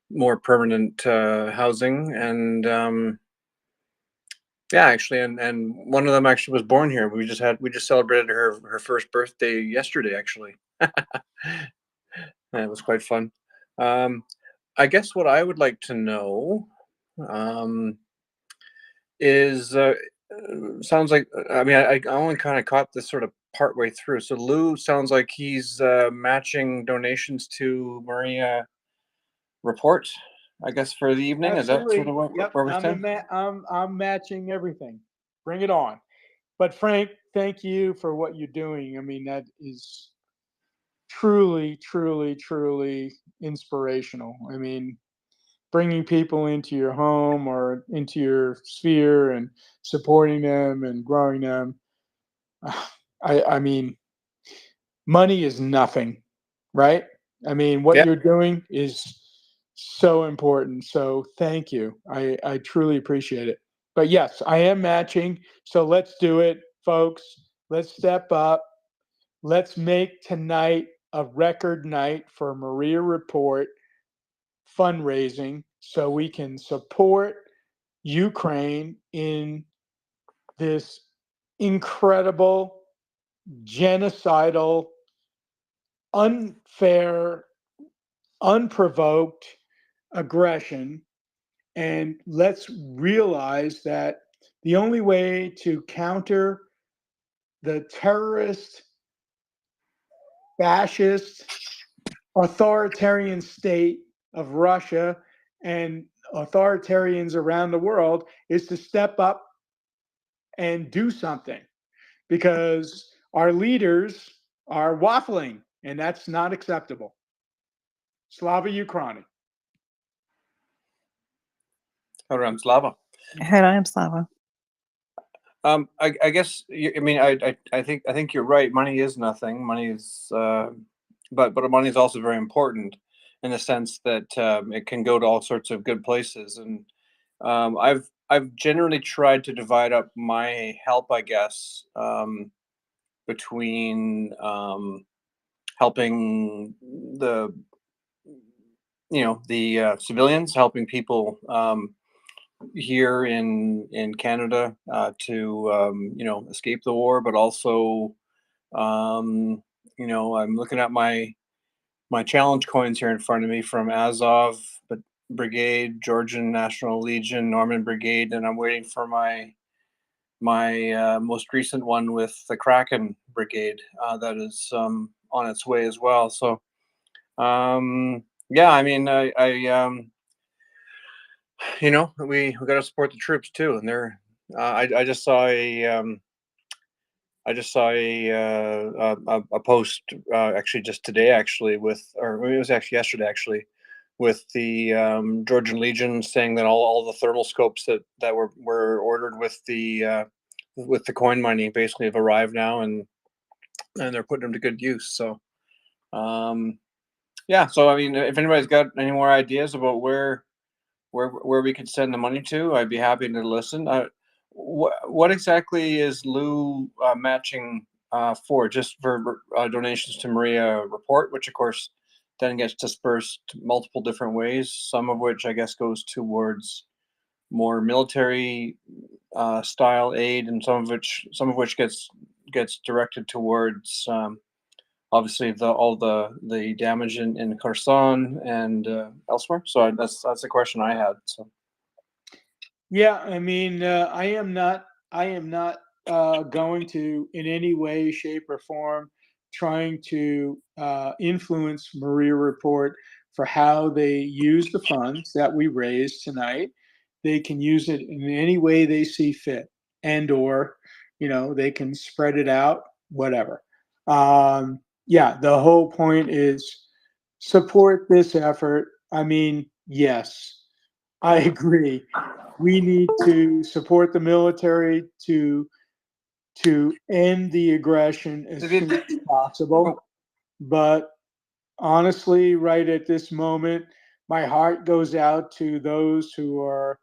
more permanent housing, and yeah, actually, and one of them actually was born here. We just celebrated her first birthday yesterday, actually. It was quite fun. I guess what I would like to know, is sounds like, I mean, I only kind of caught this sort of partway through. So Lou sounds like he's matching donations to Maria Report, I guess, for the evening. Is that sort Absolutely. of what, Yep. where we stand? I'm matching everything. Bring it on. But Frank, thank you for what you're doing. I mean, that is truly, truly, truly inspirational. I mean, bringing people into your home or into your sphere and supporting them and growing them. I mean, money is nothing, right? I mean, what Yeah. you're doing is so important. So thank you. I truly appreciate it. But yes, I am matching. So let's do it, folks. Let's step up. Let's make tonight a record night for Maria Report fundraising so we can support Ukraine in this incredible, genocidal, unfair, unprovoked aggression. And let's realize that the only way to counter the terrorist, fascist, authoritarian state of Russia and authoritarians around the world is to step up and do something, because our leaders are waffling and that's not acceptable. Slava Ukraini. Around Slava. Heroям slava. I guess I mean I think you're right. Money is nothing. Money is, but money is also very important in the sense that it can go to all sorts of good places. And I've generally tried to divide up my help, I guess, between helping the the civilians, helping people here in Canada to escape the war, but also I'm looking at my challenge coins here in front of me from Azov Brigade, Georgian National Legion, Norman Brigade, and I'm waiting for my most recent one with the Kraken Brigade that is on its way as well. So yeah, I mean, we got to support the troops too, and they're. I just saw a post actually just today actually or maybe it was actually yesterday actually with the Georgian Legion saying that all the thermal scopes that were ordered with the coin money basically have arrived now, and they're putting them to good use. So yeah, so I mean, if anybody's got any more ideas about where we could send the money to, I'd be happy to listen. What exactly is Lou matching for? Just for donations to Maria Report, which of course then gets dispersed multiple different ways. Some of which I guess goes towards more military style aid, and some of which gets directed towards obviously all the damage in Kherson and elsewhere. So that's a question I had. So. Yeah, I mean, I am not going to in any way, shape, or form trying to influence Maria Report for how they use the funds that we raised tonight. They can use it in any way they see fit, and or they can spread it out, whatever. Yeah, the whole point is support this effort. I mean, yes, I agree. We need to support the military to end the aggression as soon as possible. But honestly, right at this moment, my heart goes out to those who are